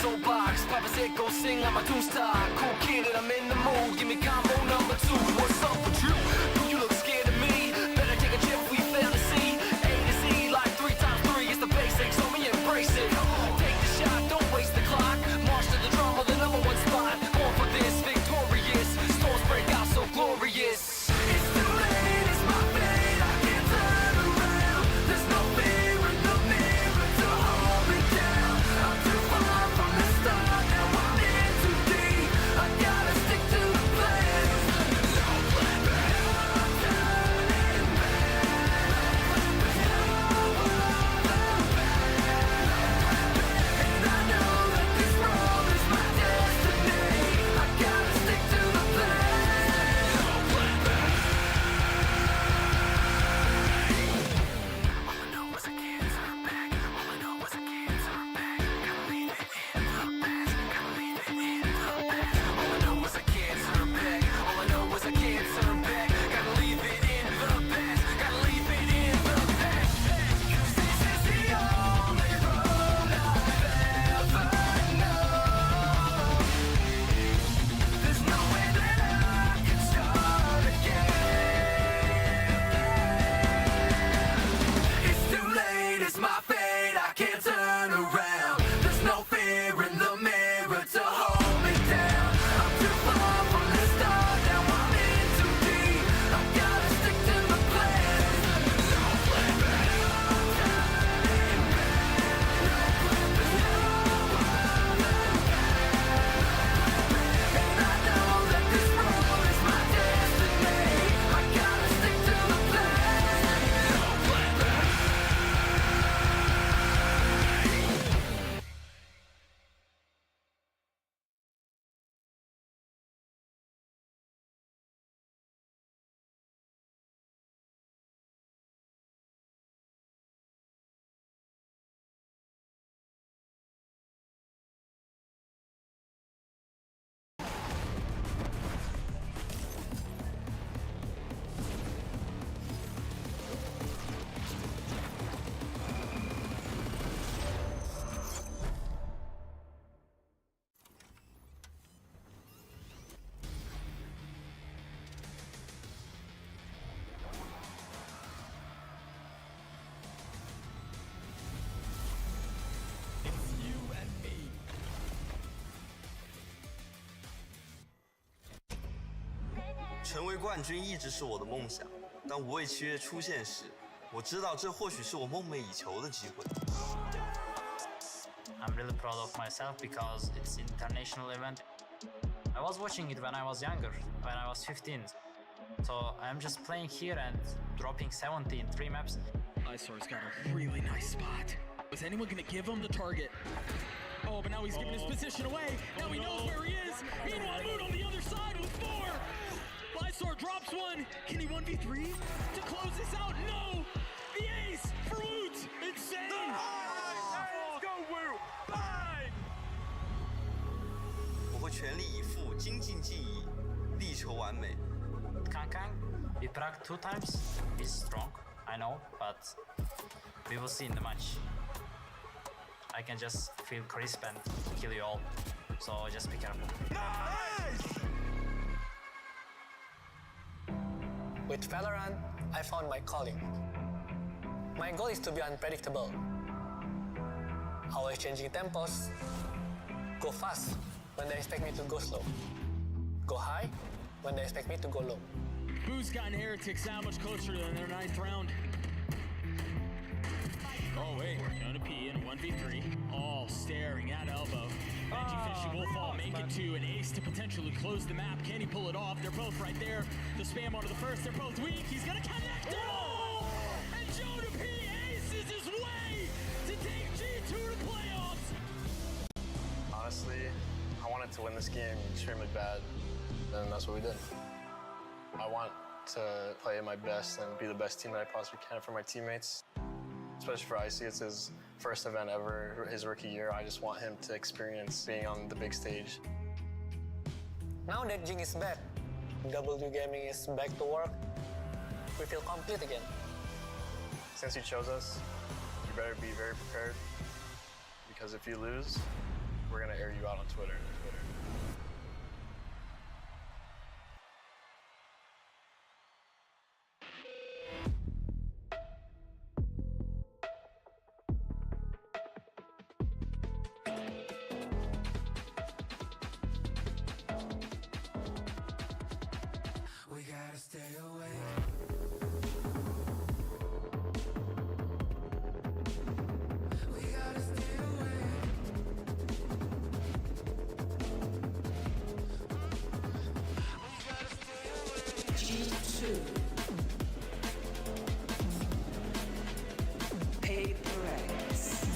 so box. Papa said go sing, I'm a two-star. Cool kid and I'm in the mood. Give me combo number 2. What's up with you? Do you look scared of me? Better take a trip, we fantasy. A to Z like 3 times 3 is the basics. So me embrace it. Take the shot, don't waste the clock. March to the drum of the number 1 spot. Born for this, victorious. Storms break out so glorious. It's too late, it's my fate. I can't turn around. There's no fear in the mirror to hold me down. I'm too far from the start, now I'm in too deep. I gotta stick to the plan. No plan back. I'm turning back. There's no other path. And I know that this road is my destiny. I gotta stick to the plan. No plan back. All I know is I can't turn back. All I know is I can't turn back. Gotta leave it in the past. Gotta leave it in the past. All I know is I can't turn back. All I know is I can't turn back. Gotta leave it in the past. Gotta leave it in the past. 'Cause this is the only road I've ever known. There's no way that I can start again. It's too late, it's my fate, I can't turn around. There's no fear in the mirror to hold me down. I'm too far from the start, now I'm in too deep. I gotta stick to the plan. No plan back. I'm turning back. There's no other path. And I know that this road is my destiny. I gotta stick to the plan. No plan back. It's you and me. 成为冠军一直是我的梦想，当无畏契约出现时，我知道这或许是我梦寐以求的机会。 I'm really proud of myself because it's an international event. I was watching it when I was younger, when I was 15. So I'm just playing here and dropping 70 in 3 maps. Isor's got a really nice spot. Is anyone gonna give him the target? Oh, but now he's giving his position away. Now he knows where he is. Meanwhile, Moon on the other side with 4. Isor drops 1. Can he 1v3 to close this out? No! The ace for Woot! Insane! Let's go, Woot! Bye! 我会全力以赴，精进技艺，力求完美。 Kang, we pranked 2 times. He's strong, I know, but we will see in the match. I can just feel crisp and kill you all. So just be careful. With Valorant, I found my calling. My goal is to be unpredictable. Always changing tempos. Go fast when they expect me to go slow. Go high when they expect me to go low. Boo's gotten Heretics that much closer than their 9th round. Oh wait, down to P in a 1v3. All staring at elbow. Benji Fishy will fall, make it 2, an ace to potentially close the map. Can he pull it off? They're both right there. The spam onto the first, they're both weak. He's gonna connect it all! And Joe to P aces his way to take G2 to playoffs! Honestly, I wanted to win this game extremely bad, and that's what we did. I want to play my best and be the best team that I possibly can for my teammates. Especially for Icy, it's his first event ever, his rookie year. I just want him to experience being on the big stage. Now that Jing is back, W Gaming is back to work, we feel complete again. Since you chose us, you better be very prepared, because if you lose, we're we're gonna air you out on Twitter. We gotta stay awake. We gotta stay awake. We gotta stay awake. G2. PRX.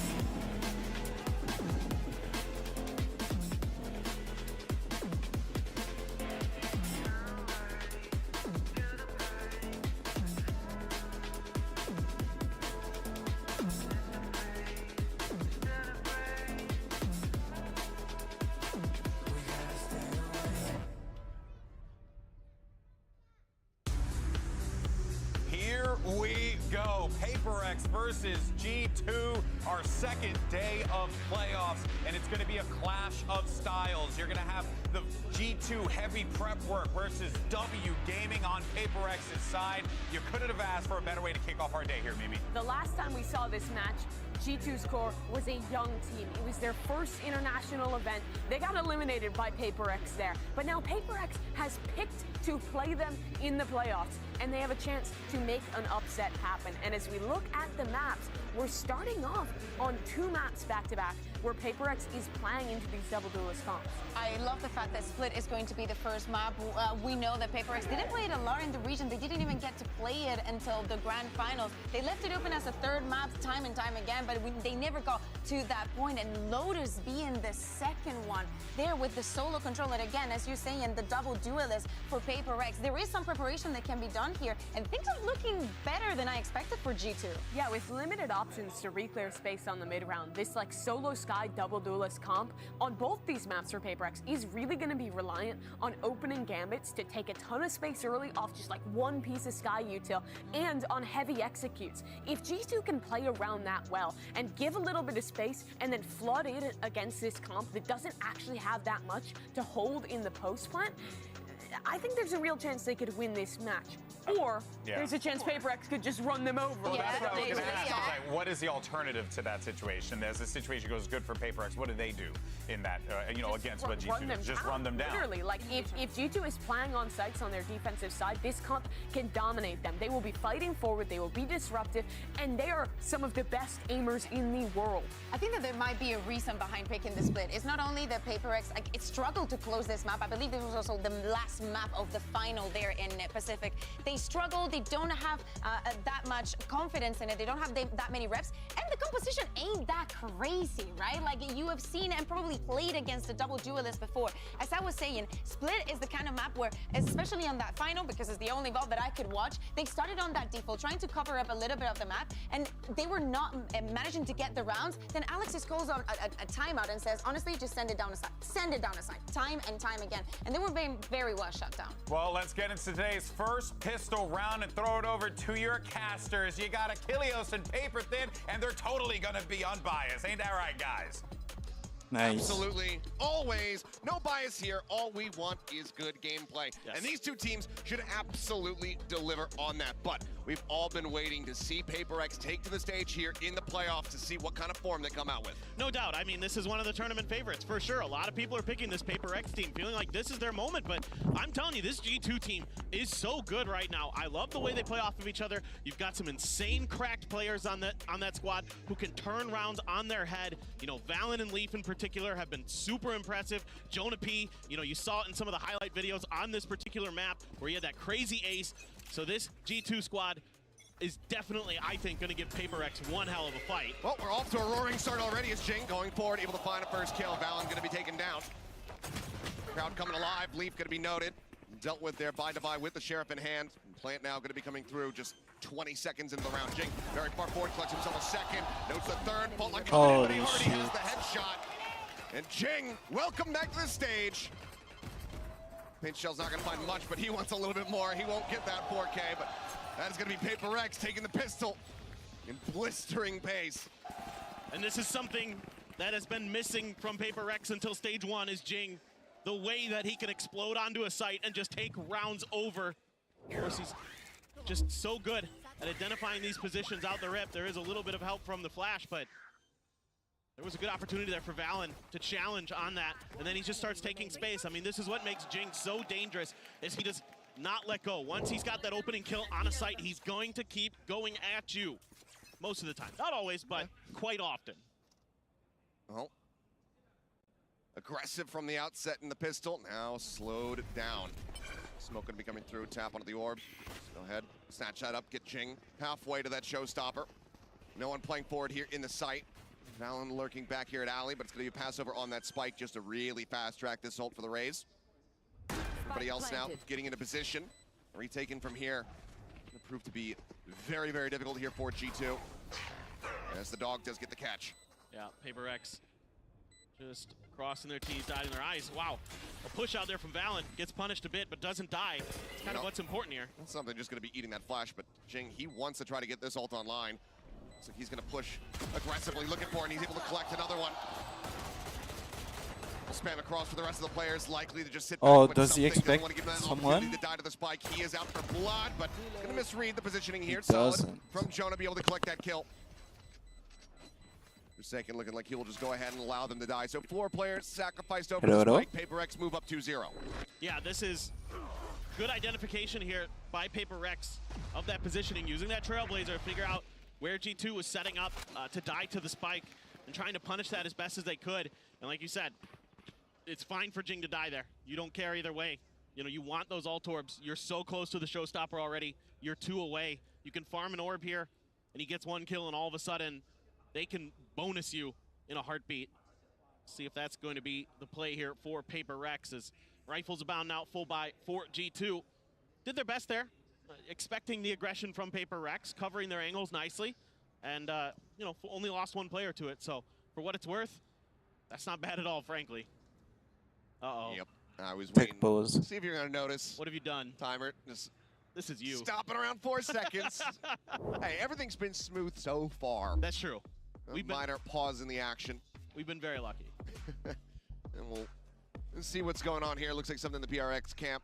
Here we go. PRX versus G2, our second day of playoffs, and it's going to be a clash of styles. You're going to have the G2 heavy prep work versus W Gaming on PRX's side. You couldn't have asked for a better way to kick off our day here, Mimi. The last time we saw this match, G2's core was a young team. It was their first international event. They got eliminated by PRX there. But now PRX has picked to play them in the playoffs, and they have a chance to make an upset happen. And as we look at the maps, we're starting off on 2 maps back-to-back where PRX is playing into these double duelist comps. I love the fact that Split is going to be the first map. We know that PRX didn't play it a lot in the region. They didn't even get to play it until the grand finals. They left it open as a third map time and time again, but they never got to that point. And Lotus being the second one there with the solo control. And again, as you're saying, the double duelist for PRX. There is some preparation that can be done here, and things are looking better than I expected for G2. Yeah, with limited options to reclear space on the mid-round, this like solo sky double duelist comp on both these maps for PRX is really going to be reliant on opening gambits to take a ton of space early off just like one piece of sky util and on heavy executes. If G2 can play around that well and give a little bit of space and then flood in against this comp that doesn't actually have that much to hold in the post plant, I think there's a real chance they could win this match. Or there's a chance PRX could just run them over. Well, that's what I was going to ask. Yeah. Like, what is the alternative to that situation? As the situation goes good for PRX, what do they do in that, against what G2 does? Just run them down. Literally, like if G2 is playing on sites on their defensive side, this comp can dominate them. They will be fighting forward, they will be disruptive, and they are some of the best aimers in the world. I think that there might be a reason behind picking the Split. It's not only that PRX, it struggled to close this map. I believe this was also the last map of the final there in Pacific. They struggle. They don't have that much confidence in it. They don't have that many reps. And the composition ain't that crazy, right? Like you have seen and probably played against a double duelist before. As I was saying, Split is the kind of map where, especially on that final, because it's the only VOD that I could watch, they started on that default, trying to cover up a little bit of the map, and they were not managing to get the rounds. Then Alex just calls on a timeout and says, honestly, just send it down a side. Send it down a side. Time and time again. And they were being very well shut down. Well, let's get into today's first pistol round and throw it over to your casters. You got Achilleos and Paper Thin, and they're totally going to be unbiased. Ain't that right, guys? Nice. Absolutely. Always. No bias here. All we want is good gameplay. Yes. And these two teams should absolutely deliver on that. But we've all been waiting to see PRX take to the stage here in the playoffs to see what kind of form they come out with. No doubt. I mean, this is one of the tournament favorites for sure. A lot of people are picking this PRX team, feeling like this is their moment. But I'm telling you, this G2 team is so good right now. I love the way they play off of each other. You've got some insane cracked players on that squad who can turn rounds on their head. You know, Valen and Leaf in particular have been super impressive. Jonah P, you saw it in some of the highlight videos on this particular map where he had that crazy ace. So this G2 squad is definitely, I think, going to give PRX one hell of a fight. Well, we're off to a roaring start already as Jing going forward, able to find a first kill. Valen going to be taken down. Crowd coming alive. Leaf going to be noted. Dealt with there by Divide with the Sheriff in hand. Plant now going to be coming through just 20 seconds into the round. Jing very far forward, collects himself a second. Notes the third. Fault line coming in, but he already has the headshot. And Jing, welcome back to the stage. Paint Shell's not going to find much, but he wants a little bit more. He won't get that 4K, but that is going to be PRX taking the pistol in blistering pace. And this is something that has been missing from PaperX until stage 1 is Jing. The way that he can explode onto a site and just take rounds over. Of course, he's just so good at identifying these positions out the rip. There is a little bit of help from the flash, but there was a good opportunity there for Valen to challenge on that, and then he just starts taking space. I mean, this is what makes Jing so dangerous, is he does not let go. Once he's got that opening kill on a site, he's going to keep going at you. Most of the time. Not always, but quite often. Well, aggressive from the outset in the pistol, now slowed down. Smoke gonna be coming through, tap onto the orb. Go ahead, snatch that up, get Jing halfway to that showstopper. No one playing forward here in the site. Valen lurking back here at Alley, but it's gonna be a passover on that spike just to really fast track this ult for the Rays. Everybody else now getting into position. Retaken from here. Gonna prove to be very, very difficult here for G2. As the dog does get the catch. Yeah, PaperX just crossing their T's, dotting their I's. Wow, a push out there from Valen, gets punished a bit, but doesn't die. It's kind of what's important here. That's something just gonna be eating that flash, but Jing, he wants to try to get this ult online. So he's gonna push aggressively, looking for it, and he's able to collect another one. We'll spam across for the rest of the players, likely to just sit back. Oh, but does he something expect doesn't want to give him that someone? opportunity to die to the spike. He is out for blood, but gonna misread the positioning here. He Solid doesn't. from Jonah, be able to collect that kill. Forsaken looking like he will just go ahead and allow them to die. So 4 players sacrificed over the spike. PaperX move up 2-0. Yeah, this is good identification here by PaperX of that positioning, using that Trailblazer to figure out where G2 was setting up to die to the spike and trying to punish that as best as they could. And like you said, it's fine for Jing to die there. You don't care either way. You know, you want those ult orbs. You're so close to the showstopper already. You're 2 away. You can farm an orb here, and he gets 1 kill, and all of a sudden, they can bonus you in a heartbeat. See if that's going to be the play here for PaperX, as rifles abound now, full buy for G2. Did their best there, expecting the aggression from PaperX, covering their angles nicely, and you know, only lost 1 player to it. So for what it's worth, that's not bad at all, frankly. Uh-oh. Yep, I was Tech waiting. pose. See if you're gonna notice. What have you done? Timer, just This is you. stopping around 4 seconds. Hey, everything's been smooth so far. That's true. We've minor pause in the action. We've been very lucky. And we'll see what's going on here. Looks like something in the PRX camp.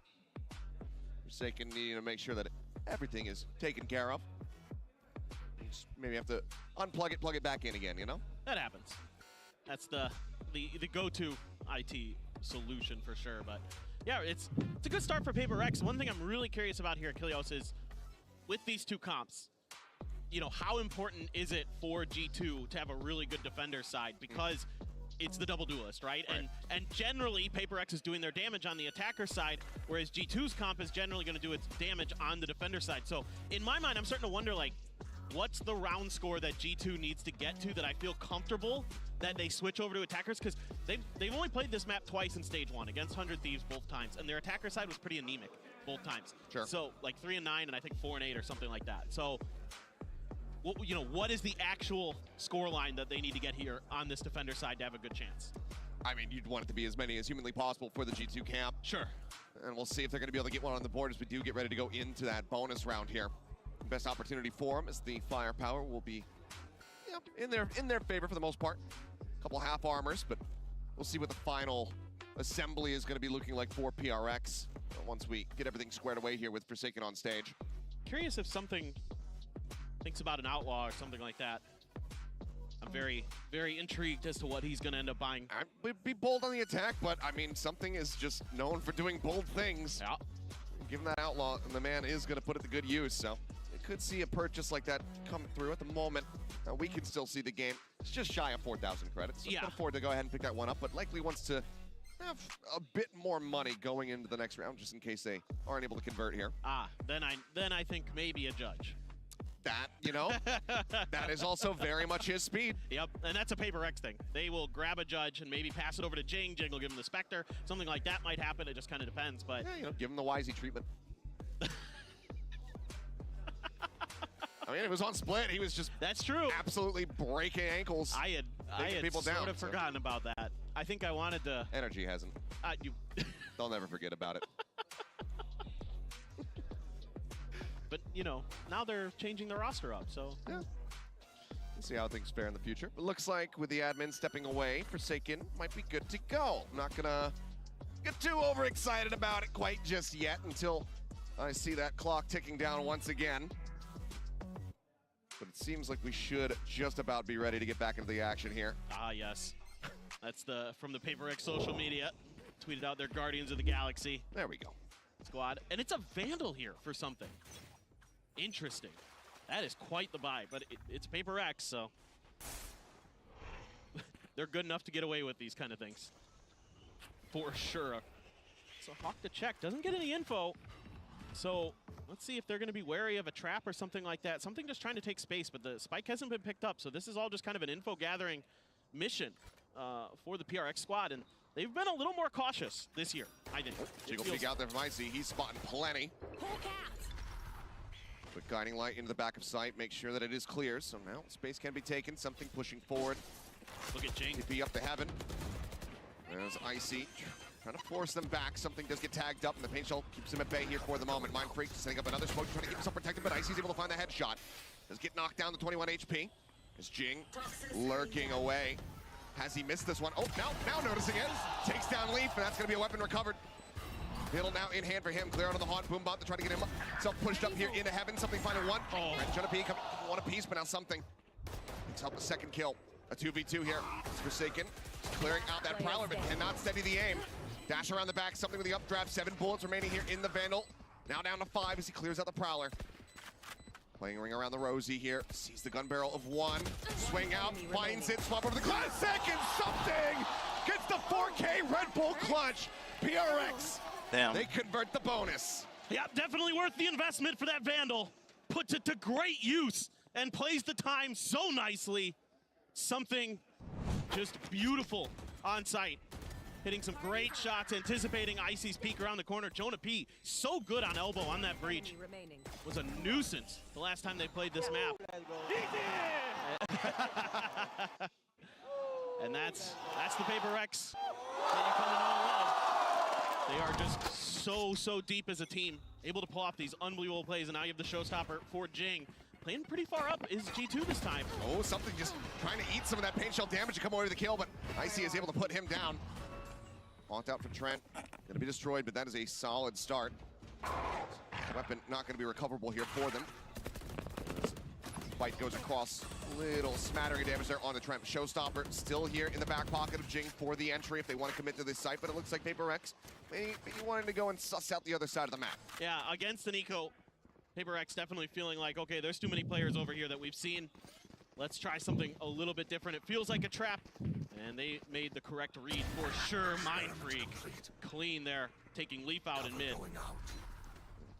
Forsaken needing to make sure that everything is taken care of. Just maybe have to unplug it, plug it back in again, you know? That happens. That's the go-to IT solution for sure. But yeah, it's a good start for PaperX. One thing I'm really curious about here, Kilios, is with these 2 comps, you know, how important is it for G2 to have a really good defender side? Because it's the double duelist, right? And generally, PaperX is doing their damage on the attacker side, whereas G2's comp is generally going to do its damage on the defender side. So in my mind, I'm starting to wonder, like, what's the round score that G2 needs to get to that I feel comfortable that they switch over to attackers? Because they've only played this map twice in stage 1 against 100 Thieves both times, and their attacker side was pretty anemic both times. Sure. So like 3 and 9, and I think 4 and 8 or something like that. So what is the actual score line that they need to get here on this defender side to have a good chance? I mean, you'd want it to be as many as humanly possible for the G2 camp. Sure. And we'll see if they're going to be able to get one on the board as we do get ready to go into that bonus round here. Best opportunity for them as the firepower will be in their favor for the most part. A couple half armors, but we'll see what the final assembly is going to be looking like for PRX once we get everything squared away here with Forsaken on stage. Curious if something thinks about an outlaw or something like that. I'm very, very intrigued as to what he's going to end up buying. I would be bold on the attack, but I mean, something is just known for doing bold things. Yeah. Given that outlaw, and the man is going to put it to good use, so it could see a purchase like that come through at the moment. We can still see the game. It's just shy of 4,000 credits, so can afford to go ahead and pick that one up, but likely wants to have a bit more money going into the next round, just in case they aren't able to convert here. Then I think maybe a judge. That, you know, that is also very much his speed. Yep, and that's a PaperX thing. They will grab a judge and maybe pass it over to Jing. Jing will give him the Spectre. Something like that might happen. It just kind of depends, but... Yeah, you know, give him the Wisey treatment. I mean, it was on split. He was just... That's true. Absolutely breaking ankles. I had people sort down, of forgotten about that. I think I wanted to... Energy hasn't. They'll never forget about it. But, you know, now they're changing their roster up, so... Yeah. See how things fare in the future. But looks like with the admin stepping away, Forsaken might be good to go. I'm not gonna get too overexcited about it quite just yet until I see that clock ticking down once again. But it seems like we should just about be ready to get back into the action here. Ah, yes. That's from the PRX social media. Tweeted out their Guardians of the Galaxy There we go. squad. And it's a Vandal here for something. Interesting. That is quite the buy, but it's PRX, so they're good enough to get away with these kind of things. For sure. So Hawk to check. Doesn't get any info. So let's see if they're going to be wary of a trap or something like that. Something just trying to take space, but the spike hasn't been picked up. So this is all just kind of an info gathering mission for the PRX squad. And they've been a little more cautious this year, I think. Jiggle peek out there from Icy. He's spotting plenty. Quick guiding light into the back of sight. Make sure that it is clear. So now space can be taken. Something pushing forward. Look at Jing. TP up to heaven. There's Icy. Trying to force them back. Something does get tagged up, and the paint shell keeps him at bay here for the moment. Mind Freak setting up another smoke, trying to keep himself protected, but Icy's able to find the headshot. Does get knocked down to 21 HP. As Jing lurking away. Has he missed this one? Oh, now noticing it. Takes down Leaf, and that's going to be a weapon recovered. Middle now in hand for him. Clear out of the haunt. Boombot to try to get himself pushed up here into heaven. Something finding one. Oh. Right, trying to peek. One apiece, but now something. Picks up a second kill. A 2v2 here. It's Forsaken. Clearing out that Prowler, but cannot steady the aim. Dash around the back. Something with the updraft. 7 bullets remaining here in the Vandal. Now down to 5 as he clears out the Prowler. Playing ring around the Rosie here. Sees the gun barrel of 1. Swing out. Finds it. Swap over the glass. Second. Something. Gets the 4K Red Bull clutch. PRX. Damn. They convert the bonus. Yeah, definitely worth the investment for that Vandal. Puts it to great use and plays the time so nicely. Something just beautiful on site. Hitting some great shots, anticipating Icy's peek around the corner. Jonah P, so good on elbow on that breach. Was a nuisance the last time they played this map. And that's the PRX that you come to know and love. They are just so deep as a team, able to pull off these unbelievable plays, and now you have the showstopper for Jing. Playing pretty far up is G2 this time. Oh, something just trying to eat some of that paint shell damage to come away with the kill, but Icy is able to put him down. Haunt out for Trent. Gonna be destroyed, but that is a solid start. Weapon not gonna be recoverable here for them. Fight goes across. Little smattering of damage there on the Trent. Showstopper still here in the back pocket of Jing for the entry if they want to commit to this site, but it looks like PRX maybe wanting to go and suss out the other side of the map. Yeah, against the Nico, PRX definitely feeling like, okay, there's too many players over here that we've seen. Let's try something a little bit different. It feels like a trap, and they made the correct read for sure. Mind Freak, clean there, taking Leaf out in mid.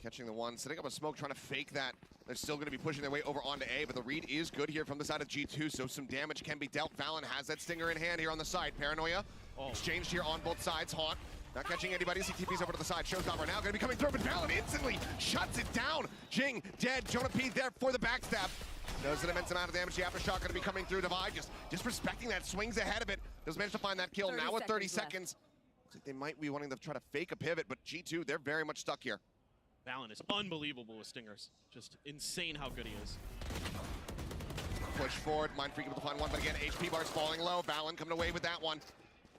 Catching the one, setting up a smoke, trying to fake that. They're still going to be pushing their way over onto A, but the read is good here from the side of G2, so some damage can be dealt. Valen has that stinger in hand here on the side. Paranoia exchanged here on both sides. Haunt not catching anybody as he TPs over to the side. Showstopper now going to be coming through, but Valen instantly shuts it down. Jing dead. Jonah P there for the backstab. Does an immense amount of damage. The aftershock going to be coming through. Divide just respecting that. Swings ahead of it. Does manage to find that kill. Now with 30 seconds. Looks like they might be wanting to try to fake a pivot, but G2, they're very much stuck here. Valen is unbelievable with stingers. Just insane how good he is. Push forward. Mind Freak able to find one, but again, HP bar's falling low. Valen coming away with that one.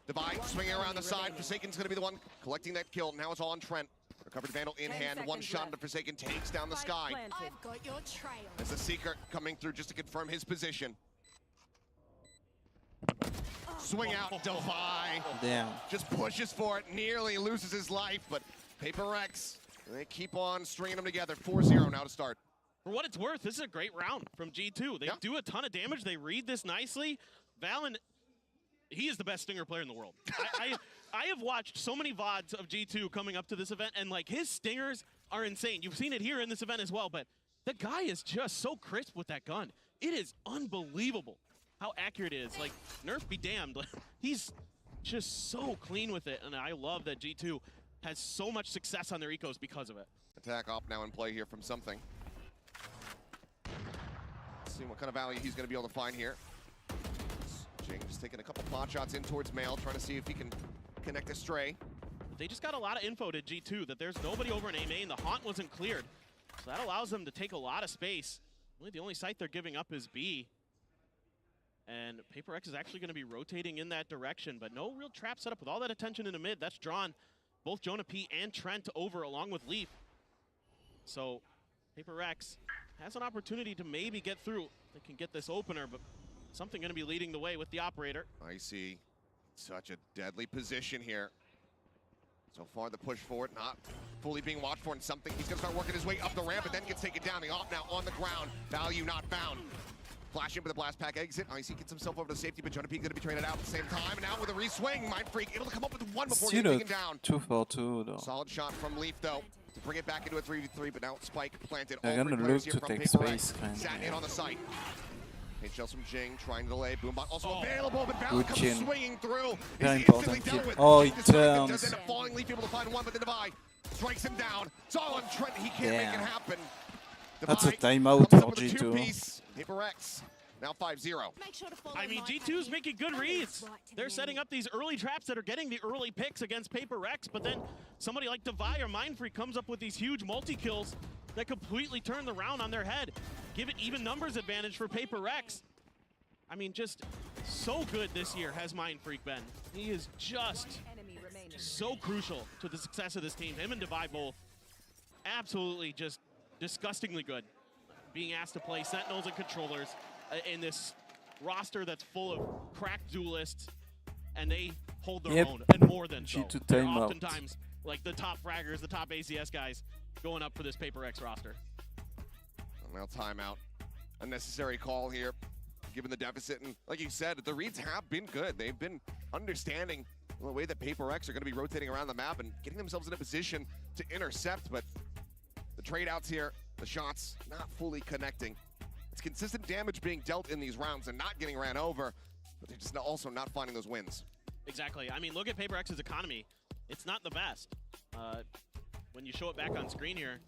Divide swinging around the side. Forsaken's going to be the one collecting that kill. Now it's all on Trent. Recovered Vandal in hand. One shot into Forsaken takes down the sky. I've got your trail. As the Seeker coming through just to confirm his position. Swing out, Defy. Damn. Just pushes for it, nearly loses his life, but PRX, they keep on stringing them together. 4-0 now to start. For what it's worth, this is a great round from G2. They do a ton of damage. They read this nicely. Valen, he is the best stinger player in the world. I have watched so many VODs of G2 coming up to this event, and like his stingers are insane. You've seen it here in this event as well, but the guy is just so crisp with that gun. It is unbelievable how accurate it is. Like, nerf be damned. He's just so clean with it, and I love that G2 has so much success on their ecos because of it. Attack op now in play here from something. Let's see what kind of value he's going to be able to find here. Jing just taking a couple pot shots in towards Mail, trying to see if he can connect a stray. They just got a lot of info to G2 that there's nobody over in A main. The haunt wasn't cleared, so that allows them to take a lot of space. Really, the only site they're giving up is B. And Paper X is actually going to be rotating in that direction, but no real trap setup with all that attention in the mid. That's drawn both Jonah P and Trent over along with Leaf. So Paper X has an opportunity to maybe get through. They can get this opener, but something going to be leading the way with the operator. I see such a deadly position here. So far, the push forward not fully being watched for, and something he's going to start working his way up the ramp, but then gets taken down. The off now on the ground. Value not found. Flash in with the blast pack exit. IC gets himself over to safety, but Jonah P going to be traded out at the same time. And now with a re-swing, Mind Freak able to come up with one before he's taken down. 2-4-2 though. Solid shot from Leaf though to bring it back into a 3v3, but now Spike planted. They're All gonna three players look here to from take Paper space, X. kind of, Sat in yeah. on the site. Shells from Jing trying to delay. Boombot also available, but Valor Good comes chin. swinging through. Very He's instantly important dealt kill. with. Oh, Jing he does turns. end up falling. Leaf able to find one, but the Divide strikes him down. It's all on Trent. He can't make it Damn. happen. That's a Divide timeout comes for up with a G2. two-piece. Paper X now 5-0. I mean, G2's making good reads. They're setting up these early traps that are getting the early picks against Paper X, but then somebody like Devi or Mindfreak comes up with these huge multi-kills that completely turn the round on their head. Give it even numbers advantage for Paper X. I mean, just so good this year has Mindfreak been. He is just so crucial to the success of this team. Him and Devi both absolutely just disgustingly good. Being asked to play Sentinels and Controllers in this roster that's full of cracked duelists, and they hold their own, and more than so. G2 They're timeout. oftentimes like the top fraggers, the top ACS guys going up for this Paper X roster. Now timeout. Unnecessary call here, given the deficit. And like you said, the reads have been good. They've been understanding the way that Paper X are going to be rotating around the map and getting themselves in a position to intercept. But the trade outs here, the shots not fully connecting. It's consistent damage being dealt in these rounds and not getting ran over, but they're just also not finding those wins. Exactly. I mean, look at Paper X's economy. It's not the best. When you show it back on screen here,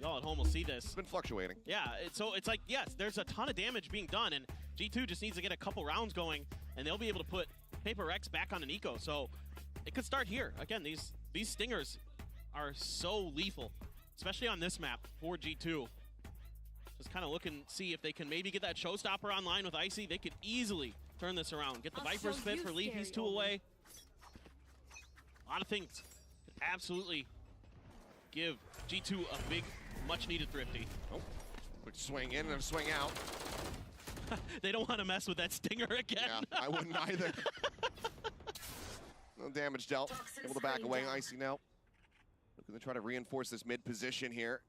y'all at home will see this. It's been fluctuating. Yeah, so it's like, yes, there's a ton of damage being done, and G2 just needs to get a couple rounds going, and they'll be able to put Paper X back on an eco. So it could start here. Again, these stingers are so lethal, especially on this map for G2. Just kind of look and see if they can maybe get that showstopper online with Icy. They could easily turn this around. Get the Viper's fit for Leaf. He's 2 away. A lot of things could absolutely give G2 a big, much-needed thrifty. Oh, quick swing in and a swing out. They don't want to mess with that stinger again. Yeah, I wouldn't either. No damage dealt. Able to back away. Icy now. Looking to try to reinforce this mid position here.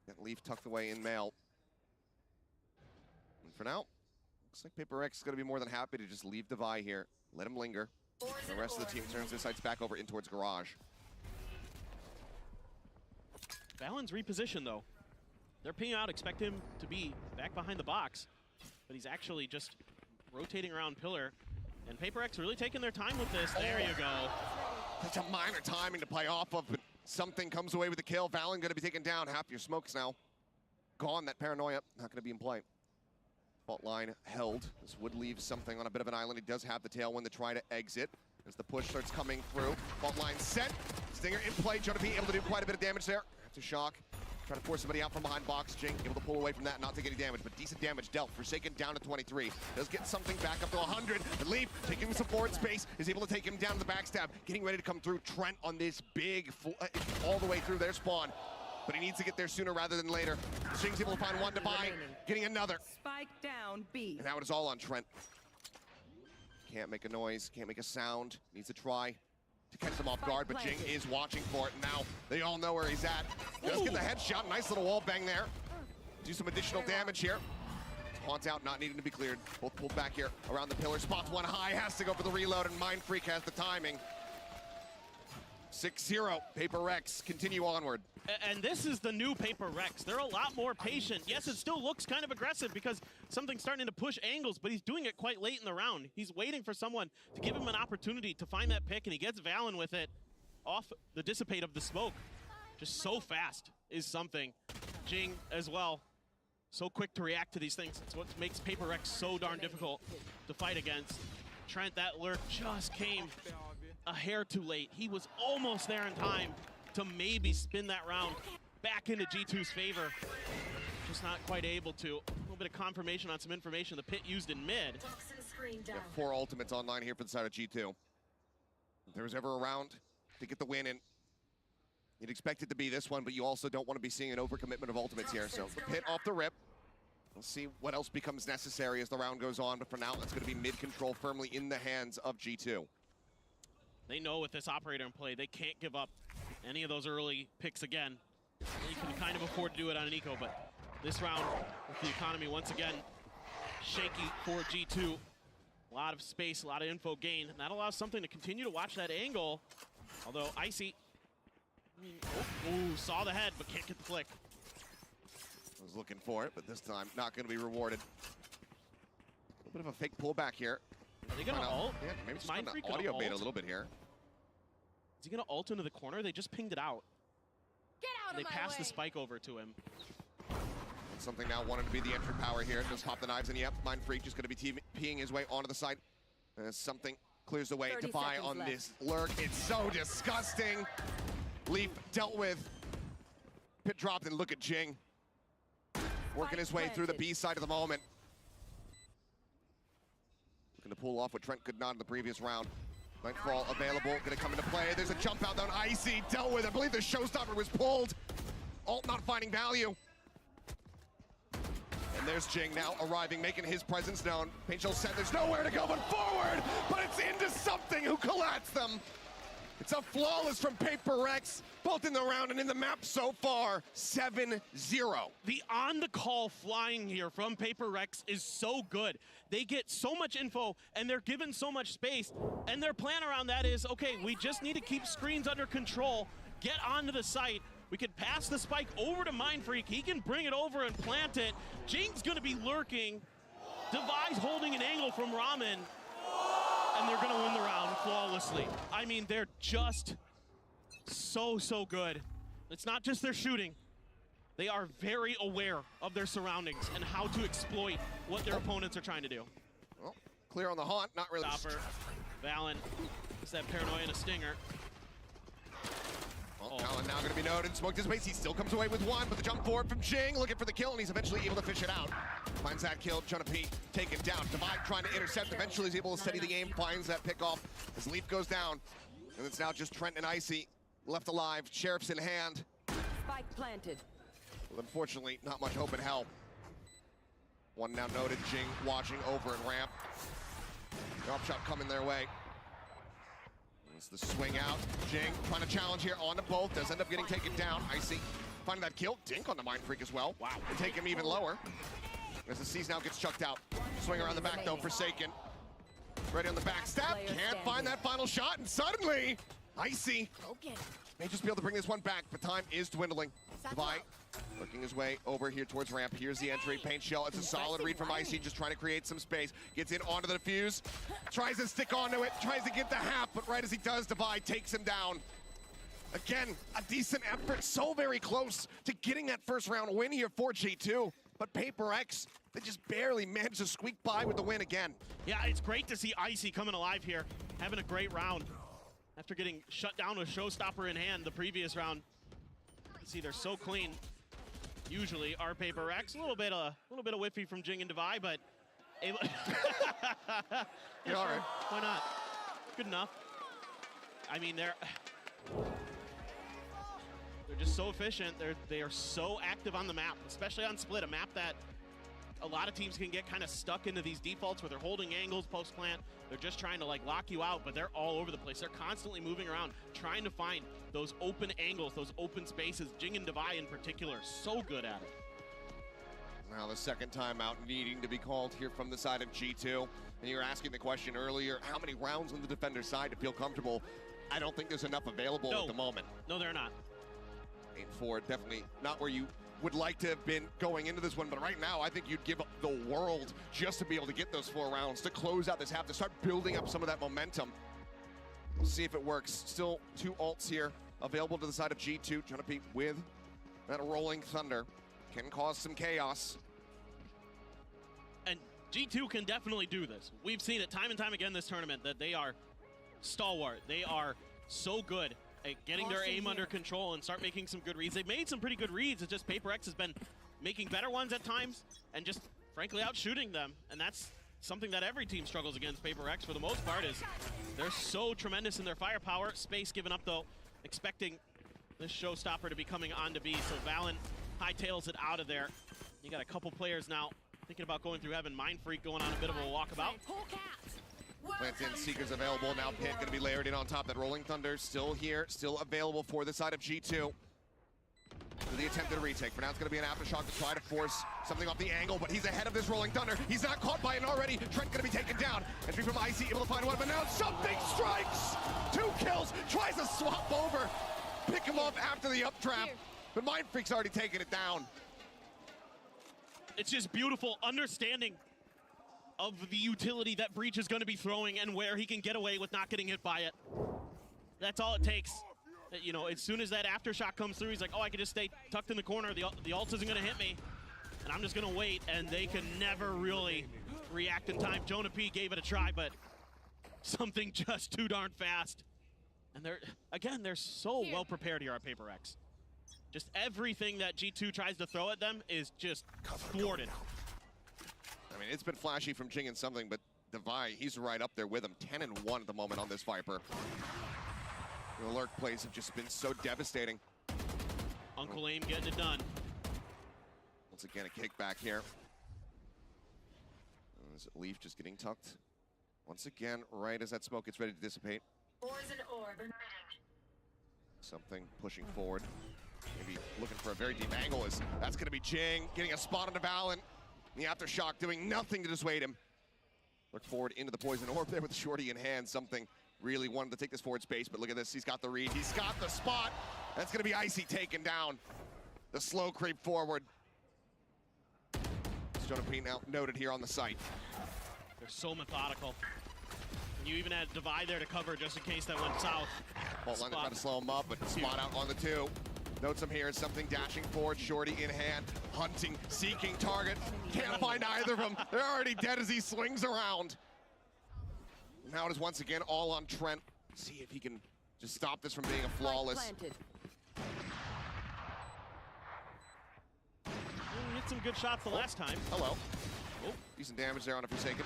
Got Leaf tucked away in mail. And for now, looks like Paper X is going to be more than happy to just leave Devi here. Let him linger. The rest of the team turns their sights back over in towards Garage. Valen's repositioned, though. They're pinging out, expect him to be back behind the box, but he's actually just rotating around pillar. And Paper X really taking their time with this. There you go. Such a minor timing to play off of, but something comes away with the kill. Valen going to be taken down. Half your smokes now gone. That paranoia not going to be in play. Fault line held. This would leave something on a bit of an island. He does have the tailwind to try to exit as the push starts coming through. Fault line set. Stinger in play. Jonah P able to do quite a bit of damage there. After shock. Try to force somebody out from behind box. Jing able to pull away from that and not take any damage, but decent damage dealt. Forsaken down to 23. Does get something back up to 100. And Leaf taking him some forward space is able to take him down to the backstab. Getting ready to come through. Trent on this big, all the way through their spawn. But he needs to get there sooner rather than later. Jing's able to find one to buy, getting another. Spike down B. And now it is all on Trent. Can't make a noise, can't make a sound. Needs to try to catch them off guard, but Jing is watching for it. Now they all know where he's at. Does get the headshot, nice little wall bang there. Do some additional damage here. Haunt out, not needing to be cleared. Both pulled back here around the pillar. Spots one high, has to go for the reload, and Mind Freak has the timing. 6-0, Paper X continue onward. And this is the new Paper Rex. They're a lot more patient. Yes, it still looks kind of aggressive because something's starting to push angles, but he's doing it quite late in the round. He's waiting for someone to give him an opportunity to find that pick, and he gets Valen with it off the dissipate of the smoke. Just so fast is something. Jing as well. So quick to react to these things. It's what makes Paper X so darn difficult to fight against. Trent, that lurk just came a hair too late. He was almost there in time to maybe spin that round back into G2's favor. Just not quite able to. A little bit of confirmation on some information the pit used in mid. Yeah, 4 ultimates online here for the side of G2. If there was ever a round to get the win in, you'd expect it to be this one, but you also don't want to be seeing an overcommitment of ultimates here. So the pit off the rip. We'll see what else becomes necessary as the round goes on, but for now, it's going to be mid control firmly in the hands of G2. They know with this operator in play, they can't give up any of those early picks again. They can kind of afford to do it on an eco, but this round, with the economy once again shaky for G2. A lot of space, a lot of info gain, and that allows something to continue to watch that angle. Although Icy, saw the head, but can't get the flick. Was looking for it, but this time not going to be rewarded. A little bit of a fake pullback here. Are they going to ult? Yeah, maybe just Mind going Freak to gonna audio bait a ult? little bit here. Is he going to ult into the corner? They just pinged it out. Get out They of my passed the way. spike over to him. Something now wanted to be the entry power here. Just hop the knives, and yep, Mind Freak just going to be peeing his way onto the side. As something clears the way. 30 Defy seconds on left. this lurk. It's so disgusting. Leaf dealt with. Pit dropped, and look at Jing. Working his way through the B side of the moment. Looking to pull off what Trent could not in the previous round. Nightfall available, gonna come into play. There's a jump out down Icy, dealt with. I believe the showstopper was pulled. Ult not finding value. And there's Jing now arriving, making his presence known. Paintshell said there's nowhere to go but forward, but it's into something who collapsed them. It's a flawless from PRX, both in the round and in the map so far, 7-0. The on-the-call flying here from PRX is so good. They get so much info, and they're given so much space, and their plan around that is, okay, we just need to keep screens under control, get onto the site. We could pass the spike over to Mind Freak. He can bring it over and plant it. Jing's going to be lurking. Devi's holding an angle from Ramen. And they're going to win the round flawlessly. I mean, they're just so good. It's not just their shooting. They are very aware of their surroundings and how to exploit what their opponents are trying to do. Well, clear on the haunt, not really. Stopper, Valen, it's that paranoia and a stinger. Well, Valen now going to be noted. Smoked his base. He still comes away with one, but the jump forward from Jing, looking for the kill, and he's eventually able to fish it out. Finds that kill. Jonapi taken down. Divide trying to intercept. Eventually he's able to steady the aim. Finds that pick off as Leaf goes down. And it's now just Trent and Icy left alive. Sheriff's in hand. Spike planted. Well, unfortunately, not much hope in hell. One now noted. Jing watching over and ramp. Drop shot coming their way. It's the swing out. Jing trying to challenge here on to both. Does end up getting taken down. Icy finding that kill. Dink on the Mind Freak as well. Wow. And take him even lower. As the C's now gets chucked out. Swing around the back though, Forsaken. Ready on the back step. Can't find that final shot, and suddenly, Icy may just be able to bring this one back, but time is dwindling. Devi working his way over here towards ramp. Here's the entry. Paint shell. It's a solid read from Icy, just trying to create some space. Gets in onto the defuse. Tries to stick onto it. Tries to get the half, but right as he does, Devi takes him down. Again, a decent effort. So very close to getting that first round win here for G2. But PRX, they just barely managed to squeak by with the win again. Yeah, it's great to see Icy coming alive here, having a great round. After getting shut down with showstopper in hand the previous round. You see, they're so clean. Usually, our PRX, a little bit of whiffy from Jing and Devi, but able. Yeah, You're all right. Why not? Good enough. I mean, they're just so efficient. They are so active on the map, especially on split, a map that a lot of teams can get kind of stuck into these defaults where they're holding angles post plant. They're just trying to like lock you out, but they're all over the place. They're constantly moving around, trying to find those open angles, those open spaces. Jing and Devi in particular, so good at it. Now the second timeout needing to be called here from the side of G2. And you were asking the question earlier, how many rounds on the defender's side to feel comfortable? I don't think there's enough available at the moment. No, they're not. 8-4, definitely not where you would like to have been going into this one, but right now I think you'd give up the world just to be able to get those 4 rounds, to close out this half, to start building up some of that momentum. We'll see if it works. Still 2 ults here available to the side of G2. Jonapi with that rolling thunder can cause some chaos. And G2 can definitely do this. We've seen it time and time again this tournament that they are stalwart. They are so good at getting their aim under control and start making some good reads. They've made some pretty good reads. It's just PRX has been making better ones at times and just frankly out shooting them, and that's something that every team struggles against. PaperX for the most part is they're so tremendous in their firepower. Space given up though, expecting this showstopper to be coming on to B, so Valen hightails it out of there. You got a couple players now thinking about going through heaven. Mind Freak going on a bit of a walkabout. Plants in, Seekers available. Now Pit going to be layered in on top. That Rolling Thunder still here, still available for the side of G2. For the attempted retake. For now, it's going to be an aftershock to try to force something off the angle, but he's ahead of this Rolling Thunder. He's not caught by it already. Trent going to be taken down. Entry from Icy, able to find one, but now something strikes! 2 kills, tries to swap over. Pick him up after the uptrap, but Mind Freak's already taken it down. It's just beautiful understanding of the utility that Breach is going to be throwing and where he can get away with not getting hit by it. That's all it takes. You know, as soon as that aftershock comes through, he's like, oh, I can just stay tucked in the corner. The ult isn't going to hit me, and I'm just going to wait, and they can never really react in time. Jonah P gave it a try, but something just too darn fast. And they're so well prepared here at PaperX. Just everything that G2 tries to throw at them is just thwarted. I mean, it's been flashy from Jing and something, but Devi, he's right up there with him. 10-1 at the moment on this Viper. The lurk plays have just been so devastating. Uncle Aim getting it done. Once again, a kickback here. Is it Leaf just getting tucked? Once again, right as that smoke gets ready to dissipate. Poison orb emitting. Something pushing forward. Maybe looking for a very deep angle. That's going to be Jing getting a spot on the Valen. The aftershock doing nothing to dissuade him. Look forward into the poison orb there with Shorty in hand. Something really wanted to take this forward space, but look at this. He's got the read. He's got the spot. That's going to be Icy taken down. The slow creep forward. Jonah P now noted here on the site. They're so methodical. And you even had Devi there to cover just in case that went south. Fault line to try to slow him up, but spot out on the 2. Notes him here, something dashing forward, Shorty in hand, hunting, seeking target. Can't find either of them. They're already dead as he swings around. Now it is once again all on Trent. See if he can just stop this from being a flawless. He hit some good shots the last time. Hello. Oh. Decent damage there on a Forsaken.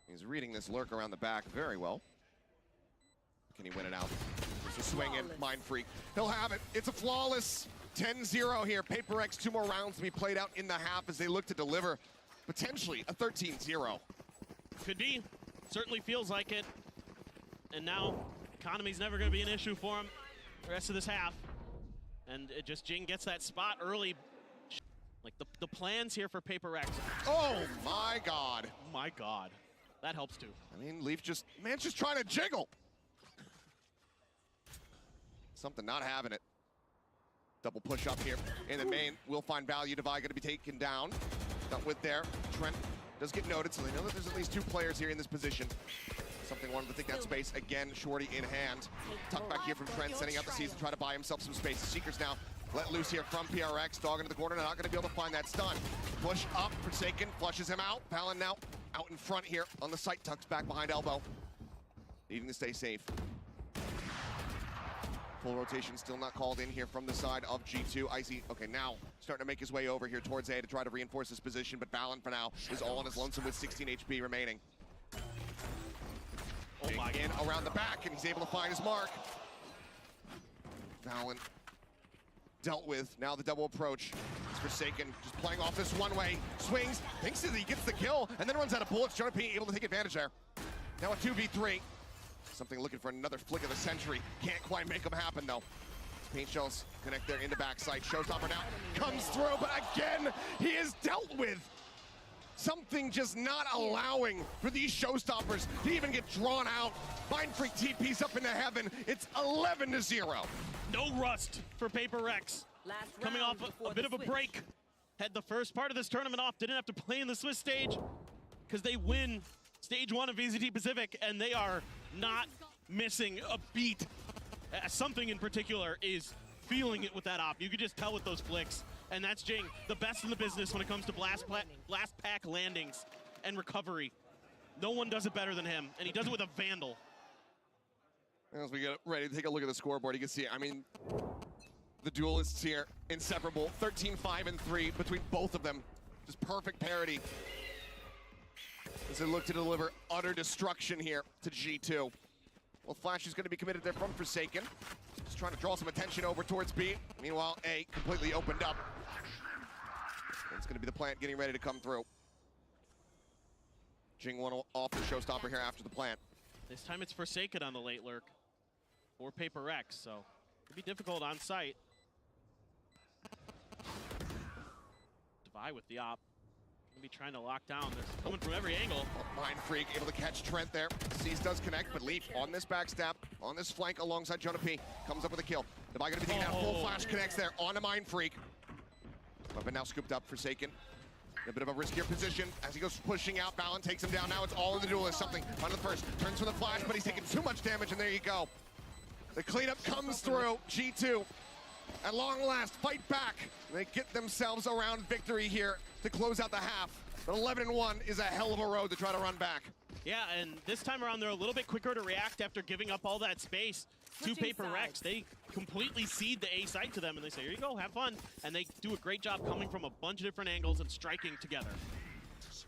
He's reading this lurk around the back very well. Can he win it out? Just a swing in, Mind Freak. He'll have it. It's a flawless 10-0 here. PaperX, 2 more rounds to be played out in the half as they look to deliver potentially a 13-0. Could be. Certainly feels like it. And now, economy's never going to be an issue for him the rest of this half. And it just Jing gets that spot early. Like the plans here for PaperX. Oh my God. My God. That helps too. I mean, Leaf just, man's just trying to jiggle. Something not having it. Double push up here in the main. Will find value. Devi going to be taken down. Not with there. Trent does get noted, so they know that there's at least 2 players here in this position. Something wanted to take that space. Again, Shorty in hand. Tuck back here from Trent, sending out the season to try to buy himself some space. The Seekers now let loose here from PRX. Dog into the corner, not going to be able to find that stun. Push up, Forsaken, flushes him out. Valen now out in front here on the site. Tucks back behind elbow. Needing to stay safe. Full rotation still not called in here from the side of G2. Icy, okay, now starting to make his way over here towards A to try to reinforce his position, but Valen for now is all on his lonesome with 16 HP remaining. Oh my in around the back, and he's able to find his mark. Valen dealt with. Now the double approach. It's Forsaken, just playing off this one way. Swings, thinks that he gets the kill, and then runs out of bullets. Jonah P able to take advantage there. Now a 2v3. Something looking for another flick of the century. Can't quite make them happen though. Paint shells connect there into backside. Showstopper now comes through, but again, he is dealt with. Something just not allowing for these showstoppers to even get drawn out. Mind Freak TP's up into heaven. It's 11-0. No rust for PaperX. Coming off a bit of a break. Had the first part of this tournament off. Didn't have to play in the Swiss stage because they win Stage 1 of VCT Pacific, and they are not missing a beat. Something in particular is feeling it with that op. You could just tell with those flicks. And that's Jing, the best in the business when it comes to blast pack landings and recovery. No one does it better than him, and he does it with a Vandal. As we get ready to take a look at the scoreboard, you can see, I mean, the duelists here. Inseparable. 13-5-3 between both of them. Just perfect parity. As they look to deliver utter destruction here to G2. Well, Flash is going to be committed there from Forsaken. Just trying to draw some attention over towards B. Meanwhile, A completely opened up. It's going to be the plant getting ready to come through. Jing one off the showstopper here after the plant. This time it's Forsaken on the late lurk. Or PRX, so it'd be difficult on site. Devi with the op. Gonna be trying to lock down. They're coming from every angle. Mind Freak able to catch Trent there. Seize does connect, but Leaf on this backstab, on this flank alongside Jonah P. Comes up with a kill. Devi gonna be taking out full flash, connects there on a Mind Freak. But now scooped up, Forsaken. A bit of a riskier position as he goes pushing out. Valen takes him down. Now it's all in the duelist. Something on the first. Turns for the flash, but he's taking too much damage, and there you go. The cleanup comes through. G2, at long last, fight back. They get themselves around victory here to close out the half. But 11-1 is a hell of a road to try to run back. Yeah, and this time around, they're a little bit quicker to react after giving up all that space to PRX. They completely cede the A site to them, and they say, here you go, have fun. And they do a great job coming from a bunch of different angles and striking together.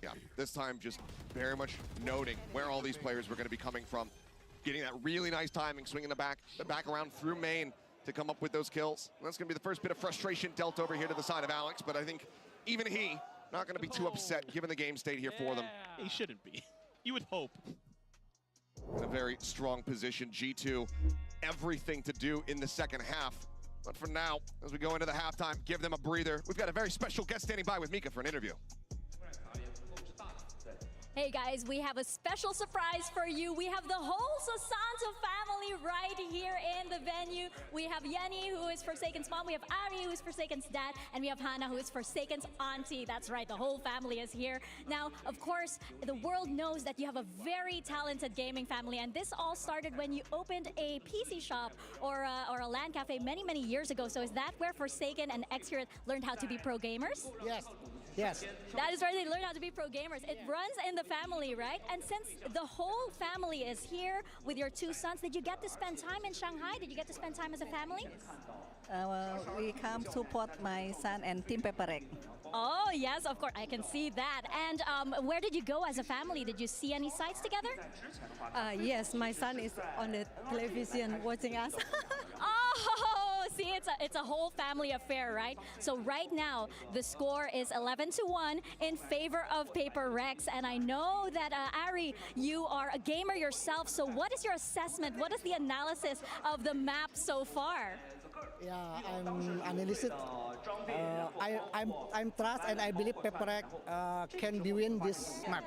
Yeah, this time just very much noting where all these players were going to be coming from. Getting that really nice timing, swinging the back around through main to come up with those kills. And that's going to be the first bit of frustration dealt over here to the side of Alex, but I think even he not going to be too upset given the game state here for them. He shouldn't be. You would hope. In a very strong position, G2, everything to do in the second half. But for now, as we go into the halftime, give them a breather. We've got a very special guest standing by with Mika for an interview. Hey guys, we have a special surprise for you. We have the whole Sasanto family right here in the venue. We have Yenny, who is Forsaken's mom. We have Ari, who is Forsaken's dad. And we have Hannah, who is Forsaken's auntie. That's right, the whole family is here. Now, of course, the world knows that you have a very talented gaming family. And this all started when you opened a PC shop or a LAN cafe many, many years ago. So is that where Forsaken and Xcure learned how to be pro gamers? Yes. Yes. That is where they learn how to be pro gamers. It runs in the family, right? And since the whole family is here with your two sons, did you get to spend time in Shanghai? Did you get to spend time as a family? We come support my son and Team PRX. Oh, yes, of course. I can see that. And where did you go as a family? Did you see any sites together? Yes, my son is on the television watching us. Oh, see, it's a whole family affair, right? So right now, the score is 11-1 in favor of PRX. And I know that, Ari, you are a gamer yourself. So what is your assessment? What is the analysis of the map so far? Yeah, I'm analyzing. I'm trust and I believe PRX can be win this map.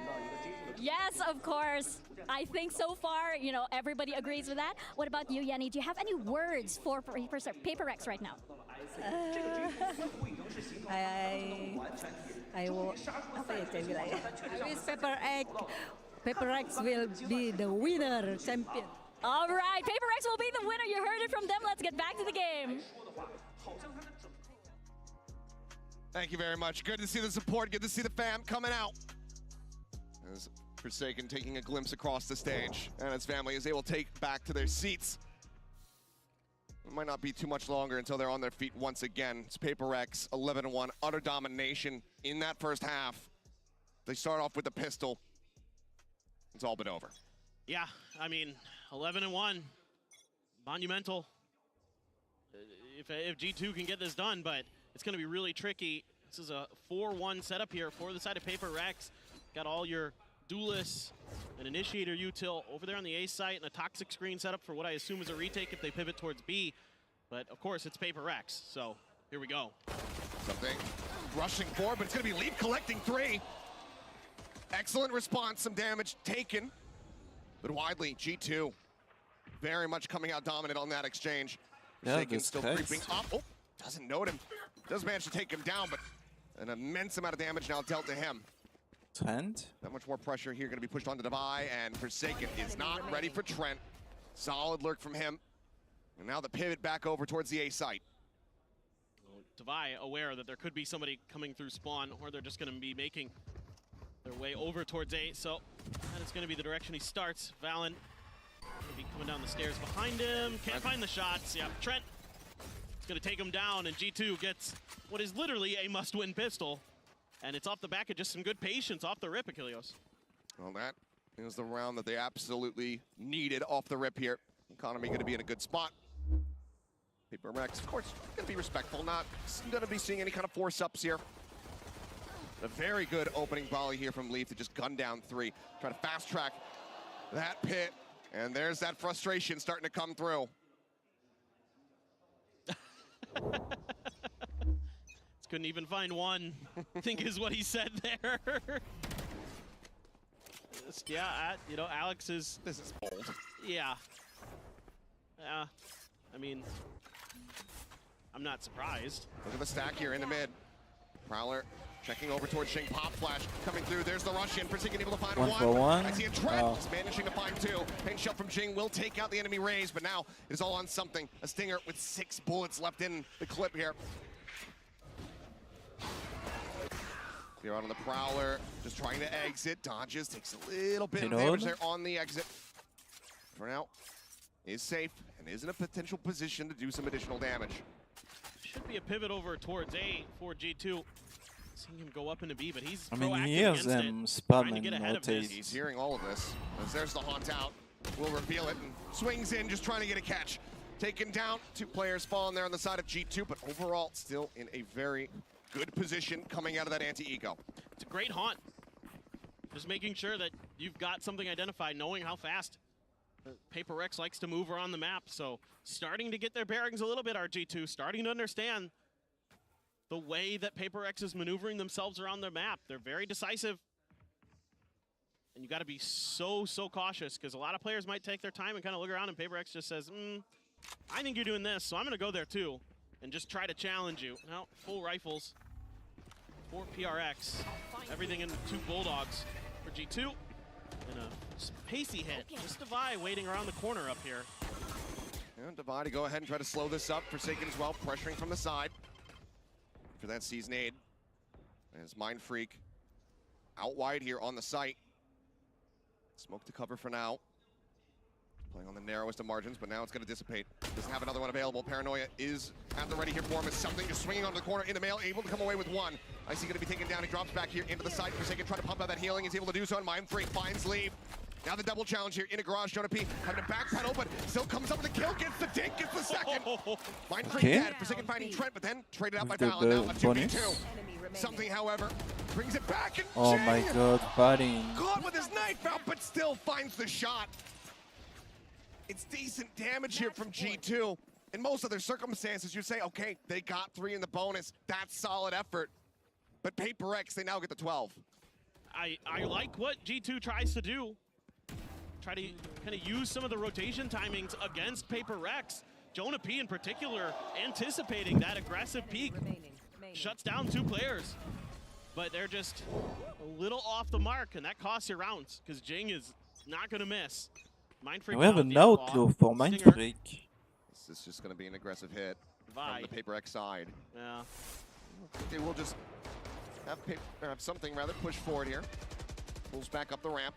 Yes, of course. I think so far, you know, everybody agrees with that. What about you, Yenny? Do you have any words for PRX right now? I will. I wish PRX will be the winner, champion. All right, PRX will be the winner. You heard it from them. Let's get back to the game. Thank you very much. Good to see the support. Good to see the fam coming out. As Forsaken taking a glimpse across the stage, and his family as they will take back to their seats. It might not be too much longer until they're on their feet once again. It's PRX 11-1, utter domination in that first half. They start off with a pistol. It's all but over. Yeah, I mean, 11-1, monumental. If G2 can get this done, but it's going to be really tricky. This is a 4-1 setup here for the side of PRX. Got all your duelists, an initiator util over there on the A site, and a toxic screen setup for what I assume is a retake if they pivot towards B. But of course, it's PRX, so here we go. Something rushing forward, but it's going to be Leap collecting 3. Excellent response, some damage taken. But widely, G2 very much coming out dominant on that exchange. Yeah, Shaken still creeping up. Oh, doesn't note him. Does manage to take him down, but an immense amount of damage now dealt to him. Trent? Not much more pressure here, going to be pushed onto Devi, and Forsaken is not ready for Trent. Solid lurk from him. And now the pivot back over towards the A site. Devi aware that there could be somebody coming through spawn, or they're just going to be making their way over towards A, so that is going to be the direction he starts. Valen will be coming down the stairs behind him. Can't find the shots. Yeah, Trent It's going to take him down, and G2 gets what is literally a must-win pistol. And it's off the back of just some good patience off the rip, Achilleos. Well, that is the round that they absolutely needed off the rip here. Economy going to be in a good spot. PRX, of course, going to be respectful, not going to be seeing any kind of force-ups here. A very good opening volley here from Leaf to just gun down 3. Try to fast-track that pit, and there's that frustration starting to come through. Couldn't even find one, I think is what he said there. Yeah, you know, Alex is... This is bold. Yeah. I mean, I'm not surprised. Look at the stack here in the mid. Prowler checking over towards Shing. Pop flash coming through. There's the Russian. Forsaken able to find One for one. I see a Trent is managing to find 2. Paint shell from Jing will take out the enemy Raze, but now it is all on something. A Stinger with 6 bullets left in the clip here. Clear out on the Prowler, just trying to exit. Dodges, takes a little bit of damage there on the exit. For now, is safe and is in a potential position to do some additional damage. Should be a pivot over towards A for G2. Seeing him go up into B, but he's I mean, proactive he hears against them it, spam trying to get and ahead of this. rotate. He's hearing all of this. As there's the haunt out. Will reveal it and swings in, just trying to get a catch. Taken down, 2 players falling there on the side of G2, but overall still in a very good position coming out of that anti-ego. It's a great haunt. Just making sure that you've got something identified, knowing how fast PRX likes to move around the map. So starting to get their bearings a little bit, RG2, starting to understand the way that PRX is maneuvering themselves around their map. They're very decisive. And you got to be so cautious, because a lot of players might take their time and kind of look around, and PRX just says, I think you're doing this, so I'm going to go there too and just try to challenge you. Now, full rifles for PRX. Everything in 2 Bulldogs for G2. And a pacey hit. Just Divide waiting around the corner up here. And Divide to go ahead and try to slow this up. Forsaken as well, pressuring from the side. For that sees nade. As Mind Freak out wide here on the site. Smoke to cover for now. Playing on the narrowest of margins, but now it's going to dissipate. Doesn't have another one available. Paranoia is at the ready here for him. As something just swinging onto the corner in the mail, able to come away with 1. Icy going to be taken down. He drops back here into the site. Forsaken trying to pump out that healing. He's able to do so, and Mind Freak finds leave. Now the double challenge here in a garage. Jonah P having to backpedal, but still comes up with the kill. Gets the dink, gets the second. Mind Freak dead. Forsaken finding Trent, but then traded out by Fallon. Now a 2v2. Something, however, brings it back, and Oh my god, fighting. caught with his knife out, but still finds the shot. It's decent damage here from G2. In most other circumstances, you'd say, okay, they got 3 in the bonus. That's solid effort. But PRX, they now get the 12. I like what G2 tries to do. Try to kind of use some of the rotation timings against PRX. Jonah P in particular, anticipating that aggressive peak. Shuts down 2 players. But they're just a little off the mark, and that costs you rounds, because Jing is not going to miss. Mind Freak We have a out, no-clue for Mind Freak. This is just going to be an aggressive hit Vi. from the PRX side. Yeah. They will just have something rather push forward here. Pulls back up the ramp.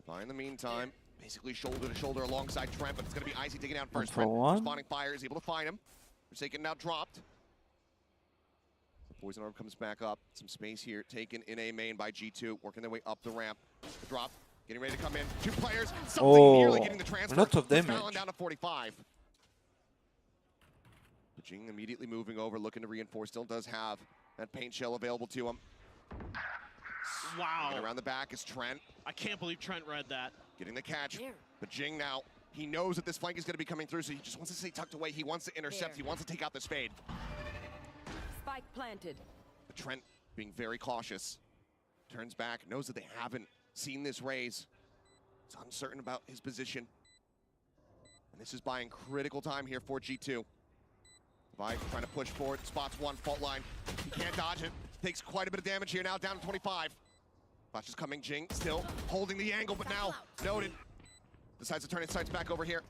Vi in the meantime, basically shoulder to shoulder alongside Trent, but it's going to be Icy taking down first. Trent responding fire is able to find him. Forsaken now dropped. The Poison Orb comes back up. Some space here taken in A main by G2, working their way up the ramp. The drop, getting ready to come in. 2 players, something nearly getting the transfer. A lot of damage. Fallon down to 45. But Jing immediately moving over, looking to reinforce. Still does have that paint shell available to him. Wow. And around the back is Trent. I can't believe Trent read that. Getting the catch. But Jing now, he knows that this flank is going to be coming through, so he just wants to stay tucked away. He wants to intercept. He wants to take out the spade. Spike planted. But Trent being very cautious. Turns back, knows that they haven't seen this Raze. He's uncertain about his position. And this is buying critical time here for G2. Vi trying to push forward, spots 1, fault line. He can't dodge it. Takes quite a bit of damage here, now down to 25. Flash is coming, Jing still holding the angle, but now noted. Decides to turn his sights back over here.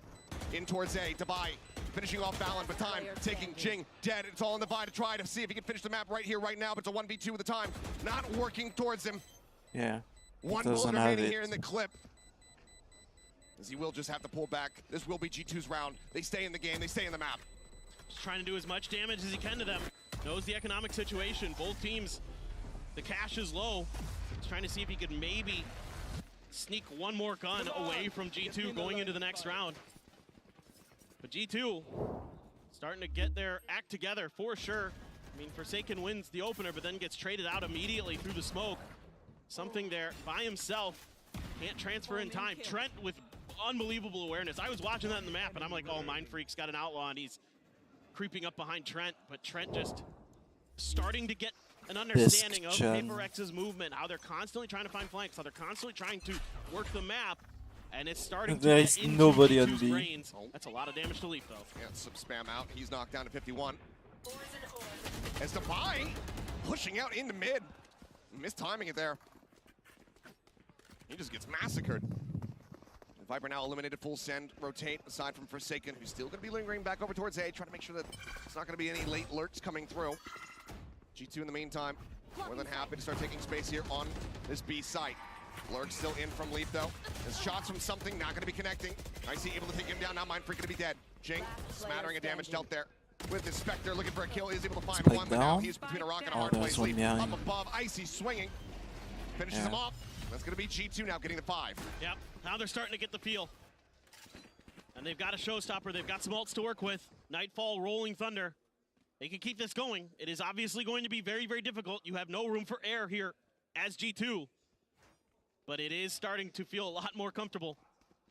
In towards A, Divide finishing off Fallon, but time taking Jing dead. It's all in Divide to try to see if he can finish the map right here, right now, but it's a 1v2 with the time. Not working towards him. Yeah. 1 bullet remaining here in the clip. As he will just have to pull back. This will be G2's round. They stay in the game, they stay in the map. Just trying to do as much damage as he can to them. Knows the economic situation. Both teams, the cash is low. He's trying to see if he could maybe sneak one more gun away from G2 going into the next round. But G2 starting to get their act together for sure. I mean, Forsaken wins the opener, but then gets traded out immediately through the smoke. Something there by himself. Can't transfer in time. Trent with unbelievable awareness. I was watching that in the map, and I'm like, oh, Mind Freak's got an outlaw, and he's creeping up behind Trent. But Trent just starting to get an understanding of PaperX's movement, how they're constantly trying to find flanks, how they're constantly trying to work the map, and it's starting to get into nobody on G2's B. brains. That's a lot of damage to Leaf, though. Yeah, some spam out. He's knocked down to 51. As Defy pushing out into mid. Mistiming it there. He just gets massacred. Viper now eliminated, full send, rotate, aside from Forsaken, who's still going to be lingering back over towards A, trying to make sure that it's not going to be any late lurks coming through. G2 in the meantime, more than happy to start taking space here on this B site. Lurk still in from Leaf though. His shots from something, not going to be connecting. Icy able to take him down, now Mind Freak going to be dead. Jing, smattering of damage dealt there. With his Spectre looking for a kill, is able to find one, but now he's between a rock and a hard place. Leaf up above, Icy swinging. Finishes him off. That's going to be G2 now getting the 5. Yep, now they're starting to get the feel. And they've got a showstopper, they've got some ults to work with. Nightfall, Rolling Thunder. They can keep this going. It is obviously going to be very, very difficult. You have no room for error here as G2. But it is starting to feel a lot more comfortable.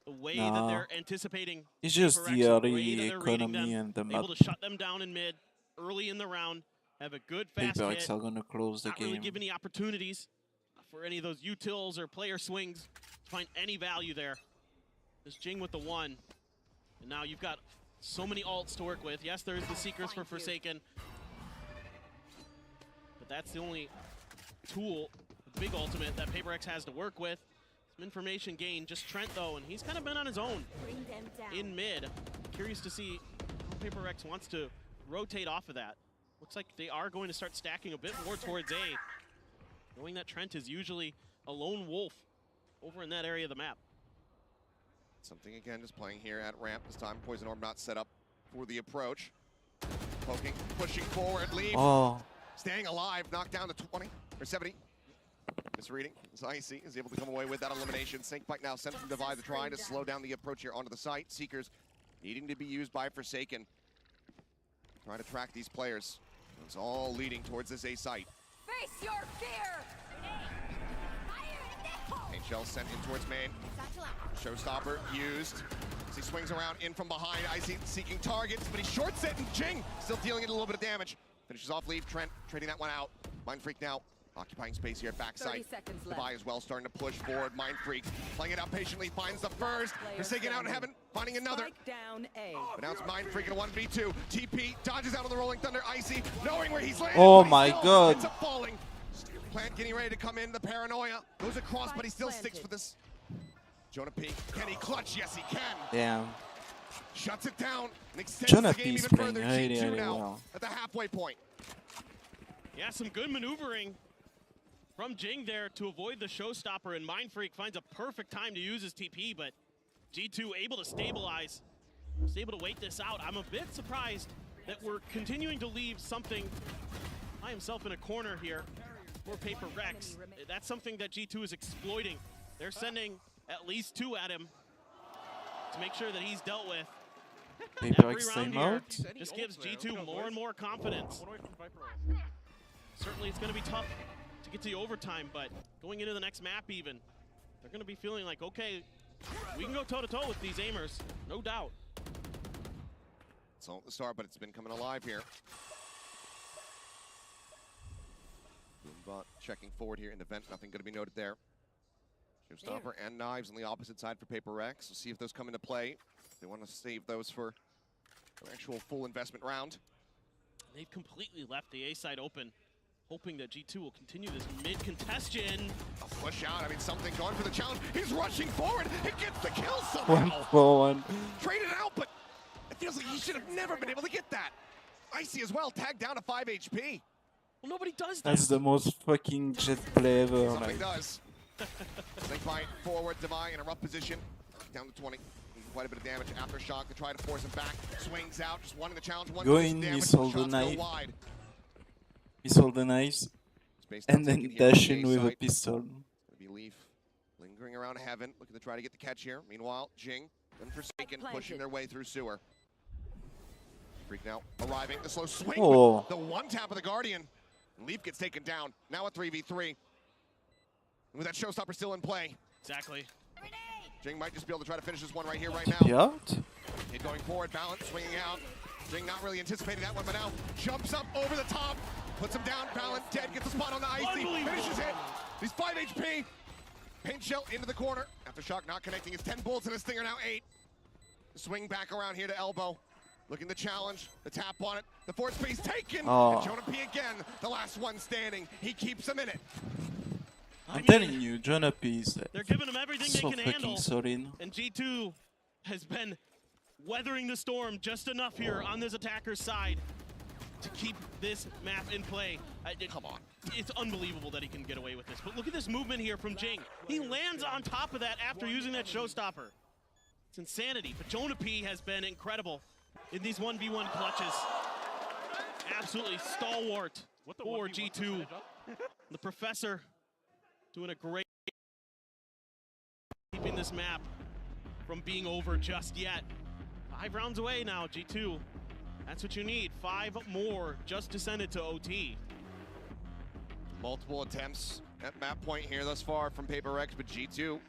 The way that they're anticipating. It's just the early economy and the map. Able to shut them down in mid, early in the round. Have a good fast PRX hit. are gonna close the Not game. really give any opportunities for any of those utils or player swings to find any value there. Just Jing with the 1. And now you've got so many ults to work with. Yes, there's the Seekers for Forsaken. But that's the only tool, the big ultimate that PaperX has to work with. Some information gained, just Trent though, and he's kind of been on his own in mid. Curious to see how PaperX wants to rotate off of that. Looks like they are going to start stacking a bit more towards A, knowing that Trent is usually a lone wolf over in that area of the map. Something again, just playing here at ramp this time. Poison Orb not set up for the approach. Poking, pushing forward, Leaf. Staying alive, knocked down to 20 or 70. Misreading, as Icy is able to come away with that elimination. Snakebite now sent from Divide to try to slow down the approach here onto the site. Seekers needing to be used by Forsaken. Trying to track these players. It's all leading towards this A site. Face your fear! HL sent in towards main. Showstopper used. As he swings around in from behind. Icy seeking targets, but he's short set and Jing still dealing it a little bit of damage. Finishes off Leaf. Trent trading that one out. Mind Freak now occupying space here at backside. Levi as well starting to push forward. Mind Freak playing it out patiently. Finds the first. Forsaken out in heaven. Finding another. Down A. But now it's Mind Freak in a 1v2. TP dodges out on the Rolling Thunder. Icy knowing where he's landing. Oh my god. Ends up falling. Plant getting ready to come in. The paranoia goes across, but he still sticks for this. Jonah P. Can he clutch? Yes, he can. Damn. Shuts it down and extends Jonah the game P's even playing further. really, G2 really now well. at the halfway point. Yeah, some good maneuvering from Jing there to avoid the showstopper, and Mind Freak finds a perfect time to use his TP, but G2 able to stabilize, was able to wait this out. I'm a bit surprised that we're continuing to leave something by himself in a corner here for PaperX. That's something that G2 is exploiting. They're sending at least 2 at him to make sure that he's dealt with. PaperX time out. Just gives G2 more and more confidence. Certainly it's going to be tough to get to overtime, but going into the next map even, they're going to be feeling like, okay, we can go toe-to-toe with these aimers, no doubt. It's all at the start, but it's been coming alive here. Boombot checking forward here in the vent, nothing going to be noted there. Showstopper and knives on the opposite side for PaperX. We'll see if those come into play. They want to save those for an actual full investment round. They've completely left the A side open, hoping that G2 will continue this mid-contestion. A push out, I mean, something going for the challenge. He's rushing forward, he gets the kill somehow. 1-4-1. Traded out, but it feels like he should have never been able to get that. Icy as well, tagged down to 5 HP. Well, nobody does that. That's the most fucking jet play ever. Something Like. does. Snakebite forward, Divine in a rough position. Down to 20. quite a bit of damage. Aftershock to try to force him back. Swings out, just wanting the challenge. One Going, damage, missile the shots go knife. wide. Missile the knives. Space And now then taken here dash from in the A with a site. pistol. Gonna be Leaf lingering around heaven, looking to try to get the catch here. Meanwhile, Jing and Forsaken pushing their way through sewer. Freak now arriving. The slow swing. Oh. The one tap of the Guardian. Leaf gets taken down. Now a 3v3. With that showstopper still in play. Exactly. Jing might just be able to try to finish this one right here, right TP now. out. Kid going forward, Balance swinging out. Jing not really anticipating that one, but now jumps up over the top. Puts him down. Balance dead. Gets the spot on the icy. Finishes it. He's 5 HP. Paint shell into the corner. Aftershock not connecting. It's 10 bullets and his stinger now 8. Swing back around here to elbow. Looking to challenge. The tap on it. The force space taken. Oh. And Jonah P again. The last one standing. He keeps him in it. I'm telling you, Jonah P is They're giving him everything so they can fucking handle. solid. And G2 has been weathering the storm just enough here on this attacker's side to keep this map in play. Come on. It's unbelievable that he can get away with this. But look at this movement here from Jing. He lands on top of that after using that showstopper. It's insanity. But Jonah P has been incredible in these 1v1 clutches. Absolutely stalwart for G2. The Professor doing a great keeping this map from being over just yet. 5 rounds away now, G2. That's what you need. 5 more just to send it to OT. Multiple attempts at map point here thus far from PRX, but G2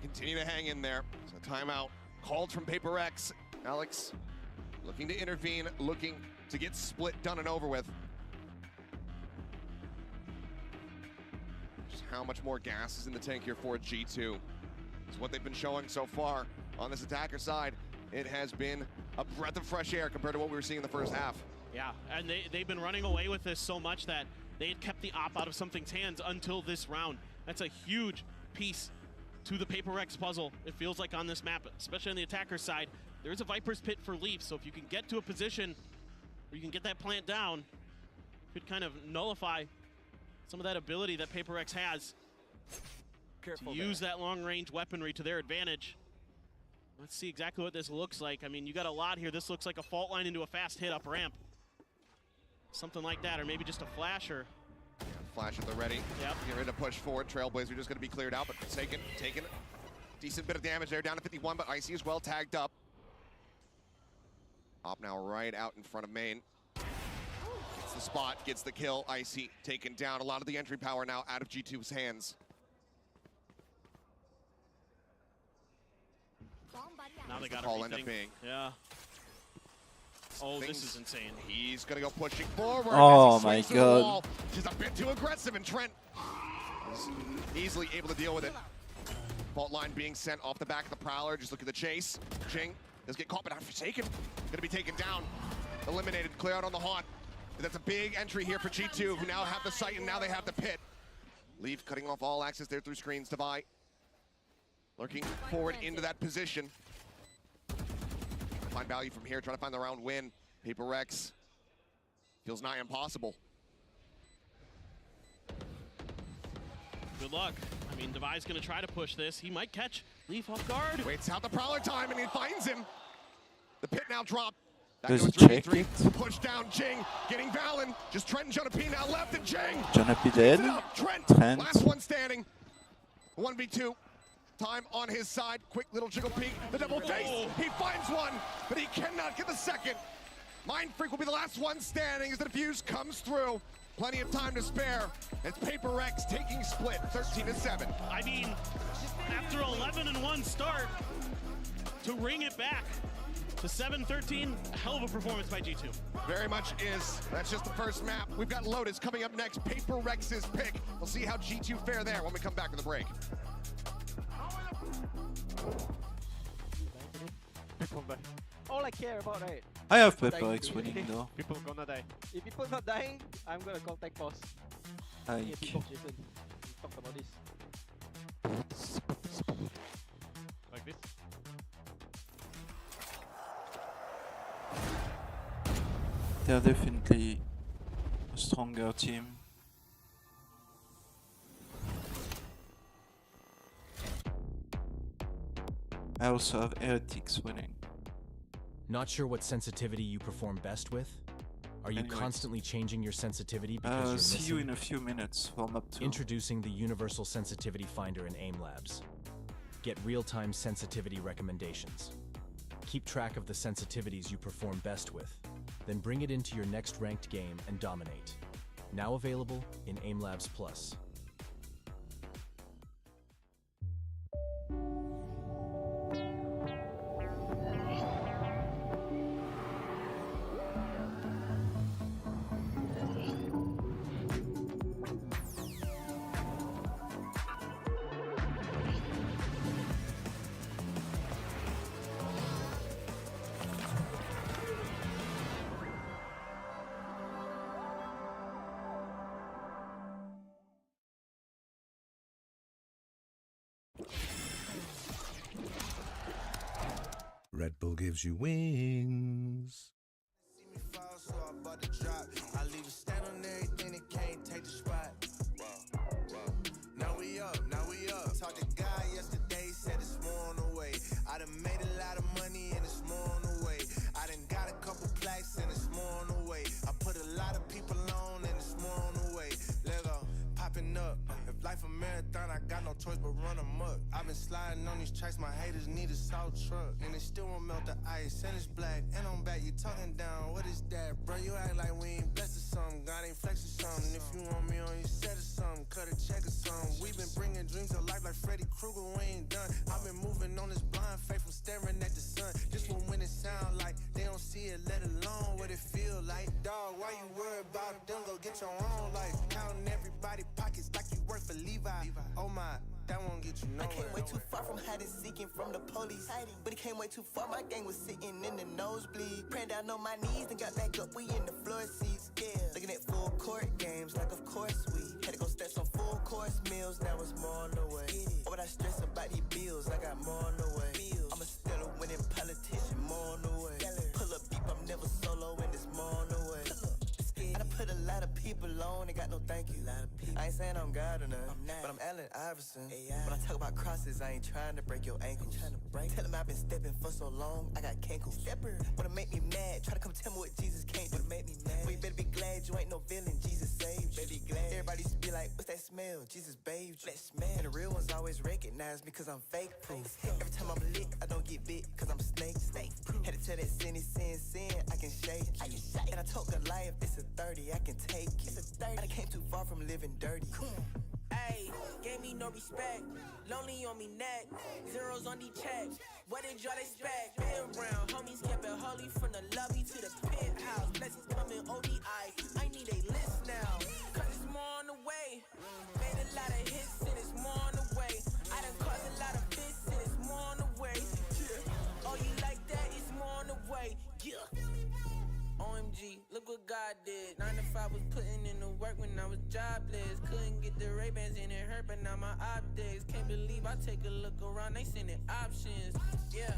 continue to hang in there. So timeout called from PRX. Alex looking to intervene, looking to get split done and over with. Just how much more gas is in the tank here for G2? It's what they've been showing so far on this attacker side. It has been a breath of fresh air compared to what we were seeing in the first half. Yeah, and they've been running away with this so much that they had kept the op out of something's hands until this round. That's a huge piece to the PRX puzzle, it feels like, on this map, especially on the attacker side. There is a Viper's Pit for Leaf, so if you can get to a position where you can get that plant down, it could kind of nullify some of that ability that PRX has to use that long-range weaponry to their advantage. Let's see exactly what this looks like. I mean, you got a lot here. This looks like a fault line into a fast hit up ramp. Something like that, or maybe just a flasher. Flash at the ready. Yep. Get ready to push forward. Trailblazer just going to be cleared out, but taking a decent bit of damage there, down to 51, but Icy is well tagged up. Op now right out in front of main. Gets the spot, gets the kill. Icy taken down. A lot of the entry power now out of G2's hands. Now they got Call everything. end up being. Yeah. Oh, this is insane. He's going to go pushing forward. Oh as he my swings through the God. wall. Just a bit too aggressive, and Trent is easily able to deal with it. Fault line being sent off the back of the Prowler. Just look at the chase. Jing does get caught, but not Forsaken. Going to be taken down. Eliminated. Clear out on the Haunt. That's a big entry here for G2, who now have the site, and now they have the pit. Leaf cutting off all access there through screens to Vi. Lurking forward into that position. Find value from here, trying to find the round win. PRX feels nigh impossible. Good luck. I mean, Devi's going to try to push this. He might catch Leaf off guard. Waits out the Prowler time, and he finds him. The pit now dropped. That Does goes he check 3v3. it? Push down, Jing, getting Valen. Just Trent and Jonah P now left, and Jing. Jonah P dead. It up. Trent, Trent. last one standing. 1v2. Time on his side. Quick little jiggle peek. The double face. He finds one, but he cannot get the second. Mind Freak will be the last one standing as the defuse comes through. Plenty of time to spare. It's PRX taking split, 13-7. I mean, after 11-1 start, to ring it back to 7-13, a hell of a performance by G2. Very much is. That's just the first map. We've got Lotus coming up next. PRX's pick. We'll see how G2 fare there when we come back from the break. People die. All I care about, right? I have Dying PRX to winning though. People gonna die. If people not dying, I'm gonna call tech boss. Like, Yeah, people, Jason. We talked about this. Like this. they're definitely a stronger team. I also have Heretics winning. Not sure what sensitivity you perform best with? Are you Anyways. constantly changing your sensitivity because you're See missing? you in a few minutes for map 2. Introducing the Universal Sensitivity Finder in AIM Labs. Get real-time sensitivity recommendations. Keep track of the sensitivities you perform best with, then bring it into your next ranked game and dominate. Now available in AIM Labs Plus. Red Bull gives you wings. So I bought the drop. I leave a stand on everything that can't take the spot. Now we up, now we up. Talked to guy yesterday, said it's more on the way. I done made a lot of money and it's more on the way. I done got a couple plaques and it's more on the way. I put a lot of people on and it's more on the way. Lego popping up. If life a marathon, I got no choice but run amok. I've been sliding on these tracks, my haters need a salt truck. And it still won't melt the ice, and it's black. And I'm back, you talking down, what is that? Bro, you act like we ain't blessed or something. God ain't flexing something. If you want me on your set or something, cut a check or something. We been bringing dreams to life like Freddy Krueger, we ain't done. I've been moving on this blind faith from staring at the sun. Just when it sound like they don't see it, let alone what it feel like. Dog, why you worry about them? Go get your own life. Counting everybody pockets like you work for Levi. Oh my, that won't get you nowhere. I came way too far from hiding, seeking from the police. But it came way too far, my gang was sitting in the nosebleed. Praying down on my knees, then got back up, we in the floor seats. Yeah, looking at full court games, like of course we had to go steps on full course meals, now it's more on the way. Why would I stress about these bills? I got more on the way. I'm a still a winning politician, more on the way. Pull up deep, I'm never solo, and it's more on the way. I done put a lot of people on, and got no thank you. I ain't saying I'm God or nothing, but I'm Allen Iverson. When I talk about crosses, I ain't trying to break your ankles. Tell him I've been stepping for so long, I got cankles. Wanna make me mad, try to come tell me what Jesus can't do. Make me mad. Well, you better be glad you ain't no villain, Jesus saved you. Baby glad. Everybody used to be like, what's that smell? Jesus bathed you. And the real ones always recognize me cause I'm fake proof. Every time I'm lit, I don't get bit cause I'm snake proof. Had to tell that sin is sin, I can shake you. And I told Goliath, it's a 30, I can take you. I done came too far from living dirty. Ayy, gave me no respect. Lonely on me neck. Zeros on the check. What did y'all expect? Been around, homies kept it holy from the lobby to the penthouse. Blessings coming ODI. I need a list now. Cause it's more on the way. Made a lot of hits and it's more on the way. I done caused a lot of fits and it's more on the way. Yeah. Oh, you like that? It's more on the way. Yeah. OMG, look what God did. 9 to 5 was putting in the work when I was jobless. Couldn't get the Ray-Bans and it hurt, but now my optics. Can't believe I take a look around, they sending options. Yeah,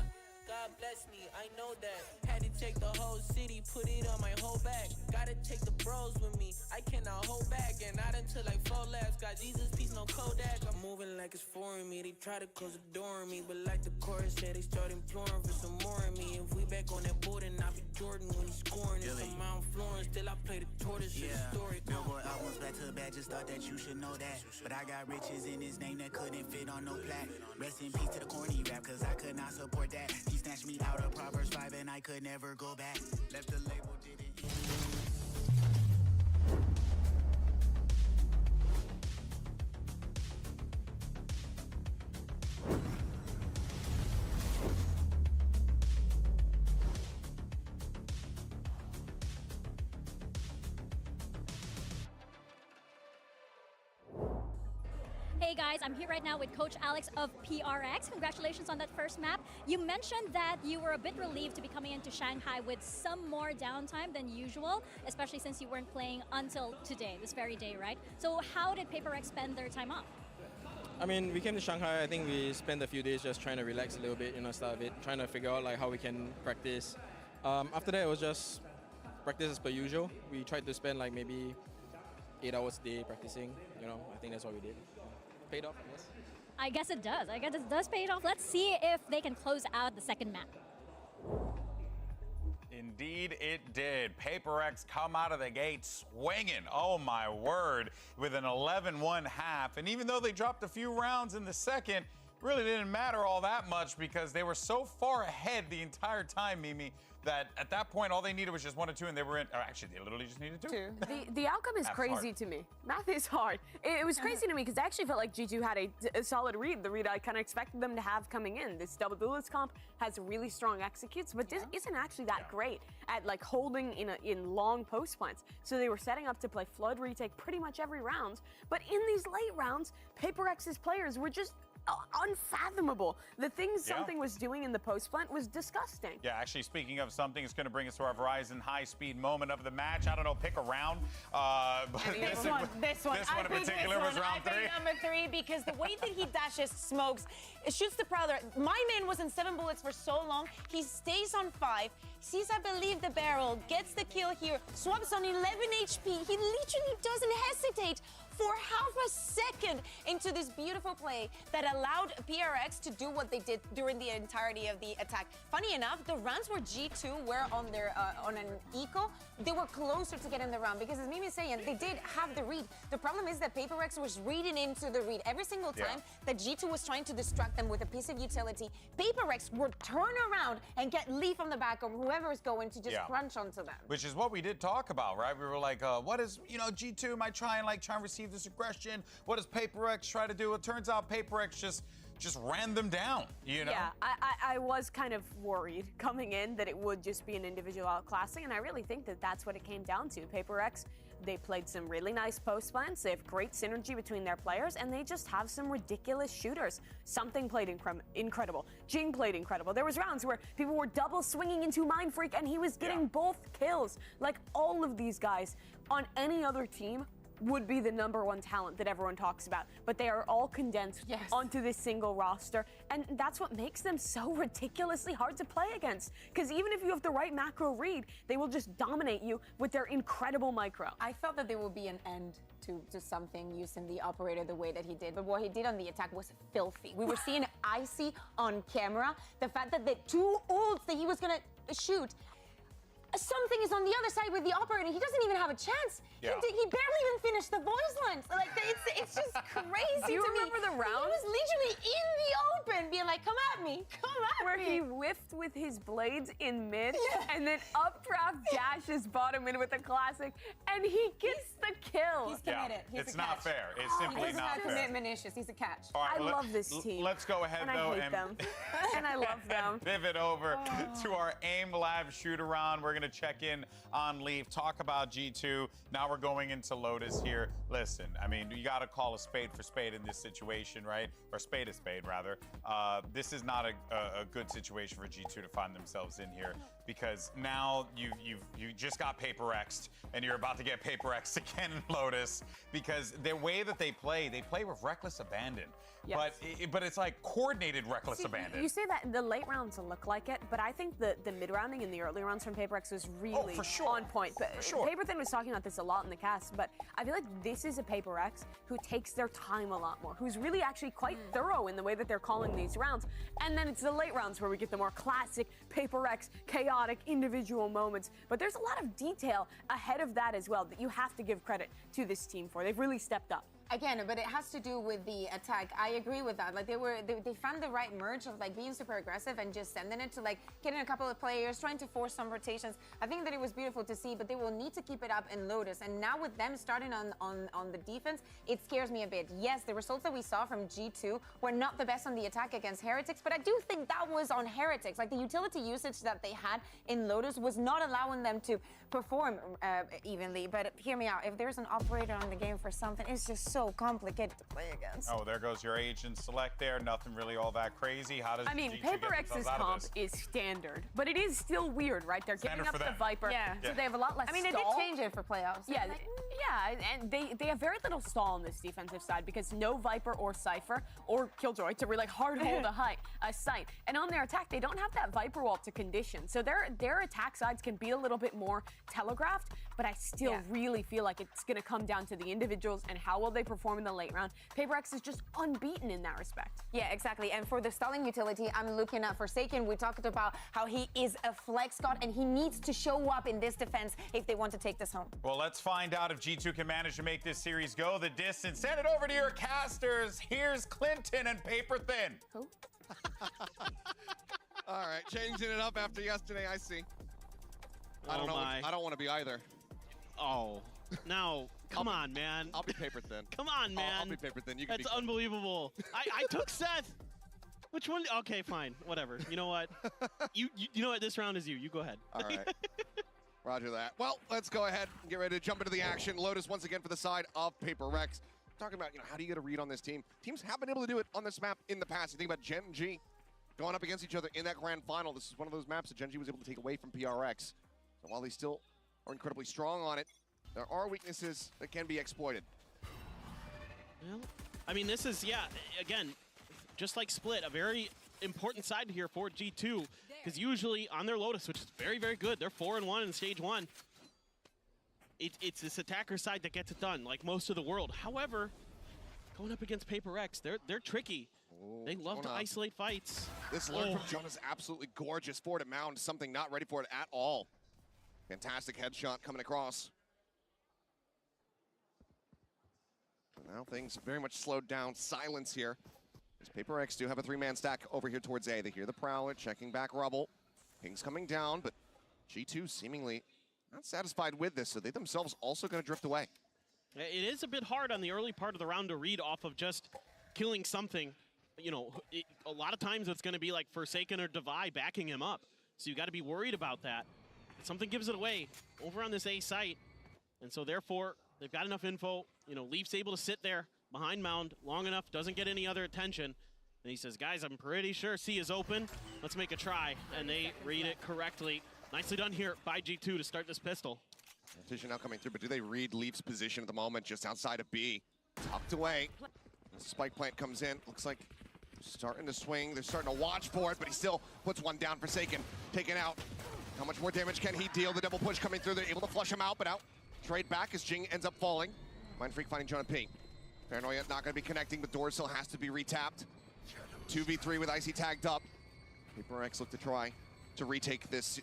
God bless me, I know that. Had to take the whole city, put it on my whole back. Gotta take the bros with me, I cannot hold back. And not until like 4 laps, got Jesus, peace, no Kodak. I'm moving like it's foreign me, they try to close the door on me. But like the chorus said, they start imploring for some more of me. If we back on that board, then I'll be Jordan when he's scoring. It's some Mount Florence, still I play the tortoise, yeah. Story. Billboard albums back to back, just thought that you should know that. But I got riches in his name that couldn't fit on no plaque. Rest in peace to the corny rap, cause I could not support that. He snatched me out of Proverbs 5 and I could never go back. Left the label, didn't. Hey guys, I'm here right now with Coach Alex of PRX. Congratulations on that first map. You mentioned that you were a bit relieved to be coming into Shanghai with some more downtime than usual, especially since you weren't playing until today, this very day, right? So how did PaperX spend their time off? I mean, we came to Shanghai, I think we spent a few days just trying to relax a little bit, start a bit, trying to figure out like how we can practice. After that, it was just practice as per usual. We tried to spend like maybe 8 hours a day practicing, I think that's what we did. Paid off, yes. I guess it does. I guess it does pay it off. Let's see if they can close out the second map. Indeed, it did. PaperX come out of the gate swinging. Oh, my word. With an 11-1 half. And even though they dropped a few rounds in the second, really didn't matter all that much because they were so far ahead the entire time, Mimi, that at that point, all they needed was just 1 or 2, and they were in. Or actually, they literally just needed 2. The outcome is Math's crazy hard. to me. Math is hard. It was crazy to me because I actually felt like G2 had a solid read, the read I kind of expected them to have coming in. This double duelist comp has really strong executes, but this isn't actually that great at like holding in long post plants. So they were setting up to play flood retake pretty much every round, but in these late rounds, PaperX's players were just unfathomable. The things something was doing in the post plant was disgusting. Yeah, actually, speaking of something, it's going to bring us to our Verizon high-speed moment of the match. I don't know, pick a round. But This one in particular was round 3. Number 3 because the way that he dashes smokes, it shoots the Prowler. My man was in 7 bullets for so long. He stays on 5, sees, I believe, the barrel, gets the kill here, swaps on 11 HP. He literally doesn't hesitate for half a second into this beautiful play that allowed PRX to do what they did during the entirety of the attack. Funny enough, the rounds where G2 were on their on an eco, they were closer to getting the round because as Mimi is saying, they did have the read. The problem is that PaperX was reading into the read. Every single time that G2 was trying to distract them with a piece of utility, PaperX would turn around and get Leaf on the back or whoever is going to just crunch onto them. Which is what we did talk about, right? We were like, what is, G2 might try and receive this aggression. What does PaperX try to do? It turns out PaperX just ran them down, Yeah, I was kind of worried coming in that it would just be an individual outclassing, and I really think that that's what it came down to. PaperX, they played some really nice post plans. They have great synergy between their players, and they just have some ridiculous shooters. Something played incredible. Jing played incredible. There was rounds where people were double swinging into Mind Freak, and he was getting both kills. Like, all of these guys on any other team would be the #1 talent that everyone talks about, but they are all condensed onto this single roster, and that's what makes them so ridiculously hard to play against, because even if you have the right macro read, they will just dominate you with their incredible micro. I felt that there would be an end to something using the operator the way that he did, but what he did on the attack was filthy. We were seeing Icy on camera. The fact that the 2 ults that he was gonna shoot, something is on the other side with the operator. He doesn't even have a chance. Yeah. He barely even finished the voice lines. Like, it's just crazy Do you to me. remember the round? He was literally in the open being like, come at me, come at Where me. he whiffed with his blades in mid, and then updraft dashes bottom in with a classic, and he gets the kill. He's committed. He's it's a not catch. fair. It's simply He doesn't not have fair. commitment issues. He's a catch. All right, I love this team. Let's go ahead, and though, I hate them. And I love them. Pivot over to our AIM Lab shoot-around. We're going to check in on Leaf, talk about G2. Now we're going into Lotus here. Listen, I mean, you got to call a spade for spade in this situation, right? Or spade a spade, rather. This is not a good situation for G2 to find themselves in here, because now you just got PaperX'd, and you're about to get PaperX'd again in Lotus, because the way that they play with reckless abandon. Yes. But it's like coordinated reckless abandon. You say that the late rounds look like it, but I think the mid-rounding and the early rounds from PaperX was really on point. But Paperthin was talking about this a lot in the cast, but I feel like this is a PaperX who takes their time a lot more, who's really actually quite thorough in the way that they're calling these rounds. And then it's the late rounds where we get the more classic PaperX, chaotic individual moments. But there's a lot of detail ahead of that as well that you have to give credit to this team for. They've really stepped up. Again, but it has to do with the attack. I agree with that. Like they found the right merge of like being super aggressive and just sending it to like getting a couple of players, trying to force some rotations. I think that it was beautiful to see, but they will need to keep it up in Lotus. And now with them starting on the defense, it scares me a bit. Yes, the results that we saw from G2 were not the best on the attack against Heretics, but I do think that was on Heretics. Like the utility usage that they had in Lotus was not allowing them to perform evenly. But hear me out. If there's an operator on the game for something, it's just so complicated to play against. Oh, there goes your agent select there. Nothing really all that crazy. How does I mean, G2 get PaperX's themselves out of comp this? is standard, but it is still weird, right? They're Standard giving up for the them. Viper, Yeah. so they have a lot less I mean, they did stall. change it for playoffs. Yeah, Yeah, and they have very little stall on this defensive side because no Viper or Cypher or Killjoy to really hard hold a site. And on their attack, they don't have that Viper wall to condition. So their attack sides can be a little bit more telegraphed, but I still really feel like it's going to come down to the individuals and how well they perform in the late round. PaperX is just unbeaten in that respect. Yeah, exactly. And for the stalling utility, I'm looking at Forsaken. We talked about how he is a flex god and he needs to show up in this defense if they want to take this home. Well, let's find out if G2 can manage to make this series go the distance. Send it over to your casters. Here's Clinton and Paper Thin. Who? All right, changing it up after yesterday, I see. I don't know. I don't want to be either. Oh, no. Come on, man. I'll be Paper Thin. Come on, man. I'll be Paper Thin. You can That's be unbelievable. I took Seth. Which one? Okay, fine. Whatever. You know what? You know what? This round is you. You go ahead. All right. Roger that. Well, let's go ahead and get ready to jump into the action. Lotus once again for the side of PaperX. Talking about, how do you get a read on this team? Teams have been able to do it on this map in the past. You think about Gen G going up against each other in that grand final. This is one of those maps that Gen G was able to take away from PRX. So while they still are incredibly strong on it, there are weaknesses that can be exploited. Well, I mean, this is, again, just like Split, a very important side here for G2, because usually on their Lotus, which is very, very good, they're 4-1 in stage 1. It's this attacker side that gets it done, like most of the world. However, going up against PaperX, they're tricky. They love to isolate fights. This lurk from Jonah is absolutely gorgeous. Forward at Mound, something not ready for it at all. Fantastic headshot coming across. Now things very much slowed down. Silence here. As PaperX do have a 3-man stack over here towards A. They hear the Prowler checking back Rubble. Ping's coming down, but G2 seemingly not satisfied with this, so they themselves also going to drift away. It is a bit hard on the early part of the round to read off of just killing something. A lot of times it's going to be like Forsaken or Divide backing him up. So you got to be worried about that. If something gives it away over on this A site. And so therefore, they've got enough info. Leaf's able to sit there behind Mound long enough, doesn't get any other attention. And he says, guys, I'm pretty sure C is open. Let's make a try. And they read it correctly. Nicely done here by G2 to start this pistol. Competition now coming through, but do they read Leaf's position at the moment just outside of B? Tucked away. The spike plant comes in. Looks like starting to swing. They're starting to watch for it, but he still puts one down. Forsaken, taken out. How much more damage can he deal? The double push coming through. They're able to flush him out, but out. Trade back as Jing ends up falling. Mindfreak finding Jonah P. Paranoia not going to be connecting, but door still has to be retapped. 2v3 with Icy tagged up. PaperX look to try to retake this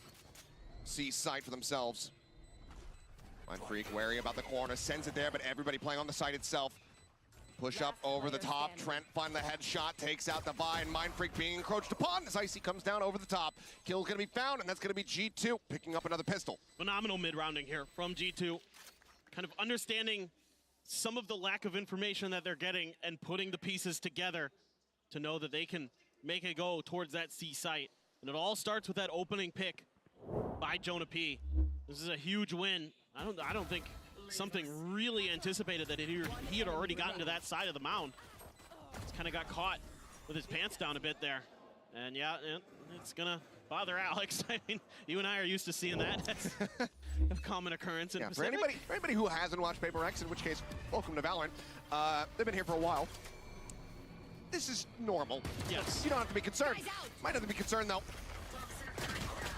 C site for themselves. Mindfreak wary about the corner, sends it there, but everybody playing on the site itself. Push up over the top. Trent find the headshot, takes out Divine. Mindfreak being encroached upon as Icy comes down over the top. Kill's gonna be found, and that's gonna be G2 picking up another pistol. Phenomenal mid-rounding here from G2. Kind of understanding some of the lack of information that they're getting and putting the pieces together to know that they can make it go towards that C site. And it all starts with that opening pick by Jonah P. This is a huge win. I don't think something really anticipated that he had already gotten to that side of the mound. He's kind of got caught with his pants down a bit there. And yeah, it's gonna bother Alex. I mean, you and I are used to seeing that. That's a common occurrence in Pacific. For anybody who hasn't watched PaperX, in which case, welcome to Valorant. They've been here for a while. This is normal. Yes. You don't have to be concerned. Might have to be concerned though.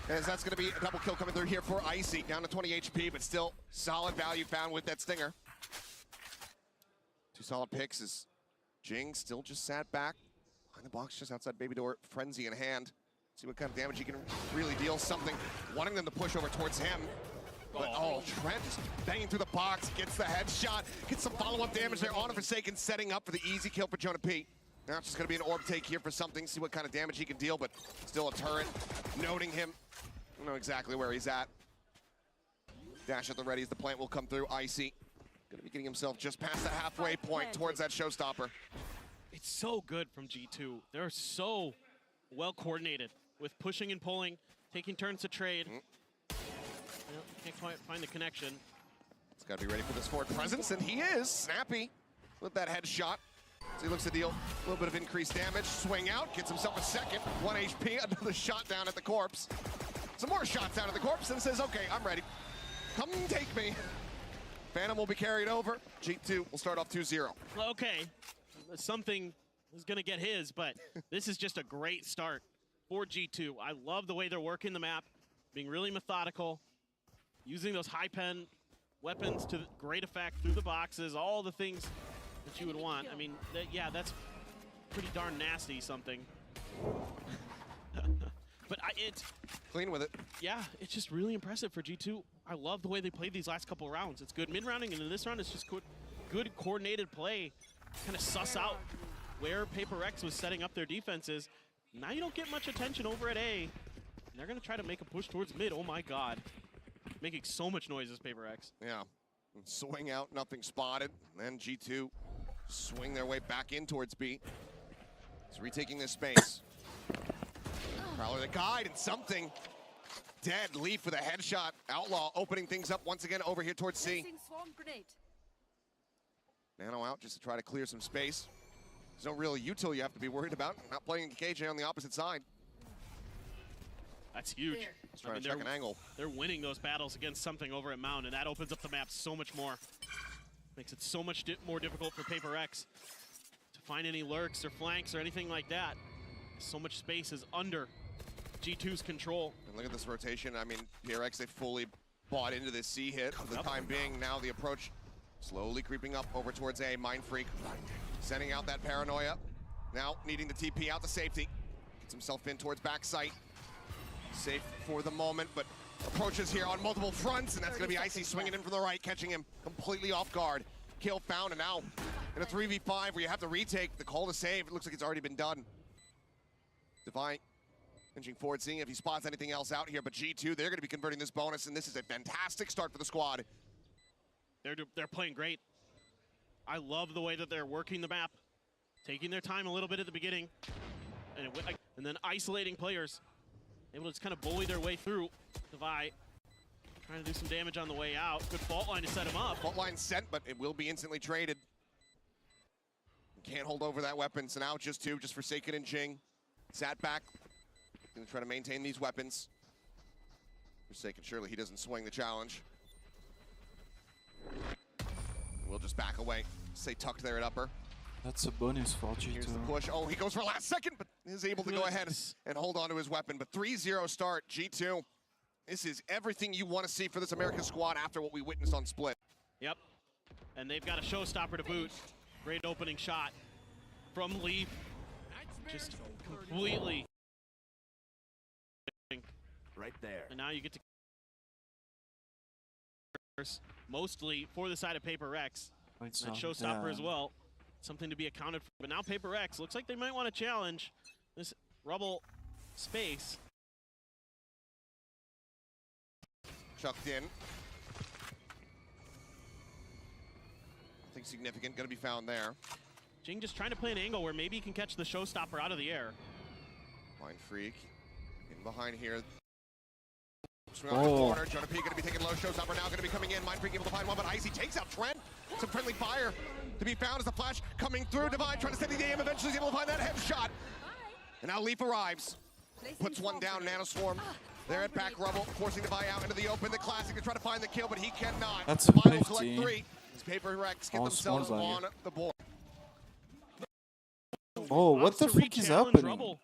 As that's going to be a double kill coming through here for Icy, down to 20 HP, but still solid value found with that stinger. 2 solid picks as Jing still just sat back behind the box just outside Baby Door, frenzy in hand. See what kind of damage he can really deal. Something wanting them to push over towards him. But Trent just banging through the box, gets the headshot, gets some follow-up damage there on Forsaken, setting up for the easy kill for Jonah P. Now it's just going to be an orb take here for something, see what kind of damage he can deal, but still a turret, noting him. I don't know exactly where he's at. Dash at the ready as the plant will come through. Icy going to be getting himself just past the halfway point towards that showstopper. It's so good from G2. They're so well coordinated with pushing and pulling, taking turns to trade. Well, can't quite find the connection. He's got to be ready for this forward presence, and he is. Snappy with that headshot. So he looks to deal a little bit of increased damage. Swing out, gets himself a second. 1 HP, another shot down at the corpse. Some more shots down at the corpse, and says, okay, I'm ready. Come take me. Phantom will be carried over. G2 will start off 2-0. Okay, something is going to get his, but this is just a great start for G2. I love the way they're working the map, being really methodical, using those high pen weapons to great effect through the boxes, all the things that you would want. I mean, yeah, that's pretty darn nasty something. But it's clean with it. Yeah, it's just really impressive for G2. I love the way they played these last couple rounds. It's good mid-rounding, and in this round, it's just good coordinated play. Kind of suss out where PRX was setting up their defenses. Now you don't get much attention over at A. And they're going to try to make a push towards mid. Oh my god. Making so much noise as PRX. Yeah. Swing out, nothing spotted. And then G2 swing their way back in towards B. He's retaking this space. Prowler the guide and something. Dead. Leaf with a headshot. Outlaw opening things up once again over here towards C. Nano out just to try to clear some space. There's no real util you have to be worried about. Not playing KJ on the opposite side. That's huge. He's trying to check an angle. They're winning those battles against something over at Mound, and that opens up the map so much more. Makes it so much more difficult for PRX to find any lurks or flanks or anything like that. So much space is under G2's control. And look at this rotation. I mean, PRX, they fully bought into this C hit for the time being. Now the approach slowly creeping up over towards A. Mind Freak sending out that paranoia. Now needing the TP out to safety. Gets himself in towards back sight. Safe for the moment, but approaches here on multiple fronts, and that's going to be Icy swinging in from the right, catching him completely off guard. Kill found, and now in a 3v5 where you have to retake the call to save. It looks like it's already been done. Divine inching forward, seeing if he spots anything else out here, but G2, they're going to be converting this bonus, and this is a fantastic start for the squad. They're playing great. I love the way that they're working the map, taking their time a little bit at the beginning, and then isolating players, able to just kind of bully their way through. Devi trying to do some damage on the way out. Good fault line to set him up. Fault line sent, but it will be instantly traded. Can't hold over that weapon, so now just two, just Forsaken and Jing. Sat back, gonna try to maintain these weapons. Forsaken, surely he doesn't swing the challenge. We'll just back away. Stay tucked there at upper. That's a bonus for G2. Here's the push. Oh, he goes for last second, but is able to go ahead and hold on to his weapon. But 3-0 start, G2. This is everything you want to see for this American squad after what we witnessed on Split. Yep, and they've got a showstopper to boot. Great opening shot from Leaf. Just completely right there. And now you get to mostly for the side of PRX. And showstopper as well. Something to be accounted for. But now PRX looks like they might want to challenge this rubble space. Chucked in. Nothing significant going to be found there. Jing just trying to play an angle where maybe he can catch the showstopper out of the air. Mind Freak in behind here. Swing on the corner. Jonah P going to be taking low. Showstopper now going to be coming in. Mind Freak able to find one, but Icy takes out Trent. Some friendly fire to be found as the flash coming through. Divine trying to steady the aim. Eventually he's able to find that headshot. And now Leaf arrives. Puts one down. Nanoswarm. They're at back rubble, forcing Divine out into the open. The Classic to try to find the kill, but he cannot. That's a Final 50. collect 3. As PRX get themselves on the board. Oh, what the fuck is happening?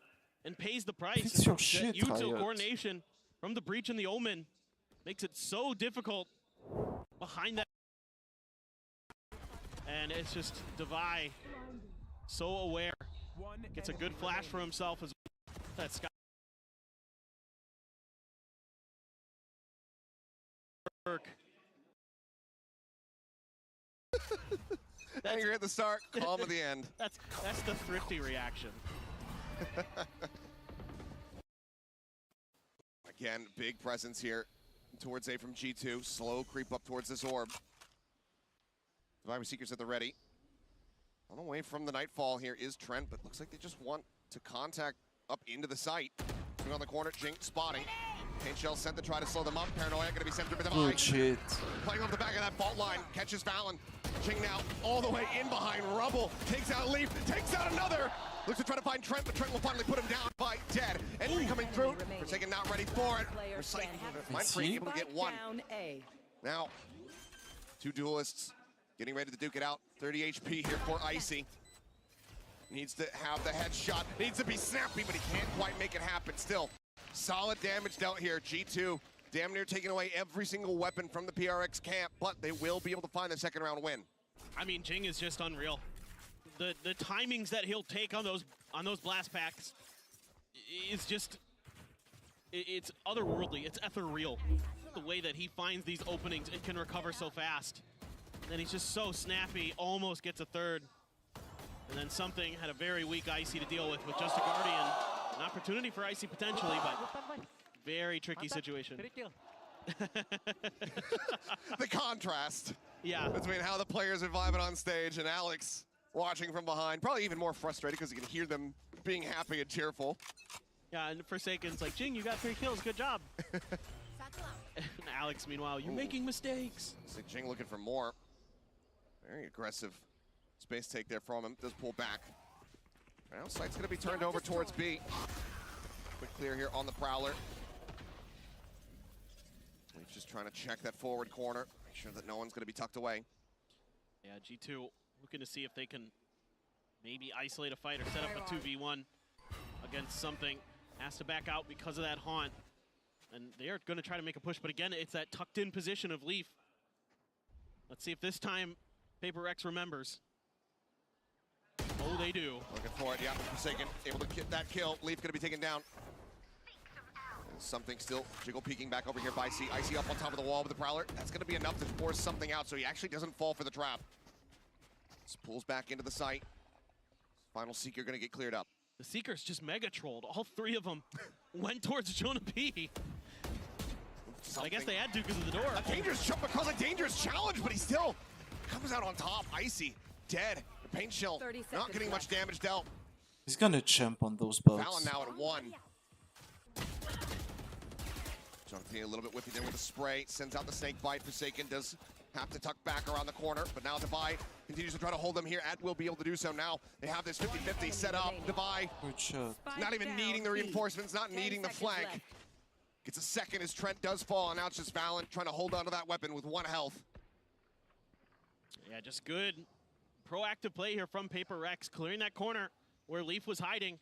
And pays the price. Fix your shit, util Riot. coordination from the breach and the omen makes it so difficult behind that. And it's just Devi so aware. Gets a good flash for himself as that Sky. Angry at the start, calm at the end. That's the thrifty reaction. Again, big presence here towards A from G2. Slow creep up towards this orb. Survivor Seekers at the ready. On the way from the Nightfall here is Trent, but looks like they just want to contact up into the site. Swing on the corner, Jink spotting. Paint Shell sent to try to slow them up. Paranoia going to be sent to Divine. Good shit. Playing off the back of that fault line, catches Valen. Jing now all the way in behind Rubble. Takes out Leaf, takes out another. Looks to try to find Trent, but Trent will finally put him down by dead. Entry coming through. Forsaken not ready for it. Mind Freak able to get one. Now, Two duelists getting ready to duke it out. 30 HP here for Icy. Needs to have the headshot. Needs to be snappy, but he can't quite make it happen. Still, solid damage dealt here. G2 damn near taking away every single weapon from the PRX camp, but they will be able to find the second round win. I mean, Jing is just unreal. The timings that he'll take on those blast packs is just, it's otherworldly. It's ethereal. The way that he finds these openings and can recover so fast. And he's just so snappy, almost gets a third. And then something had a very weak Icy to deal with just a Guardian. An opportunity for Icy potentially, but very tricky situation. The contrast. Yeah. Between how the players are vibing on stage and Alex watching from behind. Probably even more frustrated because you can hear them being happy and cheerful. Yeah, and Forsaken's like, Jing, you got 3 kills, good job. And Alex, meanwhile, you're making mistakes. So Jing looking for more. Very aggressive space take there from him. Does pull back. Now sight's going to be turned over towards B. Quick clear here on the Prowler. He's just trying to check that forward corner. Make sure that no one's going to be tucked away. Yeah, G2 looking to see if they can maybe isolate a fight or set up a 2v1 against something. Has to back out because of that haunt. And they are going to try to make a push, but again, it's that tucked in position of Leaf. Let's see if this time PRX remembers. Oh, they do. Looking for it, yeah, Forsaken able to get that kill. Leaf going to be taken down. And something still, Jiggle peeking back over here by Icy. Icy up on top of the wall with the Prowler. That's going to be enough to force something out, so he actually doesn't fall for the trap. Just pulls back into the site. Final Seeker going to get cleared up. The Seekers just mega trolled. All 3 of them went towards Jonah P. I guess they had to because of the door. A dangerous jump across a dangerous challenge, but he still comes out on top. Icy, dead. The paint shell not getting much damage dealt. He's gonna jump on those boats. Fallon now at 1. Jonathan a little bit whippy there with the spray. Sends out the snake bite. Forsaken does have to tuck back around the corner, but now Devi continues to try to hold them here. At will be able to do so now. They have this 50-50 set up. Devi not even needing the reinforcements, not needing the flank. Gets a second as Trent does fall, and now it's just Valen trying to hold on to that weapon with 1 health. Yeah, just good proactive play here from PRX, clearing that corner where Leaf was hiding.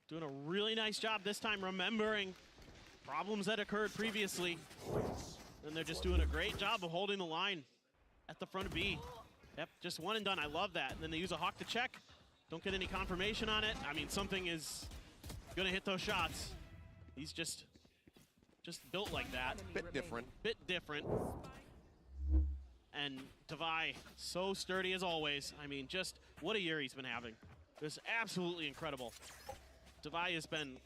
Doing a really nice job this time remembering problems that occurred previously. And they're just doing a great job of holding the line at the front of B. Yep, just 1 and done. I love that. And then they use a Hawk to check. Don't get any confirmation on it. I mean, something is gonna hit those shots. He's just built like that. Bit different. Bit different. And Devi, so sturdy as always. I mean, just what a year he's been having. Just absolutely incredible. Devi has been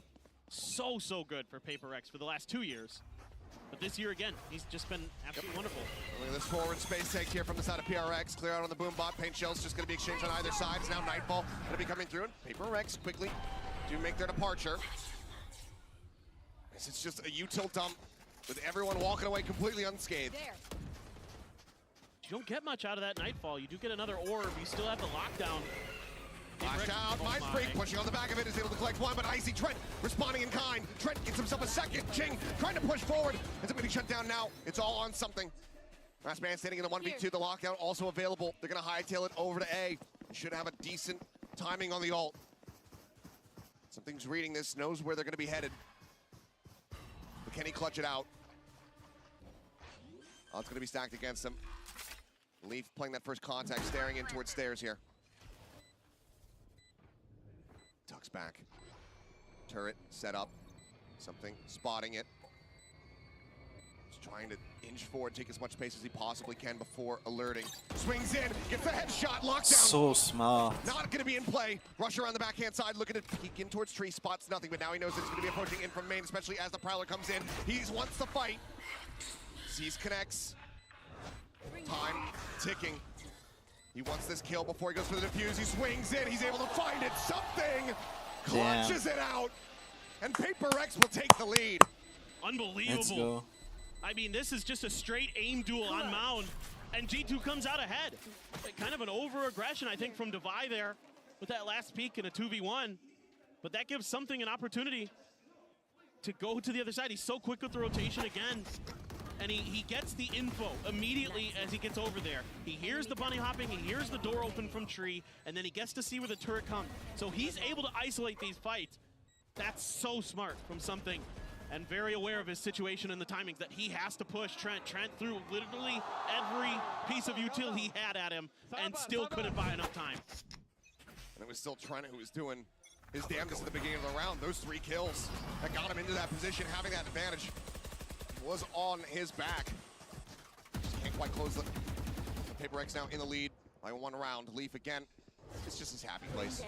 so good for PRX for the last 2 years. But this year again, he's just been absolutely wonderful. Look at this forward space take here from the side of PRX. Clear out on the boom bot. Paint shells just going to be exchanged on either side. It's now Nightfall going to be coming through. And PRX quickly do make their departure. It's just a util dump with everyone walking away completely unscathed. You don't get much out of that Nightfall. You do get another orb. You still have the lockdown. Flashed out. Mind Freak pushing on the back of it is able to collect 1, but Icy Trent responding in kind. Trent gets himself a second. Jing trying to push forward. It's going to be shut down now. It's all on something. Last man standing in the 1v2. The lockdown also available. They're going to hightail it over to A. They should have a decent timing on the ult. Something's reading this, knows where they're going to be headed. But can he clutch it out? Oh, it's going to be stacked against him. Leaf playing that first contact, staring in towards stairs here. Tucks back. Turret set up. Something spotting it. Just trying to inch forward, take as much space as he possibly can before alerting. Swings in, gets the headshot, lockdown. So smart. Not going to be in play. Rush around the backhand side, looking to peek in towards tree, spots nothing, but now he knows that he's going to be approaching in from main, especially as the Prowler comes in. He wants the fight. Sees connects. Time ticking. He wants this kill before he goes for the defuse. He swings in. He's able to find it. Something clutches it out. And PRX will take the lead. Unbelievable. Let's go. I mean, this is just a straight aim duel on Mound. And G2 comes out ahead. Kind of an over-aggression, I think, from Devi there with that last peek in a 2v1. But that gives something an opportunity to go to the other side. He's so quick with the rotation again. and he gets the info immediately as he gets over there. He hears the bunny hopping, he hears the door open from tree, and then he gets to see where the turret comes. So he's able to isolate these fights. That's so smart from something, and very aware of his situation and the timings that he has to push Trent. Trent threw literally every piece of util he had at him and still couldn't buy enough time. And it was still Trent who was doing his damnedest at the beginning of the round. Those 3 kills that got him into that position, having that advantage, was on his back. Just can't quite close the PaperX now in the lead by 1 round. Leaf again. It's just his happy place.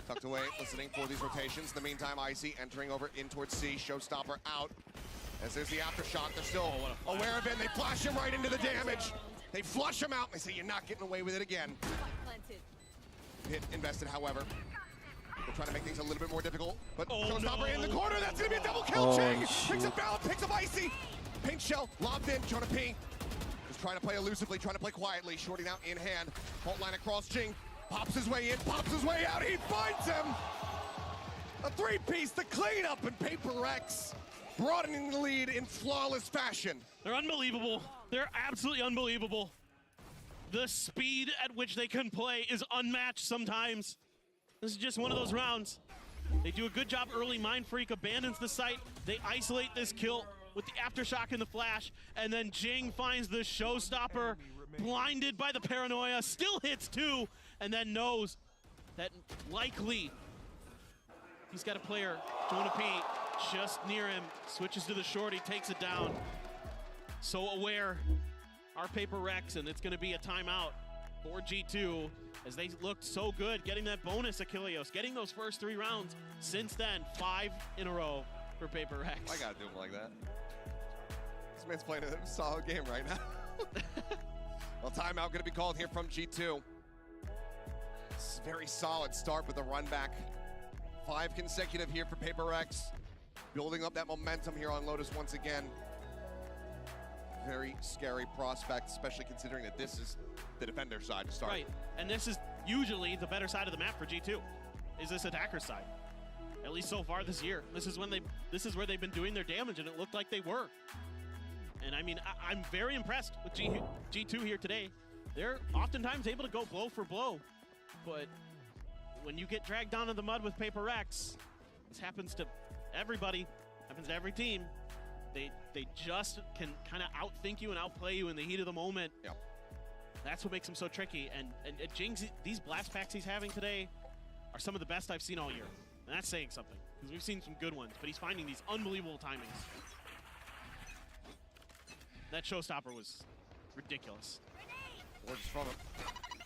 Tucked away, listening for these rotations. In the meantime, Icy entering over in towards C. Showstopper out. As there's the aftershock, they're still aware of it. And they flash him right into the damage. They flush him out. And they say, you're not getting away with it again. Hit invested, however. They're trying to make things a little bit more difficult. But Showstopper in the corner. That's going to be a double kill. Jing picks up Balance, picks up Icy. Paint shell lobbed in. Jonah P. Just trying to play elusively, trying to play quietly. Shorting out in hand. Fault line across. Jing pops his way in, pops his way out. He finds him. A 3-piece, the cleanup, and PaperX broadening the lead in flawless fashion. They're unbelievable. They're absolutely unbelievable. The speed at which they can play is unmatched sometimes. This is just one of those rounds. They do a good job early. Mind Freak abandons the site. They isolate this kill with the aftershock and the flash, and then Jing finds the Showstopper, blinded by the paranoia, still hits 2, and then knows that likely he's got a player, Jonah P, just near him, switches to the shorty, takes it down. So aware, our PaperX, and it's going to be a timeout for G2 as they looked so good getting that bonus Achilleos, getting those first 3 rounds. Since then, 5 in a row for PaperX. I got to do him like that. This man's playing a solid game right now. Well, timeout going to be called here from G2. It's a very solid start with the run back. 5 consecutive here for PaperX. Building up that momentum here on Lotus once again. Very scary prospect, especially considering that this is the defender side to start. Right, and this is usually the better side of the map for G2, is this attacker side. At least so far this year. This is where they've been doing their damage, and it looked like they were. And I mean, I'm very impressed with G2 here today. They're oftentimes able to go blow for blow, but when you get dragged down in the mud with PaperX, this happens to everybody, happens to every team. They just can kind of outthink you and outplay you in the heat of the moment. Yeah. That's what makes them so tricky. And Jing's, these blast packs he's having today are some of the best I've seen all year. And that's saying something, because we've seen some good ones, but he's finding these unbelievable timings. That Showstopper was ridiculous. Gorgeous from him.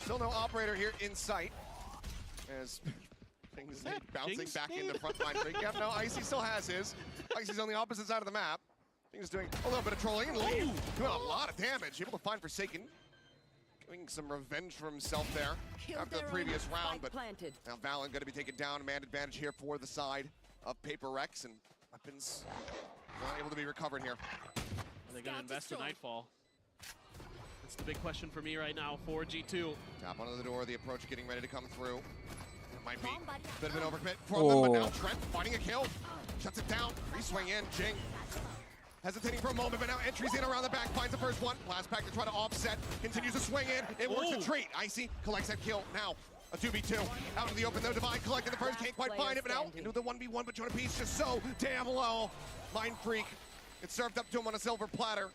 Still no operator here in sight. As things bouncing back into front line. Yep, no, Icy still has his. Icy's on the opposite side of the map. He's doing a little bit of trolling and doing a lot of damage. Able to find Forsaken. Doing some revenge for himself there after the previous round. But now Valen going to be taken down. Man advantage here for the side of PaperX, and weapons not able to be recovered here. Are they going to invest in Nightfall? That's the big question for me right now for G2. Tap onto the door, the approach getting ready to come through. It might be a bit of an overcommit from them, but now Trent finding a kill. Shuts it down, re-swing in, Jing. Hesitating for a moment, but now entries in around the back, finds the first one. Blast pack to try to offset, continues to swing in. It works a treat. Icy collects that kill. Now a 2v2. Out in the open though, Divine collecting the first, can't quite find it, but now into the 1v1, but Jonah P's just so damn low. Mind Freak, it's served up to him on a silver platter.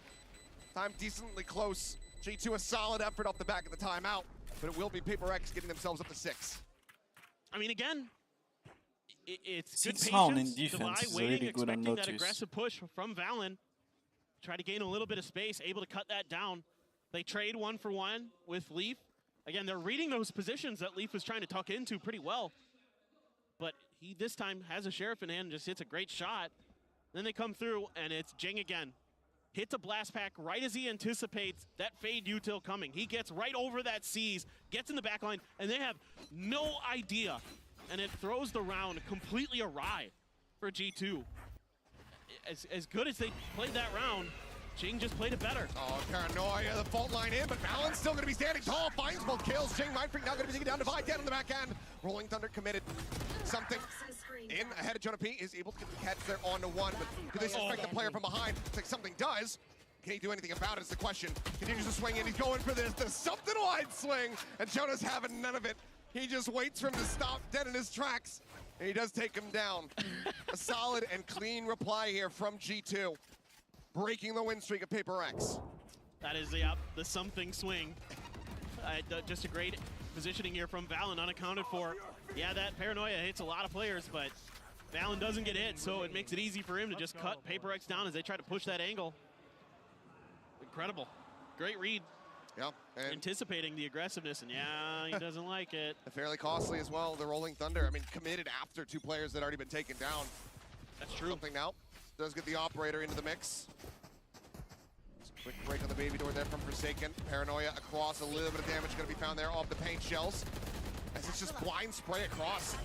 Time decently close. G2 a solid effort off the back of the timeout, but it will be PaperX getting themselves up to 6. I mean, again, it's good Sound in patience, defense is waiting, really good on expecting that Lotus. aggressive push from Valen. Try to gain a little bit of space, able to cut that down. They trade 1-for-1 with Leaf. Again, they're reading those positions that Leaf was trying to tuck into pretty well. But he this time has a Sheriff in hand and just hits a great shot. Then they come through, and it's Jing again. Hits a blast pack right as he anticipates that fade util coming. He gets right over that C's, gets in the back line, and they have no idea. And it throws the round completely awry for G2. As good as they played that round, Jing just played it better. Oh, Paranoia, the fault line in, but Valen's still going to be standing tall, finds both kills. Jing, Mindfreak now going to be taking down Divide, dead on the back end. Rolling Thunder committed something in ahead of Jonah P, is able to get the catch there on to one, but do they suspect the player from behind? It's like something does. Can he do anything about it is the question. Continues to swing in, he's going for this, the something wide swing, and Jonah's having none of it. He just waits for him to stop dead in his tracks, and he does take him down. A solid and clean reply here from G2, breaking the win streak of PRX. That is the something swing. Just a great positioning here from Valen, unaccounted for. Yeah, that Paranoia hits a lot of players, but Valen doesn't get hit, so it makes it easy for him to just cut PRX down as they try to push that angle. Incredible. Great read. Yeah, and anticipating the aggressiveness, and yeah, he doesn't like it. Fairly costly as well, the Rolling Thunder. I mean, committed after two players that had already been taken down. That's true. Something now. Does get the operator into the mix. Quick break on the baby door there from Forsaken. Paranoia across, a little bit of damage going to be found there off the paint shells. As it's just blind spray across.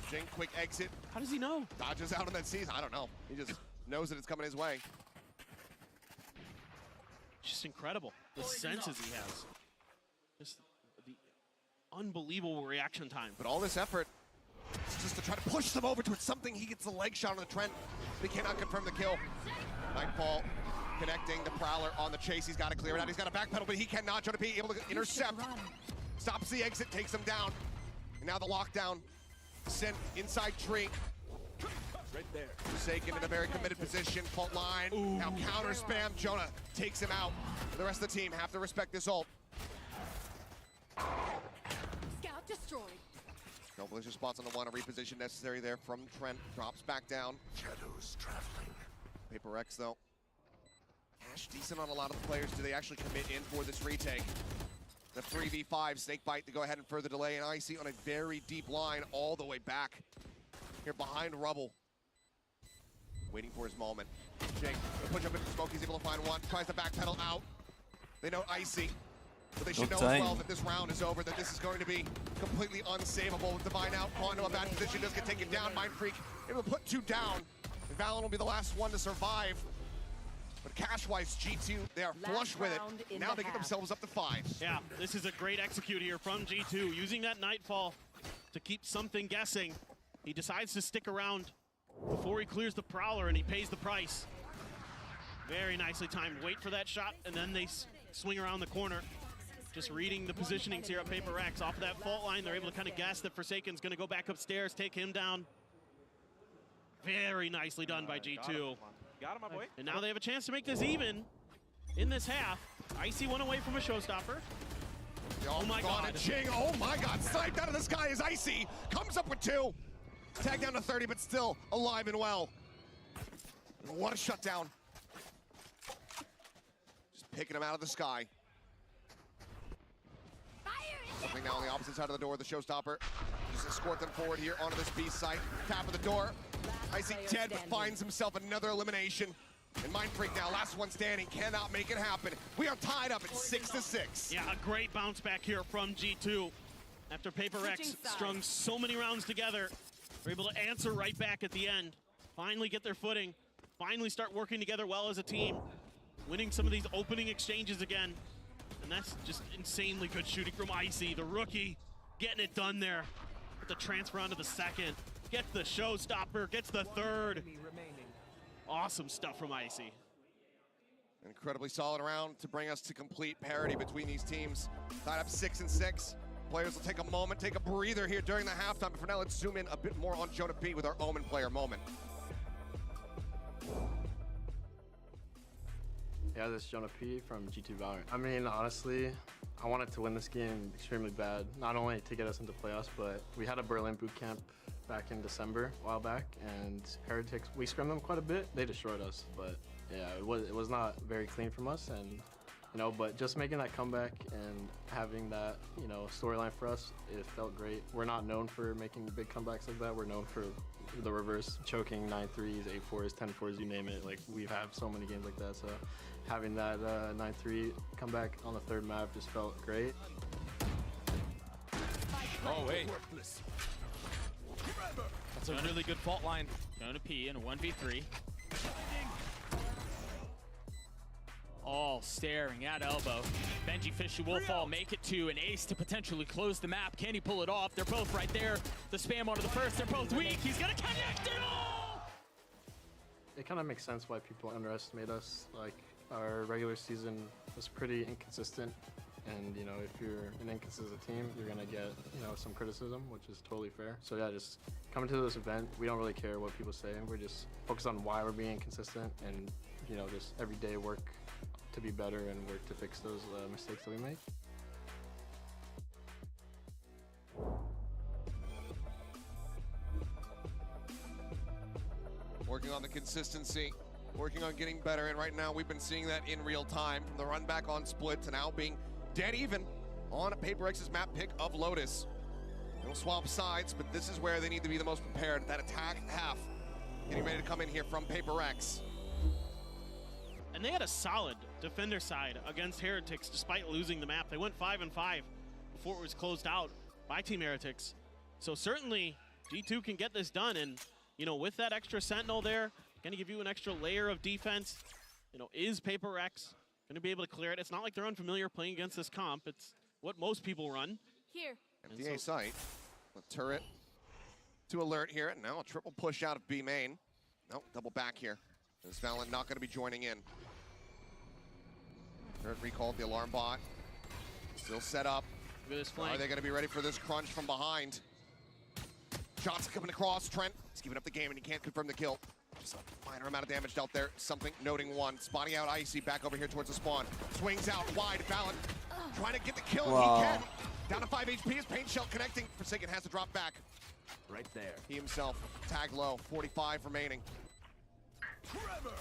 Jing, quick exit. How does he know? Dodges out on that season. I don't know. He just knows that it's coming his way. Just incredible, the senses he has. Just the unbelievable reaction time. But all this effort, it's just to try to push them over towards something. He gets the leg shot on the Trent, but he cannot confirm the kill. Nightfall connecting the Prowler on the chase. He's got to clear it out. He's got to backpedal, but he cannot. Jonah P able to intercept. Stops the exit, takes him down. And now the lockdown sent inside tree. Right there. Forsaken in a very committed position. Fault line. Ooh. Now counter spam. Jonah takes him out. The rest of the team have to respect this ult. Scout destroyed. No blizzard spots on the one. A reposition necessary there from Trent. Drops back down. Shadows traveling. PRX though. Ash decent on a lot of the players. Do they actually commit in for this retake? The 3v5 Snakebite to go ahead and further delay, and Icy on a very deep line all the way back. Here behind Rubble. Waiting for his moment. Jake, the push up into smoke, he's able to find one. Tries to backpedal out. They know Icy, but they should know as well that this round is over, that this is going to be completely unsavable. With Divine out, onto a bad position, does get taken down. Mindfreak able to put two down. And Valen will be the last one to survive. But cash-wise, G2, they are flush with it. Now they get themselves up to 5. Yeah, this is a great execute here from G2, using that Nightfall to keep something guessing. He decides to stick around before he clears the Prowler, and he pays the price. Very nicely timed. Wait for that shot, and then they swing around the corner. Just reading the positionings here at PRX. Off of that fault line, they're able to kind of guess that Forsaken's going to go back upstairs, take him down. Very nicely done by G2. Got him, my boy. And now they have a chance to make this even in this half. Icy one away from a showstopper. Oh my God. Jing, oh my God. Sniped out of the sky is Icy. Comes up with 2. Tag down to 30, but still alive and well. What a shutdown. Just picking him out of the sky. Something now on the opposite side of the door, the showstopper. Just escort them forward here onto this B site. Tap of the door. Icy dead, but finds himself another elimination. And Mindfreak now, last one standing, cannot make it happen. We are tied up at 6-6. Yeah, a great bounce back here from G2. After PRX strung so many rounds together, they're able to answer right back at the end. Finally get their footing. Finally start working together well as a team. Winning some of these opening exchanges again. And that's just insanely good shooting from Icy, the rookie, getting it done there. With the transfer onto the second. Gets the showstopper, gets the third. Awesome stuff from Icy. Incredibly solid round to bring us to complete parity between these teams. Tied up 6-6. Players will take a moment, take a breather here during the halftime. But for now, let's zoom in a bit more on Jonah P with our Omen player moment. Yeah, this is Jonah P from G2 Valorant. I mean, honestly, I wanted to win this game extremely bad. Not only to get us into playoffs, but we had a Berlin boot camp back in December, a while back, and Heretics, we scrimmed them quite a bit. They destroyed us, but yeah, it was not very clean from us, and you know, but just making that comeback and having that, you know, storyline for us, it felt great. We're not known for making big comebacks like that. We're known for the reverse, choking 9-3s, 8-4s, 10-4s, you name it. Like, we've had so many games like that, so having that 9-3 comeback on the third map just felt great. Oh, wait. That's a really good fault line. Jonah P in a 1v3. all staring at elbow. Benji Fishy will fall, make it to an ace to potentially close the map. Can he pull it off? They're both right there. The spam onto the first, they're both weak. He's gonna connect it all! It kind of makes sense why people underestimate us. Like, our regular season was pretty inconsistent. And, you know, if you're an inconsistent team, you're going to get, you know, some criticism, which is totally fair. So, yeah, just coming to this event, we don't really care what people say. We're just focused on why we're being consistent and, you know, just every day work to be better and work to fix those mistakes that we make. Working on the consistency, working on getting better, and right now we've been seeing that in real time, from the run back on split to now being dead even on PaperX's map pick of Lotus. They'll swap sides, but this is where they need to be the most prepared. That attack half getting ready to come in here from PaperX. And they had a solid defender side against Heretics despite losing the map. They went 5-5 before it was closed out by Team Heretics. So certainly G2 can get this done, and you know, with that extra Sentinel there, gonna give you an extra layer of defense. You know, is PaperX gonna be able to clear it? It's not like they're unfamiliar playing against this comp. It's what most people run. Here. MTA site, with turret to alert here, and now a triple push out of B main. No, double back here. Is Valen not gonna be joining in? Turret recalled the alarm bot. Still set up. Look at this flank. Are they gonna be ready for this crunch from behind? Shots coming across. Trent is giving up the game, and he can't confirm the kill. Just a minor amount of damage dealt there. Something noting one. Spotting out Icy back over here towards the spawn. Swings out wide. Valen trying to get the kill. Wow. He can. Down to 5 HP. His paint shell connecting. Forsaken has to drop back. Right there. He himself tag low. 45 remaining.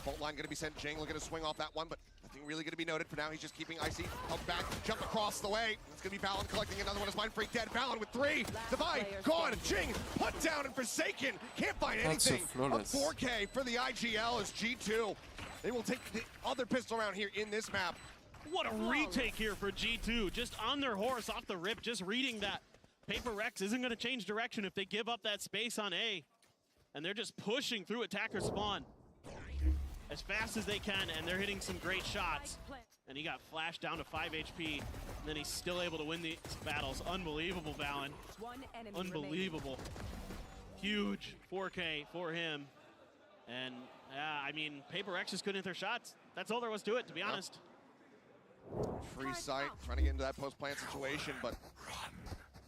Bolt line going to be sent. Jing looking to swing off that one, but nothing really going to be noted for now. He's just keeping Icy held back. Jump across the way. It's going to be Valen collecting another one as Mind Freak dead. Valen with 3. Divide gone. Jing put down, and Forsaken can't find anything. A 4K for the IGL as G2. They will take the other pistol round here in this map. What a retake here for G2. Just on their horse off the rip, just reading that PaperX isn't going to change direction if they give up that space on A. And they're just pushing through attacker spawn as fast as they can, and they're hitting some great shots. And he got flashed down to 5 HP, and then he's still able to win these battles. Unbelievable, Valen. Unbelievable. Huge 4K for him. And yeah, I mean, PaperX just couldn't hit their shots. That's all there was to it, to be honest. Free sight, trying to get into that post-plant situation, but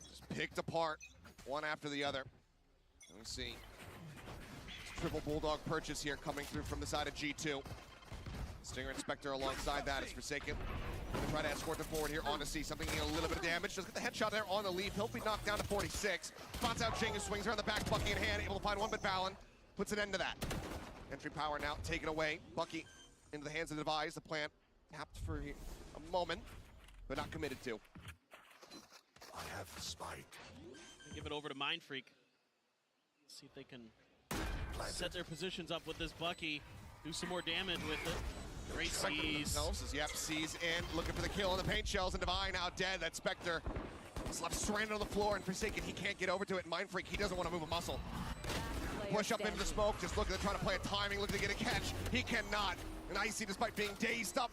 just picked apart one after the other. Let me see. Triple Bulldog purchase here coming through from the side of G2. Stinger Inspector alongside that is Forsaken. Gonna try to escort them forward here onto C. Something getting a little bit of damage. Just get the headshot there on the leaf. He'll be knocked down to 46. Spots out Jing, who swings around the back, Bucky in hand, able to find one, but Valen puts an end to that. Entry power now taken away. Bucky into the hands of the Devise. The plant tapped for a moment, but not committed to. I have the spike. Give it over to Mind Freak. See if they can set their positions up with this Bucky. Do some more damage with it. Great sees. Yep, sees in, looking for the kill on the paint shells, and Divine now dead. That Spectre is left stranded on the floor, and Forsaken, he can't get over to it. Mind Freak, he doesn't want to move a muscle. Push up into the smoke, just looking to try to play a timing, looking to get a catch. He cannot. And Icy, despite being dazed up,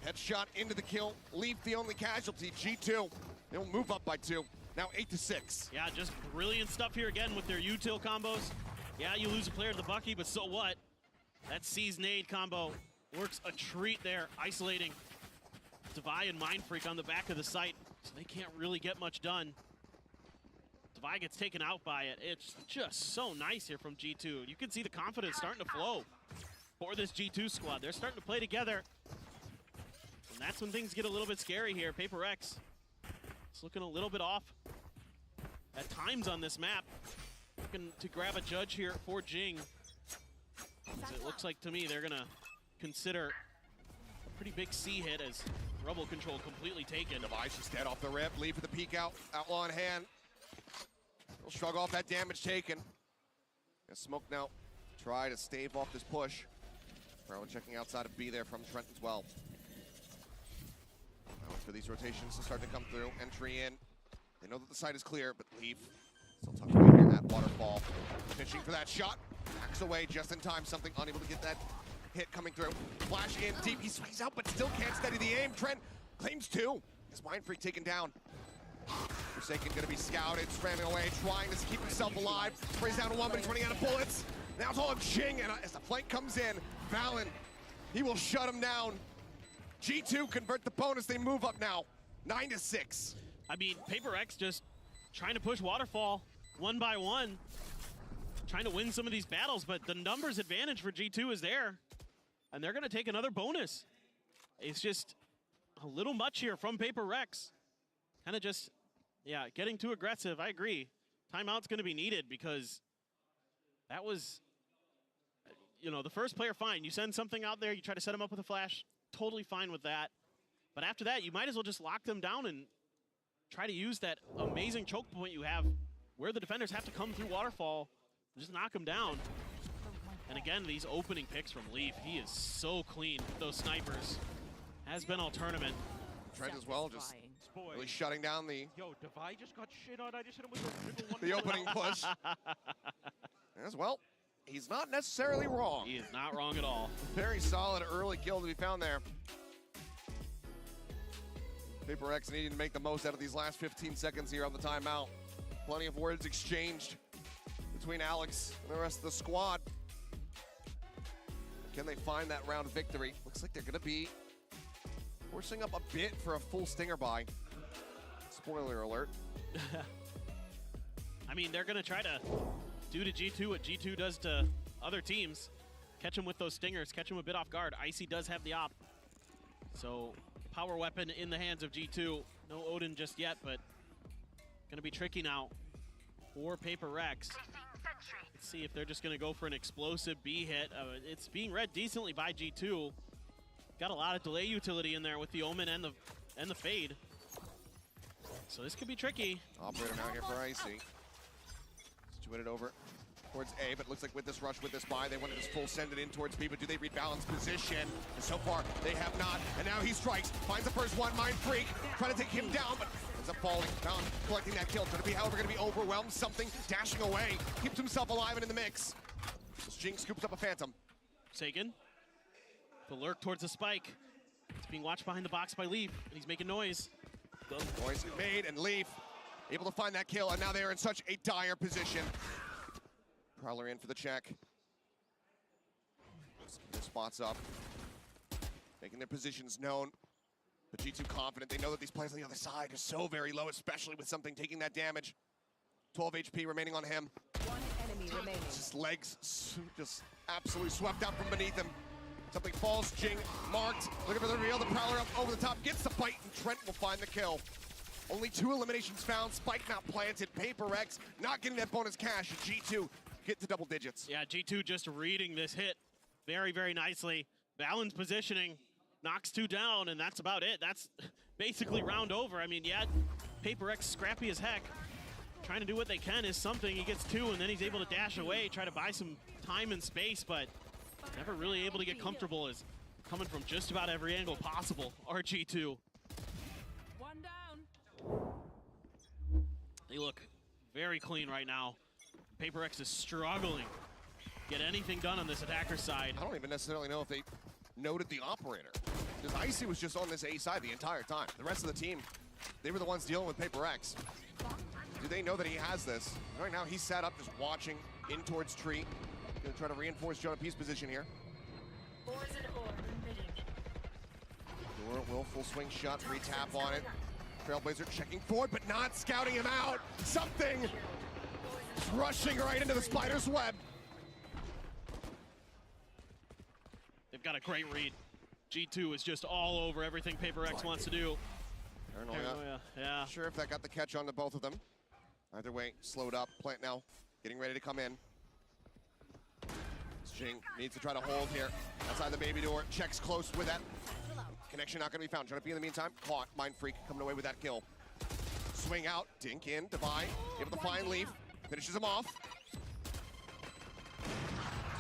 headshot into the kill. Leaf the only casualty. G2, they'll move up by 2. Now 8-6. Yeah, just brilliant stuff here again with their util combos. Yeah, you lose a player to the Bucky, but so what? That Seize Nade combo works a treat there, isolating Devi and Mind Freak on the back of the site, so they can't really get much done. Devi gets taken out by it. It's just so nice here from G2. You can see the confidence starting to flow for this G2 squad. They're starting to play together, and that's when things get a little bit scary here. PaperX is looking a little bit off at times on this map. Looking to grab a judge here for Jing. As it looks like to me they're gonna consider a pretty big C hit as Rebel control completely taken. Device just dead off the rip. Leave with the peek out. Outlaw in hand. He'll shrug off that damage taken. And Smoke now try to stave off this push. Probably checking outside of B there from Trent as well. Now for these rotations to start to come through. Entry in. They know that the site is clear, but Leaf still tucked away here at Waterfall. Pitching for that shot. Hacks away just in time. Something unable to get that hit coming through. Flash in deep, he swings out, but still can't steady the aim. Trent claims 2. His Mind Freak taken down. Forsaken gonna be scouted, scrambling away, trying to keep himself alive. Sprays down to 1, but he's running out of bullets. Now it's all on Jing, and as the flank comes in, Valen, he will shut him down. G2 convert the bonus, they move up now, 9-6. I mean, PRX just trying to push Waterfall one by one, trying to win some of these battles, but the numbers advantage for G2 is there, and they're gonna take another bonus. It's just a little much here from PRX. Kind of just, yeah, getting too aggressive, I agree. Timeout's gonna be needed because that was, you know, the first player, fine. You send something out there, you try to set them up with a flash, totally fine with that. But after that, you might as well just lock them down and try to use that amazing choke point you have where the defenders have to come through Waterfall, just knock them down. And again, these opening picks from Leaf, he is so clean with those snipers. Has been all tournament. Trent as well, just really shutting down the Divide just got shit on. I just hit him with the opening push. As well, he's not necessarily wrong. He is not wrong at all. Very solid early kill to be found there. PRX needing to make the most out of these last 15 seconds here on the timeout. Plenty of words exchanged between Alex and the rest of the squad. Can they find that round victory? Looks like they're gonna be forcing up a bit for a full stinger buy. Spoiler alert. I mean, they're gonna try to do to G2 what G2 does to other teams. Catch them with those stingers, catch them a bit off guard. Icy does have the op. So, power weapon in the hands of G2. No Odin just yet, but gonna be tricky now for PRX. Let's see if they're just gonna go for an explosive B hit. It's being read decently by G2. Got a lot of delay utility in there with the Omen and the Fade. So this could be tricky. Operator now here for Icy. Situated over towards A, but looks like with this rush, with this buy, they want to just full send it in towards B, but do they rebalance position? And so far, they have not. And now he strikes, finds the first one, Mind Freak, trying to take him down, but ends up falling. Now collecting that kill. Trying to be, however, going to be overwhelmed. Something dashing away, keeps himself alive and in the mix. As Jing scoops up a Phantom. Sagan, the lurk towards the spike. It's being watched behind the box by Leaf, and he's making noise. Noise made, and Leaf able to find that kill, and now they are in such a dire position. Prowler in for the check. Their spots up. Making their positions known. But G2 confident. They know that these players on the other side are so very low, especially with something taking that damage. 12 HP remaining on him. One enemy remaining. Just legs just absolutely swept out from beneath him. Something falls, Jing marked. Looking for the reveal, the Prowler up over the top, gets the bite, and Trent will find the kill. Only 2 eliminations found, Spike not planted, PRX not getting that bonus cash, and G2 get to double digits. Yeah, G2 just reading this hit very, very nicely. Valen's positioning, knocks 2 down, and that's about it. That's basically round over. I mean, yeah, PRX scrappy as heck. Trying to do what they can is something. He gets 2, and then he's able to dash away, try to buy some time and space, but never really able to get comfortable, as coming from just about every angle possible. RG2. One down. They look very clean right now. PRX is struggling to get anything done on this attacker side. I don't even necessarily know if they noted the operator, because Icy was just on this A side the entire time. The rest of the team, they were the ones dealing with PRX. Do they know that he has this? Right now, he's sat up just watching in towards tree. Gonna try to reinforce Jonah P's position here. Will full swing shot, free tap on it. Trailblazer checking forward, but not scouting him out. Something rushing right into the spider's web. They've got a great read. G2 is just all over everything PRX wants to do. Paranoia. Yeah. Not sure if that got the catch on to both of them. Either way, slowed up. Plant now, getting ready to come in. Jing needs to try to hold here. Outside the baby door, checks close with that. Connection not gonna be found. Trying to be in the meantime, caught. Mind Freak coming away with that kill. Swing out, dink in, Divide, able to find Leaf, finishes him off.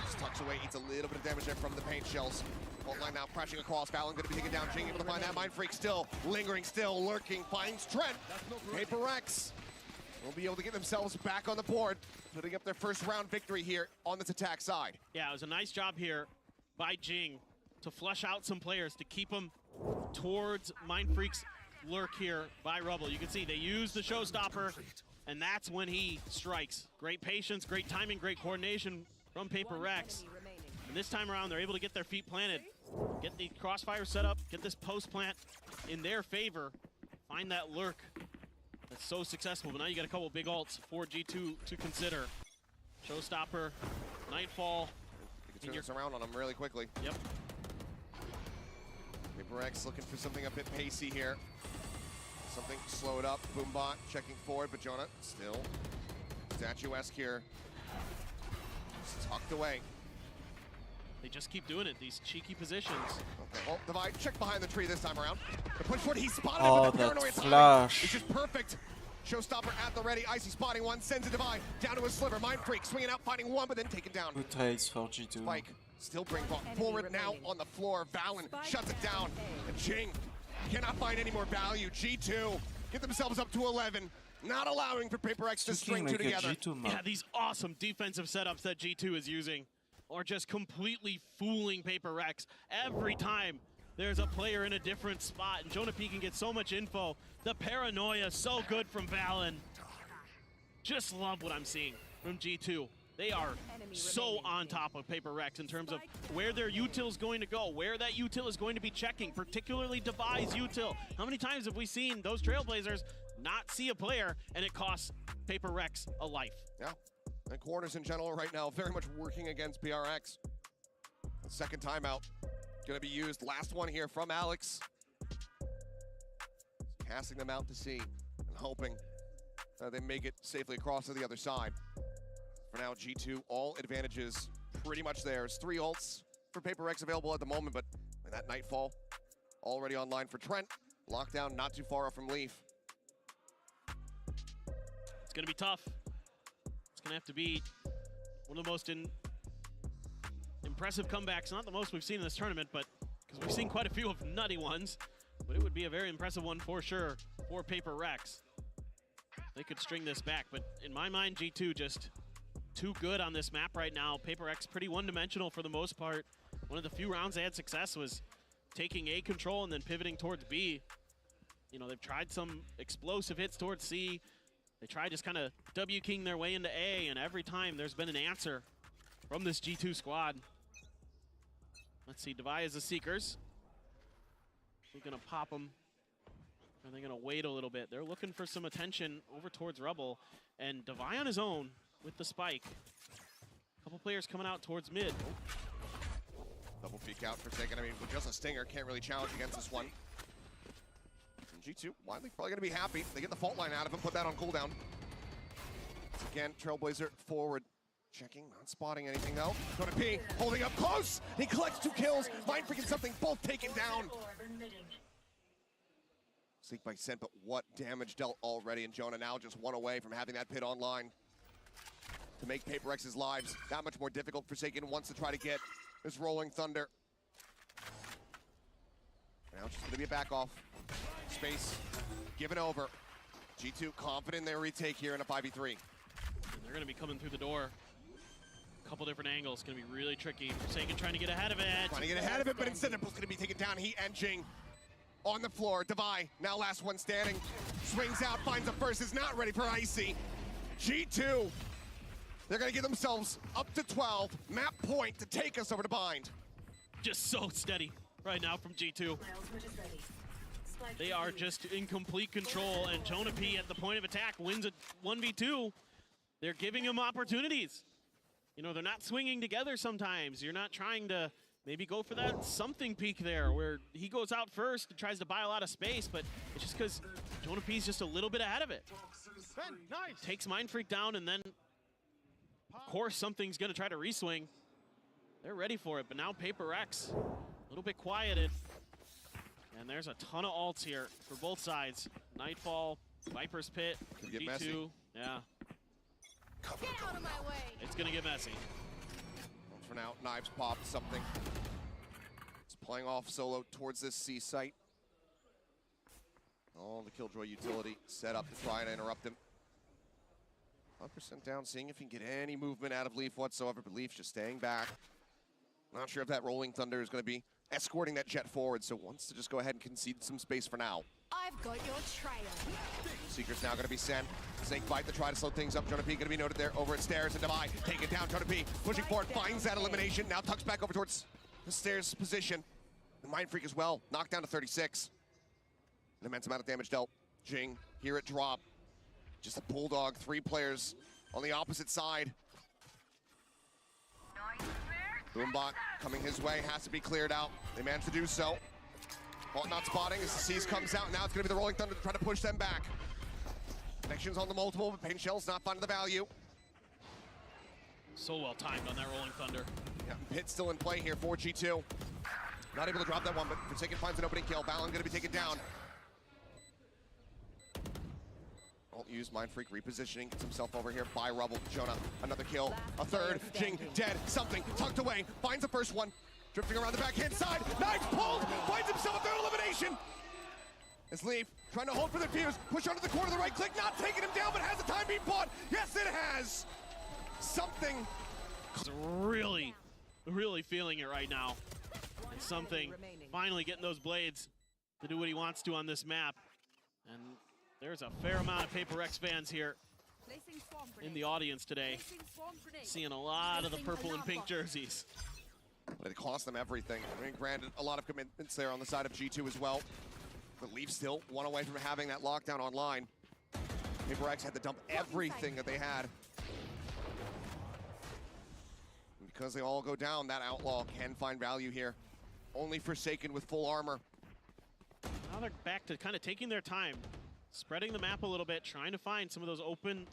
Just tucks away, eats a little bit of damage there from the paint shells. Fault line now crashing across, Valen gonna be taken down. Jing able to find that. Mind Freak still lingering, still lurking, finds Trent. PRX will be able to get themselves back on the board, putting up their first round victory here on this attack side. Yeah, it was a nice job here by Jing to flush out some players to keep them towards Mindfreak's lurk here by Rubble. You can see they use the showstopper, and that's when he strikes. Great patience, great timing, great coordination from PRX. And this time around, they're able to get their feet planted, get the crossfire set up, get this post plant in their favor, find that lurk. That's so successful, but now you got a couple big ults for G2 to consider. Showstopper, Nightfall. You can turn this around on them really quickly. Yep. PRX looking for something a bit pacey here. Something slowed up. Boombot checking forward, but Jonah still statuesque here. Just tucked away. They just keep doing it, these cheeky positions. Okay, well, Divide, check behind the tree this time around. The push forward, he spotted Oh, him with the that paranoia flash. It's just perfect. Showstopper at the ready. Icy spotting one, sends a Divide down to a sliver. Mindfreak swinging out, finding one, but then taken down. Good trades for G2. Spike still bring ball forward now on the floor. Valen shuts it down. And Jing cannot find any more value. G2 get themselves up to 11. Not allowing for PRX to string two together. Yeah, these awesome defensive setups that G2 is using are just completely fooling PRX every time there's a player in a different spot. And Jonah P can get so much info. The paranoia so good from Valen. Just love what I'm seeing from G2. They are so on top of PRX in terms of where their util is going to go, where that util is going to be checking, particularly Devi's util. How many times have we seen those Trailblazers not see a player and it costs PRX a life? Yeah, and corners in general right now very much working against PRX. The second timeout going to be used. Last one here from Alex. Casting them out to sea and hoping that they make it safely across to the other side. For now, G2, all advantages pretty much theirs. 3 ults for PRX available at the moment, but that Nightfall already online for Trent. Lockdown not too far off from Leaf. It's going to be tough. It's going to have to be one of the most impressive comebacks. Not the most we've seen in this tournament, but because we've seen quite a few of nutty ones. But it would be a very impressive one for sure for PRX. They could string this back, but in my mind, G2 just too good on this map right now. PRX pretty one-dimensional for the most part. One of the few rounds they had success was taking A control and then pivoting towards B. You know, they've tried some explosive hits towards C. They tried just kind of W-king their way into A, and every time there's been an answer from this G2 squad. Let's see, Devi is the Seekers. They're gonna pop them. Are they gonna wait a little bit? They're looking for some attention over towards Rubble, and Devi on his own with the spike. A couple players coming out towards mid. Double peek out for a second. I mean, with just a stinger, can't really challenge against this one. And G2, Wiley probably gonna be happy. They get the fault line out of him, put that on cooldown. Again, Trailblazer forward. Checking, not spotting anything though. Jonah P holding up close. He collects 2 kills. Mindfreak and something, both taken down. Seek by Sent, but what damage dealt already. And Jonah now just 1 away from having that pit online to make PRX's lives that much more difficult. Forsaken wants to try to get this Rolling Thunder. Now it's just gonna be a back off. Space given over. G2 confident in their retake here in a 5v3. And they're gonna be coming through the door. Couple different angles, gonna be really tricky. Forsaken trying to get ahead of it. Trying to get ahead of it, but instead it's gonna be taken down. He and Jing on the floor. Devi, now last one standing. Swings out, finds the first, is not ready for Icy. G2, they're gonna get themselves up to 12. Map point to take us over to Bind. Just so steady right now from G2. They are just in complete control, and Jonah P at the point of attack wins a 1v2. They're giving him opportunities. You know, they're not swinging together sometimes. You're not trying to maybe go for that something peak there where he goes out first and tries to buy a lot of space, but it's just because Jonah P's just a little bit ahead of it. Nice. Takes Mindfreak down, and then, of course, something's going to try to reswing. They're ready for it, but now PRX, a little bit quieted. And there's a ton of ults here for both sides. Nightfall, Viper's Pit, Could get G2. messy. Yeah. Get out of my way. It's going to get messy. Well, for now, Knives pop something. It's playing off solo towards this C site. All the Killjoy utility set up to try and interrupt him. 100% down, seeing if he can get any movement out of Leaf whatsoever, but Leaf just staying back. Not sure if that Rolling Thunder is going to be escorting that jet forward, so wants to just go ahead and concede some space for now. I've got your trail. Seeker's now going to be sent. Snake bite to try to slow things up. Jonah P going to be noted there over at stairs, and Divide take it down. Jonah P pushing forward, finds that elimination. Now tucks back over towards the stairs position. The Mind Freak as well, knocked down to 36. An immense amount of damage dealt. Jing here at drop. Just a Bulldog, 3 players on the opposite side. Boombot coming his way, has to be cleared out. They managed to do so. Vault not spotting as the Seas comes out. Now it's going to be the Rolling Thunder to try to push them back. Connections on the multiple, but Pain Shell's not finding the value. So well timed on that Rolling Thunder. Yeah, Pit still in play here for G2. Not able to drop that one, but Forsaken finds an opening kill. Valen going to be taken down. Won't use Mind Freak repositioning, gets himself over here by Rubble. Jonah, another kill, a third. Jing dead, something tucked away, finds the first one. Drifting around the backhand side, knife pulled, finds himself a third elimination. As Leaf trying to hold for the fuse, push onto the corner, the right click, not taking him down, but has the time being bought. Yes, it has. Something. He's really, really feeling it right now. And something finally getting those blades to do what he wants to on this map. And there's a fair amount of PaperX fans here in the audience today. Seeing a lot of the purple and pink jerseys. But it cost them everything. I mean, granted, a lot of commitments there on the side of G2 as well. But Leaf still one away from having that lockdown online. PaperX had to dump everything that they had. And because they all go down, that Outlaw can find value here. Only Forsaken with full armor. Now they're back to kind of taking their time, spreading the map a little bit, trying to find some of those open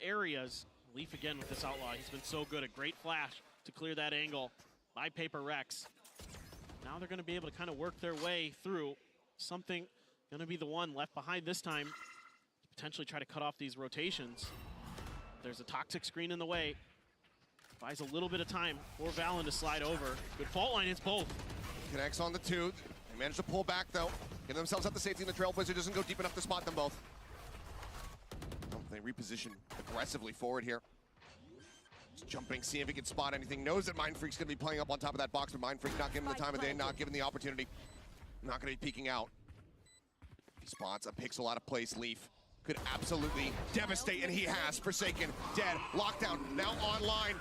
areas. Leaf again with this Outlaw. He's been so good. A great flash to clear that angle by PaperX. Now they're going to be able to kind of work their way through. Something going to be the one left behind this time to potentially try to cut off these rotations. There's a toxic screen in the way. Buys a little bit of time for Valen to slide over. Good fault line hits both. Connects on the 2. They managed to pull back though. Get themselves up to safety, and the Trailblazer doesn't go deep enough to spot them both. Oh, they reposition aggressively forward here. Just jumping, see if he can spot anything. Knows that Mind Freak's going to be playing up on top of that box, but Mind Freak not giving the time of day, not given the opportunity. Not going to be peeking out. If he spots a pixel out of place, Leaf could absolutely devastate, and he has. Forsaken, dead, lockdown, now online.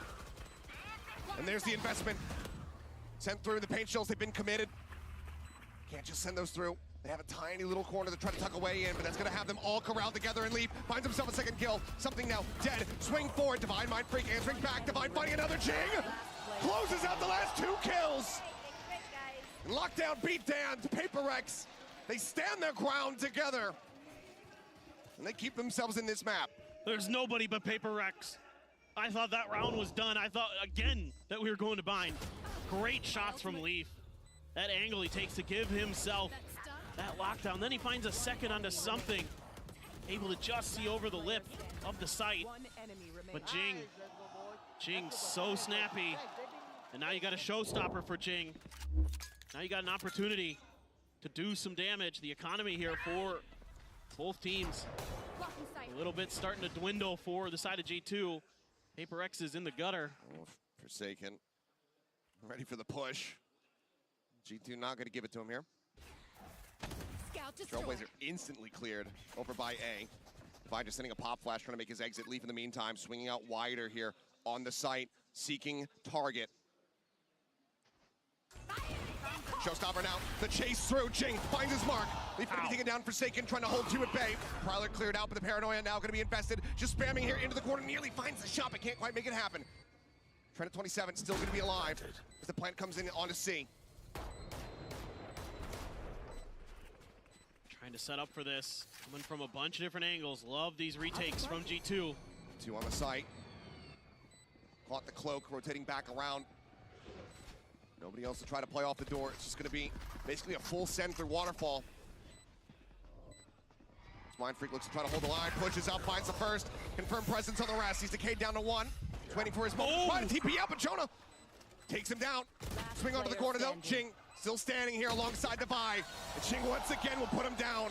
And there's the investment. Sent through the paint shells, they've been committed. Can't just send those through. They have a tiny little corner to try to tuck away in, but that's going to have them all corralled together, and Leaf finds himself a second kill. Something now dead. Swing forward. Divine Mind Freak answering back. Divine finding another Jing. Closes out the last 2 kills. And lockdown beat down to PaperX. They stand their ground together. And they keep themselves in this map. There's nobody but PaperX. I thought that round was done. I thought, again, that we were going to bind. Great shots from Leaf. That angle he takes to give himself that lockdown. Then he finds a second onto something. Able to just see over the lip of the sight. But Jing so snappy. And now you got a showstopper for Jing. Now you got an opportunity to do some damage. The economy here for both teams. A little bit starting to dwindle for the side of G2. PaperX is in the gutter. Oh, Forsaken. Ready for the push. G2 not going to give it to him here. Trailblazer instantly cleared over by A. Divine just sending a pop flash, trying to make his exit. Leaf in the meantime, swinging out wider here on the site, seeking target. Showstopper now, the chase through. Jing finds his mark. Leaf going to be taken down. Forsaken trying to hold 2 at bay. Prowler cleared out, but the Paranoia now going to be invested. Just spamming here into the corner, nearly finds the shot, but can't quite make it happen. Trent at 27, still going to be alive as the plant comes in onto C. Trying to set up for this. Coming from a bunch of different angles. Love these retakes from G2. 2 on the site. Caught the cloak, rotating back around. Nobody else to try to play off the door. It's just going to be basically a full send through Waterfall. Mind Freak looks to try to hold the line, pushes up, finds the first. Confirmed presence on the rest. He's decayed down to 1. He's waiting for his moment. Trying to TP out, but Jonah takes him down. Swing onto the corner though. Jing still standing here alongside Divide. And Jing once again will put him down.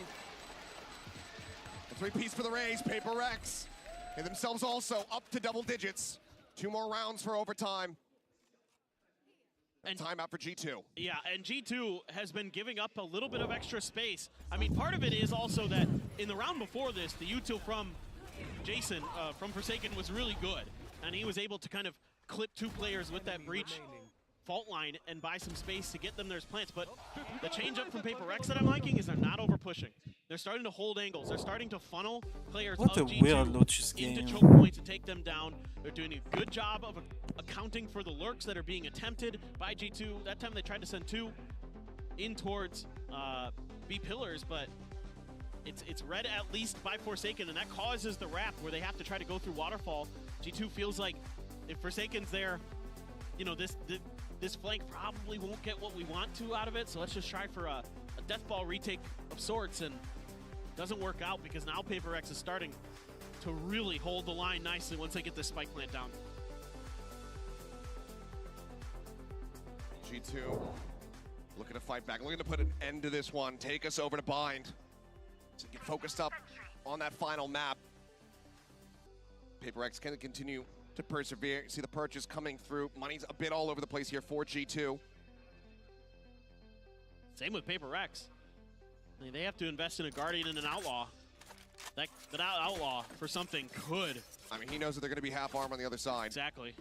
A 3-piece for the Rays. PaperX and themselves also up to double digits. 2 more rounds for overtime. And timeout for G2. Yeah, and G2 has been giving up a little bit of extra space. I mean, part of it is also that in the round before this, the util from Jason, from Forsaken, was really good. And he was able to kind of clip 2 players with that breach fault line and buy some space to get them their plants. But the change up from PRX that I'm liking is they're not over pushing. They're starting to hold angles. They're starting to funnel players What of a G2 weird Lotus into game. choke points and take them down. They're doing a good job of accounting for the lurks that are being attempted by G2. That time they tried to send 2 in towards B pillars, but it's read at least by Forsaken, and that causes the wrap where they have to try to go through waterfall. G2 feels like if Forsaken's there, you know, this flank probably won't get what we want to out of it, so let's just try for a death ball retake of sorts, and doesn't work out because now PRX is starting to really hold the line nicely once they get this spike plant down. G2 looking to fight back, looking to put an end to this one, take us over to Bind. To get focused up on that final map. PRX can continue to persevere. See the purchase coming through. Money's a bit all over the place here for G2. Same with PRX. I mean, they have to invest in a Guardian and an Outlaw. That Outlaw for something could. I mean, he knows that they're going to be half arm on the other side. Exactly.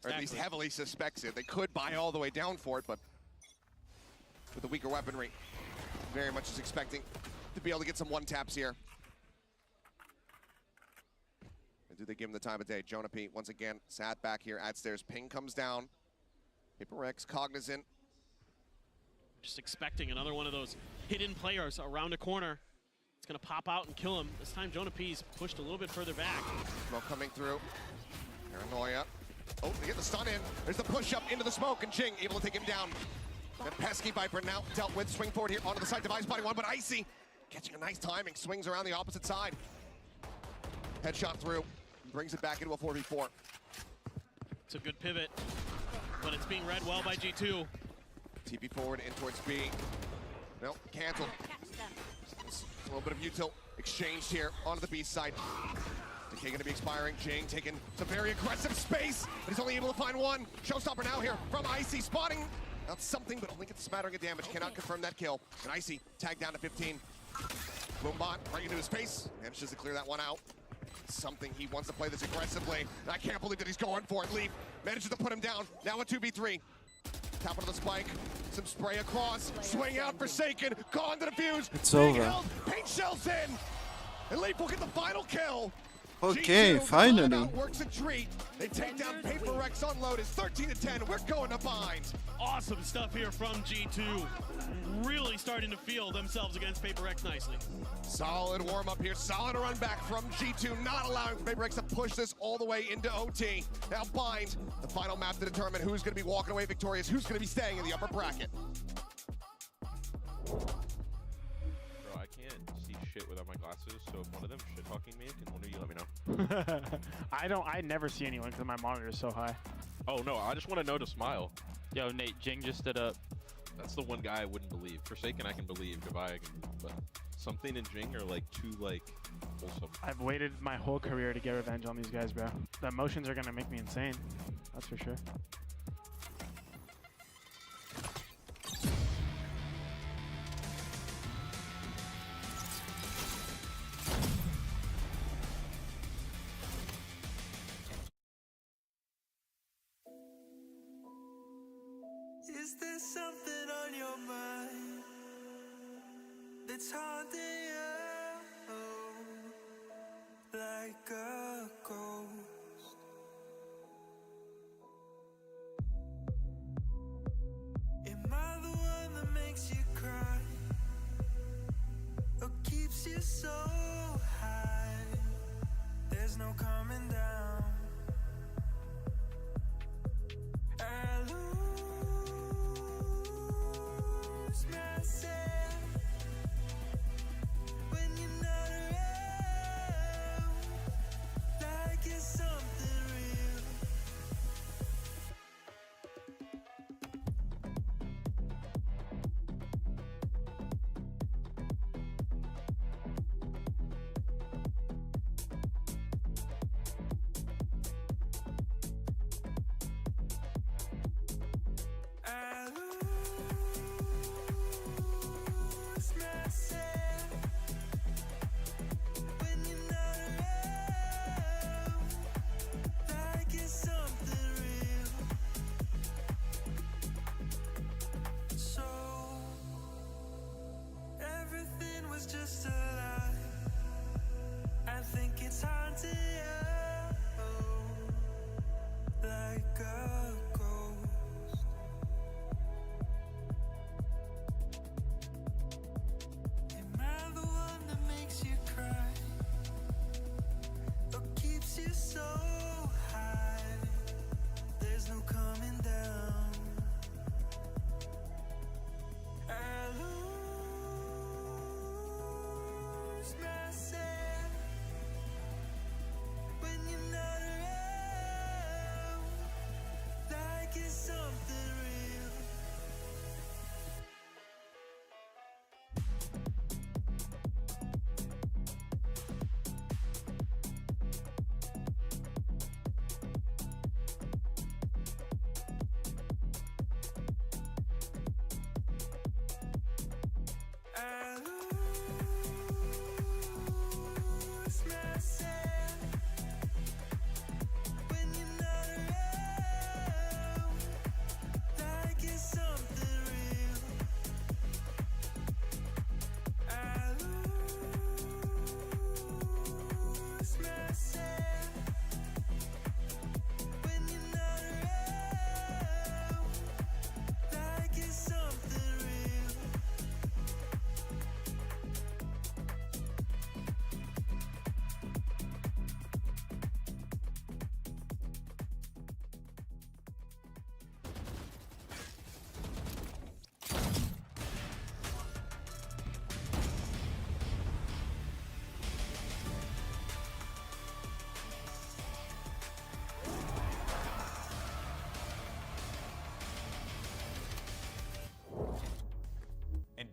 Or at least heavily suspects it. They could buy all the way down for it, but with the weaker weaponry, very much is expecting to be able to get some one-taps here. And do they give him the time of day? Jonah P, once again, sat back here at stairs. Ping comes down. PRX cognizant. Just expecting another one of those hidden players around a corner. It's going to pop out and kill him. This time, Jonah P's pushed a little bit further back. Smoke coming through. Paranoia. Oh, they get the stun in. There's the push-up into the smoke, and Jing able to take him down. That pesky Viper now dealt with. Swing forward here onto the side, device body one, but Icy catching a nice timing. Swings around the opposite side. Headshot through. Brings it back into a 4v4. It's a good pivot, but it's being read well by G2. TP forward in towards B. No, canceled. A little bit of util exchanged here onto the B side. Decay going to be expiring. Jing taking some very aggressive space, but he's only able to find one. Showstopper now here from Icy, spotting out something, but only gets a smattering of damage. Cannot confirm that kill. And Icy tagged down to 15. Boombot right into his face. Manages to clear that one out. Something he wants to play this aggressively. And I can't believe that he's going for it. Leaf manages to put him down. Now a 2v3. Top of the spike. Some spray across. Swing out, Forsaken. Gone to the fuse. It's over. Paint shells in. And Leaf will get the final kill. Okay, finally. Works a treat. They take down PRX on Lotus, 13-10. We're going to Bind. Awesome stuff here from G2. Really starting to feel themselves against PRX nicely. Solid warm up here. Solid run back from G2, not allowing PRX to push this all the way into OT. Now Bind, the final map to determine who's going to be walking away victorious, who's going to be staying in the upper bracket. Bro, I can't see shit without my glasses, so if one of them shit-talking me, can one of you let me know? I never see anyone because my monitor is so high. Oh no, I just want to know to smile. Yo, Nate, Jing just stood up. That's the one guy I wouldn't believe. Forsaken I can believe, Goodbye I can, but something in Jing are like too like wholesome. I've waited my whole career to get revenge on these guys, bro. The emotions are gonna make me insane. That's for sure. Is there something on your mind that's haunting you like a ghost? Am I the one that makes you cry or keeps you so high? There's no coming down. I lose myself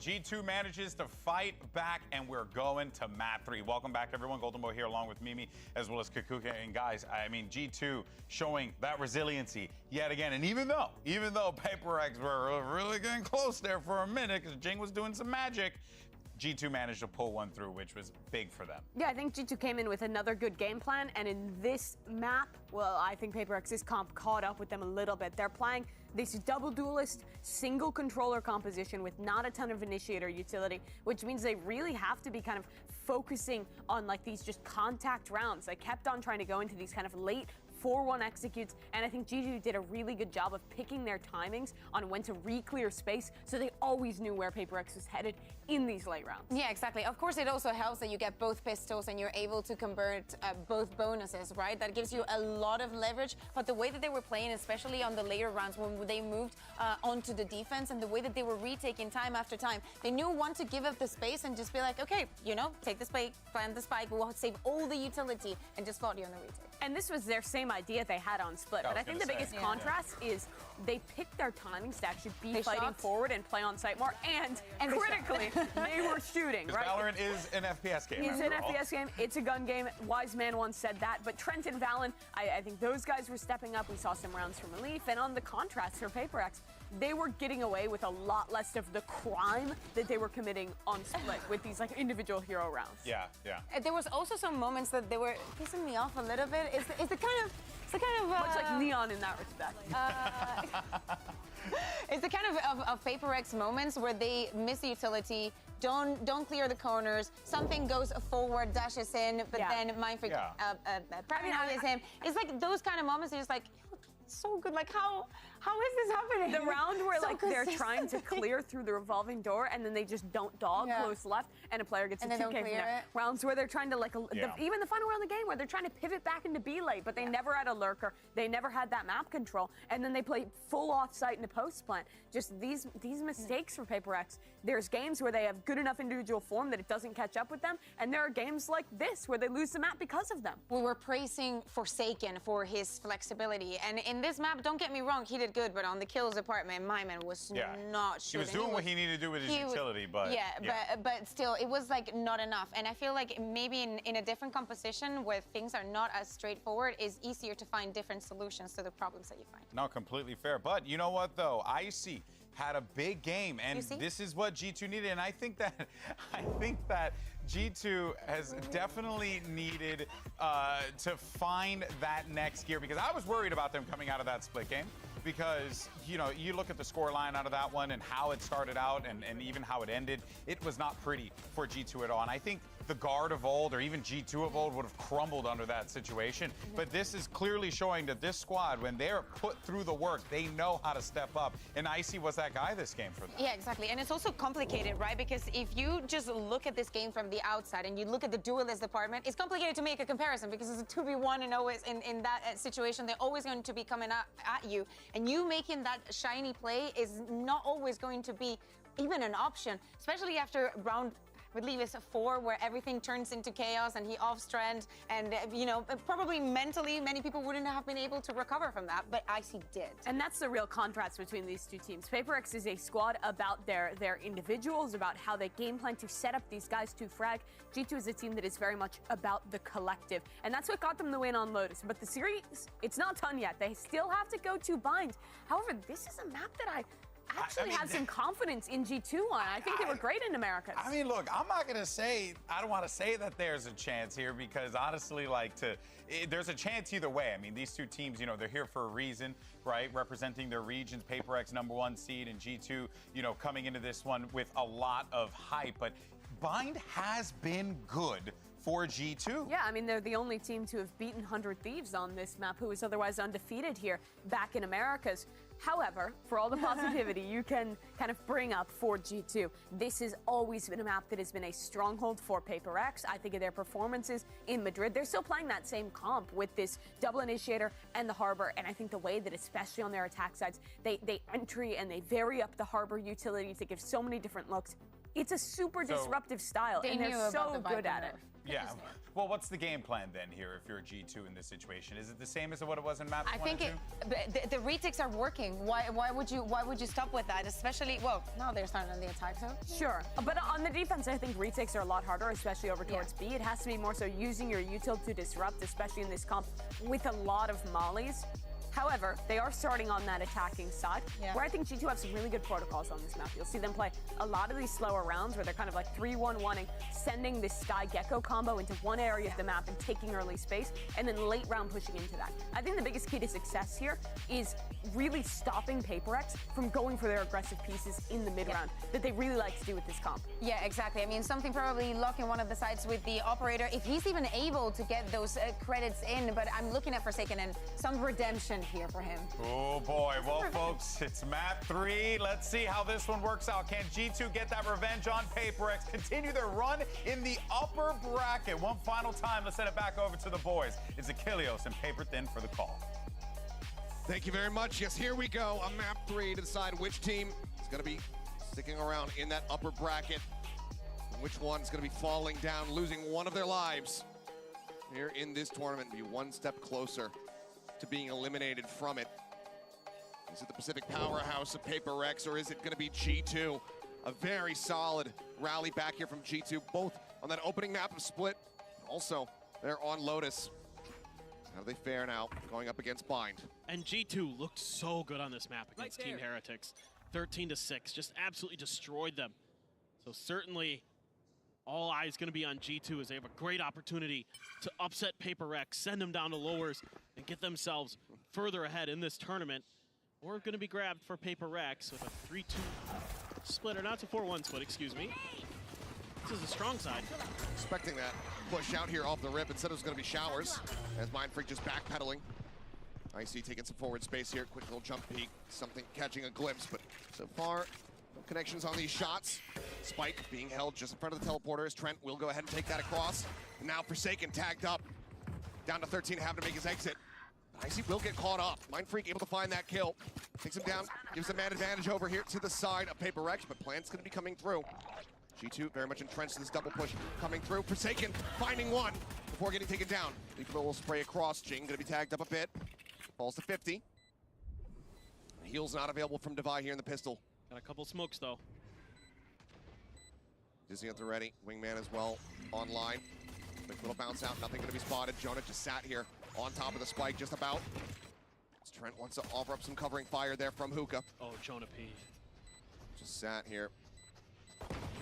G2 manages to fight back, and we're going to map 3. Welcome back, everyone. Golden Boy here along with Mimi, as well as Kakuka. And guys, I mean, G2 showing that resiliency yet again. And even though PRX were really getting close there for a minute, because Jing was doing some magic, G2 managed to pull one through, which was big for them. Yeah, I think G2 came in with another good game plan, and in this map, well, I think PRX's comp caught up with them a little bit. They're playing this double duelist, single controller composition with not a ton of initiator utility, which means they really have to be kind of focusing on like these just contact rounds. They kept on trying to go into these kind of late 4-1 executes, and I think G2 did a really good job of picking their timings on when to re-clear space, so they always knew where PRX was headed in these late rounds. Yeah, exactly. Of course, it also helps that you get both pistols and you're able to convert both bonuses, right? That gives you a lot of leverage, but the way that they were playing, especially on the later rounds when they moved onto the defense, and the way that they were retaking time after time, they knew when to give up the space and just be like, okay, you know, take the spike, plant the spike, we'll save all the utility and just fought you on the retake. And this was their same idea they had on Split, but I think the biggest contrast is they picked their timings to actually be fighting forward and play on site more, and critically, they were shooting, right? Valorant is an FPS game. It's an FPS game. It's a gun game. Wise Man once said that. But Trent and Valen, I think those guys were stepping up. We saw some rounds from Elif. And on the contrast for PRX, they were getting away with a lot less of the crime that they were committing on Split with these like individual hero rounds. Yeah, yeah. There was also some moments that they were pissing me off a little bit. It's the kind of much like Neon in that respect. It's the kind of PRX moments where they miss the utility, don't clear the corners, something goes forward, dashes in, but then Mindfreak is him. It's like those kind of moments. You're just like, so good. Like how is this happening? The round where like they're trying to clear through the revolving door and then they just don't dog close left and a player gets a 2K from there. Rounds where they're trying to like even the final round of the game where they're trying to pivot back into B late, but they never had a lurker. They never had that map control, and then they play full off-site in a post plant. Just these mistakes for PRX. There's games where they have good enough individual form that it doesn't catch up with them, and there are games like this where they lose the map because of them. We were praising Forsaken for his flexibility, and in this map, don't get me wrong, he did good, but on the kills department, my man was not shooting. He was doing what he needed to do with his utility, but but still, it was like not enough. And I feel like maybe in a different composition where things are not as straightforward, is easier to find different solutions to the problems that you find. No, completely fair. But you know what though, Icy had a big game, and this is what G2 needed. And I think that G2 has definitely needed to find that next gear, because I was worried about them coming out of that split game, because you know, you look at the score line out of that one and how it started out and even how it ended, it was not pretty for G2 at all. And I think the Guard of old, or even G2 of old, would have crumbled under that situation. But this is clearly showing that this squad, when they're put through the work, they know how to step up. And Icy was that guy this game for them. Yeah, exactly. And it's also complicated, right? Because if you just look at this game from the outside and you look at the duelist department, it's complicated to make a comparison because it's a 2v1, and always in that situation, they're always going to be coming at you. And you making that shiny play is not always going to be even an option, especially after round, I believe it's 4, where everything turns into chaos and he off-strand, and you know, probably mentally many people wouldn't have been able to recover from that, but Icy did. And that's the real contrast between these two teams. PRX is a squad about their individuals, about how they game plan to set up these guys to frag. G2 is a team that is very much about the collective, and that's what got them the win on Lotus. But the series, it's not done yet. They still have to go to Bind. However, this is a map that I actually have some confidence in G2 on. I think they were great in Americas. I mean, look, I'm not gonna say, I don't want to say that there's a chance here, because honestly, like, there's a chance either way. I mean, these two teams, you know, they're here for a reason, right? Representing their regions. PRX #1 seed, and G2, you know, coming into this one with a lot of hype. But Bind has been good for G2. Yeah, I mean, they're the only team to have beaten 100 Thieves on this map, who was otherwise undefeated here back in Americas. However, for all the positivity you can kind of bring up for G2, this has always been a map that has been a stronghold for PRX. I think of their performances in Madrid. They're still playing that same comp with this double initiator and the harbor, and I think the way that, especially on their attack sides, they entry and they vary up the harbor utility to give so many different looks. It's a super disruptive style, and they're so good at it. Yeah. Well, what's the game plan then here if you're a G2 in this situation? Is it the same as what it was in map 1 I think the retakes are working. Why would you stop with that? Especially, well, now they're starting on the attack, so. Sure, but on the defense, I think retakes are a lot harder, especially over towards B. It has to be more so using your util to disrupt, especially in this comp with a lot of mollies. However, they are starting on that attacking side, where I think G2 have some really good protocols on this map. You'll see them play a lot of these slower rounds where they're kind of like 3-1-1ing, sending this Sky Gecko combo into one area of the map and taking early space, and then late round pushing into that. I think the biggest key to success here is really stopping PaperX from going for their aggressive pieces in the mid round that they really like to do with this comp. Yeah, exactly. I mean, something probably locking one of the sides with the operator, if he's even able to get those credits in, but I'm looking at Forsaken and some redemption here for him. Oh boy, well folks, it's map 3. Let's see how this one works out. Can G2 get that revenge on PaperX, continue their run in the upper bracket? One final time, let's send it back over to the boys. It's Achilleos and Paper Thin for the call. Thank you very much. Yes, here we go on map 3 to decide which team is going to be sticking around in that upper bracket and which one's going to be falling down, losing one of their lives here in this tournament, be one step closer to being eliminated from it. Is it the Pacific powerhouse of PaperX, or is it going to be G2? A very solid rally back here from G2, both on that opening map of Split, also they're on Lotus. How do they fare now, going up against Bind? And G2 looked so good on this map against Team Heretics. 13-6, just absolutely destroyed them. So certainly all eyes going to be on G2 as they have a great opportunity to upset PaperX, send them down to lowers, and get themselves further ahead in this tournament. Or going to be grabbed for PaperX with a 3-2 split, or not a 4-1 split, excuse me. This is a strong side. Expecting that push out here off the rip. Instead it was going to be Showers, as Mindfreak just backpedaling. Icy taking some forward space here. Quick little jump peek, something catching a glimpse, but so far, no connections on these shots. Spike being held just in front of the teleporter as Trent will go ahead and take that across. Now Forsaken tagged up. Down to 13, having to make his exit. Icy will get caught up. Mindfreak able to find that kill. Takes him down, gives him an advantage over here to the side of PaperX, but Plant's going to be coming through. G2 very much entrenched in this double push coming through. Forsaken finding one before getting taken down. Lethal will spray across. Jing going to be tagged up a bit. Falls to 50. Heal's not available from Devi here in the pistol. Got a couple smokes though. Dizzy at the ready. Wingman as well online. Quick little bounce out. Nothing going to be spotted. Jonah just sat here on top of the spike just about. As Trent wants to offer up some covering fire there from Hookah. Oh, Jonah P. Just sat here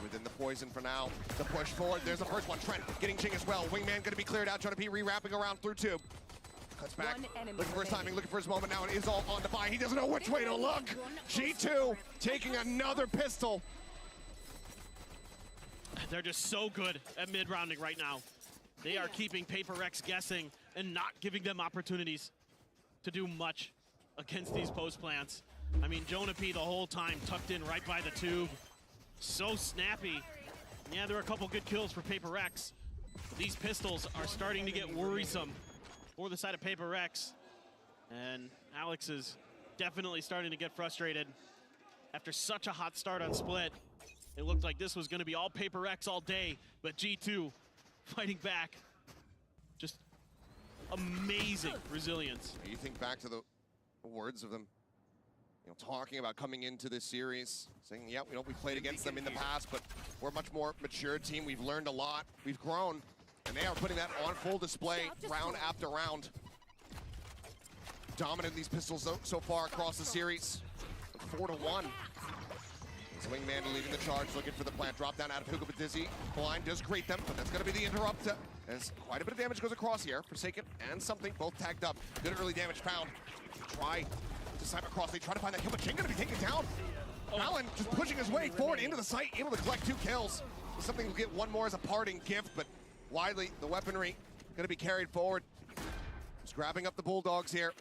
within the poison for now. The push forward. There's the first one. Trent getting Jing as well. Wingman going to be cleared out. Jonah P re-wrapping around through tube. Cuts back. Looking for his timing. Looking for his moment now. It is all on Devi. He doesn't know which way to look. G2 taking another pistol. They're just so good at mid-rounding right now. They are keeping PaperX guessing and not giving them opportunities to do much against these post plants. I mean, Jonah P the whole time tucked in right by the tube. So snappy. Yeah, there were a couple good kills for PaperX. These pistols are starting to get worrisome for the side of PaperX. And Alex is definitely starting to get frustrated. After such a hot start on Split, it looked like this was going to be all PaperX all day, but G2 fighting back. Just amazing resilience. You think back to the words of them, talking about coming into this series, saying, yeah, we played against them in the past, but we're a much more mature team. We've learned a lot. We've grown, and they are putting that on full display round after round. Dominant these pistols so far across the series. 4-1. Wingman leading the charge, looking for the plant. Drop down out of Hookah with Dizzy. Blind does greet them, but that's going to be the interrupt. As quite a bit of damage goes across here. Forsaken and Something both tagged up. Good early damage found. Try to snipe across. They try to find that kill, but Jing going to be taken down. Alan just pushing his way forward into the site, able to collect 2 kills. Something will get one more as a parting gift, but widely the weaponry going to be carried forward. Just grabbing up the Bulldogs here.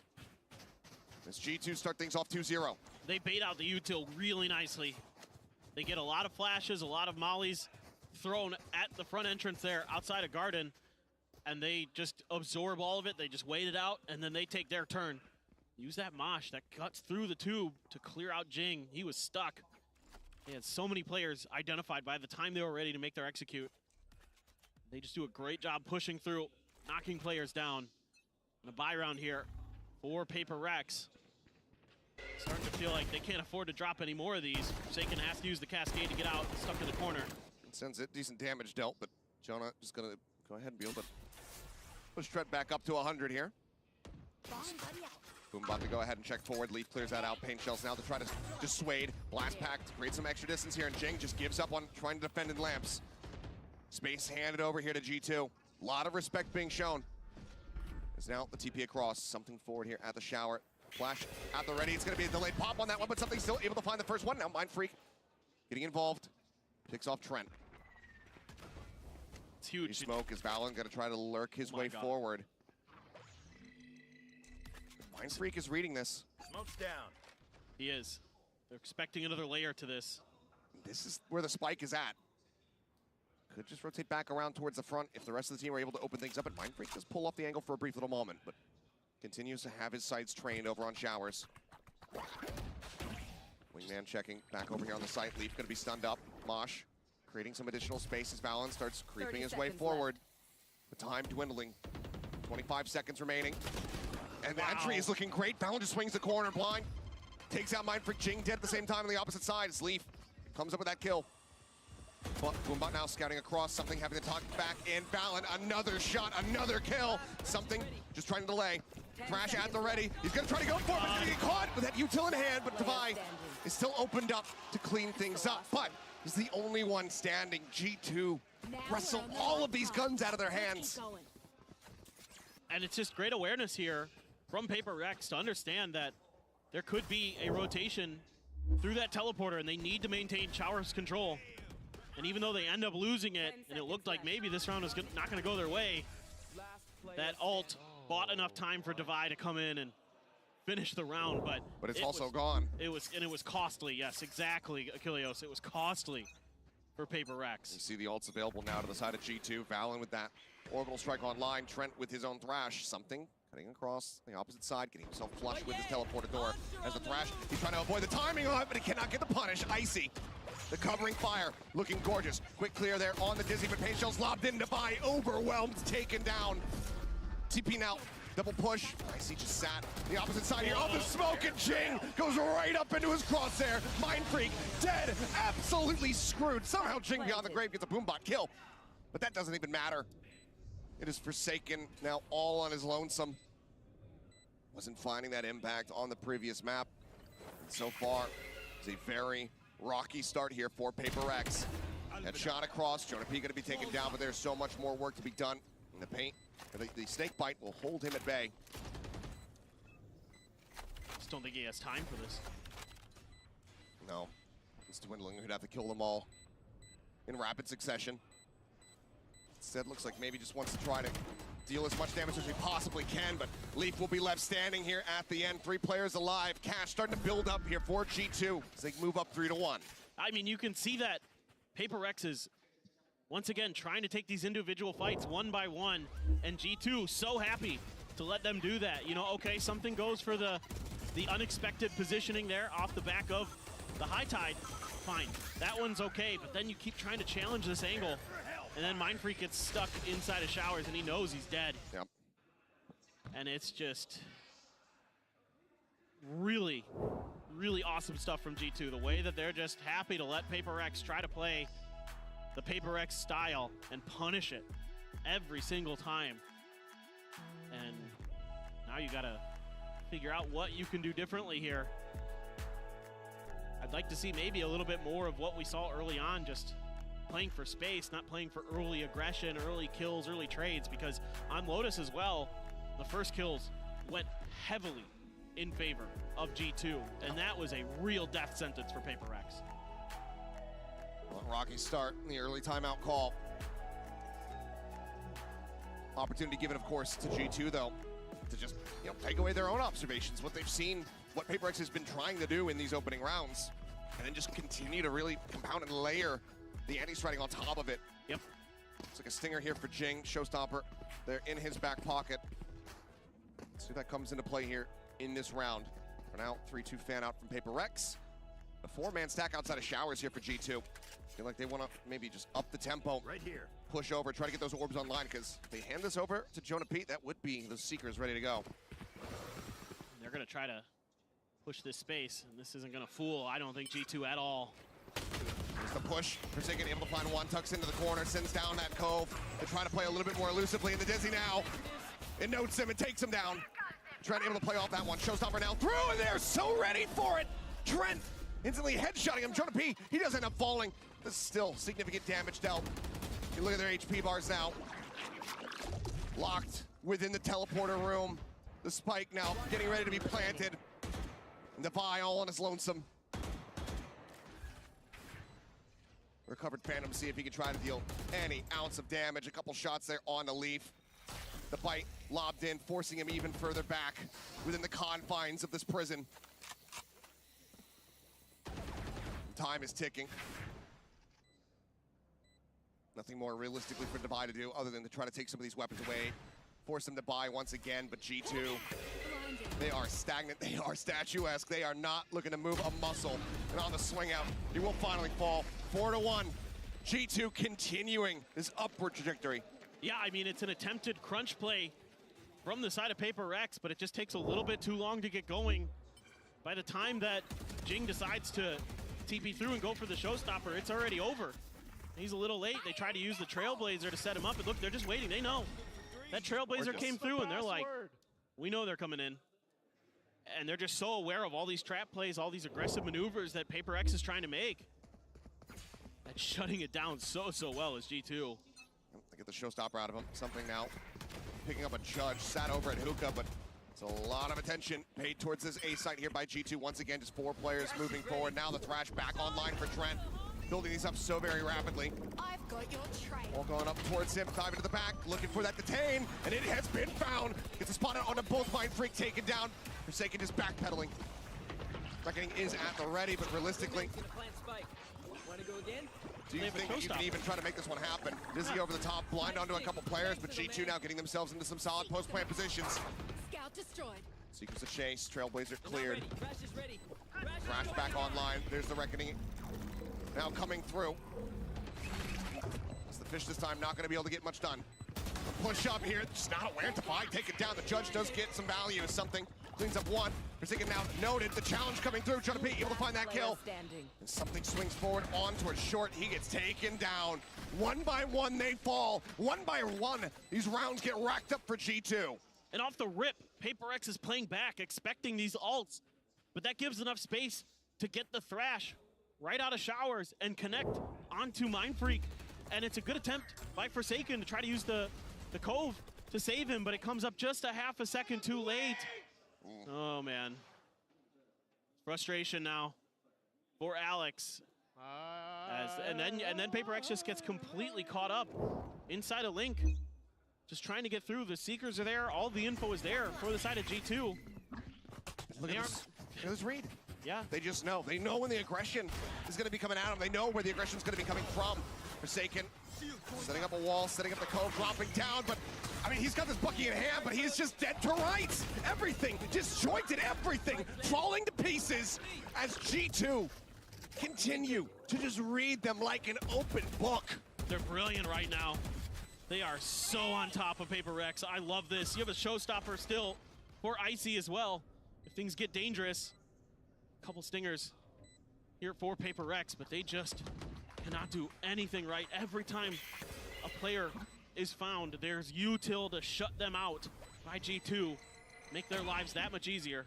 As G2 start things off 2-0. They bait out the util really nicely. They get a lot of flashes, a lot of mollies thrown at the front entrance there outside of Garden, and they just absorb all of it. They just wait it out, and then they take their turn. Use that mosh that cuts through the tube to clear out Jing. He was stuck. They had so many players identified by the time they were ready to make their execute. They just do a great job pushing through, knocking players down. And a buy round here for PRX. Starting to feel like they can't afford to drop any more of these. Forsaken has to use the Cascade to get out, stuck in the corner. Sends it, decent damage dealt, but Jonah just gonna go ahead and be able to push Trent back up to 100 here. Boom about to go ahead and check forward. Leaf clears that out. Paint shells now to try to dissuade. Blast pack to create some extra distance here, and Jing just gives up on trying to defend in lamps. Space handed over here to G2. A lot of respect being shown. Is now the TP across. Something forward here at the shower. Flash at the ready. It's going to be a delayed pop on that one, but something still able to find the first one. Now Mind Freak getting involved. Picks off Trent. It's huge. Smoke is Valen going to try to lurk his way forward. Mind Freak is reading this. Smoke's down. He is. They're expecting another layer to this. This is where the spike is at. Could just rotate back around towards the front if the rest of the team are able to open things up. And Mind Freak does pull off the angle for a brief little moment, but continues to have his sights trained over on Showers. Wingman checking back over here on the site. Leaf going to be stunned up. Mosh creating some additional space as Valen starts creeping his way forward. The time dwindling. 25 seconds remaining. And the entry is looking great. Valen just swings the corner blind. Takes out Mind Freak. Jing dead at the same time on the opposite side as Leaf comes up with that kill. But Boombot now scouting across, something having to talk back in. Valen, another shot, another kill. Something just trying to delay. Thrash at the ready. He's gonna try to go for it, but he's gonna get caught with that util in hand. But Devi is still opened up to clean things up. But he's the only one standing. G2 wrestle all of these guns out of their hands. And it's just great awareness here from PRX to understand that there could be a rotation through that teleporter, and they need to maintain Shower's control. And even though they end up losing it, and it looked like maybe this round was not going to go their way, that ult bought enough time for Devi to come in and finish the round. But it's also gone. It was costly. Yes, exactly, Achilleos. It was costly for PRX. You see the ults available now to the side of G2. Valen with that orbital strike online. Trent with his own Thrash. Something cutting across the opposite side, getting himself flush with his teleporter door. As the Thrash, he's trying to avoid the timing on it, but he cannot get the punish. Icy. The covering fire, looking gorgeous. Quick clear there on the Dizzy, but Paint Shell's lobbed in. Devi overwhelmed, taken down. TP now, double push. Icy just sat the opposite side here. Oh, the smoke, and Jing goes right up into his crosshair. Mind Freak, dead, absolutely screwed. Somehow Jing beyond the grave gets a Boombot kill, but that doesn't even matter. It is Forsaken now all on his lonesome. Wasn't finding that impact on the previous map. And so far, it's a very rocky start here for PRX. That shot across, Jonah P gonna be taken down, but there's so much more work to be done in the paint. The snake bite will hold him at bay. Just don't think he has time for this. No, it's dwindling. He'd have to kill them all in rapid succession. Instead, looks like maybe just wants to try to deal as much damage as he possibly can, but Leaf will be left standing here at the end. 3 players alive. Cash starting to build up here for G2 as they move up 3-1. I mean, you can see that PRX is once again trying to take these individual fights one by one, and G2 so happy to let them do that. You know, okay, something goes for the unexpected positioning there off the back of the high tide. Fine, that one's okay, but then you keep trying to challenge this angle. And then Mind Freak gets stuck inside of Showers, and he knows he's dead. Yep. And it's just really, really awesome stuff from G2. The way that they're just happy to let PRX try to play the PRX style and punish it every single time. And now you gotta figure out what you can do differently here. I'd like to see maybe a little bit more of what we saw early on, just playing for space, not playing for early aggression, early kills, early trades, because on Lotus as well, the first kills went heavily in favor of G2, and that was a real death sentence for PRX. Well, rocky start in the early timeout call. Opportunity given, of course, to G2, though, to just take away their own observations, what they've seen, what PRX has been trying to do in these opening rounds, and then just continue to really compound and layer the anti-striding on top of it. Yep. It's like a stinger here for Jing. Showstopper, they're in his back pocket. Let's see if that comes into play here in this round. For now, 3-2 fan out from PRX. A 4-man stack outside of showers here for G2. Feel like they want to maybe just up the tempo. Right here. Push over, try to get those orbs online, because if they hand this over to Jonah Pete, that would be those Seekers ready to go. They're going to try to push this space, and this isn't going to fool, I don't think, G2 at all. There's the push. Forsaken able to find one, tucks into the corner, sends down that cove. They try to play a little bit more elusively in the Dizzy now. It notes him and takes him down. Trent able to play off that one. Showstopper now through, and they're so ready for it. Trent instantly headshotting him. Jonah P, he does end up falling. This is still significant damage dealt. You look at their HP bars now. Locked within the teleporter room. The spike now getting ready to be planted. And Devi all on his lonesome. Recovered Phantom, see if he can try to deal any ounce of damage. A couple shots there on the Leaf. The bite lobbed in, forcing him even further back within the confines of this prison. Time is ticking. Nothing more realistically for Devi to do other than to try to take some of these weapons away. Force them to buy once again, but G2, they are stagnant, they are statuesque, they are not looking to move a muscle. And on the swing out, he will finally fall. 4-1. G2 continuing this upward trajectory. Yeah, I mean, it's an attempted crunch play from the side of PRX, but it just takes a little bit too long to get going. By the time that Jing decides to TP through and go for the showstopper, it's already over. He's a little late. They try to use the Trailblazer to set him up, and look, they're just waiting. They know. That Trailblazer came through, and they're like, we know they're coming in. And they're just so aware of all these trap plays, all these aggressive maneuvers that PRX is trying to make. And shutting it down so well is G2. They get the showstopper out of him. Something now. Picking up a judge, sat over at Hookah, but it's a lot of attention paid towards this A site here by G2. Once again, just 4 players moving forward. Now the Thrash back online for Trent. Building these up so very rapidly. I've got your trail. All going up towards him, diving to the back, looking for that detain, and it has been found. Gets a spot onto both Mind Freak, taken down. Forsaken just backpedaling. Reckoning is at the ready, but realistically, do you think that you can even try to make this one happen? Dizzy over the top, blind onto a couple players, but G2 now getting themselves into some solid post-plant positions. Scout destroyed. Seekers of Chase, Trailblazer cleared. Thrash back online, there's the Reckoning now coming through. It's the Fish this time, not going to be able to get much done. A push up here, just not aware to fight, take it down. The Judge does get some value, something. Cleans up one. Forsaken now noted. The challenge coming through. Jonah P able to find that kill. And something swings forward on towards short. He gets taken down. One by one they fall. One by one these rounds get racked up for G2. And off the rip, PRX is playing back, expecting these ults. But that gives enough space to get the Thrash right out of showers and connect onto Mind Freak. And it's a good attempt by Forsaken to try to use the Cove to save him, but it comes up just a half a second too late. Oh man. Frustration now for Alex. And then PRX just gets completely caught up inside a Link. Just trying to get through. The Seekers are there. All the info is there for the side of G2. Look at this read. Yeah. They just know. They know when the aggression is going to be coming at them. They know where the aggression is going to be coming from. Forsaken setting up a wall, setting up the Cove, dropping down, but I mean, he's got this Bucky in hand, but he's just dead to rights. Everything, disjointed everything, falling to pieces as G2 continue to just read them like an open book. They're brilliant right now. They are so on top of PRX. I love this. You have a showstopper still for Icy as well. If things get dangerous, a couple stingers here for PRX, but they just cannot do anything right. Every time a player is found, there's util to shut them out by G2, make their lives that much easier.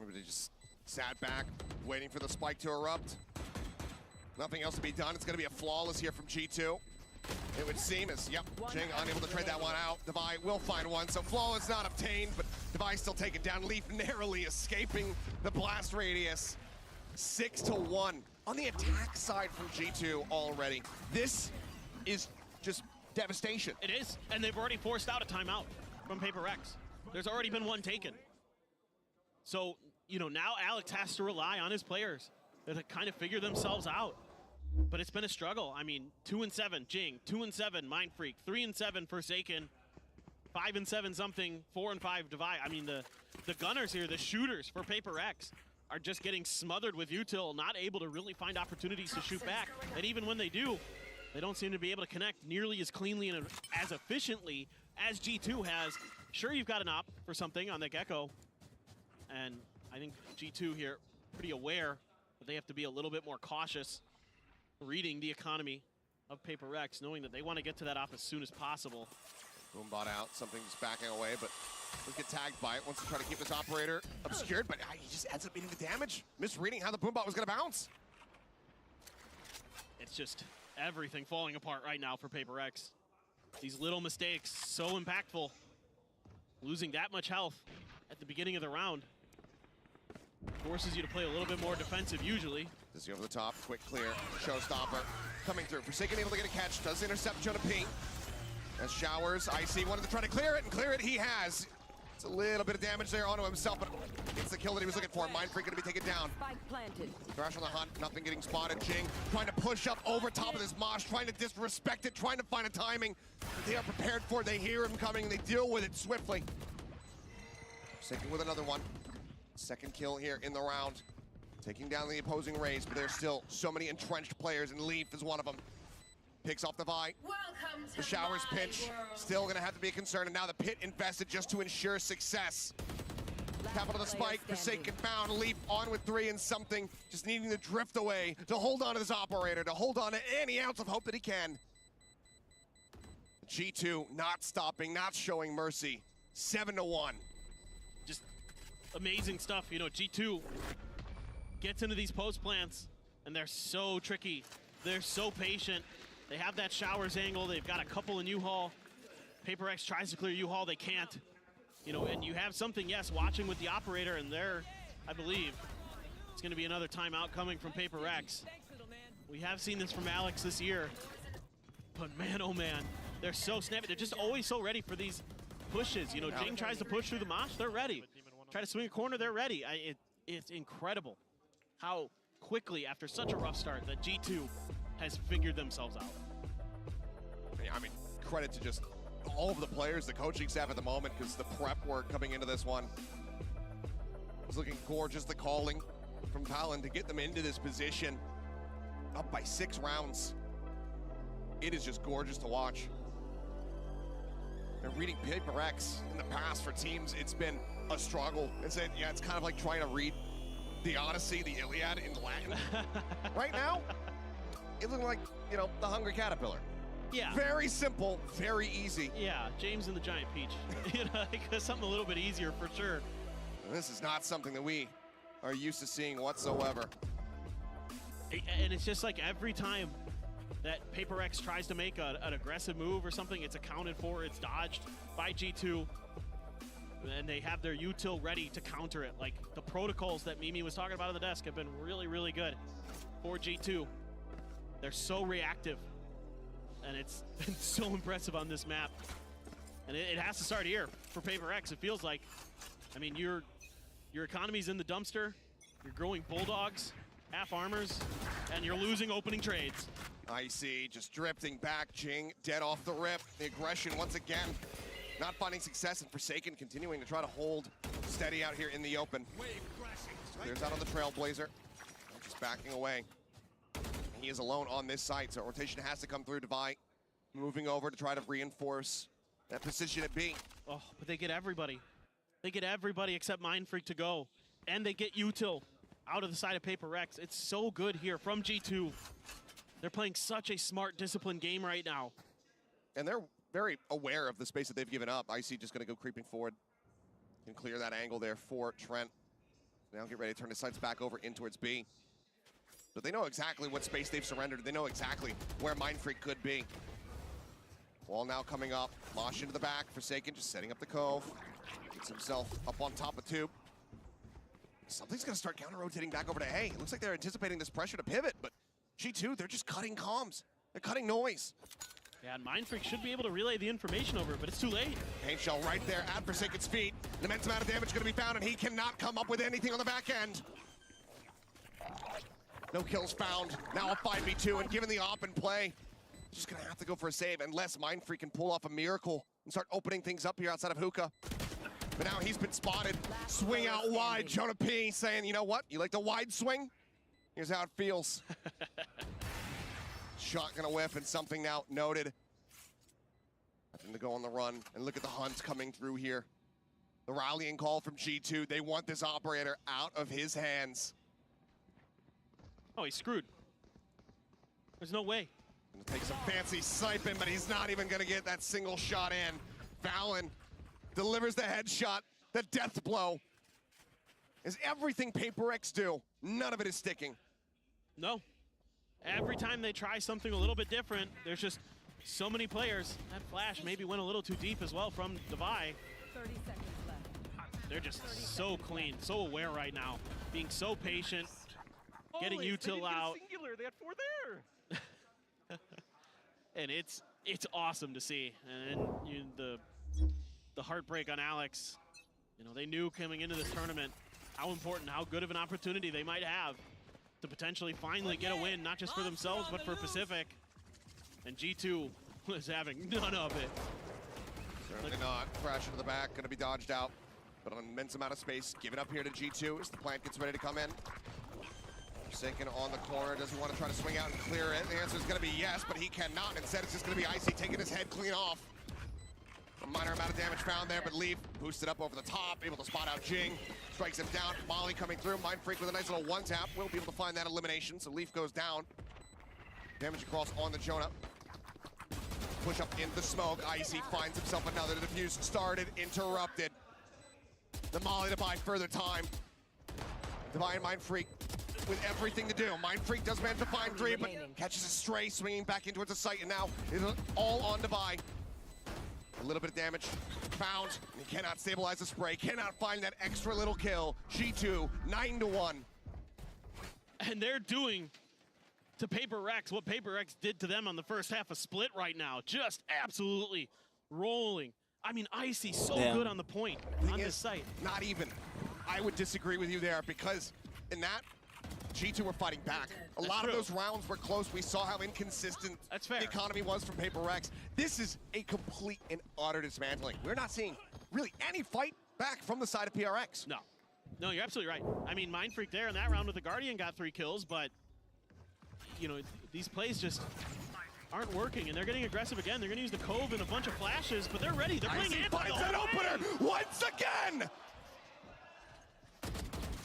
Everybody just sat back, waiting for the spike to erupt. Nothing else to be done. It's going to be a flawless here from G2. It would seem as, yep, Jing unable to trade that one out. Devi will find one, so flawless not obtained, but Devi still taken down. Leaf narrowly escaping the blast radius. 6-1 on the attack side from G2 already. This is just devastation. It is, and they've already forced out a timeout from PRX. There's already been one taken. So, you know, now Alex has to rely on his players to kind of figure themselves out. But it's been a struggle. I mean, 2-7 Jing, 2-7 Mind Freak, 3-7 Forsaken, 5-7 something, 4-5 divide. I mean, the gunners here, the shooters for Paper X, are just getting smothered with util, not able to really find opportunities to shoot back. And even when they do, they don't seem to be able to connect nearly as cleanly and as efficiently as G2 has. Sure, you've got an op for something on the Gecko, and I think G2 here pretty aware that they have to be a little bit more cautious, reading the economy of Paper X, knowing that they want to get to that op as soon as possible. Boombot out, something's backing away, but he'll get tagged by it. Wants to try to keep this operator obscured, but he just ends up beating the damage. Misreading how the Boombot was gonna bounce. It's just everything falling apart right now for Paper X. These little mistakes, so impactful. Losing that much health at the beginning of the round forces you to play a little bit more defensive usually. Dizzy over the top, quick clear, showstopper coming through. Forsaken able to get a catch, does intercept Jonah P. As Showers, Icy wanted to try to clear it, and clear it he has. It's a little bit of damage there onto himself, but it's the kill that he was looking for. Mindfreak gonna be taken down. Spike planted. Thrash on the hunt, nothing getting spotted. Jing trying to push up over top of this mosh, trying to disrespect it, trying to find a timing that they are prepared for. They hear him coming, and they deal with it swiftly. Forsaken with another one. Second kill here in the round. Taking down the opposing Rays, but there's still so many entrenched players, and Leaf is one of them. Picks off the Vi. The Showers pinch, still gonna have to be a concern, and now the pit invested just to ensure success. Capital the spike, Forsaken found, Leaf on with 3 and something, just needing to drift away, to hold on to this operator, to hold on to any ounce of hope that he can. G2 not stopping, not showing mercy, 7-1. Just amazing stuff. You know, G2 gets into these post plants, and they're so tricky. They're so patient. They have that Showers angle. They've got a couple in U-Haul. Paper X tries to clear U-Haul. They can't. You know, and you have something, yes, watching with the operator, and there, I believe, it's going to be another timeout coming from Paper X. We have seen this from Alex this year. But man, oh man, they're so snappy. They're just always so ready for these pushes. You know, Jing tries to push through the mosh, they're ready. Try to swing a corner, they're ready. It's incredible how quickly, after such a rough start, that G2 has figured themselves out. I mean, credit to just all of the players, the coaching staff at the moment, because the prep work coming into this one was looking gorgeous. The calling from Talon to get them into this position, up by 6 rounds. It is just gorgeous to watch. And reading Paper X in the past for teams, it's been a struggle. It's kind of like trying to read the Odyssey, the Iliad in Latin. Right now, it looks like, you know, the Hungry Caterpillar. Yeah. Very simple, very easy. Yeah, James and the Giant Peach. You know, like something a little bit easier for sure. And this is not something that we are used to seeing whatsoever. And it's just like every time that Paper X tries to make an aggressive move or something, it's accounted for, it's dodged by G2. And they have their util ready to counter it. Like the protocols that Mimi was talking about on the desk have been really, really good for G2. They're so reactive, and it's been so impressive on this map. And it has to start here for Paper X. It feels like, I mean, your economy's in the dumpster, you're growing bulldogs, half armors, and you're losing opening trades. Icy just drifting back, Jing dead off the rip. The aggression once again, not finding success, and Forsaken continuing to try to hold steady out here in the open. Clears out on the Trailblazer, just backing away. He is alone on this site, so rotation has to come through. Devi moving over to try to reinforce that position at B. Oh, but they get everybody. They get everybody except Mindfreak to go. And they get util out of the side of Paper X. It's so good here from G2. They're playing such a smart, disciplined game right now. And they're very aware of the space that they've given up. Icy just going to go creeping forward. Can clear that angle there for Trent. Now get ready to turn his sights back over in towards B. But they know exactly what space they've surrendered. They know exactly where Mindfreak could be. Wall now coming up. Mosh into the back. Forsaken just setting up the cove. Gets himself up on top of tube. Something's going to start counter-rotating back over to A. It looks like they're anticipating this pressure to pivot, but G2, they're just cutting comms. They're cutting noise. Yeah, and Mindfreak should be able to relay the information over, but it's too late. Paint shell right there at Forsaken's feet. An immense amount of damage going to be found, and he cannot come up with anything on the back end. No kills found. Now a 5v2, and given the op and play, just going to have to go for a save unless Mindfreak can pull off a miracle and start opening things up here outside of Hookah. But now he's been spotted. Swing out wide. Jonah P saying, you know what? You like the wide swing? Here's how it feels. Shot gonna whiff and something now noted. Nothing to go on the run. And look at the hunt coming through here. The rallying call from G2. They want this operator out of his hands. Oh, he's screwed. There's no way. Gonna take some fancy sniping, but he's not even gonna get that single shot in. Valen delivers the headshot, the death blow. Is everything PaperX do, none of it is sticking. No. Every time they try something a little bit different, there's just so many players. That flash maybe went a little too deep as well from Devi. 30 seconds left. They're just so clean, so aware right now. Being so patient, getting util out. Singular, they had 4 there. And it's awesome to see. And the heartbreak on Alex. You know, they knew coming into this tournament how important, how good of an opportunity they might have to potentially finally get a win, not just for themselves, but for Pacific. And G2 was having none of it. Certainly not. Crash into the back, gonna be dodged out. But an immense amount of space given up here to G2 as the plant gets ready to come in. Forsaken on the corner. Does he want to try to swing out and clear it? The answer is gonna be yes, but he cannot. Instead, it's just gonna be Icy taking his head clean off. A minor amount of damage found there, but Leaf boosted up over the top, able to spot out Jing. Strikes him down. Molly coming through. Mind Freak with a nice little one-tap. Will be able to find that elimination, so Leaf goes down. Damage across on the Jonah. Push up in the smoke. Icy finds himself another. The defuse started, interrupted. The Molly to buy further time. Devi and Mind Freak with everything to do. Mind Freak does manage to find 3, but catches a stray, swinging back in towards the site, and now is all on Devi. A little bit of damage found. He cannot stabilize the spray, cannot find that extra little kill. G2, 9-1. And they're doing to PaperX what PaperX did to them on the first half of Split right now. Just absolutely rolling. I mean, Icy so good on the point on this site. Not even. I would disagree with you there because in that, G2 were fighting back. A lot of those rounds were close. We saw how inconsistent the economy was from PaperX. This is a complete and utter dismantling. We're not seeing really any fight back from the side of PRX. No, you're absolutely right. I mean, Mind Freak there in that round with the Guardian got 3 kills, but you know, these plays just aren't working, and they're getting aggressive again. They're gonna use the Cove and a bunch of flashes, but they're ready. They're playing anti finds that opener once again!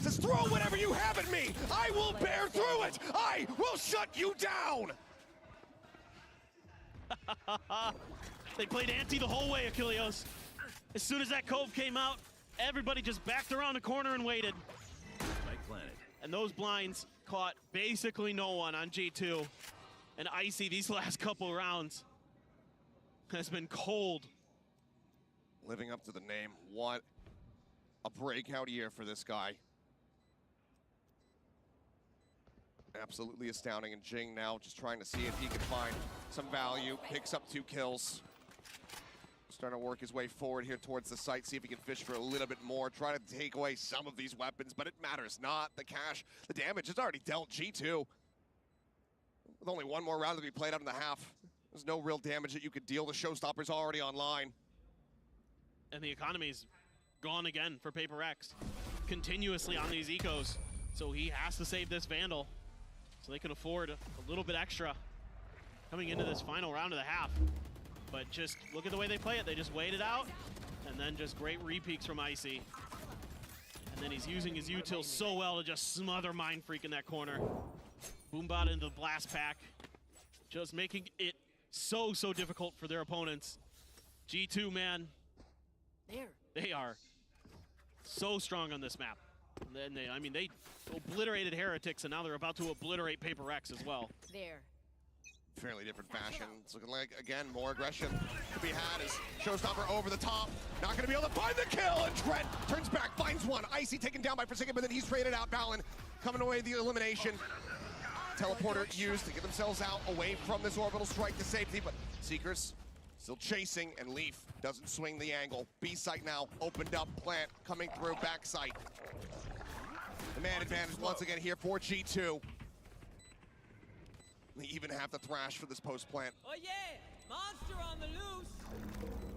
Says, throw whatever you have at me! I will bear through it! I will shut you down! They played anti the whole way, Achilleos. As soon as that Cove came out, everybody just backed around the corner and waited. And those blinds caught basically no one on G2. And Icy, these last couple rounds, has been cold. Living up to the name. What a breakout year for this guy. Absolutely astounding. And Jing now just trying to see if he can find some value. Picks up 2 kills. Starting to work his way forward here towards the site. See if he can fish for a little bit more. Try to take away some of these weapons, but it matters not. The cash, the damage is already dealt. G2. With only 1 more round to be played out in the half. There's no real damage that you could deal. The showstopper's already online. And the economy's gone again for PaperX. Continuously on these ecos. So he has to save this Vandal. So they can afford a little bit extra coming into this final round of the half. But just look at the way they play it. They just wait it out, and then just great re-peeks from Icy. And then he's using his util so well to just smother Mind Freak in that corner. Boombot into the blast pack. Just making it so difficult for their opponents. G2, man, they are so strong on this map. And then they obliterated Heretics, and now they're about to obliterate PaperX as well. Fairly different fashion. It's looking like, again, more aggression to be had as Showstopper over the top. Not going to be able to find the kill, and Trent turns back, finds one. Icy taken down by Forsaken, but then he's traded out. Valen coming away the elimination. Teleporter used to get themselves out away from this orbital strike to safety, but Seekers still chasing, and Leaf doesn't swing the angle. B site now opened up, plant coming through, back site. The man advantage once again here for G2. They even have the thrash for this post plant. Oh yeah! Monster on the loose.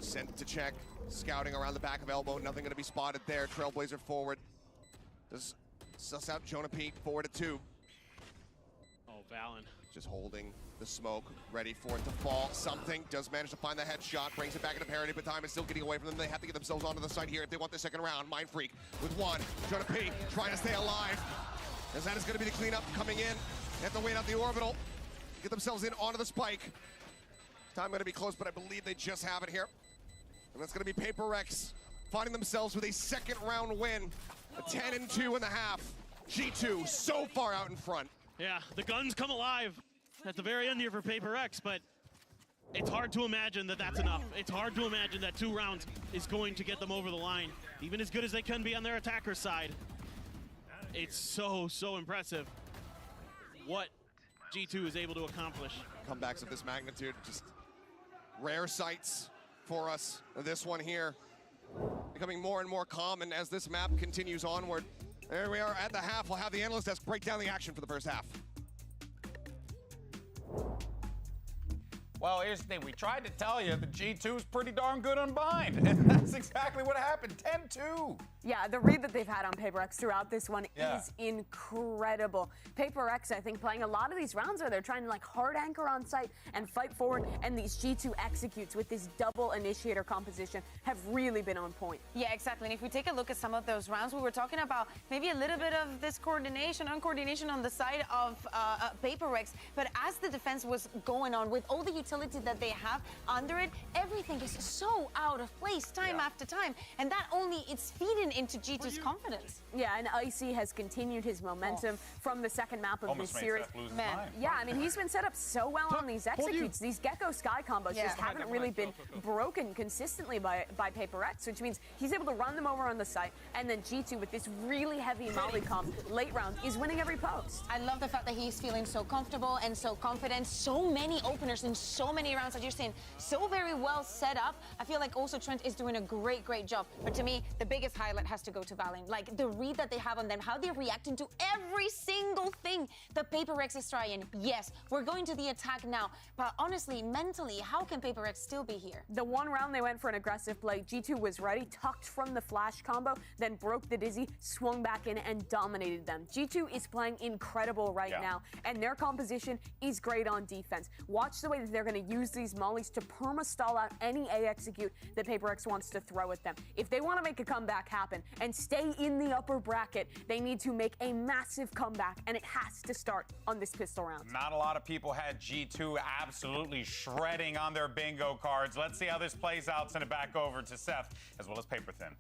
Sent to check. Scouting around the back of elbow. Nothing going to be spotted there. Trailblazer forward. Does suss out Jonah Pete forward at 2. Oh, Valen. Just holding the smoke, ready for it to fall. Something does manage to find the headshot, brings it back into parity, but time is still getting away from them. They have to get themselves onto the side here if they want the second round. Mind Freak with 1. Jonah P trying to stay alive. As that is going to be the cleanup coming in. They have to wait out the orbital, get themselves in onto the spike. Time going to be close, but I believe they just have it here. And that's going to be PRX finding themselves with a second round win. A 10-2 in the half. G2 so far out in front. Yeah, the guns come alive at the very end here for PRX, but it's hard to imagine that that's enough. It's hard to imagine that 2 rounds is going to get them over the line, even as good as they can be on their attacker side. It's so impressive what G2 is able to accomplish. Comebacks of this magnitude, just rare sights for us. This one here becoming more and more common as this map continues onward. There we are at the half. We'll have the analyst desk break down the action for the first half. Well, here's the thing. We tried to tell you the G2's pretty darn good on bind, and that's exactly what happened. 10-2. Yeah, the read that they've had on PRX throughout this one is incredible. PRX, I think, playing a lot of these rounds where they're trying to like hard anchor on site and fight forward, and these G2 executes with this double initiator composition have really been on point. Yeah, exactly. And if we take a look at some of those rounds, we were talking about maybe a little bit of this uncoordination on the side of PRX, but as the defense was going on with all the utility that they have under it, everything is so out of place time after time, and that only it's feeding into G2's confidence. Yeah, and Icy has continued his momentum from the second map of this series. Yeah, I mean, he's been set up so well on these executes. These Gecko Sky combos just haven't really been broken consistently by PRX, which means he's able to run them over on the site, and then G2 with this really heavy molly comp late round is winning every post. I love the fact that he's feeling so comfortable and so confident. So many openers in so many rounds that you're saying, so very well set up. I feel like also Trent is doing a great job. But to me, the biggest highlight has to go to Valen. Like the read that they have on them, how they're reacting to every single thing that PRX is trying. Yes, we're going to the attack now, but honestly, mentally, how can PRX still be here? The one round they went for an aggressive play, G2 was ready, tucked from the flash combo, then broke the dizzy, swung back in, and dominated them. G2 is playing incredible right now, and their composition is great on defense. Watch the way that they're going to use these mollies to perma-stall out any A execute that PRX wants to throw at them. If they want to make a comeback happen and stay in the upper bracket, they need to make a massive comeback, and it has to start on this pistol round. Not a lot of people had G2 absolutely shredding on their bingo cards. Let's see how this plays out. Send it back over to Seth, as well as Paper Thin.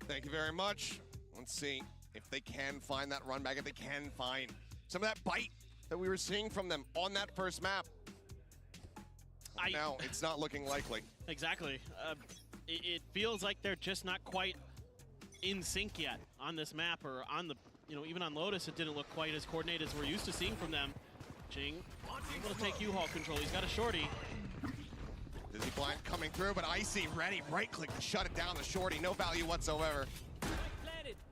Thank you very much. Let's see if they can find that run back, if they can find some of that bite that we were seeing from them on that first map. Now, it's not looking likely. Exactly. It feels like they're just not quite in sync yet on this map, or on the, even on Lotus, it didn't look quite as coordinated as we're used to seeing from them. Jing able to take U-Haul control. He's got a shorty. Dizzy Blind coming through, but Icy ready. Right click to shut it down. The shorty, no value whatsoever.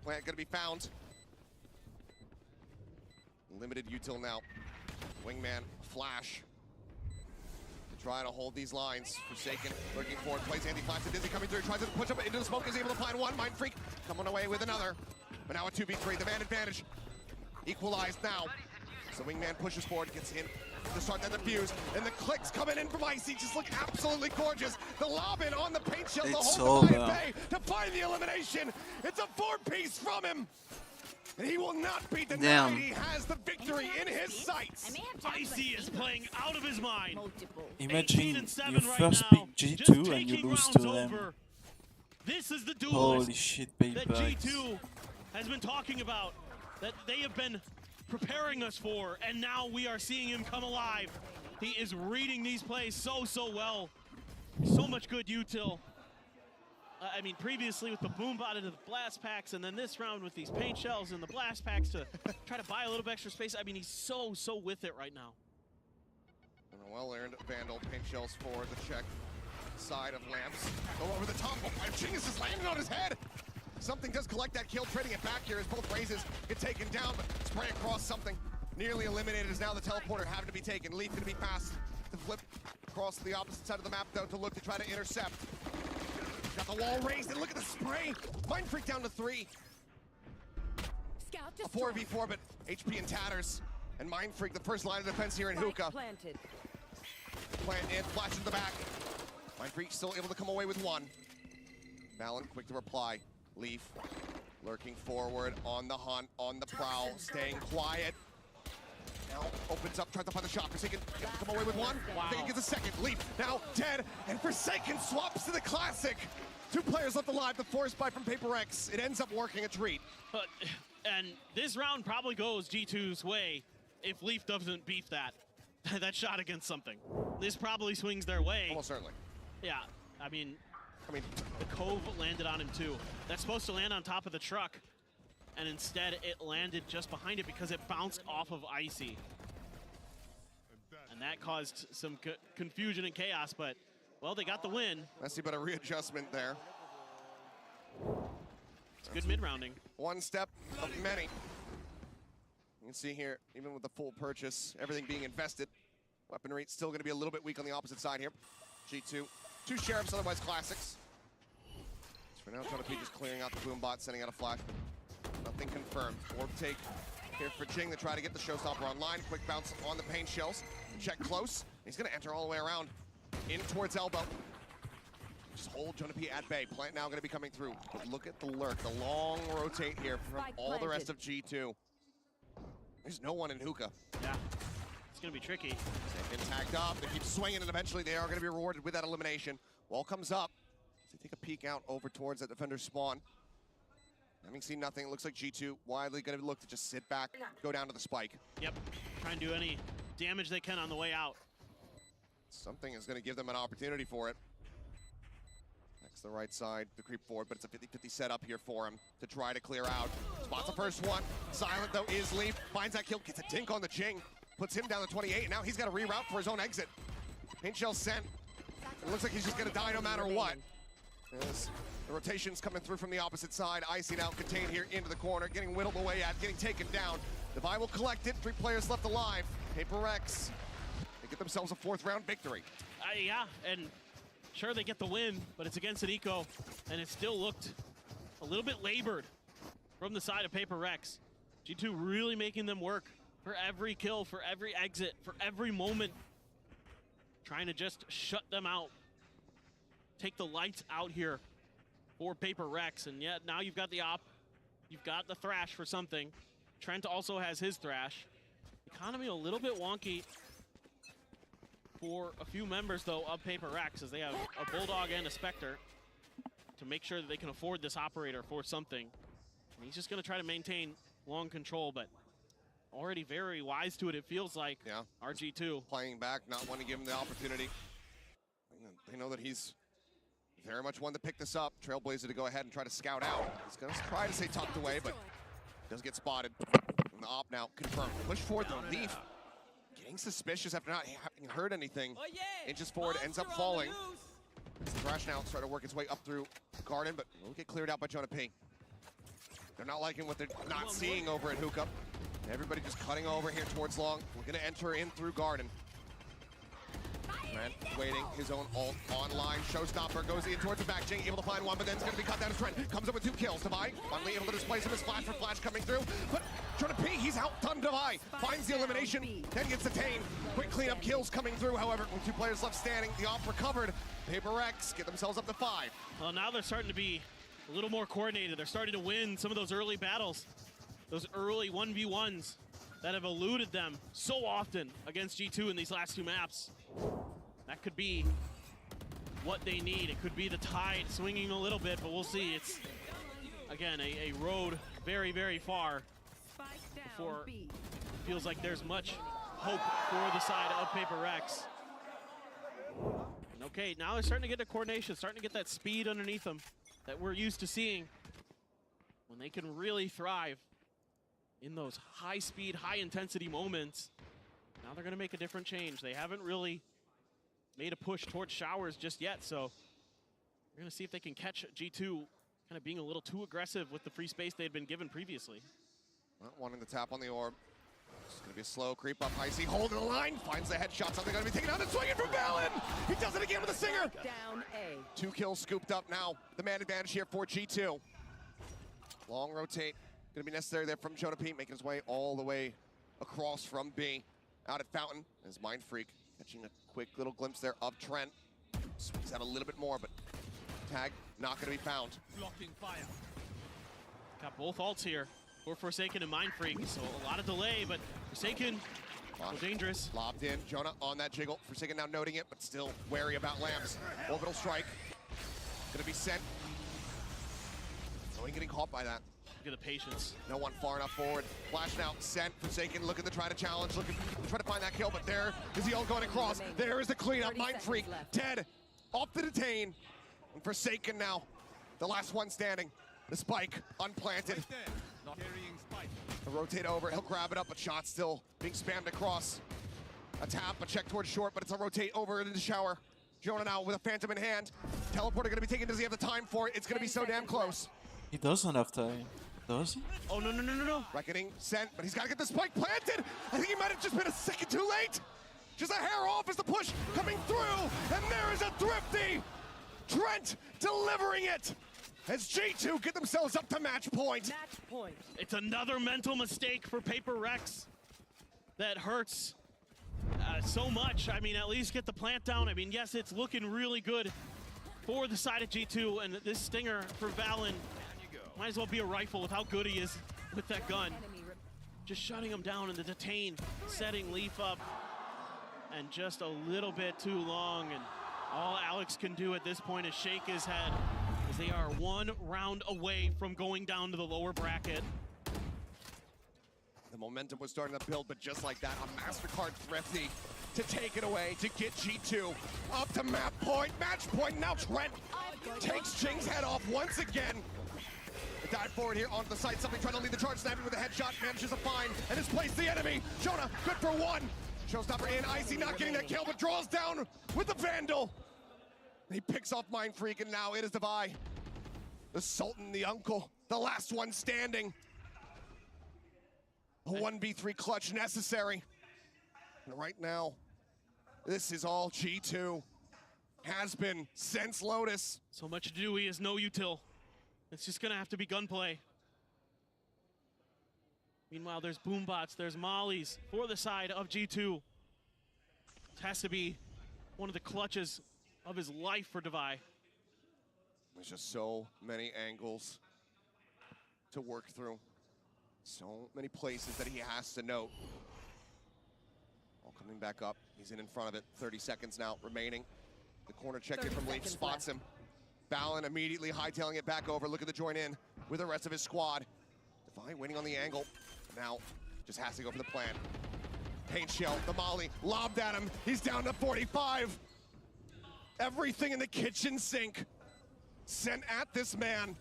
Plant gonna be found. Limited util now. Wingman, flash. To try to hold these lines. Forsaken looking forward, plays anti-flash to Dizzy coming through, tries to push up into the smoke, is able to find one. Mind Freak coming away with another. But now a 2v3, the man advantage. Equalized now. So Wingman pushes forward, gets in to start that defuse, and the clicks coming in from Icy just look absolutely gorgeous. The lob in on the paint shell, the whole Bay to find the elimination. It's a 4-piece from him. And he will not be denied. He has the victory in his sights. Icy is playing out of his mind. Imagine you right first now, pick G2 and you lose to them. over. This is the Holy duelist shit, that PRX. G2 has been talking about, that they have been preparing us for, and now we are seeing him come alive. He is reading these plays so well. So much good util. I mean, previously with the boom bot into the blast packs, and then this round with these paint shells and the blast packs to try to buy a little bit extra space. I mean, he's so with it right now. And a well-earned Vandal paint shells for the check side of Lamps. Go over the top. Oh, Genius is landing on his head. Something does collect that kill, trading it back here as both raises get taken down, but spray across something. Nearly eliminated is now the teleporter having to be taken. Leaf going to be passed. The flip across to the opposite side of the map, though, to look to try to intercept. Got the wall raised, and look at the spray! Mind Freak down to 3. Scout A 4v4, but HP in tatters. And Mind Freak, the first line of defense here in Hookah. Planted. Plant in, flash into the back. Mind Freak still able to come away with 1. Valen quick to reply. Leaf lurking forward, on the hunt, on the prowl, staying quiet. Now opens up, tries to find the shot. Forsaken come away with 1. Forsaken gets a second. Leaf now dead, and Forsaken swaps to the classic. 2 players left alive. The force bite from PRX. It ends up working a treat. And this round probably goes G2's way if Leaf doesn't beef that shot against something. This probably swings their way. Almost certainly. Yeah, I mean, the Cove landed on him too. That's supposed to land on top of the truck, and instead it landed just behind it because it bounced off of Icy. And that caused some confusion and chaos, but, well, they got the win. Messy, but a readjustment there. It's good mid-rounding. One step of many. You can see here, even with the full purchase, everything being invested, weaponry still going to be a little bit weak on the opposite side here. G2, 2 Sheriffs, otherwise classics. So for now, Jonathan just clearing out the boom bot, sending out a flash. Nothing confirmed. Orb take here for Jing to try to get the showstopper online. Quick bounce on the pain shells. Check close. He's going to enter all the way around in towards elbow. Just hold Jonah P at bay. Plant now going to be coming through. But look at the lurk, the long rotate here from all the rest of G2. There's no one in Hookah. Yeah, it's going to be tricky. Second tagged up. They keep swinging, and eventually they are going to be rewarded with that elimination. Wall comes up. So they take a peek out over towards that defender's spawn. Having seen nothing, it looks like G2 widely going to look to just sit back, go down to the spike. Yep, try and do any damage they can on the way out. Something is going to give them an opportunity for it. Next, the right side, the creep forward, but it's a 50-50 setup here for him to try to clear out. Spots the first one. Silent, though, is Leaf. Finds that kill, gets a dink on the Jing. Puts him down to 28, and now he's got to reroute for his own exit. Paint shell sent. It looks like he's just going to die no matter what. As the rotation's coming through from the opposite side. Icy now contained here into the corner, getting whittled away at, getting taken down. Devi will collect it. 3 players left alive. PRX, they get themselves a 4th round victory. Yeah, and sure they get the win, but it's against an eco, and it still looked a little bit labored from the side of PRX. G2 really making them work for every kill, for every exit, for every moment. Trying to just shut them out. Take the lights out here for PRX, and yet now you've got the op, you've got the Thrash for something. Trent also has his Thrash. Economy a little bit wonky for a few members, though, of PRX, as they have a Bulldog and a Spectre to make sure that they can afford this operator for something. And he's just going to try to maintain long control, but already very wise to it, it feels like. Yeah. RG2. Playing back, not wanting to give him the opportunity. They know that he's very much one to pick this up. Trailblazer to go ahead and try to scout out. He's going to try to stay tucked away, but does get spotted. And the op now confirmed. Push forward the Leaf. Getting suspicious after not having heard anything. Inches forward, ends up falling. Thrash now starting to work its way up through Garden, but will get cleared out by Jonah P. They're not liking what they're not seeing over at Hookah. Everybody just cutting over here towards long. We're going to enter in through Garden. Trent waiting, his own ult online. Showstopper goes in towards the back. Jing able to find one, but then it's going to be cut down as Trent comes up with 2 kills. Devi finally able to displace him as flash for flash coming through. But Jonah P, he's outdone Devi. Finds the elimination, then gets detained. Quick cleanup kills coming through, however, with 2 players left standing. The op recovered. PRX get themselves up to 5. Well, now they're starting to be a little more coordinated. They're starting to win some of those early battles. Those early 1v1s that have eluded them so often against G2 in these last 2 maps. That could be what they need. It could be the tide swinging a little bit, but we'll see. It's, again, a road very, very far before it feels like there's much hope for the side of PRX. And okay, now they're starting to get the coordination, starting to get that speed underneath them that we're used to seeing when they can really thrive in those high-speed, high-intensity moments. Now they're going to make a different change. They haven't really made a push towards showers just yet, so we're going to see if they can catch G2 kind of being a little too aggressive with the free space they had been given previously. Not wanting to tap on the orb. It's going to be a slow creep up. Icy holding the line, finds the headshot. Something going to be taken out and swinging from Valen. here. Down A. 2 kills scooped up now. The man advantage here for G2. Long rotate. Going to be necessary there from Jonah P, making his way all the way across from B. Out at Fountain as Mind Freak catching a quick little glimpse there of Trent. Swings out a little bit more, but tag not going to be found. Blocking fire. Got both ults here for Forsaken and Mind Freak, so a lot of delay, but Forsaken, dangerous. Lobbed in, Jonah on that jiggle. Forsaken now noting it, but still wary about lamps. Orbital strike. Going to be sent. No one getting caught by that. Look at the patience. No one far enough forward. Flash now, sent, Forsaken looking to try to challenge, looking to try to find that kill, but there is the ult going across. There is the cleanup, Mind Freak, dead, off the detain. And Forsaken now, the last one standing. The spike, unplanted. A rotate over, he'll grab it up, but shot still being spammed across. A tap, a check towards short, but it's a rotate over into the shower. Jonah now with a Phantom in hand. Teleporter gonna be taken, does he have the time for it? It's gonna be so damn close. He doesn't have time, does he? Oh, no. Reckoning sent, but he's got to get the spike planted. I think he might have just been a second too late. Just a hair off as the push coming through, and there is a thrifty. Trent delivering it as G2 get themselves up to match point. Match point. It's another mental mistake for PRX that hurts so much. I mean, at least get the plant down. I mean, yes, it's looking really good for the side of G2, and this stinger for Valen might as well be a rifle with how good he is with that gun. Just shutting him down in the detain, setting Leaf up, and just a little bit too long. And all Alex can do at this point is shake his head, as they are 1 round away from going down to the lower bracket. The momentum was starting to build, but just like that, a MasterCard thrifty to take it away, to get G2 up to match point. Now Trent takes Jing's head off once again. They dive forward here onto the site, something trying to lead the charge, snapping with a headshot, manages to find and displace the enemy. Jonah, good for 1. Showstopper in, Icy not getting that kill, but draws down with the Vandal. He picks off Mind Freak, and now it is Devi. The Sultan, the uncle, the last one standing. A 1v3 clutch necessary. And right now, this is all G2. Has been since Lotus. So much to do, he has no util. It's just gonna have to be gunplay. Meanwhile, there's boombots, there's mollies for the side of G2. It has to be one of the clutches of his life for Devi. There's just so many angles to work through. So many places that he has to note. All coming back up. He's in front of it. 30 seconds now remaining. The corner check in from Leaf spots him. Valen immediately hightailing it back over. Look at the join in with the rest of his squad. Devi waiting on the angle. Now just has to go for the plan. Paint shell, the molly, lobbed at him. He's down to 45. Everything in the kitchen sink sent at this man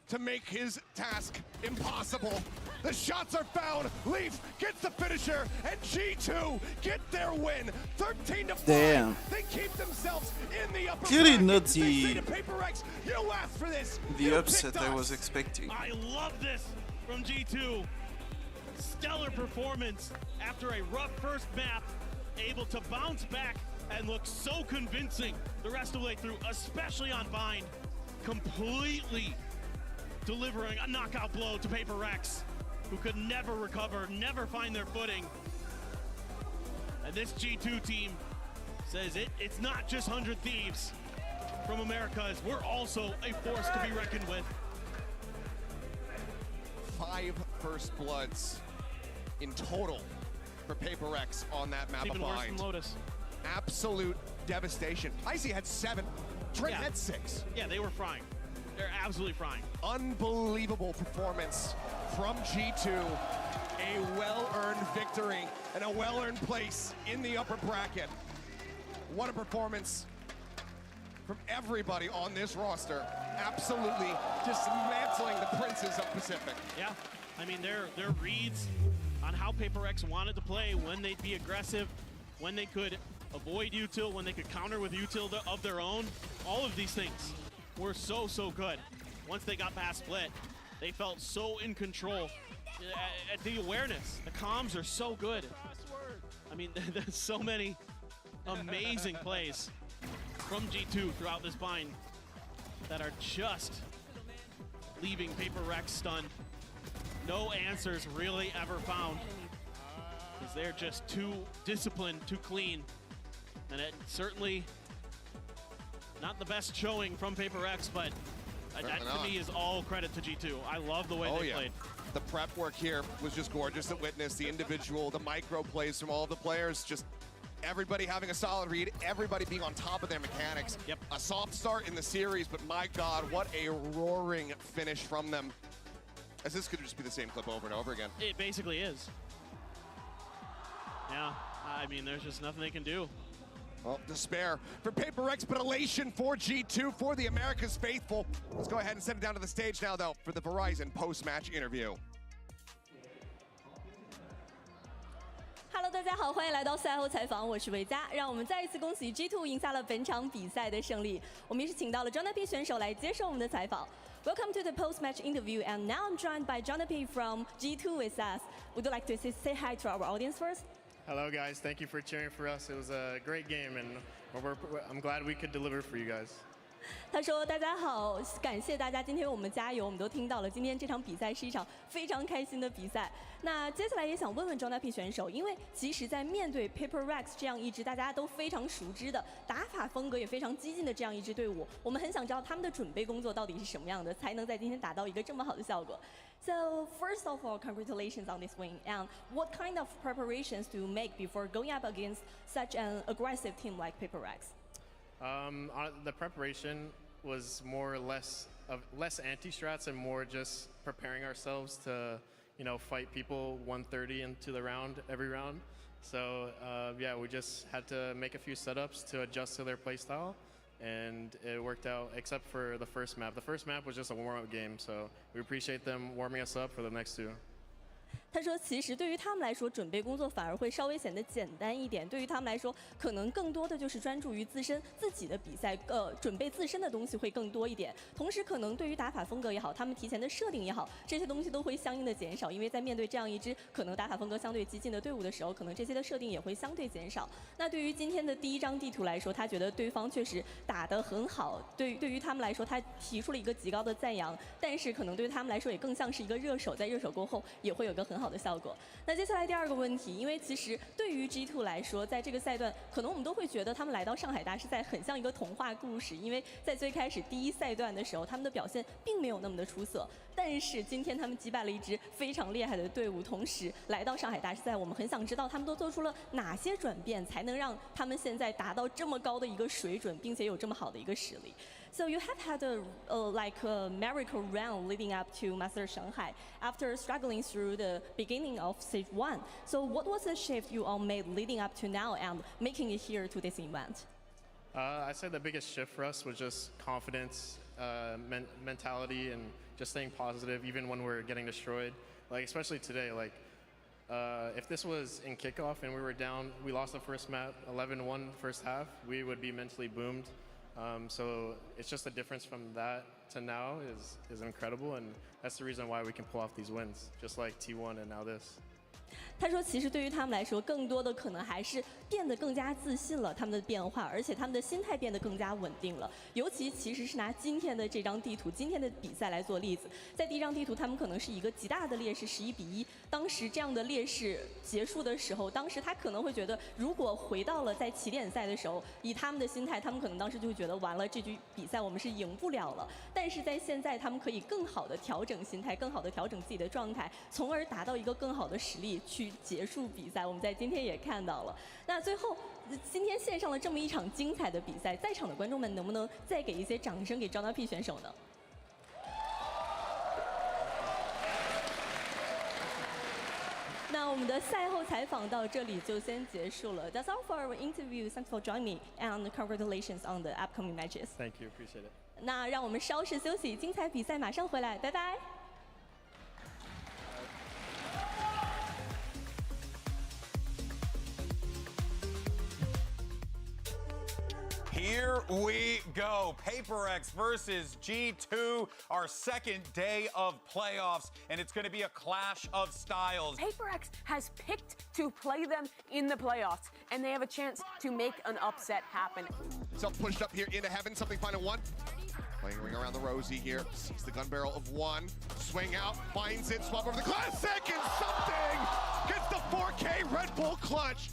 to make his task impossible. The shots are found. Leaf gets the finisher, and G2 get their win. 13-5. Damn. They keep themselves in the upper Clearly bracket. not They say to PRX, you asked for this. the You upset picked I us. was expecting. I love this from G2. Stellar performance after a rough first map, able to bounce back and look so convincing the rest of the way through, especially on Bind. Completely delivering a knockout blow to PRX, who could never recover, never find their footing. And this G2 team says it's not just 100 Thieves from Americas. We're also a force to be reckoned with. 5 first bloods in total for PRX on that map. It's even of worse Bind. than Lotus. Absolute devastation. Icy had 7. Trent had 6. Yeah, they were frying. They're absolutely frying. Unbelievable performance from G2. A well-earned victory and a well-earned place in the upper bracket. What a performance from everybody on this roster. Absolutely dismantling the Princes of Pacific. Yeah, I mean, their reads on how PRX wanted to play, when they'd be aggressive, when they could avoid util, when they could counter with util of their own. All of these things were so good. Once they got past split, they felt so in control. The awareness, the comms are so good. I mean, there's so many amazing plays from G2 throughout this bind that are just leaving PaperX stunned. No answers really ever found, because they're just too disciplined, too clean. And it certainly not the best showing from PaperX, but that to me is all credit to G2. I love the way they played. The prep work here was just gorgeous to witness. The individual, the micro plays from all of the players, just everybody having a solid read, everybody being on top of their mechanics. Yep. A soft start in the series, but my God, what a roaring finish from them. As this could just be the same clip over and over again. It basically is. Yeah, I mean, there's just nothing they can do. Well, despair for PaperX, but elation for G2, for the America's faithful. Let's go ahead and send it down to the stage now, though, for the Verizon post-match interview. Hello， 大家好，欢迎来到赛后采访，我是维嘉。让我们再一次恭喜 G2 赢下了本场比赛的胜利。我们也是请到了 Jonathan 选手来接受我们的采访。Welcome to the post-match interview, and now I'm joined by Jonathan from G2 with us. Would you like to say hi to our audience first? Hello, guys. Thank you for cheering for us. It was a great game, and I'm glad we could deliver for you guys. 他说：“大家好，感谢大家今天为我们加油，我们都听到了。今天这场比赛是一场非常开心的比赛。那接下来也想问问 Jonathan 选手，因为其实，在面对 PaperX 这样一支大家都非常熟知的打法风格也非常激进的这样一支队伍，我们很想知道他们的准备工作到底是什么样的，才能在今天达到一个这么好的效果。So first of all, congratulations on this win. And what kind of preparations do you make before going up against such an aggressive team like PaperX? The preparation was more or less anti-strats and more just preparing ourselves to, fight people 130 into the round every round. So yeah, we just had to make a few setups to adjust to their playstyle, and it worked out except for the first map. The first map was just a warm-up game, so we appreciate them warming us up for the next two. 他说：“其实对于他们来说，准备工作反而会稍微显得简单一点。对于他们来说，可能更多的就是专注于自己的比赛，准备自身的东西会更多一点。同时，可能对于打法风格也好，他们提前的设定也好，这些东西都会相应的减少。因为在面对这样一支可能打法风格相对激进的队伍的时候，可能这些的设定也会相对减少。那对于今天的第一张地图来说，他觉得对方确实打得很好。对于他们来说，他提出了一个极高的赞扬。但是，可能对于他们来说，也更像是一个热手，在热手过后也会有个很好的效果。那接下来第二个问题，因为其实对于 G2 来说，在这个赛段，可能我们都会觉得他们来到上海大师赛很像一个童话故事，因为在最开始第一赛段的时候，他们的表现并没有那么的出色。但是今天他们击败了一支非常厉害的队伍，同时来到上海大师赛，我们很想知道他们都做出了哪些转变，才能让他们现在达到这么高的一个水准，并且有这么好的一个实力。So you have had a miracle run leading up to Master Shanghai after struggling through the beginning of Stage 1. So what was the shift you all made leading up to now and making it here to this event? I said the biggest shift for us was just confidence, mentality, and just staying positive even when we're getting destroyed. Like especially today, if this was in kickoff and we were down, we lost the first map 11-1 first half, we would be mentally boomed. So it's just the difference from that to now is incredible, and that's the reason why we can pull off these wins, just like T1 and now this. 他说，其实对于他们来说，更多的可能还是变得更加自信了，他们的变化，而且他们的心态变得更加稳定了。尤其其实是拿今天的这张地图、今天的比赛来做例子，在第一张地图，他们可能是一个极大的劣势，11-1。当时这样的劣势结束的时候，当时他可能会觉得，如果回到了在起点赛的时候，以他们的心态，他们可能当时就会觉得，完了，这局比赛我们是赢不了了。但是在现在，他们可以更好的调整心态，更好的调整自己的状态，从而达到一个更好的实力去结束比赛。我们在今天也看到了。那最后，今天献上了这么一场精彩的比赛，在场的观众们能不能再给一些掌声给 Jonathan 选手呢？那我们的赛后采访到这里就先结束了。That's all for our interview. Thanks for joining me and congratulations on the upcoming matches. Thank you, appreciate it. 那让我们稍事休息，精彩比赛马上回来，拜拜。He Here we go. PRX versus G2, our second day of playoffs, and it's going to be a clash of styles. PRX has picked to play them in the playoffs, and they have a chance to make an upset happen. Self pushed up here into heaven, something final one. Playing a ring around the rosy here, sees the gun barrel of one, swing out, finds it, swap over the classic, and something gets the 4K Red Bull clutch.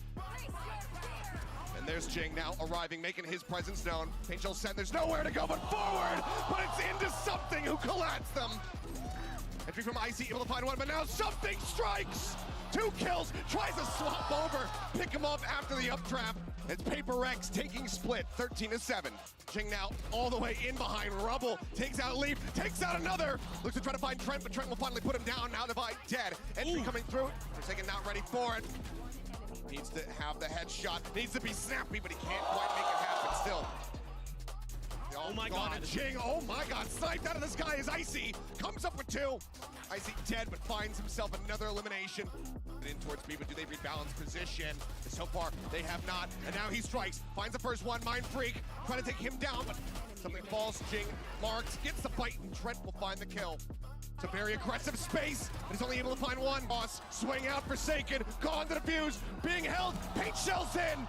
And there's Jing now arriving, making his presence known. Paint shell set, there's nowhere to go but forward, but it's into something who collapsed them. Entry from Icy, able to find one, but now something strikes. 2 kills, tries to swap over, pick him up after the uptrap. It's PRX taking split, 13-7. Jing now all the way in behind Rubble, takes out Leaf, takes out another. Looks to try to find Trent, but Trent will finally put him down. Now Divide dead. Entry coming through, Forsaken not ready for it. Needs to have the headshot, needs to be snappy, but he can't quite make it happen still. Oh my God. Jing, oh my God, sniped out of the sky is Icy, comes up with 2. Icy dead, but finds himself another elimination. In towards B, but do they rebalance position? So far, they have not, and now he strikes, finds the first one, Mind Freak, trying to take him down, but something falls, Jing marks, gets the bite, and Trent will find the kill. It's a very aggressive space, but he's only able to find one. Boss, swing out, Forsaken, gone to the fuse, being held, paint shells in,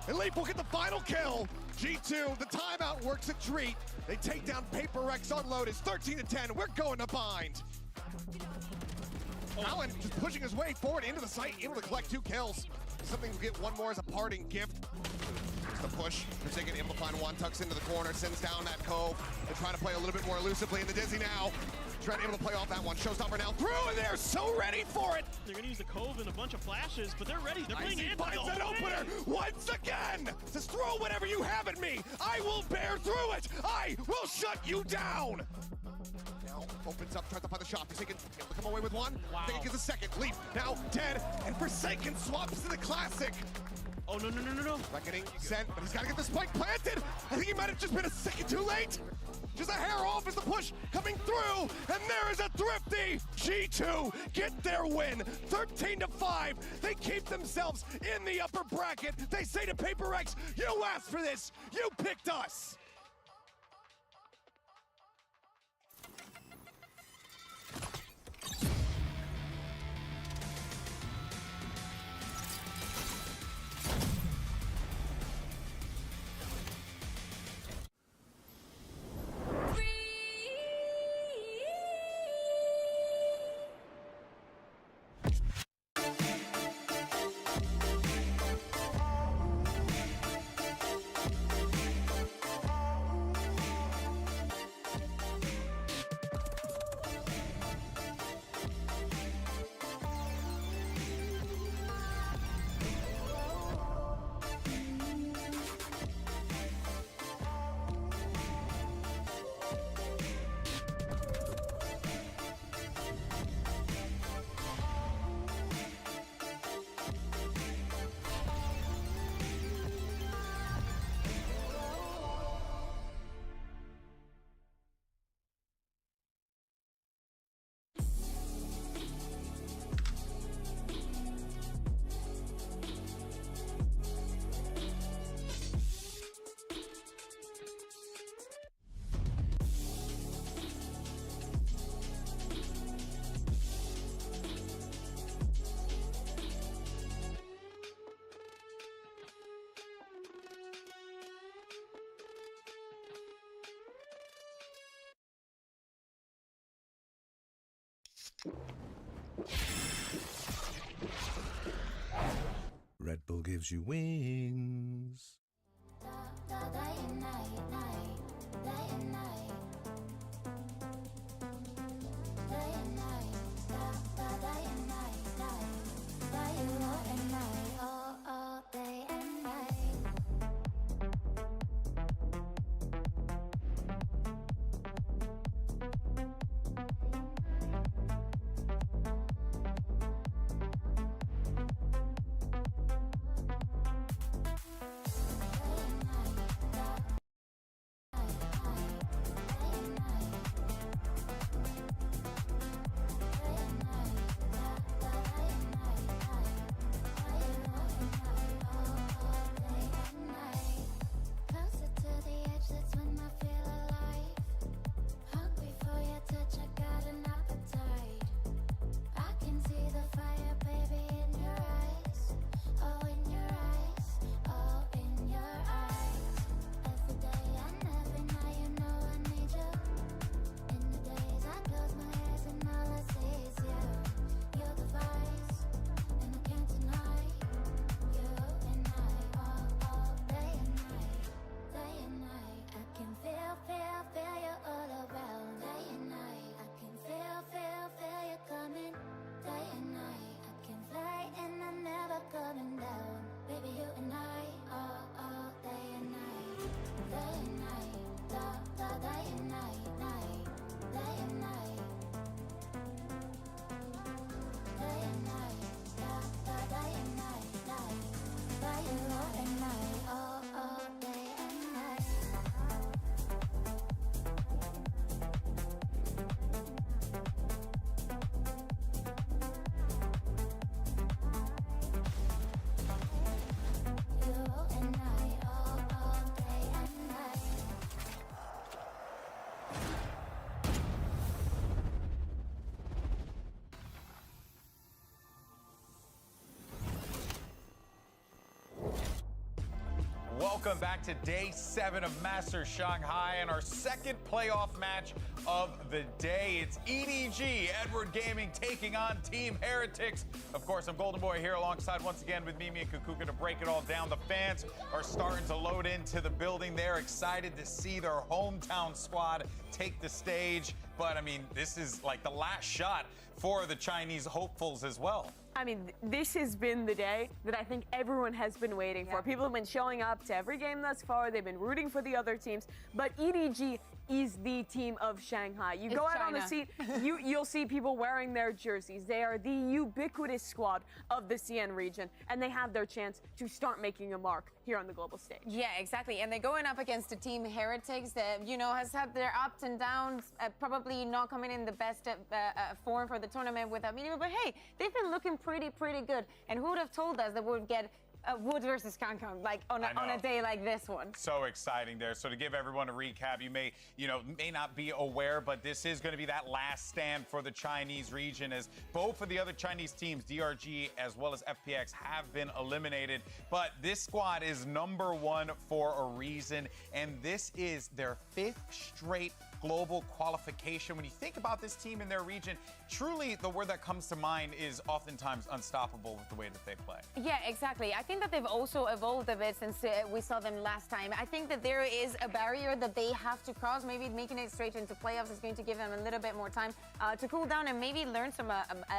and Leap will get the final kill. G2, the timeout works a treat. They take down PRX on load. It's 13-10. We're going to bind. Allen just pushing his way forward into the site, able to collect 2 kills. Something will get one more as a parting gift. There's the push. Forsaken able to find one, tucks into the corner, sends down that cove. They're trying to play a little bit more elusively in the Dizzy now. Trent able to play off that one. Showstopper now through, and they're so ready for it. They're going to use the cove and a bunch of flashes, but they're ready. They're playing it. Finds an opener once again. Says, throw whatever you have at me. I will bear through it. I will shut you down. Now opens up, tries to find the shot. Forsaken able to come away with one. Wow. Forsaken gets a second. Leap now dead, and Forsaken swaps to the classic. Oh, no. Reckoning sent, but he's got to get the spike planted. I think he might have just been a second too late. Just a hair off as the push coming through, and there is a thrifty G2 get their win, 13-5. They keep themselves in the upper bracket. They say to PRX, you asked for this, you picked us. Red Bull gives you wings. Welcome back to day 7 of Masters Shanghai and our second playoff match of the day. It's EDG, Edward Gaming, taking on Team Heretics. Of course, I'm Golden Boy here alongside once again with Mimi and Kukuka to break it all down. The fans are starting to load into the building. They're excited to see their hometown squad take the stage. But I mean, this is like the last shot for the Chinese hopefuls as well. I mean, this has been the day that I think everyone has been waiting for. People have been showing up to every game thus far. They've been rooting for the other teams. But EDG is the team of Shanghai. You go out on the seat, you'll see people wearing their jerseys. They are the ubiquitous squad of the CN region, and they have their chance to start making a mark here on the global stage. Yeah, exactly. And they're going up against a Team Heretics that, you know, has had their ups and downs, probably not coming in the best form for the tournament without meaning. But hey, they've been looking pretty good. And who would have told us that we'd get Wood versus Kangkang, like on a day like this one. So exciting there. So to give everyone a recap, you may not be aware, but this is going to be that last stand for the Chinese region, as both of the other Chinese teams, DRG as well as FPX, have been eliminated. But this squad is #1 for a reason, and this is their 5th straight global qualification. When you think about this team in their region, truly the word that comes to mind is oftentimes unstoppable with the way that they play. Yeah, exactly. I think that they've also evolved a bit since we saw them last time. I think that there is a barrier that they have to cross. Maybe making it straight into playoffs is going to give them a little bit more time to cool down and maybe learn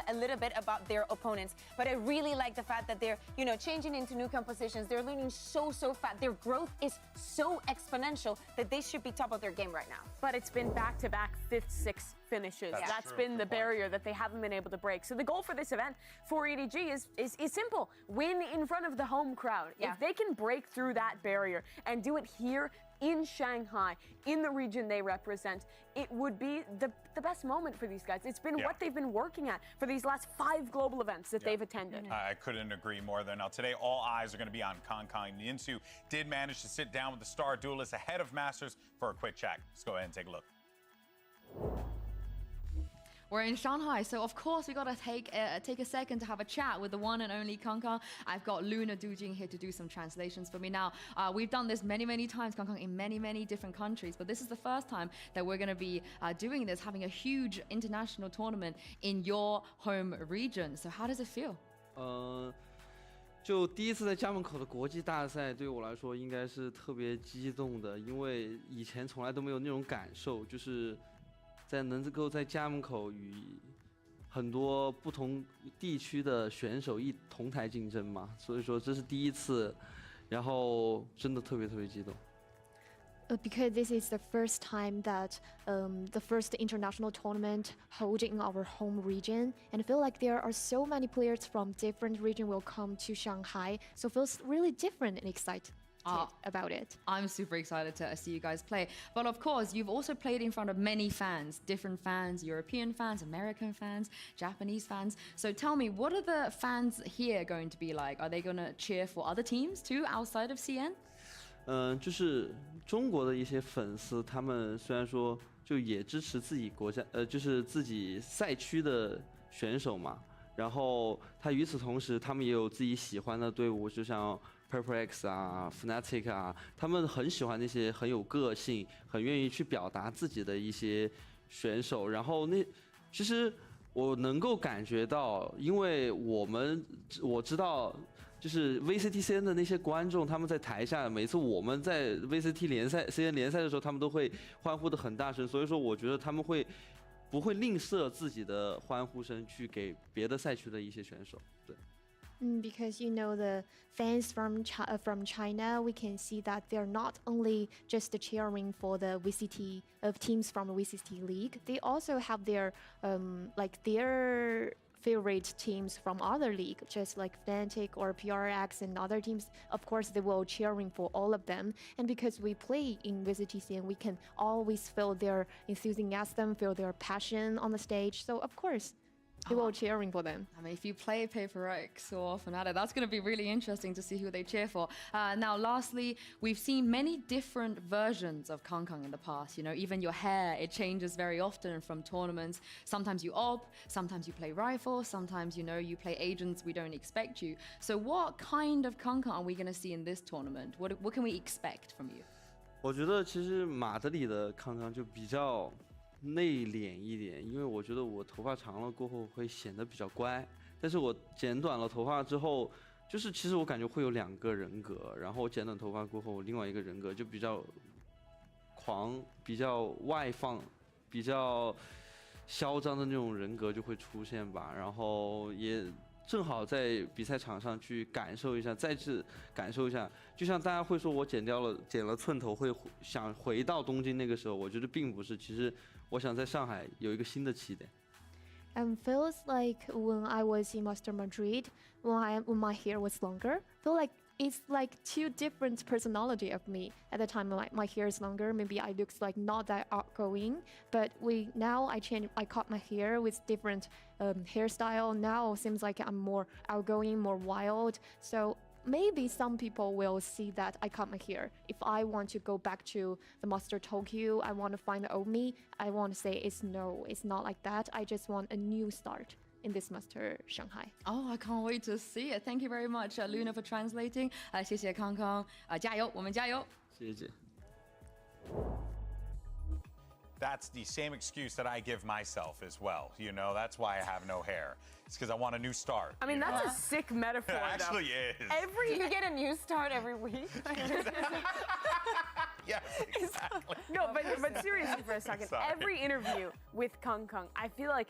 a little bit about their opponents. But I really like the fact that they're, changing into new compositions. They're learning so fast. Their growth is so exponential that they should be top of their game right now. But it's been back-to-back 5th, 6th finishes. That's been the barrier that they haven't been able to break. So the goal for this event for EDG is simple. Win in front of the home crowd. If they can break through that barrier and do it here in Shanghai, in the region they represent, it would be the best moment for these guys. It's been what they've been working at for these last 5 global events that they've attended. I couldn't agree more there. Now, today, all eyes are going to be on Kangkang. Yinsu did manage to sit down with the star duelist ahead of Masters for a quick chat. Let's go ahead and take a look. We're in Shanghai, so of course we gotta take a second to have a chat with the one and only Kangkang. I've got Luna Dujing here to do some translations for me now. We've done this many times, Kangkang, in many different countries, but this is the first time that we're gonna be doing this, having a huge international tournament in your home region. So how does it feel? 就第一次在家门口的国际大赛，对我来说应该是特别激动的，因为以前从来都没有那种感受，就是能够在家门口与很多不同地区的选手同台竞争嘛，所以说这是第一次，然后真的特别激动。Because this is the first time that the first international tournament held in our home region, and I feel like there are so many players from different regions will come to Shanghai, so it feels really different and excited about it. I'm super excited to see you guys play. But of course, you've also played in front of many fans, different fans, European fans, American fans, Japanese fans. So tell me, what are the fans here going to be like? Are they going to cheer for other teams too outside of CN? 就是中国的一些粉丝，他们虽然说就也支持自己国家，就是自己赛区的选手嘛，然后与此同时，他们也有自己喜欢的队伍，就像 PRX 啊 Fnatic 啊，他们很喜欢那些很有个性、很愿意去表达自己的一些选手。然后其实我能够感觉到，因为我知道。就是 VCT CN 的那些观众，他们在台下，每次我们在 VCT 联赛 CN 联赛的时候，他们都会欢呼得很大声，所以说我觉得他们不会吝啬自己的欢呼声去给别的赛区的一些选手。对。Because the fans from China, we can see that they're not only just cheering for the VCT of teams from the VCT League, they also have their their favorite teams from other league, just like Fnatic or PRX and other teams. Of course, they will cheering for all of them. And because we play in VCT CN, we can always feel their enthusiasm, feel their passion on the stage. So of course. people cheering for them. I mean, if you play Paper X so often at it, that's going to be really interesting to see who they cheer for. Now, lastly, we've seen many different versions of Kangkang in the past. You know, even your hair, it changes very often from tournaments. Sometimes you op, sometimes you play rifle, sometimes, you know, you play agents we don't expect you. So what kind of Kangkang are we going to see in this tournament? What can we expect from you? 我觉得其实马德里的康康就比较内敛一点，因为我觉得我头发长了过后会显得比较乖，但是我剪短了头发之后，就是其实我感觉会有2个人格，然后我剪短头发过后，另外一个人格就比较狂、比较外放、比较嚣张的那种人格就会出现吧，然后也正好在比赛场上去感受一下，再次感受一下。就像大家会说我剪了寸头，会想回到东京那个时候，我觉得并不是。其实我想在上海有一个新的起点。Feels like when I was in Master Madrid, when my hair was longer, feel like it's like 2 different personality of me. At the time, my hair is longer. Maybe I looks like not that outgoing. But now I cut my hair with different hairstyle. Now seems like I'm more outgoing, more wild. So maybe some people will see that I cut my hair. If I want to go back to the Master Tokyo, I want to find the old me. I want to say it's not like that. I just want a new start in this Master Shanghai. Oh, I can't wait to see it. Thank you very much, Luna, for translating. 谢谢康康，加油，我们加油。谢谢。That's the same excuse that I give myself as well. You know, that's why I have no hair. It's because I want a new start. I mean, that's a sick metaphor. It actually is. You get a new start every week. Yes, exactly. No, but seriously for a second, every interview with Kangkang, I feel like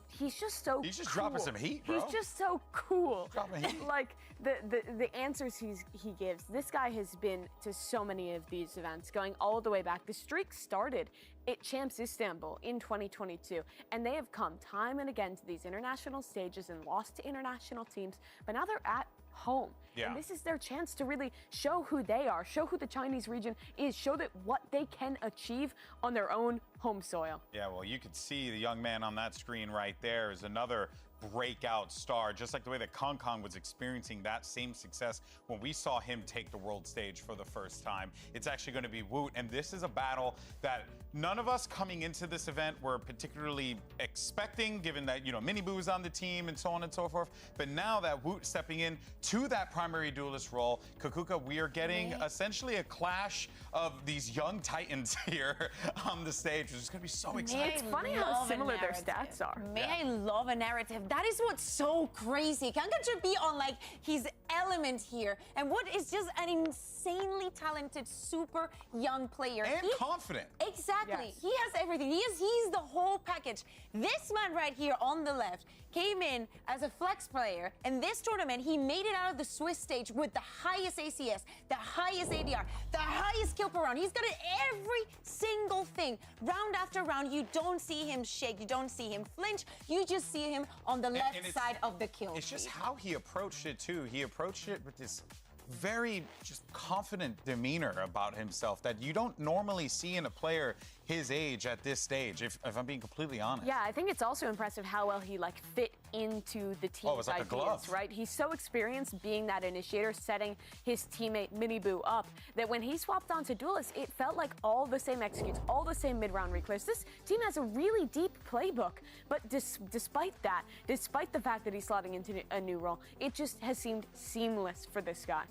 he's just so He's just cool. dropping some heat, bro. He's just so cool. Dropping heat. Like the answers he gives. This guy has been to so many of these events, going all the way back. The streak started at Champs Istanbul in 2022, and they have come time and again to these international stages and lost to international teams, but now they're at home. Yeah. And this is their chance to really show who they are, show who the Chinese region is, show that what they can achieve on their own home soil. Yeah, well, you could see the young man on that screen right there is another breakout star, just like the way that Kangkang was experiencing that same success when we saw him take the world stage for the first time. It's actually going to be Woot, and this is a battle that none of us coming into this event were particularly expecting, given that, you know, Mini Boo's on the team and so on and so forth. But now that Woot stepping in to that primary duelist role, Kakuka, we are getting essentially a clash of these young titans here on the stage, which is going to be so exciting. It's funny how similar their stats are. I love a narrative. That is what's so crazy. Kangkang should be on like his element here. And Woot is just an insanely talented, super young player. And confident. Exactly. Yes. He has everything. He's the whole package. This man right here on the left came in as a flex player. And this tournament, he made it out of the Swiss stage with the highest ACS, the highest ADR, the highest kill per round. He's got it every single thing. Round after round, you don't see him shake. You don't see him flinch. You just see him on the left side of the kill. It's just how he approached it, too. He approached it with this very just confident demeanor about himself that you don't normally see in a player his age at this stage, if I'm being completely honest. Yeah, I think it's also impressive how well he like fit into the team's it's like a ideas, glove. right? He's so experienced being that initiator, setting his teammate Mini Boo up, that when he swapped onto Duelist, it felt like all the same executes, all the same mid-round reclears. This team has a really deep playbook, but despite that, despite the fact that he's slotting into a new role, it just has seemed seamless for this guy.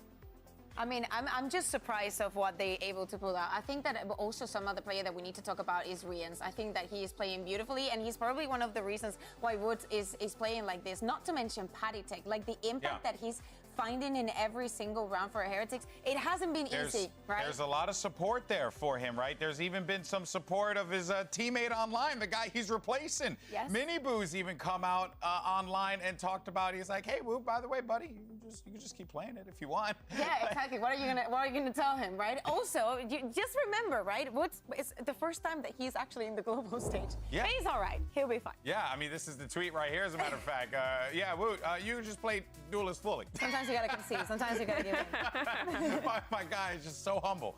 I mean, I'm just surprised of what they're able to pull out. I think that also some other player that we need to talk about is Rians. I think that he is playing beautifully, and he's probably one of the reasons why Woot is playing like this. Not to mention Patty Tech, like the impact that he's finding in every single round for Heretics. It hasn't been easy, right? There's a lot of support there for him, right? There's even been some support of his teammate online, the guy he's replacing. Yes. Mini Boo's even come out online and talked about it. He's like, hey, Woo, by the way, buddy, you can just keep playing it if you want. Yeah, exactly. What are you gonna tell him, right? Also, just remember, right? It's the first time that he's actually in the global stage. Yeah. But he's all right. He'll be fine. Yeah, I mean, this is the tweet right here, as a matter of fact. Yeah, Woo, you just played Duelist fully. Sometimes sometimes you gotta concede. Sometimes you gotta give in. my guy is just so humble.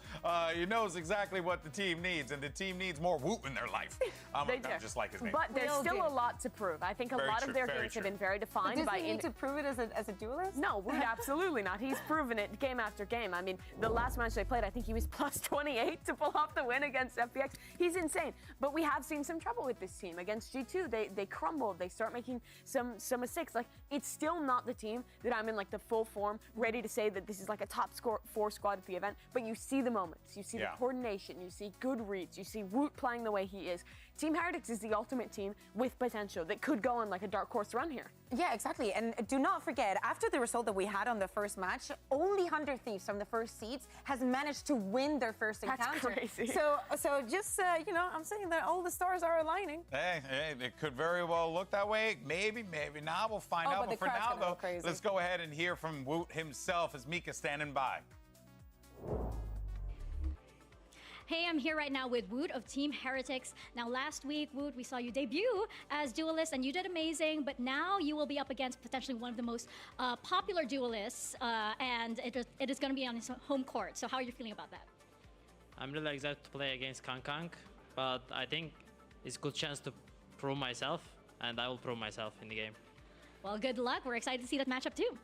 He knows exactly what the team needs, and the team needs more Woot in their life. I'm just like his name. But there's still a lot to prove. I think a lot of their games have been very defined Does by. he need to prove it as a duelist? No, Woot, absolutely not. He's proven it game after game. I mean, the last match they played, I think he was plus 28 to pull off the win against FPX. He's insane. But we have seen some trouble with this team. Against G2, they crumbled. They start making some mistakes. Like, it's still not the team that I'm in like the full form, ready to say that this is like a top 4 squad at the event. But you see the moments. You see the coordination. You see good reads. You see Woot playing the way he is. Team Heretics is the ultimate team with potential that could go on like a dark horse run here. Yeah, exactly. And do not forget, after the result that we had on the first match, only 100 Thieves from the first seeds has managed to win their first encounter. That's crazy. So just, you know, I'm saying that all the stars are aligning. Hey, it could very well look that way. Maybe not. We'll find out. But for now, though, let's go ahead and hear from Woot himself as Mika's standing by. Hey, I'm here right now with Woot of Team Heretics. Now, last week, Woot, we saw you debut as duelist, and you did amazing, but now you will be up against potentially one of the most popular duelists, and it is going to be on his home court. So how are you feeling about that? I'm really excited to play against Kang, but I think it's a good chance to prove myself, and I will prove myself in the game. Well, good luck. We're excited to see that matchup, too.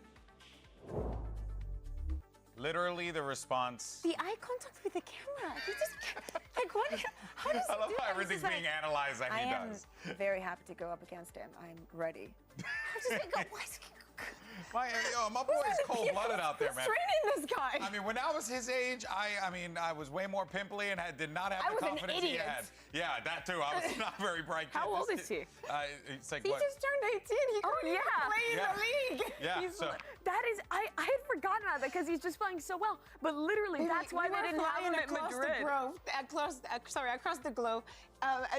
Literally the response. The eye contact with the camera. He just, like, what? How does I love he do how that? everything's being analyzed like he does. I am very happy to go up against him. I'm ready. My boy is cold-blooded out there, man. Training this guy. I mean, when I was his age, I was way more pimply and did not have the confidence he had. Yeah, that too. I was not very bright. How old is he? It's like He what? just turned 18. He couldn't even play in the league. Yeah. That is, I had forgotten about that because he's just playing so well. But literally, that's why they didn't have him at Madrid. Across the globe,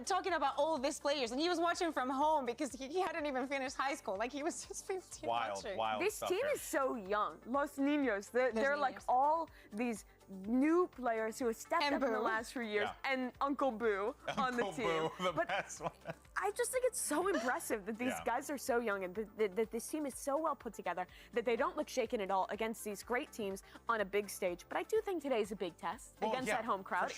talking about all these players, and he was watching from home because he hadn't even finished high school. Like, he was just 15 watching. Wild this stuff team there. is so young. Los Niños. They're like all these new players who have stepped up in the last few years, and Uncle Boo on the team. Uncle Boo, the best one. I just think it's so impressive that these guys are so young and that this team is so well put together that they don't look shaken at all against these great teams on a big stage. But I do think today's a big test against that home crowd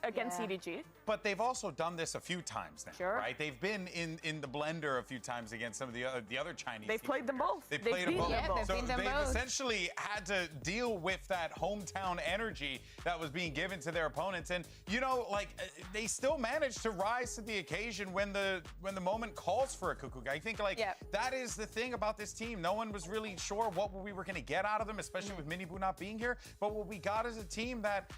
against EDG. But they've also done this a few times now, right? They've been in the blender a few times against some of the other Chinese They've teams. played them both. They've played them both. They've beaten them they've both. essentially had to deal with that hometown energy that was being given to their opponents. And, you know, like, they still managed to rise to the occasion when the moment calls for a Kukuga. I think, like, that is the thing about this team. No one was really sure what we were going to get out of them, especially with Minibu not being here. But what we got is a team that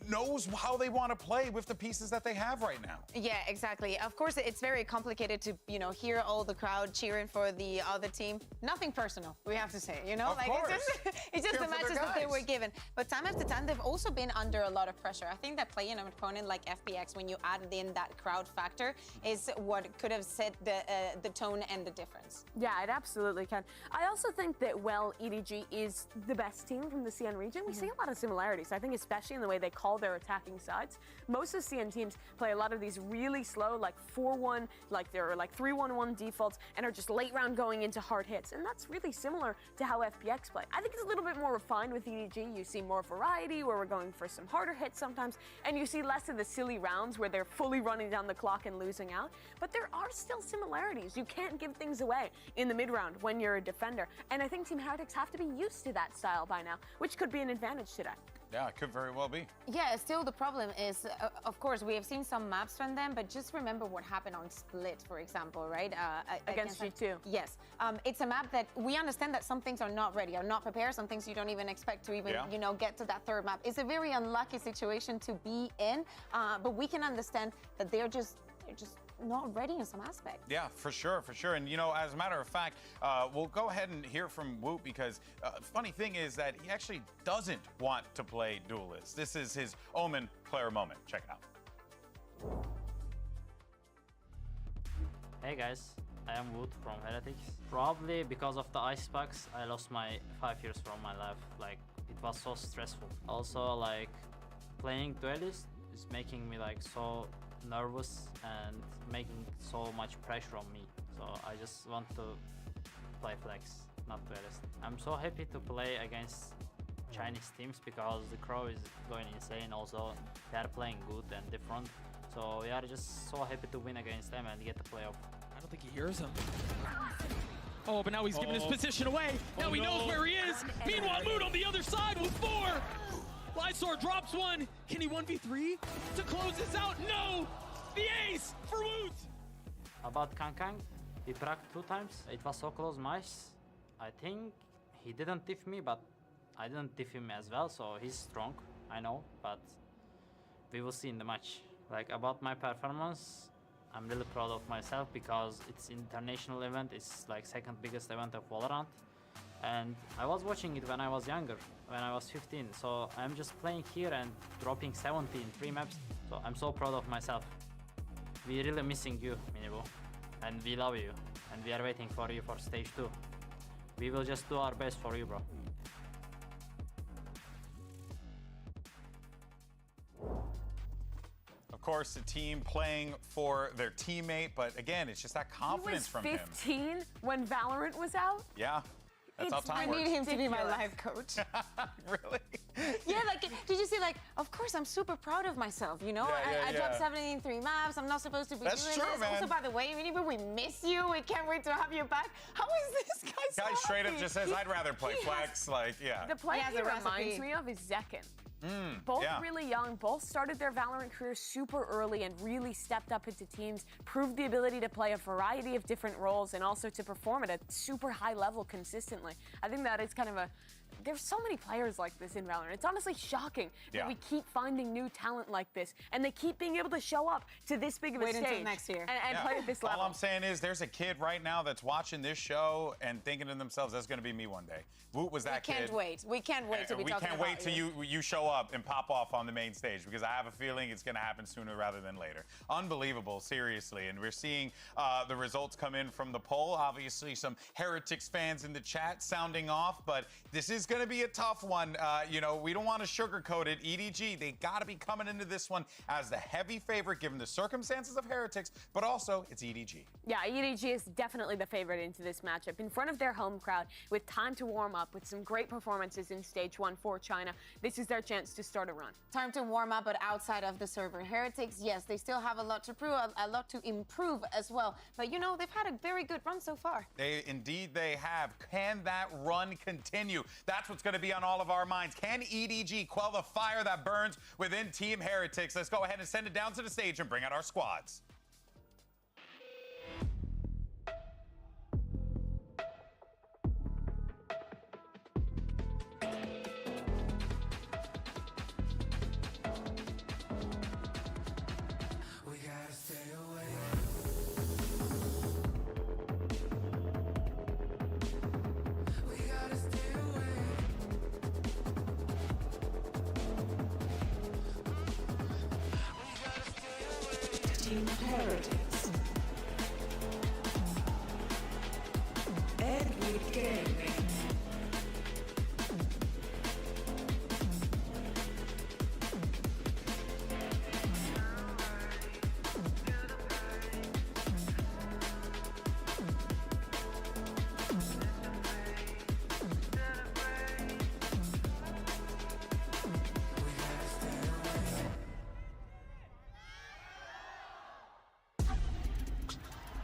knows how they want to play with the pieces that they have right now. Yeah, exactly. Of course, it's very complicated to, you know, hear all the crowd cheering for the other team. Nothing personal, we have to say, you know? Of like course. it's just Cheer the for their matches that they guys. were given. But time after time, they've also been under a lot of pressure. I think that playing an opponent like FPX, when you add in that crowd factor, is what could have set the tone and the difference. Yeah, it absolutely can. I also think that, well, EDG is the best team from the CN region. We see a lot of similarities, I think, especially in the way they call their attacking sides. Most of CN teams play a lot of these really slow, like 4-1, like they're like 3-1-1 defaults, and are just late round going into hard hits. And that's really similar to how FPX play. I think it's a little bit more refined with EDG. You see more variety where we're going for some harder hits sometimes, and you see less of the silly rounds where they're fully running down the clock and losing out. But there are still similarities. You can't give things away in the mid round when you're a defender. And I think Team Heretics have to be used to that style by now, which could be an advantage today. Yeah, it could very well be. Yeah, still the problem is, of course, we have seen some maps from them, but just remember what happened on Split, for example, right? Against G2. Yes. It's a map that we understand that some things are not ready, are not prepared, some things you don't even expect to even, you know, get to that third map. It's a very unlucky situation to be in, but we can understand that they're just not ready in some aspect. Yeah, for sure. And, you know, as a matter of fact, we'll go ahead and hear from Woot because funny thing is that he actually doesn't want to play duelist. This is his Omen player moment. Check it out. Hey guys, I am Woot from Heretics. Probably because of the icebox, I lost my 5 years from my life. Like, it was so stressful. Also, like, playing duelist is making me like so nervous and making so much pressure on me. So I just want to play flex, not duelist. I'm so happy to play against Chinese teams because the Crow is going insane. Also, they are playing good and different. So we are just so happy to win against them and get the playoff. I don't think he hears him. Oh, but now he's giving his position away. Now he knows where he is. Meanwhile, Mood on the other side with 4. Lysor drops one. Can he 1v3 to close this out? No! The ace for Woot! About Kang, we pracked 2 times. It was so close match. I think he didn't tiff me, but I didn't tiff him as well, so he's strong, I know, but we will see in the match. Like, about my performance, I'm really proud of myself because it's international event. It's like 2nd biggest event of Valorant. And I was watching it when I was younger, when I was 15. So I'm just playing here and dropping 70 in 3 maps. So I'm so proud of myself. We're really missing you, Minibu. And we love you. And we are waiting for you for stage 2. We will just do our best for you, bro. Of course, the team playing for their teammate, but again, it's just that confidence from him. He was 15 when Valorant was out? Yeah. That's how time I works. need him to be my life coach. Really? Yeah, like, did you see, like, of course, I'm super proud of myself, you know? I dropped 73 maps. I'm not supposed to be doing this. Man. Also, by the way, we miss you. We can't wait to have you back. How is this guy so Guy straight up happy? just says, I'd rather play Flex. Like, yeah. The player has he a reminds recipe. me of is Zekken. Both really young, both started their Valorant careers super early and really stepped up into teams, proved the ability to play a variety of different roles and also to perform at a super high level consistently. I think that is kind of there's so many players like this in Valorant. It's honestly shocking that we keep finding new talent like this and they keep being able to show up to this big of a stage until next year and play at this level. All I'm saying is there's a kid right now that's watching this show and thinking to themselves, that's going to be me one day. Woot was that kid. We can't wait. We can't wait to be talking about We can't wait till you show up and pop off on the main stage because I have a feeling it's going to happen sooner rather than later. Unbelievable, seriously. And we're seeing the results come in from the poll. Obviously, some Heretics fans in the chat sounding off, but this is going to be a tough one. You know, we don't want to sugarcoat it. EDG, they got to be coming into this one as the heavy favorite given the circumstances of Heretics, but also it's EDG. Yeah, EDG is definitely the favorite into this matchup. In front of their home crowd, with time to warm up, with some great performances in stage 1 for China, this is their chance to start a run. Time to warm up, but outside of the server. Heretics, yes, they still have a lot to prove, a lot to improve as well. But, you know, they've had a very good run so far. Indeed they have. Can that run continue? That's what's going to be on all of our minds. Can EDG quell the fire that burns within Team Heretics? Let's go ahead and send it down to the stage and bring out our squads. Team Heretics. Edward Gaming.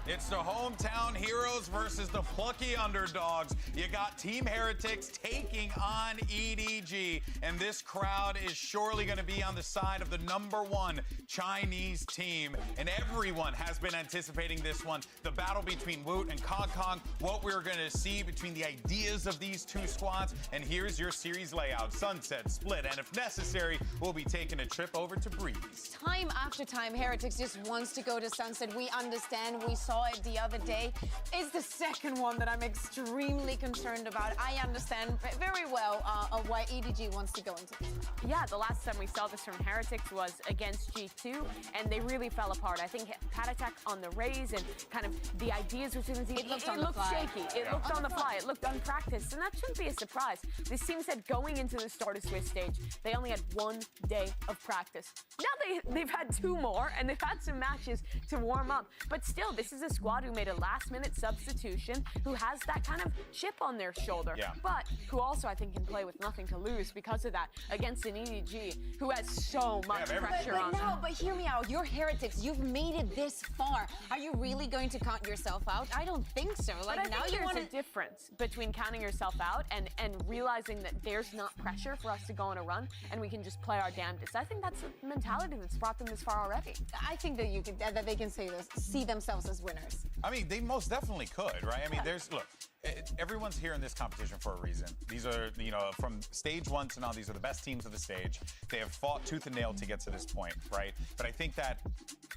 It's the hometown heroes versus the plucky underdogs. You got Team Heretics taking on EDG, and this crowd is surely going to be on the side of the #1 Chinese team. And everyone has been anticipating this one, the battle between Woot and Kong, what we're going to see between the ideas of these two squads. And here's your series layout: Sunset, Split, and if necessary, we'll be taking a trip over to Breeze. Time after time, Heretics just wants to go to Sunset. We understand. We saw it the other day. It's the second one that I'm extremely concerned about. I understand very well why EDG wants to go into this. Yeah, the last time we saw this from Heretics was against G2, and they really fell apart. I think Pat Attack on the raise and kind of the ideas between the teams, it looked shaky. It looked on the fly. It looked unpracticed, and that shouldn't be a surprise. This team said going into the Start of Swiss stage, they only had 1 day of practice. Now they've had 2 more, and they've had some matches to warm up. But still, this is a a squad who made a last-minute substitution, who has that kind of chip on their shoulder, but who also I think can play with nothing to lose because of that against an EDG who has so much pressure on them. But hear me out. You're Heretics. You've made it this far. Are you really going to count yourself out? I don't think so. Like, but I now think you there's want a difference between counting yourself out and realizing that there's not pressure for us to go on a run and we can just play our damnedest. I think that's a mentality that's brought them this far already. I think that that they can see themselves as winners. I mean, they most definitely could, right? I mean, look, everyone's here in this competition for a reason. These are, from stage 1 to now, these are the best teams of the stage. They have fought tooth and nail to get to this point, right? But I think that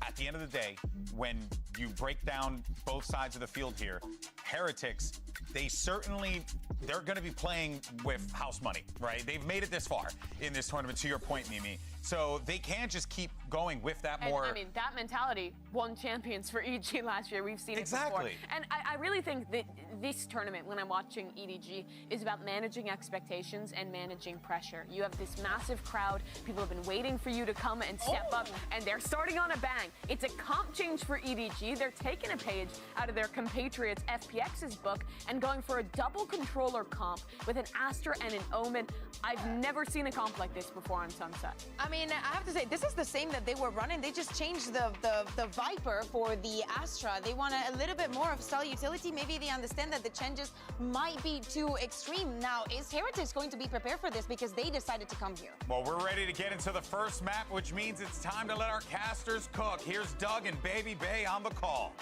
at the end of the day, when you break down both sides of the field here, Heretics, they're going to be playing with house money, right? They've made it this far in this tournament, to your point, Mimi. So they can't just keep going with that more. I mean, that mentality won champions for EDG last year. We've seen it before. And I really think that this tournament, when I'm watching EDG, is about managing expectations and managing pressure. You have this massive crowd. People have been waiting for you to come and step up, and they're starting on a bang. It's a comp change for EDG. They're taking a page out of their compatriots FPX's book and going for a double controller comp with an Astra and an Omen. I've never seen a comp like this before on Sunset. I mean, I have to say, this is the same that they were running. They just changed the Viper for the Astra. They want a little bit more of style utility. Maybe they understand that the changes might be too extreme. Now, is Heretics going to be prepared for this because they decided to come here? Well, we're ready to get into the first map, which means it's time to let our casters cook. Here's Doug and Baby Bay on the call.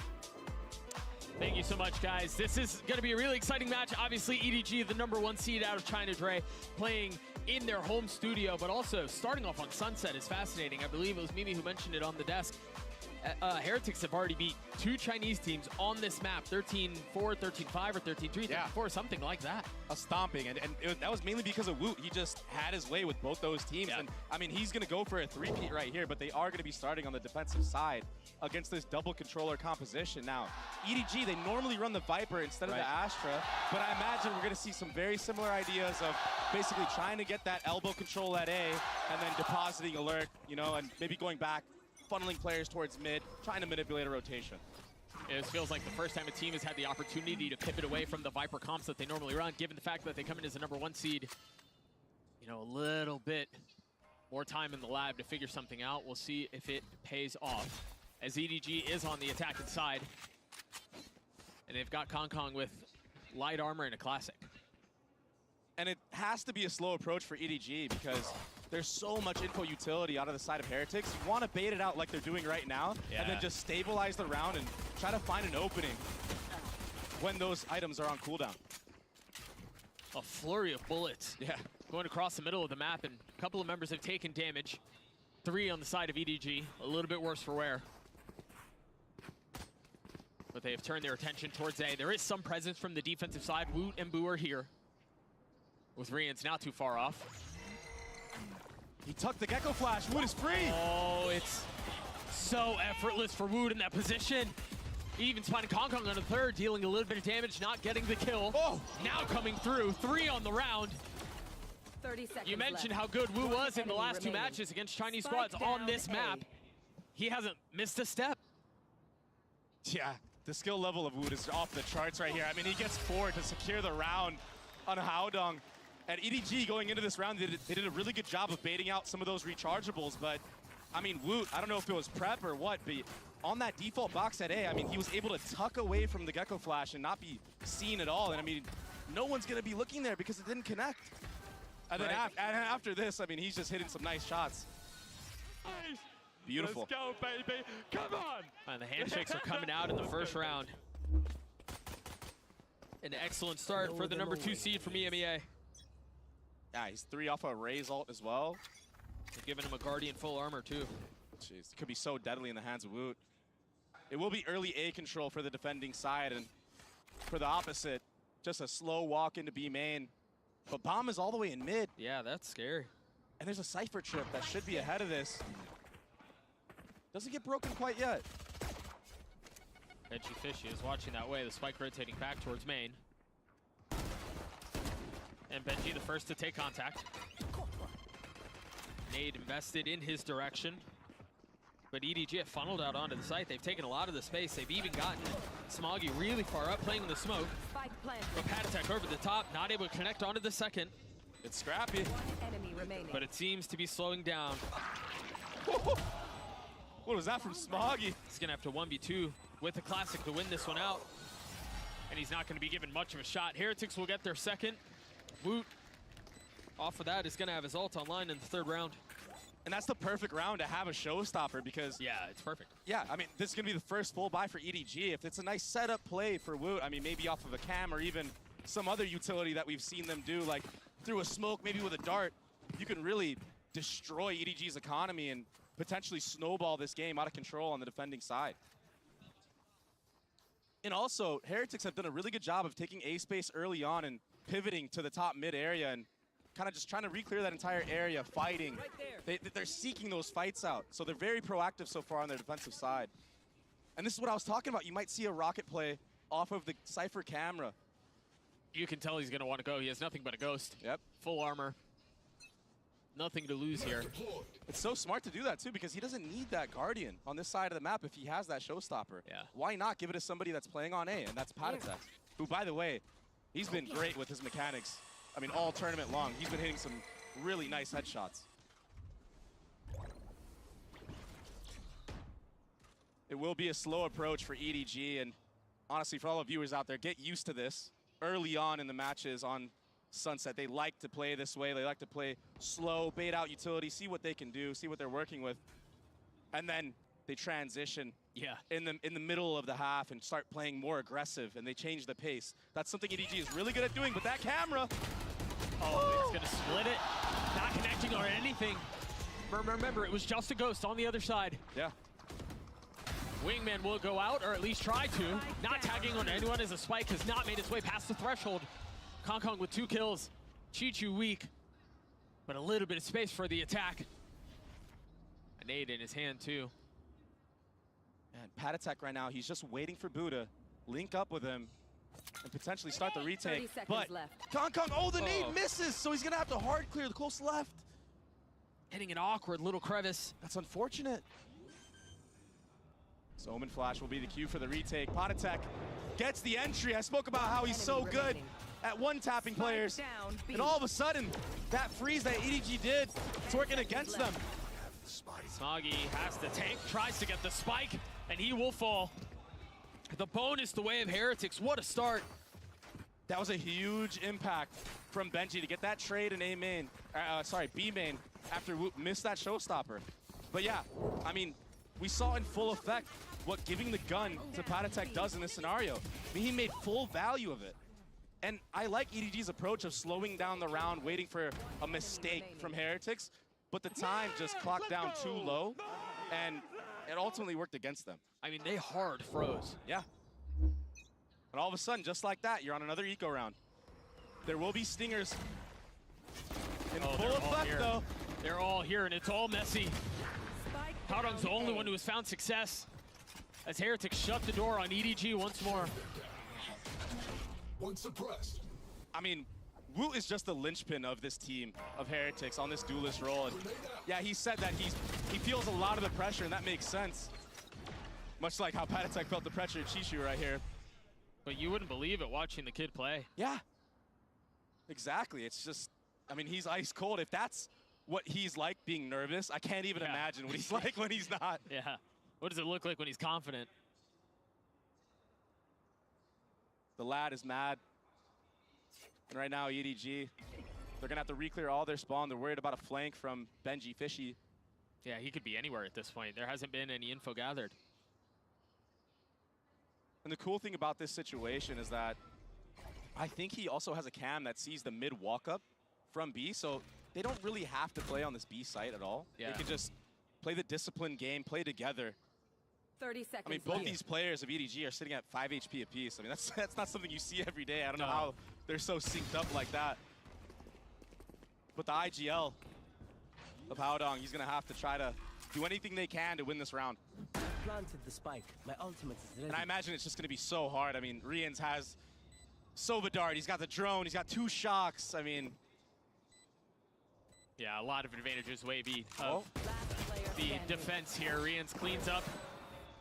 Thank you so much, guys. This is going to be a really exciting match. Obviously, EDG, the #1 seed out of China, Dre, playing in their home studio, but also starting off on Sunset is fascinating. I believe it was Mimi who mentioned it on the desk. Heretics have already beat 2 Chinese teams on this map, 13-4, 13-5, or 13-3, 13-4, something like that. A stomping, and that was mainly because of Woot. He just had his way with both those teams, and I mean, he's going to go for a three-peat right here, but they are going to be starting on the defensive side against this double controller composition. Now, EDG, they normally run the Viper instead of the Astra, but I imagine we're going to see some very similar ideas of basically trying to get that elbow control at A, and then depositing a lurk, and maybe going back, funneling players towards mid, trying to manipulate a rotation. It feels like the first time a team has had the opportunity to pivot away from the Viper comps that they normally run, given the fact that they come in as the #1 seed. A little bit more time in the lab to figure something out. We'll see if it pays off, as EDG is on the attacking side. And they've got Kong with light armor and a classic. And it has to be a slow approach for EDG because there's so much info utility out of the side of Heretics. You want to bait it out like they're doing right now, and then just stabilize the round and try to find an opening when those items are on cooldown. A flurry of bullets. Going across the middle of the map, and a couple of members have taken damage. 3 on the side of EDG, a little bit worse for wear. But they have turned their attention towards A. There is some presence from the defensive side. Woot and Boo are here, with Rian's not too far off. He tucked the Gecko Flash. Woot is free. Oh, it's so effortless for Woot in that position. He even spotting Kong on the third, dealing a little bit of damage, not getting the kill. Oh, now coming through, 3 on the round. 30 seconds You mentioned left. how good Wu was in the Enemy last 2 remaining. matches against Chinese Spike squads on down this A. map. He hasn't missed a step. Yeah, the skill level of Woot is off the charts right here. I mean, he gets 4 to secure the round on Haodong. And EDG going into this round, they did a really good job of baiting out some of those rechargeables, but I mean, Woot, I don't know if it was prep or what, but on that default box at A, I mean, he was able to tuck away from the Gecko Flash and not be seen at all. And I mean, no one's gonna be looking there because it didn't connect. And then after this, I mean, he's just hitting some nice shots. Nice. Beautiful. Let's go, baby. Come on. And the handshakes are coming out in the first round. An excellent start for the #2 seed from EMEA. Yeah, he's 3 off a Ray's ult as well. They're giving him a Guardian full armor too. Jeez, it could be so deadly in the hands of Woot. It will be early A control for the defending side, and for the opposite, just a slow walk into B main. But Bomb is all the way in mid. Yeah, that's scary. And there's a Cypher trip that should be ahead of this. Doesn't get broken quite yet. Benji Fishy is watching that way. The spike rotating back towards main. And Benji the first to take contact. Nade invested in his direction. But EDG have funneled out onto the site. They've taken a lot of the space. They've even gotten Smoggy really far up, playing in the smoke. Spike planted. But Patatek over the top, not able to connect onto the second. It's scrappy. One enemy remaining. But it seems to be slowing down. What was that from Smoggy? He's going to have to 1v2 with the Classic to win this one out. And he's not going to be given much of a shot. Heretics will get their second. Woot, off of that, is going to have his ult online in the third round. And that's the perfect round to have a showstopper because... Yeah, it's perfect. Yeah, I mean, this is going to be the first full buy for EDG. If it's a nice setup play for Woot, I mean, maybe off of a cam or even some other utility that we've seen them do, like through a smoke, maybe with a dart, you can really destroy EDG's economy and potentially snowball this game out of control on the defending side. And also, Heretics have done a really good job of taking A space early on and pivoting to the top mid area and kind of just trying to re-clear that entire area, fighting. They're seeking those fights out. So they're very proactive so far on their defensive side. And this is what I was talking about. You might see a rocket play off of the Cypher camera. You can tell he's going to want to go. He has nothing but a ghost. Yep. Full armor. Nothing to lose here. It's so smart to do that, too, because he doesn't need that Guardian on this side of the map if he has that showstopper. Yeah. Why not give it to somebody that's playing on A, and that's Patatek, who, by the way, he's been great with his mechanics. I mean, all tournament long. He's been hitting some really nice headshots. It will be a slow approach for EDG, and honestly, for all the viewers out there, get used to this. Early on in the matches on Sunset, they like to play this way. They like to play slow, bait out utility, see what they can do, see what they're working with, and then they transition in the middle of the half and start playing more aggressive, and they change the pace. That's something EDG is really good at doing, but that camera... Oh, it's going to split it. Not connecting or anything. Remember, it was just a ghost on the other side. Yeah. Wingman will go out, or at least try to. Not tagging on anyone as a spike has not made its way past the threshold. Kong with 2 kills. Chi-Chu weak, but a little bit of space for the attack. A nade in his hand, too. And Patatek right now, he's just waiting for Buddha, link up with him, and potentially start the retake. But Kong, oh, the nade misses, so he's going to have to hard clear the close left. Hitting an awkward little crevice. That's unfortunate. So Omen Flash will be the cue for the retake. Patatek gets the entry. I spoke about how he's so good at one-tapping players. And all of a sudden, that freeze that EDG did, it's working against them. Smoggy has the tank, tries to get the spike, and he will fall. The bonus the way of Heretics. What a start. That was a huge impact from Benji to get that trade in B main after Woot missed that showstopper. But yeah, I mean, we saw in full effect what giving the gun to Patatek does in this scenario. I mean, he made full value of it. And I like EDG's approach of slowing down the round, waiting for a mistake from Heretics, but the time just clocked down too low, and it ultimately worked against them. I mean, they hard froze. Yeah. And all of a sudden, just like that, you're on another eco round. There will be stingers in full effect, though. They're all here, and it's all messy. Haodong's the only one who has found success as Heretics shut the door on EDG once more. One suppressed. I mean, Woot is just the linchpin of this team of Heretics on this duelist role. And yeah, he said that he feels a lot of the pressure, and that makes sense. Much like how Patatek felt the pressure at Chi-Chu right here. But you wouldn't believe it watching the kid play. Yeah, exactly. It's just, I mean, he's ice cold. If that's what he's like being nervous, I can't even imagine what he's like when he's not. Yeah. What does it look like when he's confident? The lad is mad. And right now, EDG, they're going to have to re-clear all their spawn. They're worried about a flank from Benji Fishy. Yeah, he could be anywhere at this point. There hasn't been any info gathered. And the cool thing about this situation is that I think he also has a cam that sees the mid walk-up from B, so they don't really have to play on this B site at all. Yeah. They can just play the disciplined game, play together. 30 seconds I mean, both these players of EDG are sitting at 5 HP apiece. I mean, that's not something you see every day. I don't know how they're so synced up like that. But the IGL of Haodong, he's going to have to try to do anything they can to win this round. Planted the spike. My ultimate is ready. And I imagine it's just going to be so hard. I mean, Rians has Sova Dart, he's got the drone, he's got 2 shocks. I mean... Yeah, a lot of advantages, Wavy. Last player the defense here. Rians cleans up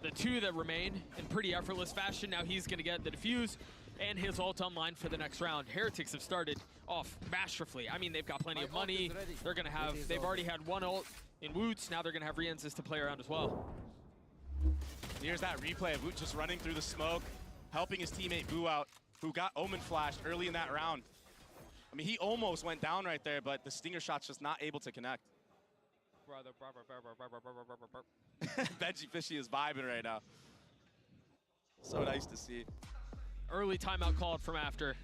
the two that remain in pretty effortless fashion. Now he's going to get the defuse and his ult online for the next round. Heretics have started off masterfully. I mean, they've got plenty of money. They're going to have, they've already had one ult in Woots. Now they're going to have Rians to play around as well. Here's that replay of Woot just running through the smoke, helping his teammate Boo out, who got Omen flashed early in that round. I mean, he almost went down right there, but the stinger shot's just not able to connect. Benji Fishy is vibing right now. So nice to see. Early timeout called from After.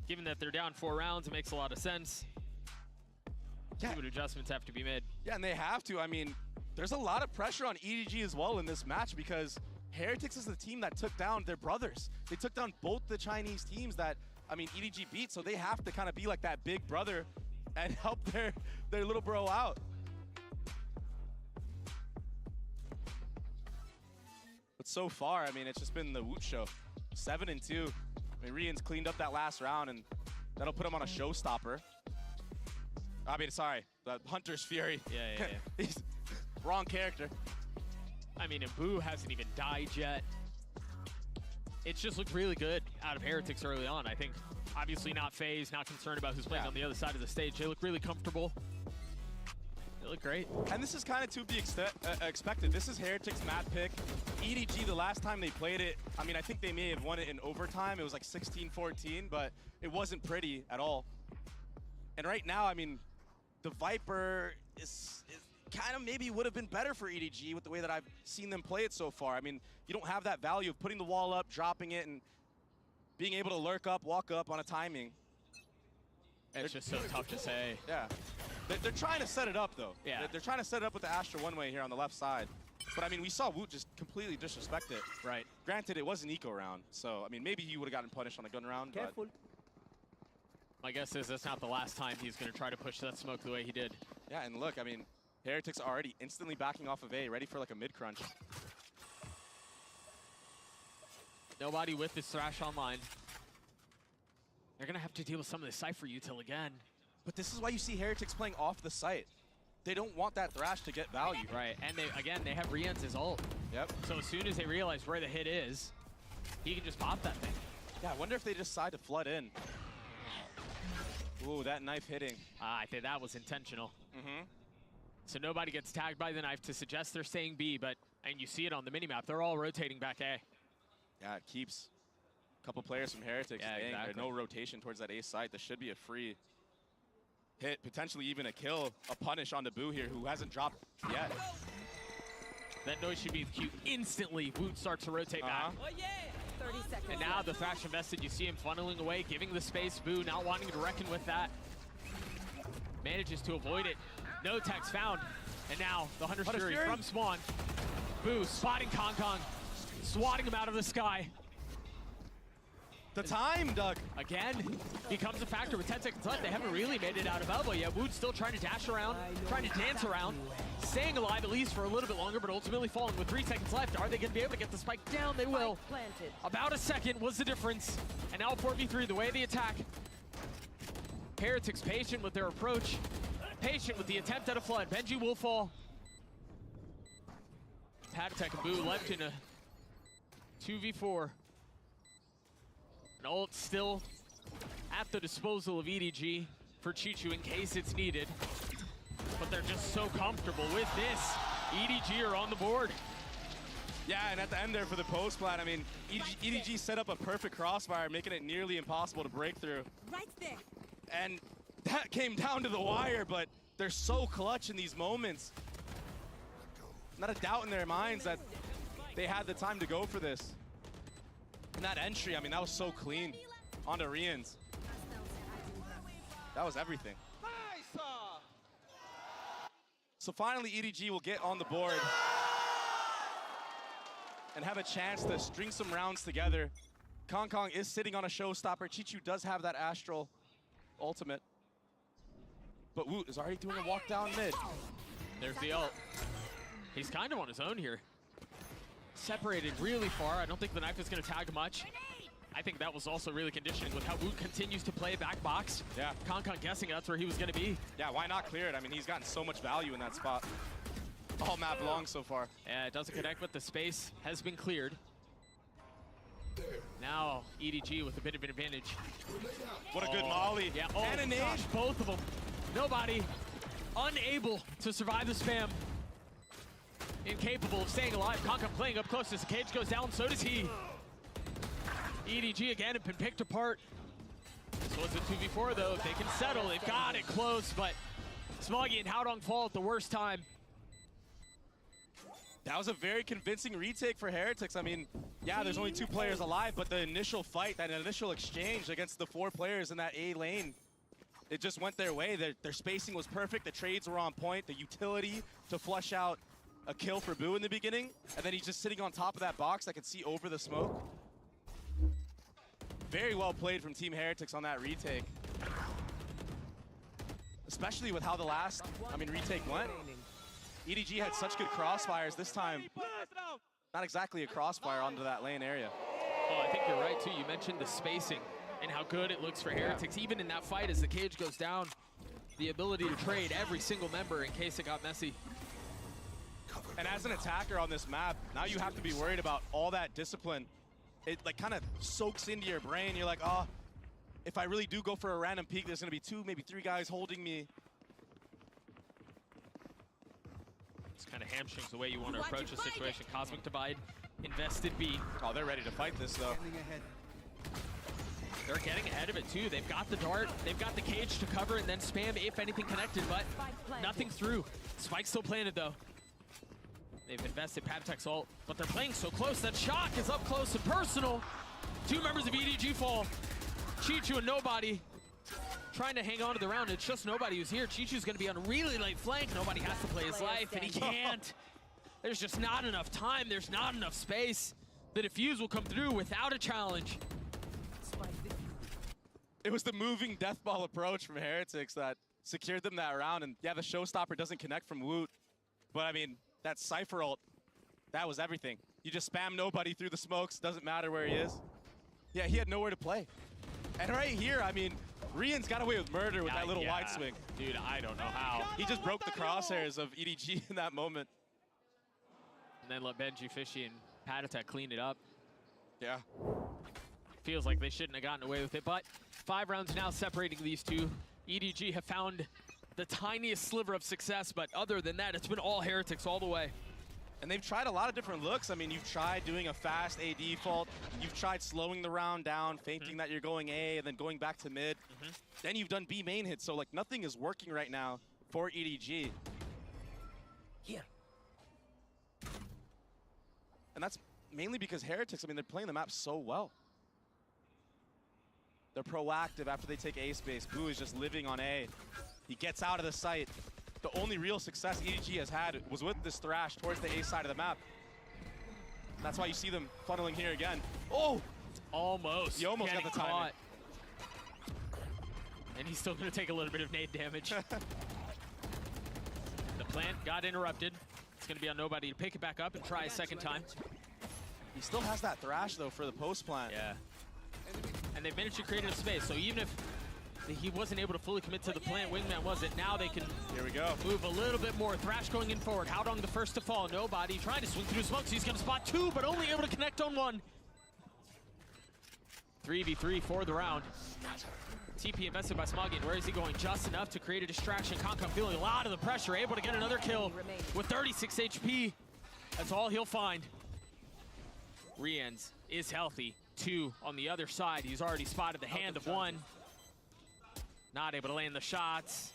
Given that they're down 4 rounds, it makes a lot of sense. See what adjustments have to be made. Yeah, and they have to. I mean, there's a lot of pressure on EDG as well in this match because Heretics is the team that took down their brothers. They took down both the Chinese teams that, I mean, EDG beat, so they have to kind of be like that big brother and help their little bro out. But so far, I mean, it's just been the Woot show. 7-2. I mean, Rian's cleaned up that last round, and that'll put him on a showstopper. I mean, sorry, the Hunter's Fury. Yeah. He's wrong character. I mean, and Boo hasn't even died yet. It's just looked really good out of Heretics early on. I think, obviously not phased, not concerned about who's playing on the other side of the stage. They look really comfortable. They look great. And this is kind of to be expected. This is Heretics' map pick. EDG, the last time they played it, I mean, I think they may have won it in overtime. It was like 16-14, but it wasn't pretty at all. And right now, I mean, the Viper is kind of maybe would have been better for EDG with the way that I've seen them play it so far. I mean, you don't have that value of putting the wall up, dropping it, and being able to lurk up, walk up on a timing. It's just so tough to say. Yeah. They're trying to set it up, though. Yeah. They're trying to set it up with the Astra one-way here on the left side. But, I mean, we saw Woot just completely disrespect it. Right. Granted, it was an eco round, so, I mean, maybe he would have gotten punished on a gun round. Careful. My guess is that's not the last time he's going to try to push that smoke the way he did. Yeah, and look, I mean, Heretics are already instantly backing off of A, ready for, like, a mid-crunch. Nobody with this Thrash online. They're going to have to deal with some of the Cypher util again. But this is why you see Heretics playing off the site. They don't want that Thrash to get value. Right, and they have Rian's ult. Yep. So as soon as they realize where the hit is, he can just pop that thing. Yeah, I wonder if they decide to flood in. Ooh, that knife hitting. I think that was intentional. Mm-hmm. So nobody gets tagged by the knife to suggest they're staying B, and you see it on the minimap, they're all rotating back A. Yeah, it keeps a couple players from Heretics staying. Exactly. No rotation towards that A site. This should be a free hit, potentially even a kill, a punish on the Boo here, who hasn't dropped yet. That noise should be cute. Instantly, Woot starts to rotate back. Oh, yeah. 30 seconds. And now the Thrash invested, you see him funneling away, giving the space. Boo not wanting to reckon with that. Manages to avoid it. No tech's found. And now the Hunter's Fury from Spawn. Boo spotting Kong Kong, swatting him out of the sky. The time, Doug. Again, becomes a factor with 10 seconds left. They haven't really made it out of elbow yet. Woot's still trying to dash around, trying to dance around, staying alive at least for a little bit longer, but ultimately falling with 3 seconds left. Are they going to be able to get the spike down? They will. Planted. About a second was the difference. And now 4v3, the way they attack. Heretics patient with their approach, patient with the attempt at a flood. Benji will fall. Patatek and Boo left in a 2v4. An ult still at the disposal of EDG for Chichu in case it's needed. But they're just so comfortable with this. EDG are on the board. Yeah, and at the end there for the post plant, I mean, EDG set up a perfect crossfire, making it nearly impossible to break through. Right there. And that came down to the wire, but they're so clutch in these moments. Not a doubt in their minds that they had the time to go for this. And that entry, I mean, that was so clean onto Rians. That was everything. So finally, EDG will get on the board and have a chance to string some rounds together. Kong Kong is sitting on a showstopper. Chichu does have that Astral ultimate. But Woot is already doing a walk down mid. There's the ult. He's kind of on his own here. Separated really far. I don't think the knife is going to tag much. I think that was also really conditioning with how Woot continues to play back box. Yeah. Kong Kong guessing that's where he was going to be. Yeah, why not clear it? I mean, he's gotten so much value in that spot. all map long so far. Yeah, it doesn't connect, but the space has been cleared. Now EDG with a bit of an advantage. What a good molly. Yeah, oh and a nade. gosh, both of them. Nobody unable to survive the spam. Incapable of staying alive. Conka playing up close as the cage goes down, so does he. EDG again have been picked apart. This was a 2v4 though. If they can settle, they've got it close, but Smoggy and Haodong fall at the worst time. That was a very convincing retake for Heretics. I mean, yeah, there's only 2 players alive, but the initial fight, that initial exchange against the 4 players in that A lane, it just went their way. Their spacing was perfect. The trades were on point. The utility to flush out a kill for Boo in the beginning, and then he's just sitting on top of that box that can see over the smoke. Very well played from Team Heretics on that retake. Especially with how the last, retake went. EDG had such good crossfires this time. Not exactly a crossfire onto that lane area. Oh, I think you're right too. You mentioned the spacing and how good it looks for Heretics. Even in that fight as the cage goes down, the ability to trade every single member in case it got messy. And as an attacker on this map, now you have to be worried about all that discipline. It like kind of soaks into your brain. You're like, oh, if I really do go for a random peek, there's gonna be 2, maybe 3 guys holding me. It's kind of hamstrings the way you want to approach a situation. Cosmic Divide, invested B. Oh, they're ready to fight this though. They're getting ahead of it too. They've got the dart, they've got the cage to cover and then spam if anything connected, but nothing through. Spike still planted though. They've invested Patatech's ult, but they're playing so close. That shock is up close and personal. 2 members of EDG fall. Chichu and Nobody trying to hang on to the round. It's just Nobody who's here. Chichu's gonna be on a really late flank. Nobody has to play his life, and he can't. There's just not enough time. There's not enough space. The defuse will come through without a challenge. It was the moving death ball approach from Heretics that secured them that round. And yeah, the showstopper doesn't connect from Woot. But I mean, that Cypher ult, that was everything. You just spam Nobody through the smokes, doesn't matter where he is. Yeah, he had nowhere to play. And right here, I mean, Rian's got away with murder with that little wide swing. Dude, I don't know how. He just broke the crosshairs of EDG in that moment. And then let Benji, Fishy, and Patatech clean it up. Yeah. Feels like they shouldn't have gotten away with it, but 5 rounds now separating these two. EDG have found the tiniest sliver of success, but other than that, it's been all Heretics all the way. And they've tried a lot of different looks. I mean, you've tried doing a fast A default. You've tried slowing the round down, feinting that you're going A, and then going back to mid. Then you've done B main hits, so like nothing is working right now for EDG. Here. And that's mainly because Heretics, I mean, they're playing the map so well. They're proactive after they take A space. Boo is just living on A. He gets out of the site. The only real success EDG has had was with this Thrash towards the A side of the map. That's why you see them funneling here again. Oh! Almost. He almost got the timing. And he's still gonna take a little bit of nade damage. The plant got interrupted. It's gonna be on Nobody to pick it back up and try a second time. He still has that Thrash though for the post plant. Yeah. And they've managed to create a space, so even if he wasn't able to fully commit to the plant, Wingman wasn't. Now they can here we go. Move a little bit more. Thrash going in forward. Haodong the first to fall. Nobody trying to swing through smokes. He's going to spot 2, but only able to connect on 1. 3v3 for the round. TP invested by Smoggy. Where is he going? Just enough to create a distraction. Conka feeling a lot of the pressure. Able to get another kill with 36 HP. That's all he'll find. Rians is healthy. 2 on the other side. He's already spotted the hand of 1. Not able to land the shots.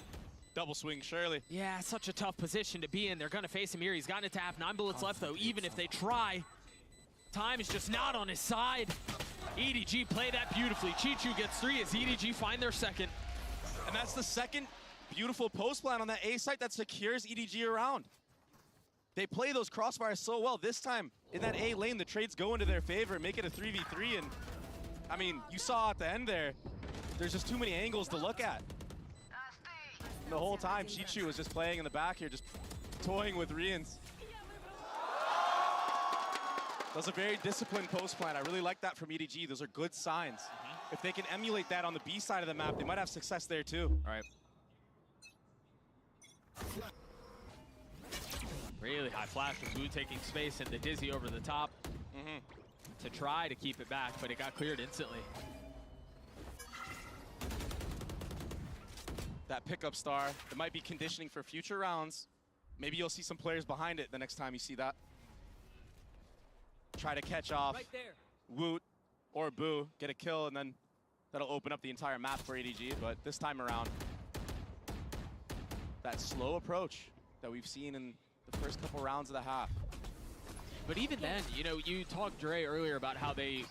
Double swing, surely. Yeah, such a tough position to be in. They're gonna face him here. He's gotten it to half. 9 bullets left though, even if they try. Time is just not on his side. EDG play that beautifully. Chichu gets 3 as EDG find their second. And that's the second beautiful post plan on that A site that secures EDG around. They play those crossfires so well. This time, in that A lane, the trades go into their favor, make it a 3v3, and I mean, you saw at the end there, there's just too many angles to look at. And the whole time, Chichu was just playing in the back here, just toying with Rians. That was a very disciplined post plan. I really like that from EDG. Those are good signs. If they can emulate that on the B side of the map, they might have success there too. All right. Really high flash with Blue taking space and the Dizzy over the top to try to keep it back, but it got cleared instantly. That pickup star, it might be conditioning for future rounds. Maybe you'll see some players behind it the next time you see that. Try to catch off Woot or Boo, get a kill, and then that'll open up the entire map for EDG. But this time around, that slow approach that we've seen in the first couple rounds of the half. But even then, you know, you talked, Dre, earlier about how they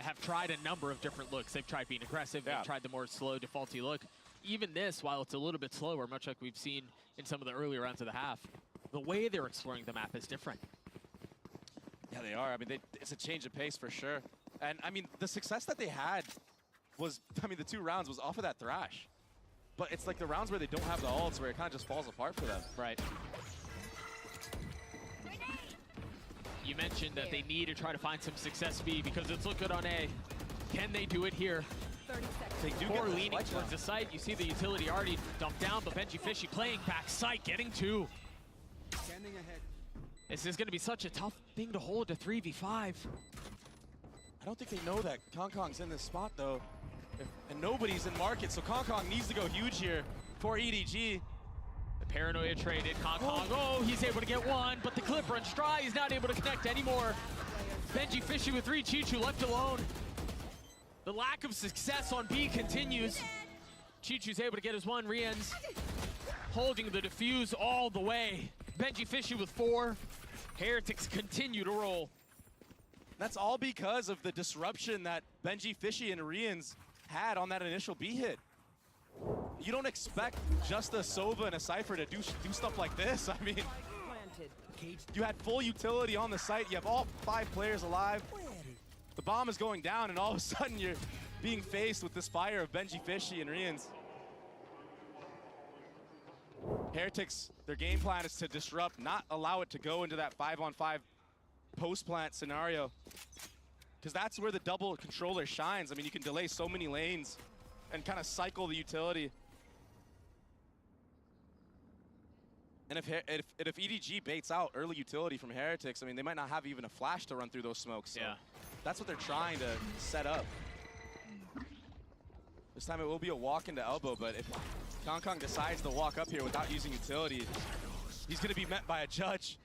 have tried a number of different looks. They've tried being aggressive, they've tried the more slow, defaulty look. Even this, while it's a little bit slower, much like we've seen in some of the earlier rounds of the half, the way they're exploring the map is different. Yeah, they are. I mean, it's a change of pace for sure. And I mean, the success that they had was, I mean, the 2 rounds was off of that Thrash. But it's like the rounds where they don't have the ults where it kind of just falls apart for them. Right. You mentioned that they need to try to find some success B because it's look good on A. Can they do it here? 30 seconds. They do Before get leaning towards the site, you see the utility already dumped down, but Benji Fishy playing back site, getting 2. Standing ahead. This is going to be such a tough thing to hold to 3v5. I don't think they know that Kong Kong's in this spot though. And nobody's in market, so Kong Kong needs to go huge here for EDG. The paranoia traded, Kong Kong, oh, he's able to get 1, but the clip runs dry, he's not able to connect anymore. Benji Fishy with 3, Chichu left alone. The lack of success on B continues. Chichu's able to get his 1, Rien's holding the defuse all the way. Benji Fishy with 4. Heretics continue to roll. That's all because of the disruption that Benji Fishy and Rien's had on that initial B hit. You don't expect just a Sova and a Cypher to do stuff like this. I mean, you had full utility on the site. You have all 5 players alive. The bomb is going down, and all of a sudden you're being faced with this fire of Benji Fishy and Rien's. Heretics, their game plan is to disrupt, not allow it to go into that 5-on-5 post-plant scenario. Because that's where the double controller shines. I mean, you can delay so many lanes and kind of cycle the utility. And if EDG baits out early utility from Heretics, I mean, they might not have even a flash to run through those smokes. So that's what they're trying to set up. This time it will be a walk into elbow, but if Kong Kong decides to walk up here without using utility, he's going to be met by a judge.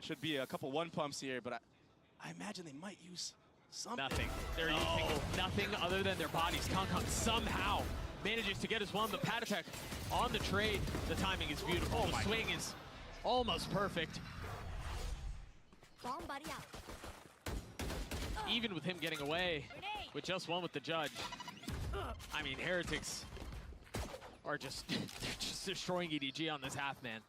Should be a couple 1-pumps here, but I imagine they might use something. Nothing. They're using nothing other than their bodies. Kong Kong somehow manages to get his 1, but Patatek on the trade. The timing is beautiful. The swing is almost perfect. Bomb buddy out. Even with him getting away with just 1 with the judge. I mean, Heretics are just, they're just destroying EDG on this half, man.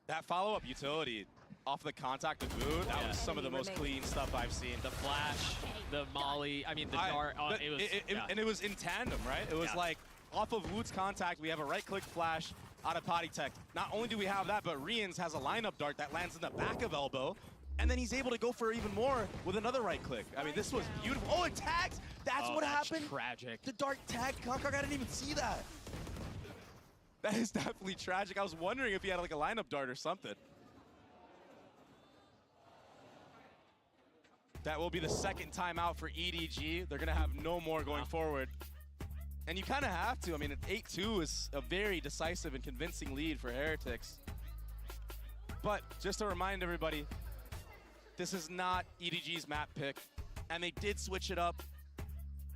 That follow-up utility off the contact of Boo, that was some of the most clean stuff I've seen. The flash, the molly, I mean, the dart, and it was in tandem, right? It was like, off of Woot's contact, we have a right-click flash out of Potty Tech. Not only do we have that, but Rien's has a lineup dart that lands in the back of elbow, and then he's able to go for even more with another right-click. I mean, this was beautiful. Oh, it tags! That's what happened. Tragic. The dart tag, Kong Kong, I didn't even see that. That is definitely tragic. I was wondering if he had like a lineup dart or something. That will be the second timeout for EDG. They're going to have no more going forward. And you kind of have to. I mean, 8-2 is a very decisive and convincing lead for Heretics. But just to remind everybody, this is not EDG's map pick. And they did switch it up.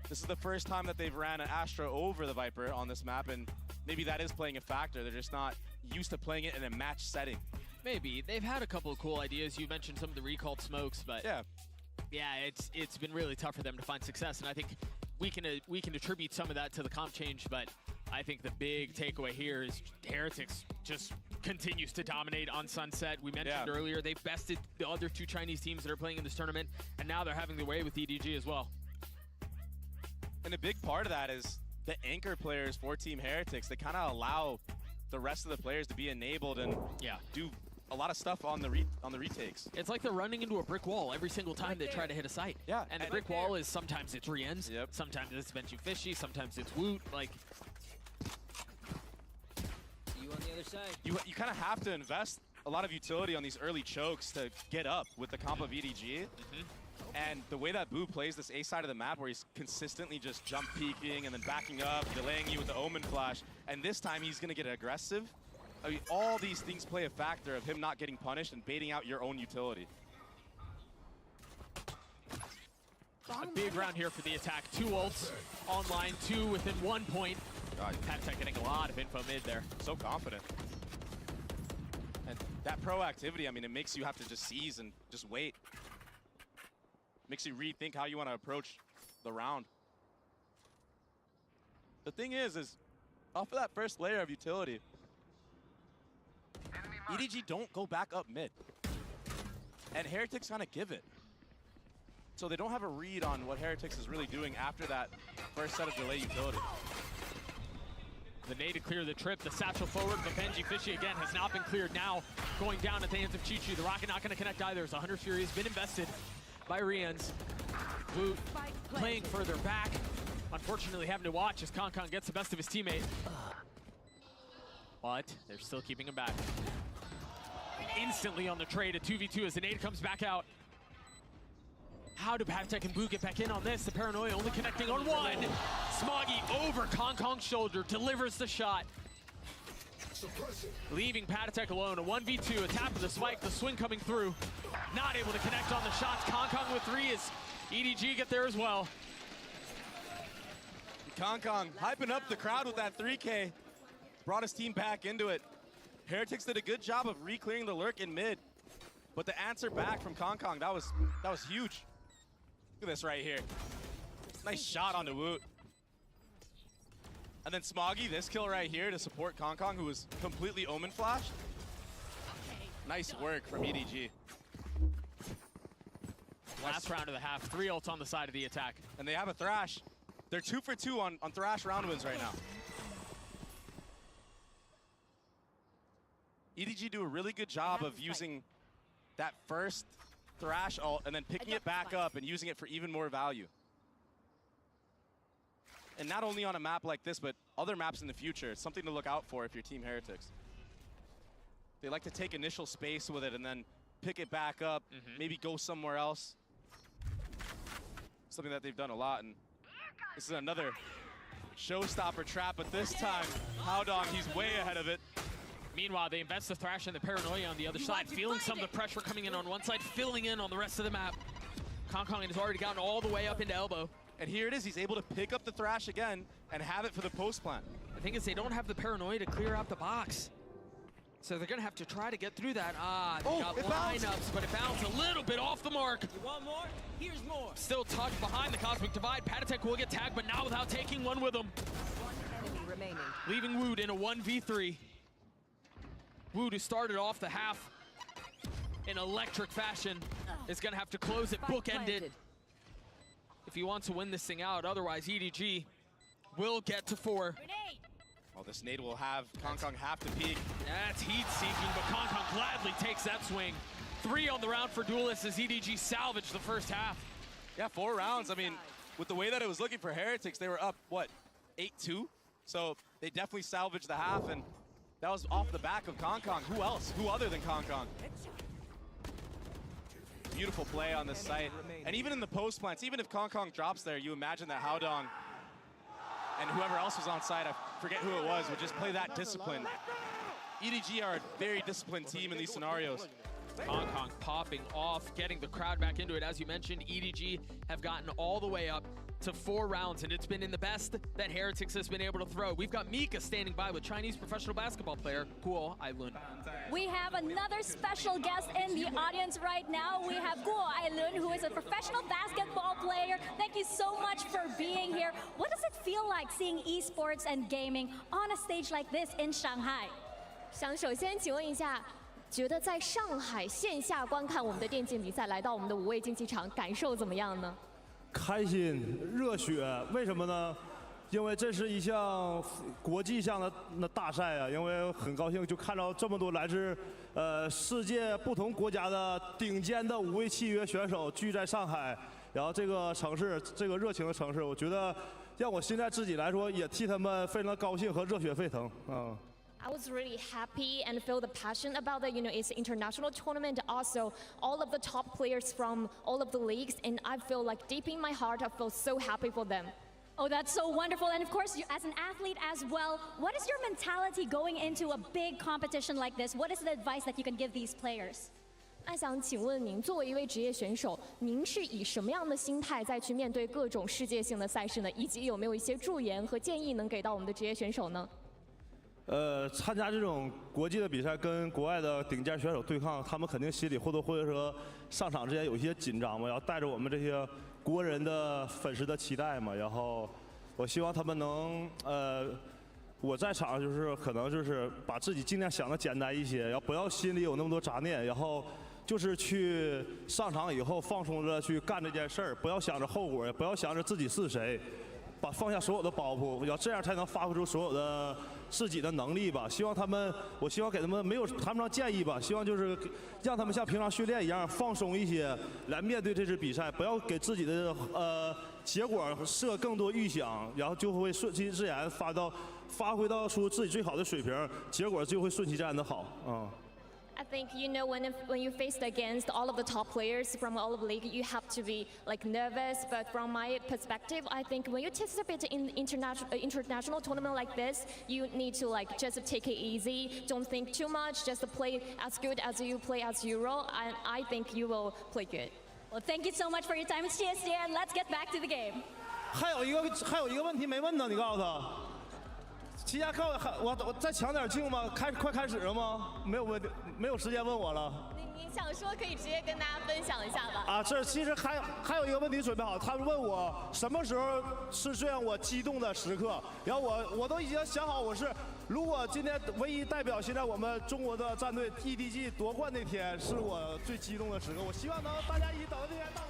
This is the first time that they've ran an Astra over the Viper on this map, and maybe that is playing a factor. They're just not used to playing it in a match setting. Maybe. They've had a couple of cool ideas. You mentioned some of the recalled smokes, but yeah, it's been really tough for them to find success, and I think we can attribute some of that to the comp change, but I think the big takeaway here is Heretics just continues to dominate on Sunset. We mentioned earlier, they've bested the other 2 Chinese teams that are playing in this tournament, and now they're having their way with EDG as well. And a big part of that is the anchor players for Team Heretics. They kind of allow the rest of the players to be enabled and do a lot of stuff on the retakes. It's like they're running into a brick wall every single time they try to hit a site. Yeah. And the brick wall is sometimes it's Rien's, sometimes it's Benji Fishy, sometimes it's Woot. Like, You on the other you kind of have to invest a lot of utility on these early chokes to get up with the comp of EDG. And the way that Boo plays this A side of the map, where he's consistently just jump peeking and then backing up, delaying you with the Omen flash, and this time he's going to get aggressive. I mean, all these things play a factor of him not getting punished and baiting out your own utility. A big round here for the attack. 2 ults online, 2 within 1 point. God, Patek getting a lot of info mid there. So confident. And that proactivity, I mean, it makes you have to just seize and just wait. Makes you rethink how you want to approach the round. The thing is off of that first layer of utility, EDG don't go back up mid. And Heretics kind of give it. So they don't have a read on what Heretics is really doing after that first set of delay utility. The nade to clear the trip, the satchel forward, but Benji Fishy again has not been cleared now. Going down at the hands of Chi-Chi. The rocket not going to connect either as 100 Fury has been invested by Rians. Blue playing further back. Unfortunately having to watch as Kong gets the best of his teammate. But they're still keeping him back. Instantly on the trade, a 2v2 as the nade comes back out. How do Patek and Boo get back in on this? The Paranoia only connecting on one. Smoggy over Kong's shoulder, delivers the shot. Leaving Patek alone, a 1v2, a tap of the spike, the swing coming through. Not able to connect on the shots. Kong with 3 as EDG get there as well. Kong hyping up the crowd with that 3K. Brought his team back into it. Heretics did a good job of re-clearing the lurk in mid. But the answer back from Kong, that was huge. Look at this right here. Nice shot on the Woot. And then Smoggy, this kill right here to support Kong, who was completely Omen flashed. Nice work from EDG. Last round of the half, 3 ults on the side of the attack. And they have a Thrash. They're 2 for 2 on Thrash round wins right now. EDG do a really good job of using that first Thrash ult and then picking it back up and using it for even more value. And not only on a map like this, but other maps in the future. It's something to look out for if you're Team Heretics. They like to take initial space with it and then pick it back up, maybe go somewhere else. Something that they've done a lot. And this is another showstopper trap, but this time, Howdong, he's way ahead of it. Meanwhile, they invest the Thrash and the Paranoia on the other side, feeling some of the pressure coming in on one side, filling in on the rest of the map. Kong has already gotten all the way up into elbow. And here it is, he's able to pick up the Thrash again and have it for the post plant. The thing is, they don't have the Paranoia to clear out the box. So they're gonna have to try to get through that. They got lineups, but it bounced a little bit off the mark. You want more? Here's more. Still tucked behind the Cosmic Divide. Patek will get tagged, but not without taking one with him. One enemy remaining. Leaving Wood in a 1v3. Wood, who started off the half in electric fashion, is gonna have to close it, bookend it, if he wants to win this thing out. Otherwise, EDG will get to 4. Well, this nade will have Kong have to peek. That's heat-seeking, but Kong gladly takes that swing. 3 on the round for Duelists as EDG salvaged the first half. Yeah, 4 rounds. I mean, with the way that it was looking for Heretics, they were up, what, 8-2? So they definitely salvaged the half, and that was off the back of Kong. Who else? Who other than Kong? Beautiful play on this site. And even in the post plants, even if Kong drops there, you imagine that Howdong and whoever else was on site, I forget who it was, would just play that discipline. EDG are a very disciplined team in these scenarios. Kong popping off, getting the crowd back into it. As you mentioned, EDG have gotten all the way up to 4 rounds, and it's been in the best that Heretics has been able to throw. We've got Mika standing by with Chinese professional basketball player Guo Ailun. We have another special guest in the audience right now. We have Guo Ailun, who is a professional basketball player. Thank you so much for being here. What does it feel like seeing esports and gaming on a stage like this in Shanghai? 想首先请问一下，觉得在上海线下观看我们的电竞比赛，来到我们的5位竞技场，感受怎么样呢？开心、热血，为什么呢？因为这是一项国际项的大赛啊，因为很高兴就看到这么多来自世界不同国家的顶尖的5位契约选手聚在上海，然后这个城市，这个热情的城市，我觉得让我现在自己来说也替他们非常的高兴和热血沸腾啊。I was really happy and feel the passion about it. It's an international tournament. Also, all of the top players from all of the leagues, and I feel like deep in my heart, I feel so happy for them. Oh, that's so wonderful. And of course, as an athlete as well, what is your mentality going into a big competition like this? What is the advice that you can give these players? 那想请问您，作为一位职业选手，您是以什么样的心态再去面对各种世界性的赛事呢？以及有没有一些助言和建议能给到我们的职业选手呢？参加这种国际的比赛，跟国外的顶尖选手对抗，他们肯定心里或多或少上场之前有一些紧张嘛，然后带着我们这些国人的粉丝的期待嘛，然后我希望他们能我在场就是可能就是把自己尽量想的简单一些，然后不要心里有那么多杂念，然后就是去上场以后放松着去干这件事儿，不要想着后果，也不要想着自己是谁，放下所有的包袱，要这样才能发挥出所有的自己的能力吧。我希望给他们谈不上建议吧，希望就是让他们像平常训练一样放松一些，来面对这次比赛，不要给自己的结果设更多预想，然后就会顺其自然发挥到出自己最好的水平，结果就会顺其自然的好。I think when you faced against all of the top players from all of the league, you have to be like nervous. But from my perspective, I think when you participate in international tournament like this, you need to like just take it easy. Don't think too much. Just play as good as you play as Euro, and I think you will play good. Well, thank you so much for your time, It's and let's get back to the game. 还有一个问题没问呢，你告诉他。齐家看我再抢点镜吗？快开始了吗？没有问题，没有时间问我了。您想说可以直接跟大家分享一下吧？其实还有一个问题准备好，他们问我什么时候是最让我激动的时刻，然后我都已经想好，如果今天唯一代表现在我们中国的战队 EDG 夺冠那天是我最激动的时刻，我希望大家一起等着那天到来。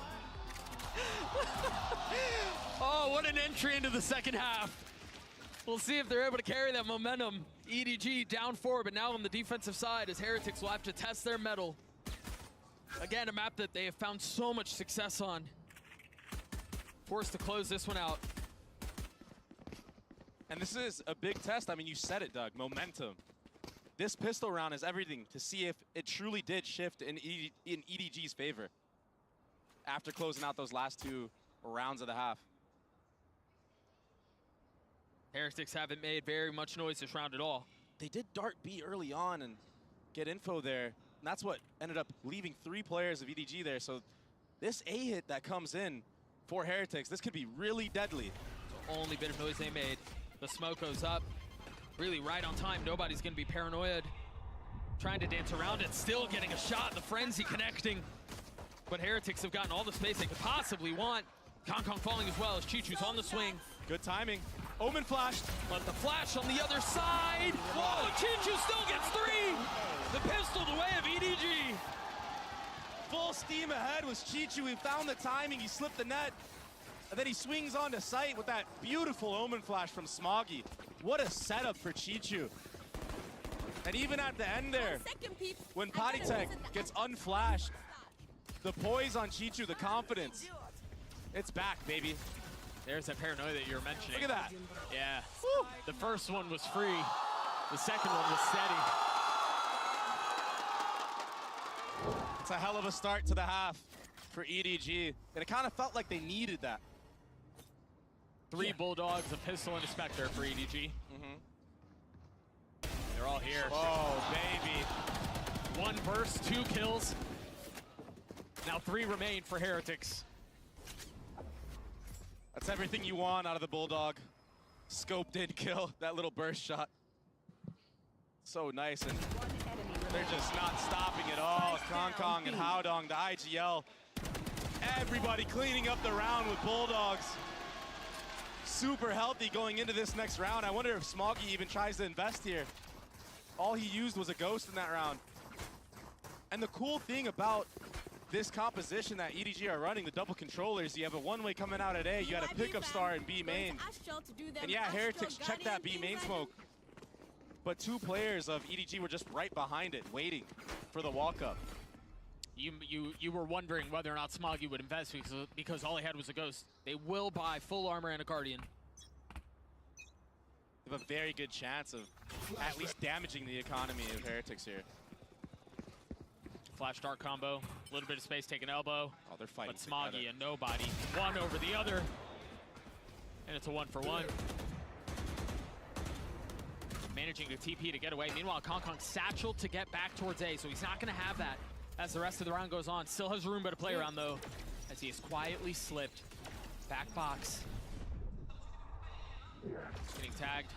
Oh, what an entry into the second half. We'll see if they're able to carry that momentum. EDG down 4, but now on the defensive side as Heretics will have to test their mettle. Again, a map that they have found so much success on. Forced to close this one out. And this is a big test. I mean, you said it, Doug, momentum. This pistol round is everything to see if it truly did shift in EDG's favor after closing out those last 2 rounds of the half. Heretics haven't made very much noise this round at all. They did dart B early on and get info there. And that's what ended up leaving 3 players of EDG there. So this A hit that comes in for Heretics, this could be really deadly. The only bit of noise they made. The smoke goes up. Really right on time. Nobody's going to be paranoid. Trying to dance around it. Still getting a shot. The frenzy connecting. But Heretics have gotten all the space they could possibly want. Kong falling as well as Chichu's on the swing. Good timing. Omen flashed. But the flash on the other side. Whoa, Chichu still gets 3. The pistol the way of EDG. Full steam ahead was Chichu. He found the timing. He slipped the net. And then he swings onto sight with that beautiful Omen flash from Smoggy. What a setup for Chichu. And even at the end there, when Patitek gets unflashed, the poise on Chichu, the confidence, it's back, baby. There's that paranoia that you're mentioning. Look at that. Yeah. Woo. The first one was free. The second one was steady. It's a hell of a start to the half for EDG. And it kind of felt like they needed that. 3 Bulldogs, a pistol, and a Spectre for EDG. They're all here. Oh, baby. 1 burst, 2 kills. Now 3 remain for Heretics. That's everything you want out of the Bulldog. Scoped in kill, that little burst shot. So nice, and they're just not stopping at all. Kong and Haodong, the IGL. Everybody cleaning up the round with Bulldogs. Super healthy going into this next round. I wonder if Smoggy even tries to invest here. All he used was a ghost in that round. And the cool thing about this composition that EDG are running, the double controllers, you have a one-way coming out at A, you had a pickup star in B main. And yeah, Heretics checked that B main smoke. But 2 players of EDG were just right behind it, waiting for the walk-up. You were wondering whether or not Smoggy would invest because all he had was a ghost. They will buy full armor and a Guardian. have a very good chance of at least damaging the economy of Heretics here. Flash dart combo, a little bit of space, take an elbow. Oh, they're fighting But Smoggy together. and nobody, one over the other. And it's a 1-for-1. Managing to TP to get away. Meanwhile, Kong satchel to get back towards A, so he's not gonna have that as the rest of the round goes on. Still has room to play around though, as he has quietly slipped. Back box. Getting tagged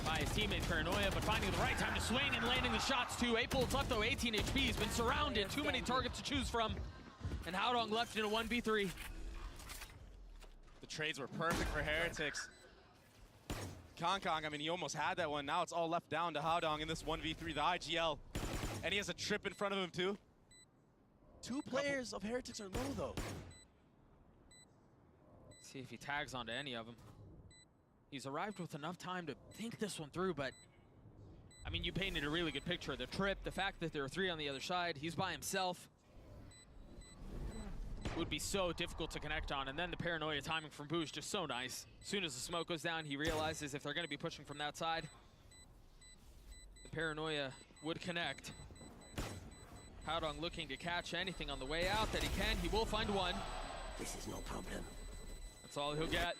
by his teammate Paranoia, but finding the right time to swing and landing the shots too. 8 bullets left though, 18 HP. He's been surrounded, too many targets to choose from. And Haodong left in a 1v3. The trades were perfect for Heretics. Kong, I mean, he almost had that one. Now it's all left down to Haodong in this 1v3, the IGL. And he has a trip in front of him too. 2 players of Heretics are low though. See if he tags onto any of them. He's arrived with enough time to think this one through, but I mean, you painted a really good picture. The trip, the fact that there are 3 on the other side, he's by himself. Would be so difficult to connect on, and then the Paranoia timing from Boo is just so nice. As soon as the smoke goes down, he realizes if they're gonna be pushing from that side, the Paranoia would connect. Haodong looking to catch anything on the way out that he can. He will find one. This is no problem. That's all he'll get.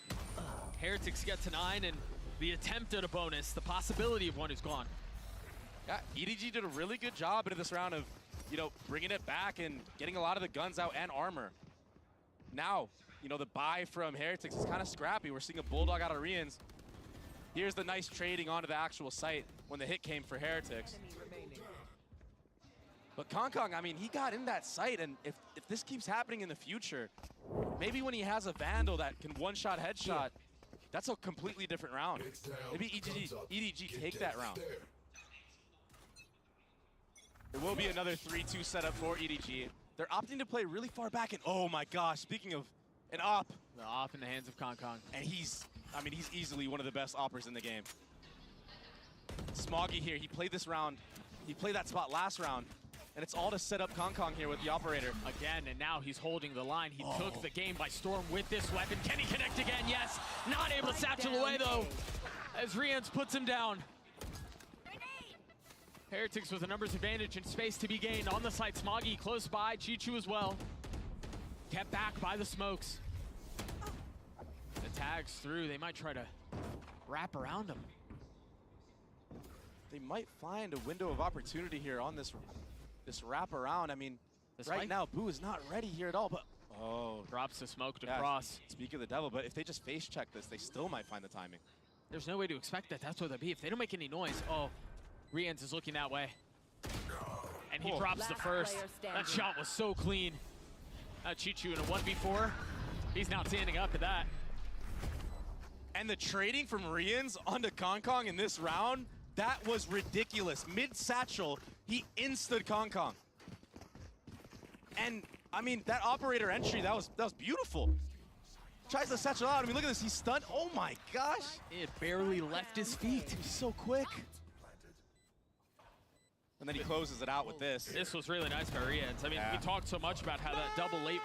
Heretics get to 9, and the attempt at a bonus, the possibility of one is gone. Yeah, EDG did a really good job into this round of, you know, bringing it back and getting a lot of the guns out and armor. Now, you know, the buy from Heretics is kind of scrappy. We're seeing a Bulldog out of Rians. Here's the nice trading onto the actual site when the hit came for Heretics. But Kong, I mean, he got in that site, and if this keeps happening in the future, maybe when he has a Vandal that can one-shot headshot, that's a completely different round. Maybe EDG take that round. There will be another 3-2 setup for EDG. They're opting to play really far back, and oh my gosh, speaking of an op. The op in the hands of Kong. And he's easily one of the best oppers in the game. Smoggy here, he played this round, he played that spot last round, and it's all to set up Kong here with the operator. Again, and now he's holding the line. He took the game by storm with this weapon. Can he connect again? Yes. Not able to satchel away though, as Rians puts him down. Heretics with a numbers advantage and space to be gained on the site. Smoggy close by, Chichu as well. Kept back by the smokes. The tags through, they might try to wrap around him. They might find a window of opportunity here on this wrap around. I mean, right now, Boo is not ready here at all, but drops the smoke to cross. Speak of the devil, but if they just face check this, they still might find the timing. There's no way to expect that. That's what they'll be. If they don't make any noise, Rians is looking that way. And he drops the first. That shot was so clean. Chichu in a 1v4. He's now standing up to that. And the trading from Rians onto Kong in this round, that was ridiculous. Mid-satchel, he insted Kong. And, I mean, that operator entry, that was beautiful. Tries to satchel out. I mean, look at this. He's stunned. Oh, my gosh. It barely left his feet. He's so quick. And then he closes it out with this. This was really nice by Rians. I mean, we talked so much about how that double late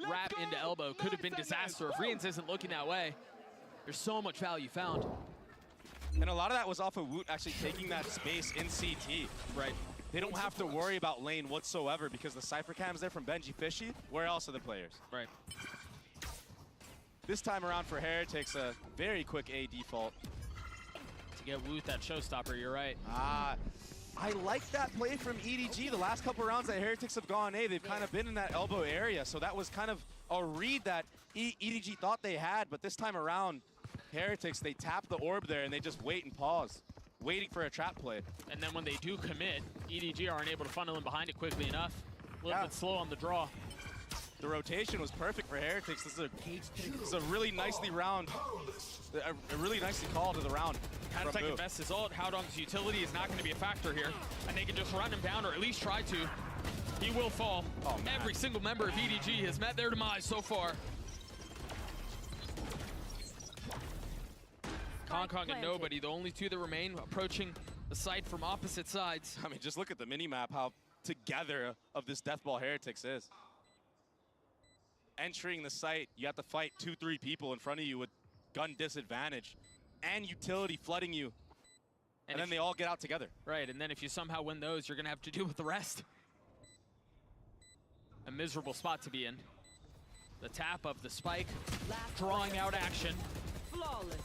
wrap into elbow could have been disaster. If Rians isn't looking that way, there's so much value found. And a lot of that was off of Woot actually taking that space in CT. Right. They don't have to worry about lane whatsoever because the Cypher Cam's there from Benji Fishy. Where else are the players? Right. This time around for Heretics, a very quick A default. To get Woot that showstopper, you're right. I like that play from EDG. The last couple rounds that Heretics have gone A, they've kind of been in that elbow area. So that was kind of a read that EDG thought they had, but this time around, Heretics, they tap the orb there and they just wait and pause, waiting for a trap play. And then when they do commit, EDG aren't able to funnel in behind it quickly enough. A little bit slow on the draw. The rotation was perfect for Heretics. This is a really nicely round, a really nicely called to the round. Kind of second best his ult. Haodong's utility is not going to be a factor here. And they can just run him down or at least try to. He will fall. Every single member of EDG has met their demise so far. Kong and Nobody, the only two that remain, approaching the site from opposite sides. I mean, just look at the mini-map, how together of this Deathball Heretics is. Entering the site, you have to fight 2-3 people in front of you with gun disadvantage. and utility flooding you. And then they all get out together. Right, and then if you somehow win those, you're going to have to deal with the rest. A miserable spot to be in. The tap of the spike, drawing out action. Flawless.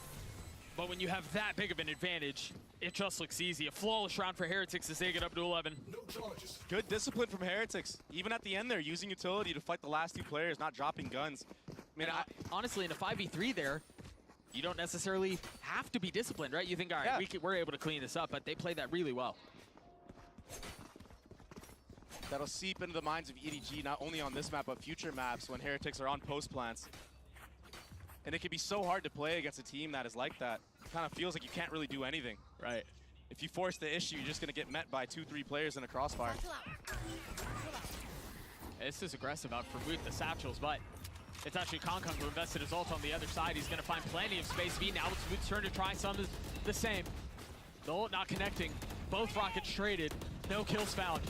But when you have that big of an advantage, it just looks easy. A flawless round for Heretics as they get up to 11. Good discipline from Heretics. Even at the end there, using utility to fight the last two players, not dropping guns. I mean, honestly, in a 5v3 there, you don't necessarily have to be disciplined, right? You think, all right, we're able to clean this up, but they play that really well. That'll seep into the minds of EDG, not only on this map, but future maps when Heretics are on post plants. And it can be so hard to play against a team that is like that. It kind of feels like you can't really do anything. Right. If you force the issue, you're just going to get met by 2-3 players in a crossfire. This is aggressive out for Woot, the satchels, but it's actually Kong who invested his ult on the other side. He's going to find plenty of space. Now it's Woot's turn to try some of the same. The ult not connecting. Both rockets traded. No kills found.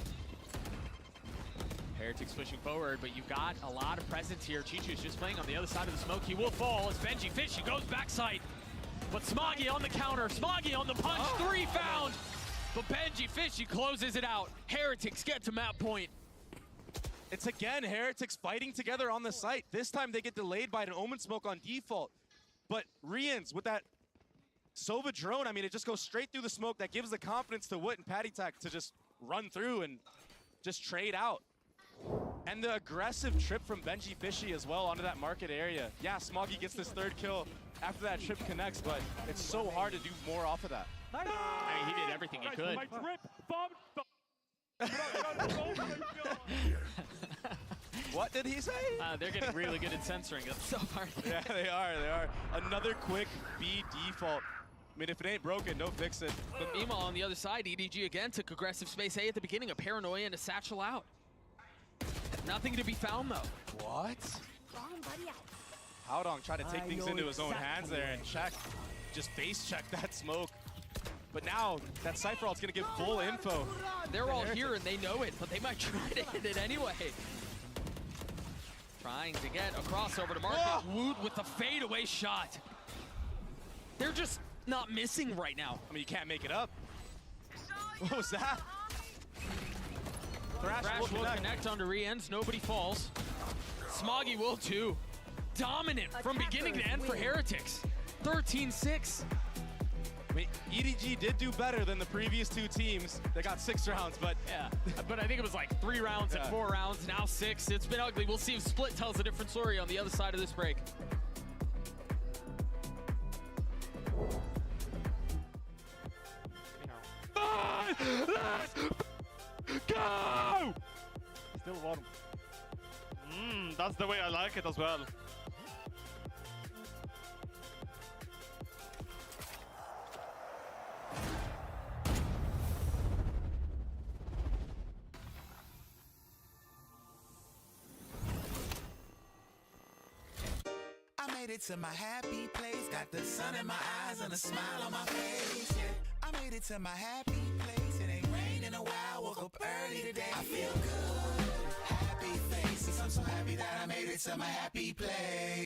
Heretics pushing forward, but you've got a lot of presence here. Chichu's just playing on the other side of the smoke. He will fall as Benji Fishy goes backside. But Smoggy on the counter. Smoggy on the punch. 3 found. But Benji Fishy closes it out. Heretics get to map point. It's again Heretics fighting together on the site. This time they get delayed by an Omen smoke on default. But Rians with that Sova drone, I mean, it just goes straight through the smoke. That gives the confidence to Woot and Patty Tack to just run through and just trade out. And the aggressive trip from Benji Fishy as well onto that market area. Yeah, Smoggy gets this 3rd kill after that trip connects, but it's so hard to do more off of that. I mean, he did everything he could. What did he say? They're getting really good at censoring. That's so hard. Yeah, they are. Another quick B default. I mean, if it ain't broken, don't fix it. But meanwhile, on the other side, EDG again took aggressive space A at the beginning. A paranoia and a satchel out. Nothing to be found, though. What? Haodong tried to take things into his own hands there and check. Just face check that smoke. But now, that Cypher ult's gonna give full info. They're all here and they know it, but they might try to hit it anyway. Trying to get a crossover to market. Woot with the fadeaway shot. They're just not missing right now. I mean, you can't make it up. What was that? Thrash will connect onto Riens. Nobody falls. Smoggy will too. Dominant from beginning to end for Heretics. 13-6. I mean, EDG did do better than the previous 2 teams. They got 6 rounds, but yeah. But I think it was like 3 rounds and 4 rounds. Now 6. It's been ugly. We'll see if Split tells a different story on the other side of this break. Let's go! Still warm. That's the way I like it as well. I made it to my happy place, got the sun in my eyes and a smile on my face. Yeah, I made it to my happy place. It ain't rained in a while. Woke up early today. I feel good. Happy faces. I'm so happy that I made it to my happy place.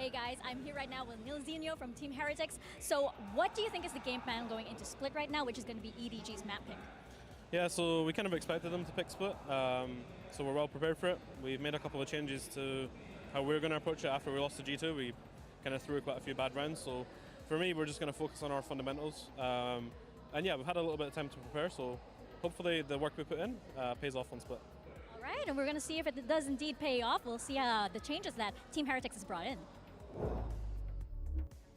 Hey guys, I'm here right now with Nilzinho from Team Heretics. So what do you think is the game plan going into Split right now, which is going to be EDG's map pick? Yeah, so we kind of expected them to pick Split, so we're well prepared for it. We've made a couple of changes to how we're going to approach it after we lost to G2. We kind of threw quite a few bad rounds, so for me, we're just going to focus on our fundamentals. And yeah, we've had a little bit of time to prepare, so hopefully the work we put in pays off on Split. All right, and we're going to see if it does indeed pay off. We'll see the changes that Team Heretics has brought in.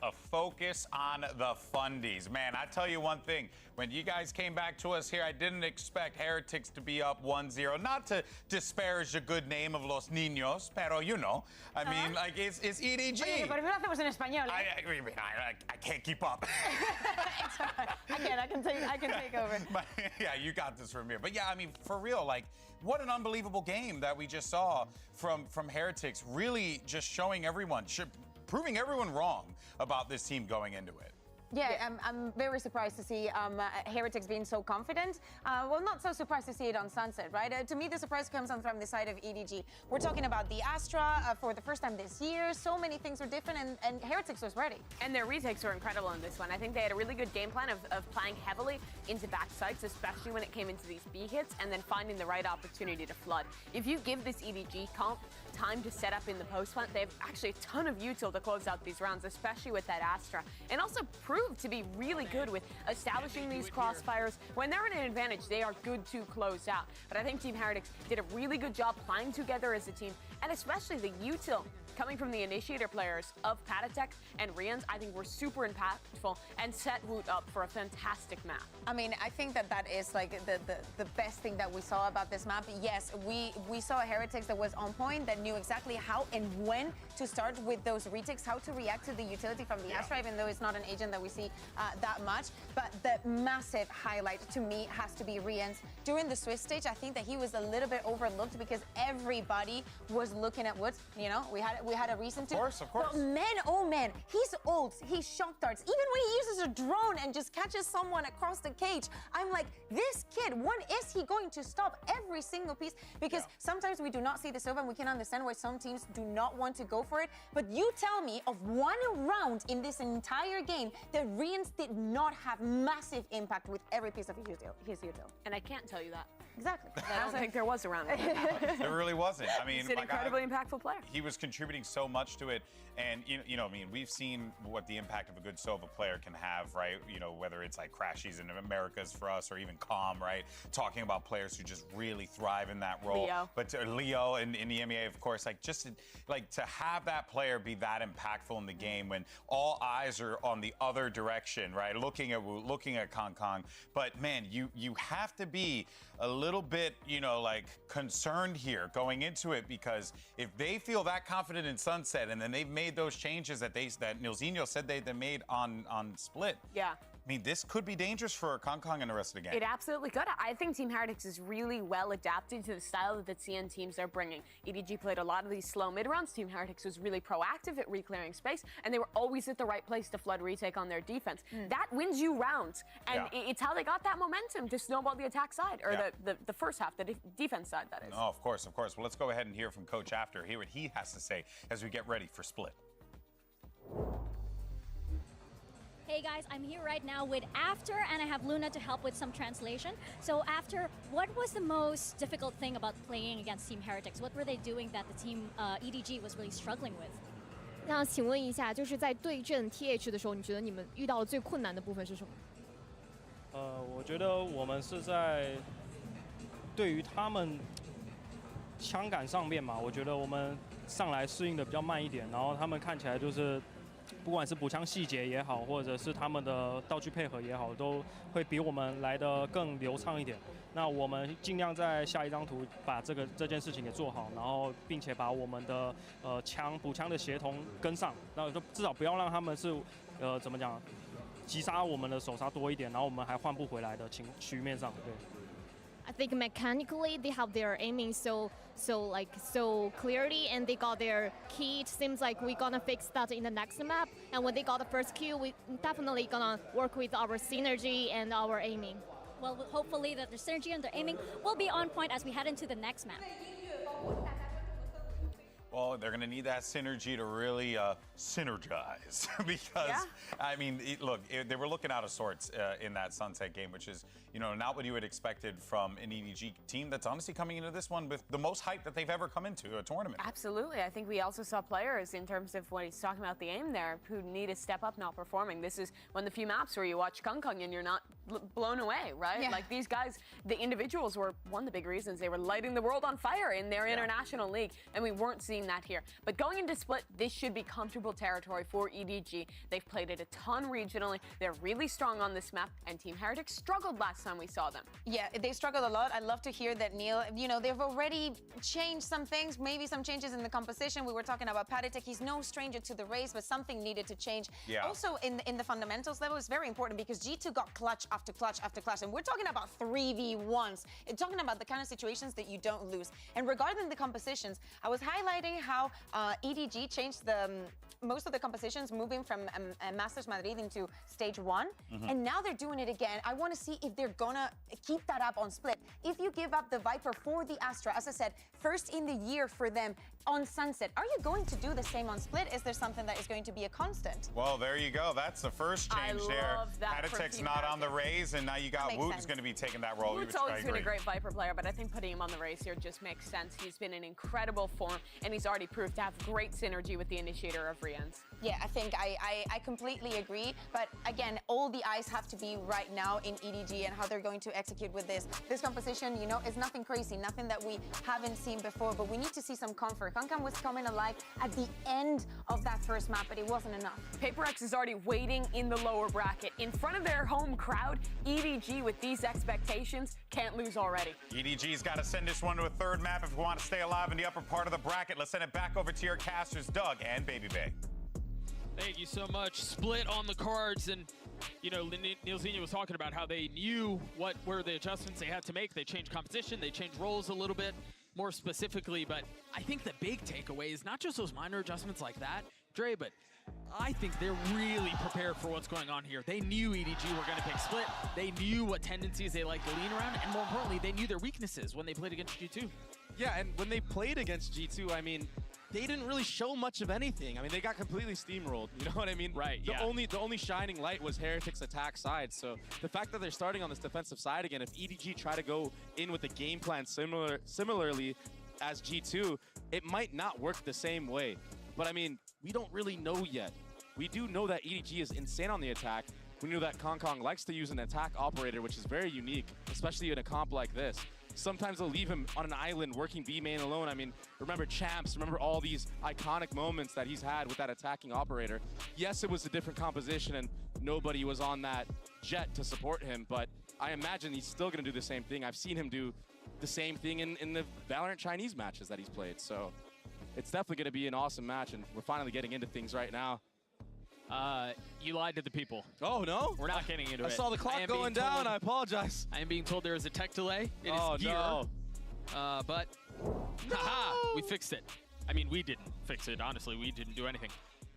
A focus on the fundies. Man, I tell you one thing. When you guys came back to us here, I didn't expect Heretics to be up 1-0. Not to disparage the good name of Los Niños, pero you know. I mean, like, it's EDG. Oye, pero lo hacemos en español. I can't keep up. It's all right. I can take over. But, yeah, you got this from here. But yeah, I mean, for real, like, what an unbelievable game that we just saw from Heretics. Really just showing everyone, proving everyone wrong about this team going into it. Yeah, I'm very surprised to see Heretics being so confident. Well, not so surprised to see it on Sunset, right? To me, the surprise comes on from the side of EDG. We're talking about the Astra for the first time this year. So many things are different, and Heretics was ready. And their retakes were incredible in this one. I think they had a really good game plan of playing heavily into back sites, especially when it came into these B hits, and then finding the right opportunity to flood. If you give this EDG comp time to set up in the post plant, they have actually a ton of util to close out these rounds, especially with that Astra, and also proved to be really good with establishing these crossfires. When they're in an advantage, they are good to close out. But I think Team Heretics did a really good job playing together as a team, and especially the util coming from the initiator players of Patatek and Rians, I think were super impactful and set Woot up for a fantastic map. I mean, I think that is like the best thing that we saw about this map. Yes, we saw a Heretics that was on point, that knew exactly how and when to start with those retakes, how to react to the utility from the Astra, even though it's not an agent that we see that much. But the massive highlight to me has to be Rians. During the Swiss stage, I think that he was a little bit overlooked because everybody was looking at Woods. You know, we had a reason to. Of course. But man, oh man, he's ults, he's shock darts. Even when he uses a drone and just catches someone across the cage, I'm like, this kid, when is he going to stop every single piece? Because sometimes we do not see the Sova, and we can understand why some teams do not want to go for it. But you tell me of one round in this entire game that Rians did not have massive impact with every piece of his util. And I can't tell you that. Exactly. I don't think there was a round. There really wasn't. I mean, he's an incredibly impactful player. He was contributing so much to it, and you know, I mean, we've seen what the impact of a good Sova player can have, right? You know, whether it's like Crashies in Americas for us, or even Calm, right? Talking about players who just really thrive in that role. Leo. But Leo in the MEA, of course, like just to have that player be that impactful in the game when all eyes are on the other direction, right? Looking at Kong. But man, you have to be a little bit, you know, like concerned here going into it, because if they feel that confident in Sunset and then they've made those changes that Nilzinho said they made on Split. Yeah. I mean, this could be dangerous for Kong and the rest of the game. It absolutely could. I think Team Heretics is really well adapted to the style that the TN teams are bringing. EDG played a lot of these slow mid-rounds. Team Heretics was really proactive at reclearing space, and they were always at the right place to flood retake on their defense. That wins you rounds, and it's how they got that momentum to snowball the attack side, or the first half, the defense side, that is. Oh, of course. Well, let's go ahead and hear from Coach after, hear what he has to say as we get ready for Split. Hey guys, I'm here right now with After, and I have Luna to help with some translation. So After, what was the most difficult thing about playing against Team Heretics? What were they doing that the team EDG was really struggling with? 那请问一下，就是在对阵 TH 的时候，你觉得你们遇到的最困难的部分是什么？我觉得我们是在对于他们枪感上面嘛，我觉得我们上来适应的比较慢一点，然后他们看起来就是。不管是补枪细节也好，或者是他们的道具配合也好，都会比我们来得更流畅一点。那我们尽量在下一张图把这件事情给做好，然后并且把我们的补枪的协同跟上，然后就至少不要让他们是怎么讲，击杀我们的手杀多一点，然后我们还换不回来的局面上，对。I think mechanically they have their aiming so clearly, and they got their key. It seems like we're gonna fix that in the next map. And when they got the first kill, we definitely gonna work with our synergy and our aiming. Well, hopefully that the synergy and the aiming will be on point as we head into the next map. Well, they're going to need that synergy to really synergize because, I mean, look, they were looking out of sorts in that Sunset game, which is, you know, not what you had expected from an EDG team that's honestly coming into this one with the most hype that they've ever come into a tournament. Absolutely. I think we also saw players in terms of when he's talking about the aim there who need to step up not performing. This is one of the few maps where you watch Kung and you're not blown away, right? Yeah. Like these guys, the individuals were one of the big reasons they were lighting the world on fire in their international league, and we weren't seeing that here. But going into Split, this should be comfortable territory for EDG. They've played it a ton regionally. They're really strong on this map, and Team Heretics struggled last time we saw them. Yeah, they struggled a lot. I love to hear that, Neil. You know, they've already changed some things, maybe some changes in the composition. We were talking about Paditek. He's no stranger to the race, but something needed to change. Yeah. Also, in the fundamentals level, it's very important because G2 got clutch after clutch after clutch, and we're talking about 3v1s. It's talking about the kind of situations that you don't lose. And regarding the compositions, I was highlighting how EDG changed the most of the compositions, moving from Masters Madrid into stage 1, and now they're doing it again. I want to see if they're gonna keep that up on Split. If you give up the Viper for the Astra, as I said, first in the year for them on Sunset, are you going to do the same on Split? Is there something that is going to be a constant? Well, there you go. That's the first change there. Paditek's not on the Raze, and now you got Woot who's going to be taking that role. Woot's always been a great Viper player, but I think putting him on the Raze here just makes sense. He's been in incredible form, and he's already proved to have great synergy with the initiator of Rians. Yeah, I think I completely agree. But again, all the eyes have to be right now in EDG and how they're going to execute with this. This composition, you know, is nothing crazy, nothing that we haven't seen before, but we need to see some comfort. Kung was coming alive at the end of that first map, but it wasn't enough. PRX is already waiting in the lower bracket. In front of their home crowd, EDG with these expectations can't lose already. EDG's got to send this one to a third map if we want to stay alive in the upper part of the bracket. Let's send it back over to your casters, Doug and Baby Bay. Thank you so much. Split on the cards, and you know, Neil Zenia was talking about how they knew what were the adjustments they had to make. They changed composition, they changed roles a little bit more specifically, but I think the big takeaway is not just those minor adjustments like that, Dre, but I think they're really prepared for what's going on here. They knew EDG were going to pick Split. They knew what tendencies they like to lean around, and more importantly, they knew their weaknesses when they played against G2. Yeah, and when they played against G2, I mean, they didn't really show much of anything. I mean, they got completely steamrolled. You know what I mean? Right. The only shining light was Heretics' attack side. So the fact that they're starting on this defensive side again, if EDG try to go in with a game plan similarly as G2, it might not work the same way. But I mean, we don't really know yet. We do know that EDG is insane on the attack. We know that Kong likes to use an attack operator, which is very unique, especially in a comp like this. Sometimes they'll leave him on an island working B main alone. I mean, remember Champs, remember all these iconic moments that he's had with that attacking operator. Yes, it was a different composition and nobody was on that jet to support him, but I imagine he's still gonna do the same thing. I've seen him do the same thing in the Valorant Chinese matches that he's played, so it's definitely gonna be an awesome match, and we're finally getting into things right now. You lied to the people. Oh, no? We're not getting into it. I saw the clock going down. I apologize. I am being told there is a tech delay. It is here. No. But, haha, we fixed it. I mean, we didn't fix it. Honestly, we didn't do anything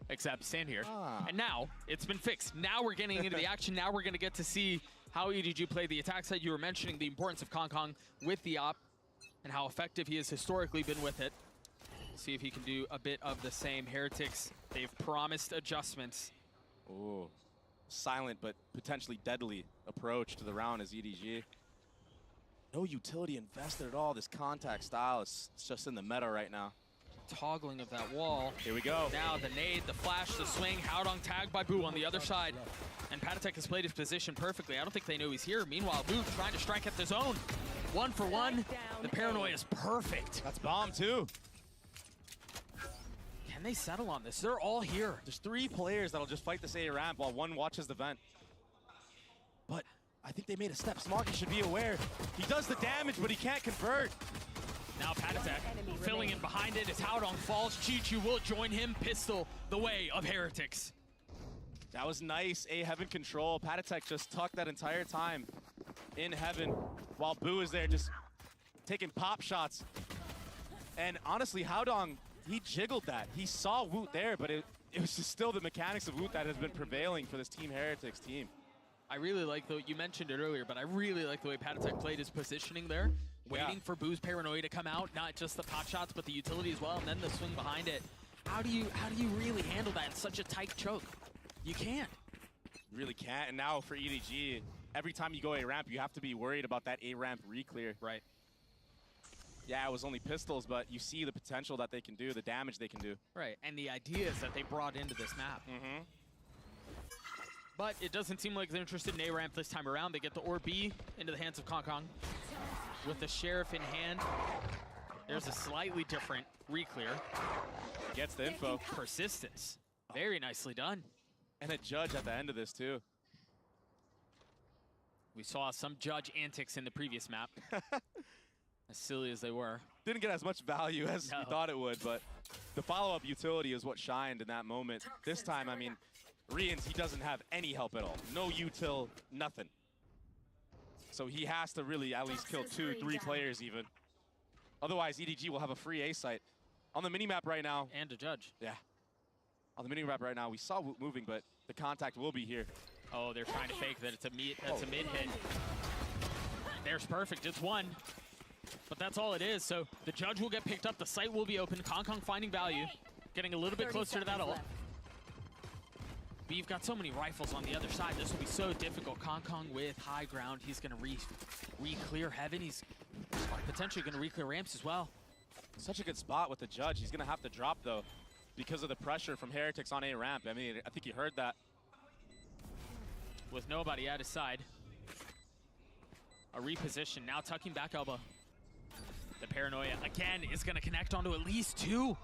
except stand here. And now it's been fixed. Now we're getting into the action. Now we're going to get to see how EDG played the attack side. You were mentioning the importance of Kong with the op and how effective he has historically been with it. See if he can do a bit of the same. Heretics, they've promised adjustments. Ooh, silent but potentially deadly approach to the round as EDG. No utility invested at all. This contact style is just in the meta right now. Toggling of that wall. Here we go. Now the nade, the flash, the swing. Howdong tagged by Boo on the other side. And Paditek has played his position perfectly. I don't think they know he's here. Meanwhile, Boo trying to strike at the zone. 1 for 1. The paranoia is perfect. That's bomb too. Can they settle on this? They're all here. There's 3 players that'll just fight this A ramp while one watches the vent. But I think they made a step. Smarky should be aware. He does the damage, but he can't convert. Now Paditek filling in behind it as Howdong falls. Chi-Chu will join him. Pistol the way of Heretics. That was nice. A Heaven control. Paditek just tucked that entire time in Heaven while Boo is there just taking pop shots. And honestly, Howdong, he jiggled that. He saw Woot there, but it was just still the mechanics of Woot that has been prevailing for this Team Heretics team. I really like, though, you mentioned it earlier, but I really like the way Paditek played his positioning there. waiting for Boo's paranoia to come out, not just the pot shots, but the utility as well, and then the swing behind it. How do you really handle that in such a tight choke? You can't. You really can't. And now for EDG, every time you go A ramp, you have to be worried about that A ramp re-clear. Right. Yeah, it was only pistols, but you see the potential that they can do, the damage they can do. Right, and the ideas that they brought into this map. Mm-hmm. But it doesn't seem like they're interested in A-Ramp this time around. They get the Orb B into the hands of Kong. With the Sheriff in hand, there's a slightly different re-clear. Gets the info. Persistence. Very nicely done. And a Judge at the end of this, too. We saw some Judge antics in the previous map. As silly as they were. Didn't get as much value as we thought it would, but the follow-up utility is what shined in that moment. This time, I mean, Rians, he doesn't have any help at all. No util, nothing. So he has to really at least kill 2, 3 players even. Otherwise, EDG will have a free A site. On the minimap right now. And a Judge. Yeah. On the minimap right now, we saw Woot moving, but the contact will be here. Oh, they're trying to fake that it's a mid hit. There's perfect, it's 1. But that's all it is, so the Judge will get picked up, the site will be open, Kong finding value, getting a little bit closer to that ult. We've got so many rifles on the other side, this will be so difficult. Kong with high ground, he's gonna re-clear heaven, he's potentially gonna re-clear ramps as well. Such a good spot with the Judge, he's gonna have to drop though, because of the pressure from Heretics on A ramp. I mean, I think you heard that. With nobody at his side. A reposition, now tucking back elbow. The paranoia, again, is going to connect onto at least 2.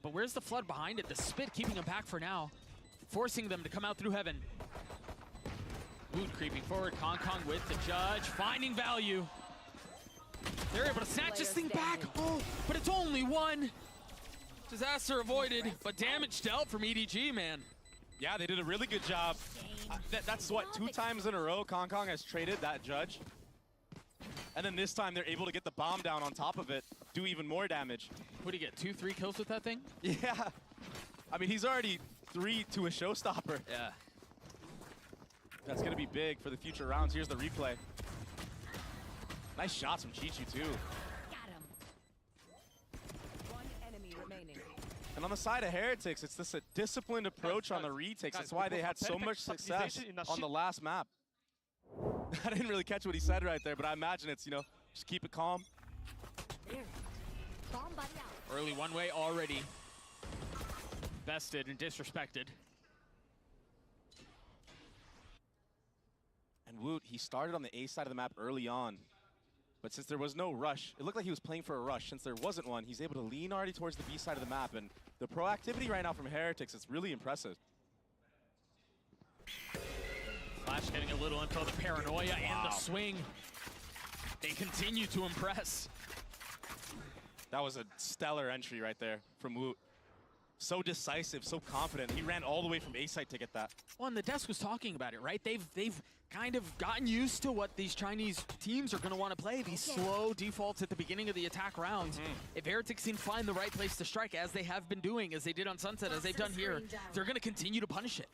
But where's the flood behind it? The spit keeping them back for now. Forcing them to come out through heaven. Woot creeping forward, Kong with the Judge, finding value. They're able to snatch this thing back. Oh, but it's only 1. Disaster avoided, but damage dealt from EDG, man. Yeah, they did a really good job. That's what, 2 times in a row Kong has traded that Judge. And then this time they're able to get the bomb down on top of it, do even more damage. What do you get, 2, 3 kills with that thing? Yeah. I mean, he's already 3 to a showstopper. Yeah. That's gonna be big for the future rounds. Here's the replay. Nice shots from Chichu too. Got him. 1 enemy remaining. And on the side of Heretics, it's this disciplined approach on the retakes. That's why they had so much success on the last map. I didn't really catch what he said right there, but I imagine it's, you know, just keep it calm. Early one way already bested and disrespected. And Woot, he started on the A side of the map early on. But since there was no rush, it looked like he was playing for a rush. Since there wasn't one, he's able to lean already towards the B side of the map. And the proactivity right now from Heretics is really impressive. Flash getting a little info, the paranoia and the swing. They continue to impress. That was a stellar entry right there from Woot. So decisive, so confident. He ran all the way from A site to get that. Well, and the desk was talking about it, right? They've kind of gotten used to what these Chinese teams are going to want to play, these slow defaults at the beginning of the attack rounds. If Heretics can find the right place to strike, as they have been doing, as they did on Sunset, as they've done here, they're going to continue to punish it.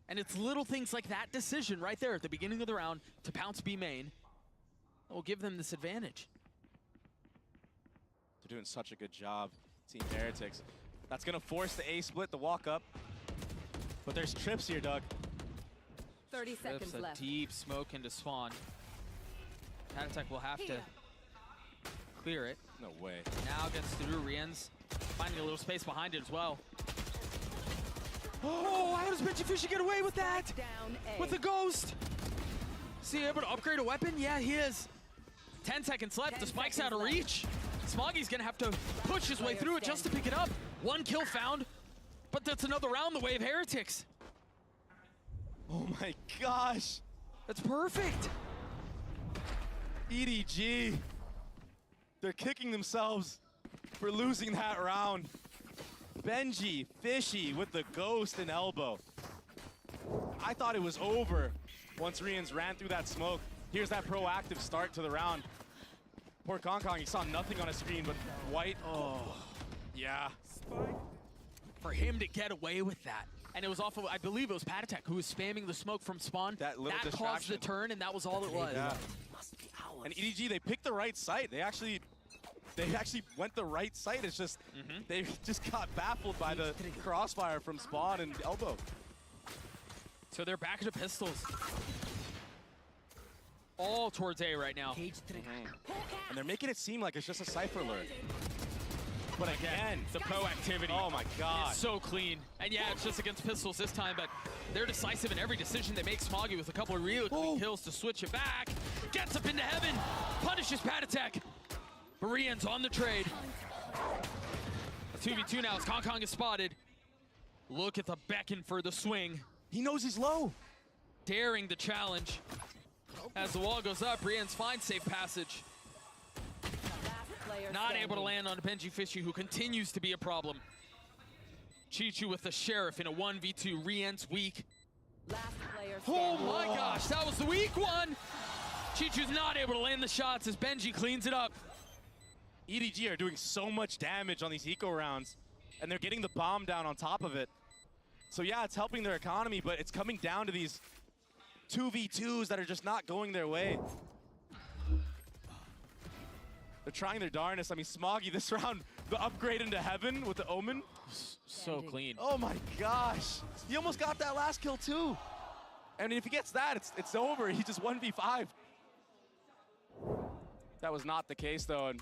And it's little things like that decision right there at the beginning of the round to pounce B main that will give them this advantage. They're doing such a good job, Team Heretics. That's going to force the A split, the walk up. But there's trips here, Doug. 30 seconds a left. Deep smoke into spawn. Attack will have to clear it. No way. Now gets through Rians, finding a little space behind it as well. Oh, how does Benji Fisher get away with that? With the ghost. Is he able to upgrade a weapon? Yeah, he is. 10 seconds left. The spike's out of reach. Smoggy's gonna have to push his way through it just to pick it up. 1 kill found, but that's another round the way of Heretics. Oh my gosh. That's perfect. EDG. They're kicking themselves for losing that round. Benji Fishy with the ghost and elbow. I thought it was over once Rians ran through that smoke. Here's that proactive start to the round. Poor Kong, he saw nothing on his screen but white. Oh, yeah. For him to get away with that, And it was off of, I believe it was Patatek who was spamming the smoke from spawn. That little caused the distraction. turn, and that was all it was. Yeah. And EDG, they picked the right site. They actually went the right site. It's just they just got baffled by the crossfire from spawn and elbow. So they're back to pistols. All towards A right now. And they're making it seem like it's just a Cypher lure. But again, the proactivity. Oh my God. It's so clean. And yeah, it's just against pistols this time, but they're decisive in every decision they make. Smoggy with a couple of really clean kills to switch it back. Gets up into heaven. Punishes Patatek. Marian's on the trade. A 2v2 now as Kong is spotted. Look at the beckon for the swing. He knows he's low. Daring the challenge. As the wall goes up, Rian's finds safe passage. Not able to land on Benji Fishy, who continues to be a problem. Chichu with the Sheriff in a 1v2. Rian's weak. Oh my gosh, that was the weak one. Chichu's not able to land the shots as Benji cleans it up. EDG are doing so much damage on these eco rounds, and they're getting the bomb down on top of it. So yeah, it's helping their economy, but it's coming down to these 2v2s that are just not going their way. They're trying their darnest. I mean, Smoggy this round, the upgrade into heaven with the Omen. So clean. Oh my gosh. He almost got that last kill too. And if he gets that, it's over. He just 1v5. That was not the case though. And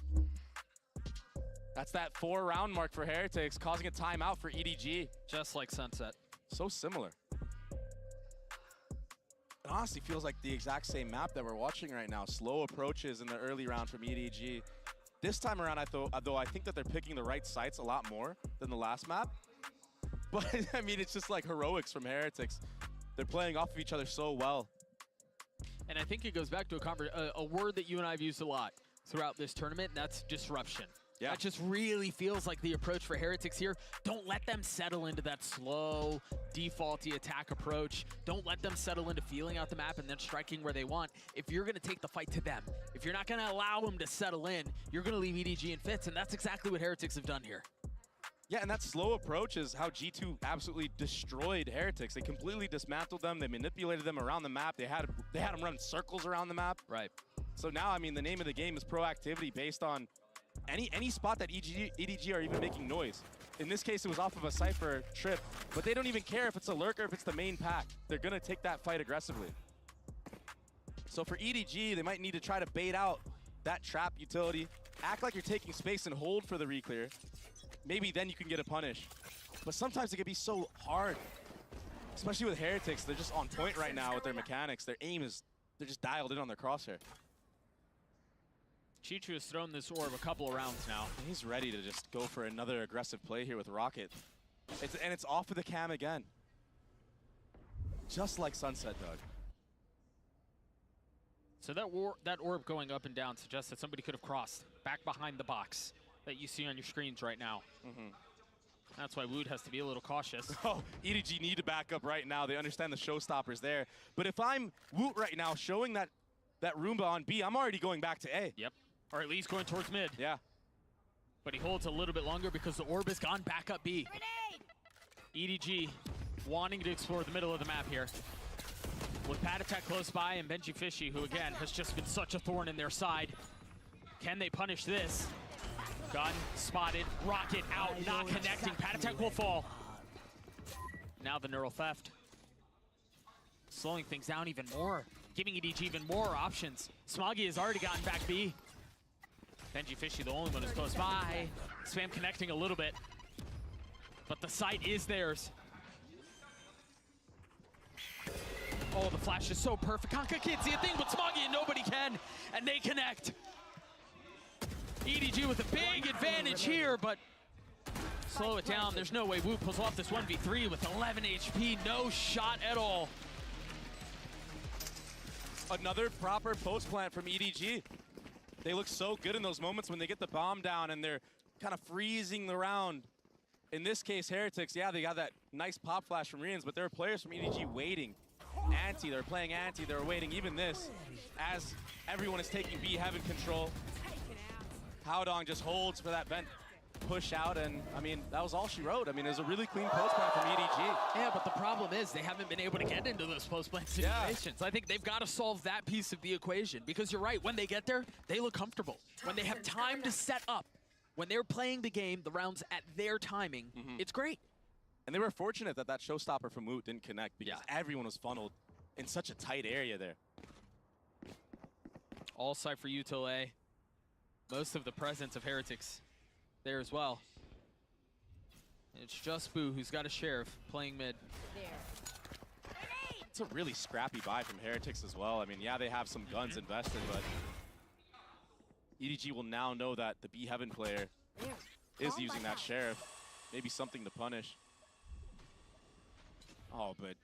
that's that 4-round mark for Heretics, causing a timeout for EDG. Just like Sunset. So similar. It honestly feels like the exact same map that we're watching right now. Slow approaches in the early round from EDG. This time around, though I think that they're picking the right sites a lot more than the last map. But I mean, it's just like heroics from Heretics. They're playing off of each other so well. And I think it goes back to a word that you and I have used a lot throughout this tournament, and that's disruption. Yeah. That just really feels like the approach for Heretics here. Don't let them settle into that slow, defaulty attack approach. Don't let them settle into feeling out the map and then striking where they want. If you're going to take the fight to them, if you're not going to allow them to settle in, you're going to leave EDG in fits, and that's exactly what Heretics have done here. Yeah, and that slow approach is how G2 absolutely destroyed Heretics. They completely dismantled them. They manipulated them around the map. They had them run circles around the map. Right. So now, I mean, the name of the game is proactivity based on any spot that EDG are even making noise. In this case, it was off of a Cypher trip, but they don't even care if it's a lurker, if it's the main pack. They're gonna take that fight aggressively. So for EDG, they might need to try to bait out that trap utility, act like you're taking space and hold for the reclear. Maybe then you can get a punish. But sometimes it can be so hard, especially with Heretics. They're just on point right now with their mechanics. Their aim is, they're just dialed in on their crosshair. Chichu has thrown this orb a couple of rounds now. He's ready to just go for another aggressive play here with Rocket. And it's off of the cam again. Just like Sunset, Doug. So that orb going up and down suggests that somebody could have crossed back behind the box that you see on your screens right now. That's why Wood has to be a little cautious. Oh, EDG need to back up right now. They understand the showstoppers there. But if I'm Woot right now, showing that Roomba on B, I'm already going back to A. Yep. Or at least going towards mid. Yeah. But he holds a little bit longer because the orb has gone back up B. EDG wanting to explore the middle of the map here. With Patatek close by and Benji Fishy, who again has just been such a thorn in their side. Can they punish this? Gun spotted, Rocket out, not connecting. Patatek will fall. Now the neural theft. Slowing things down even more, giving EDG even more options. Smoggy has already gotten back B. Benji Fishy, the only one who's close by. Spam connecting a little bit, but the site is theirs. Oh, the flash is so perfect. Kanka can't see a thing, but Smoggy and nobody can, and they connect. EDG with a big advantage here, but slow it down. There's no way Wu pulls off this 1v3 with 11 HP, no shot at all. Another proper post plant from EDG. They look so good in those moments when they get the bomb down and they're kind of freezing the round. In this case, Heretics, yeah, they got that nice pop flash from Rians, but there are players from EDG waiting. Anti, they're playing anti, they're waiting even this as everyone is taking B heaven control. Howdong just holds for that vent. push out, and I mean, that was all she wrote. I mean, it was a really clean post plan from EDG. Yeah, but the problem is they haven't been able to get into those post-plan situations. I think they've got to solve that piece of the equation, because you're right, when they get there, they look comfortable. When they have time to set up, when they're playing the game, the rounds at their timing, it's great. And they were fortunate that that showstopper from Woot didn't connect, because everyone was funneled in such a tight area there. All side for Util A. Most of the presence of Heretics there as well. It's just Boo who's got a Sheriff playing mid. It's a really scrappy buy from Heretics as well. I mean, yeah, they have some guns invested, but EDG will now know that the B Heaven player is using that Sheriff. Maybe something to punish. Oh, but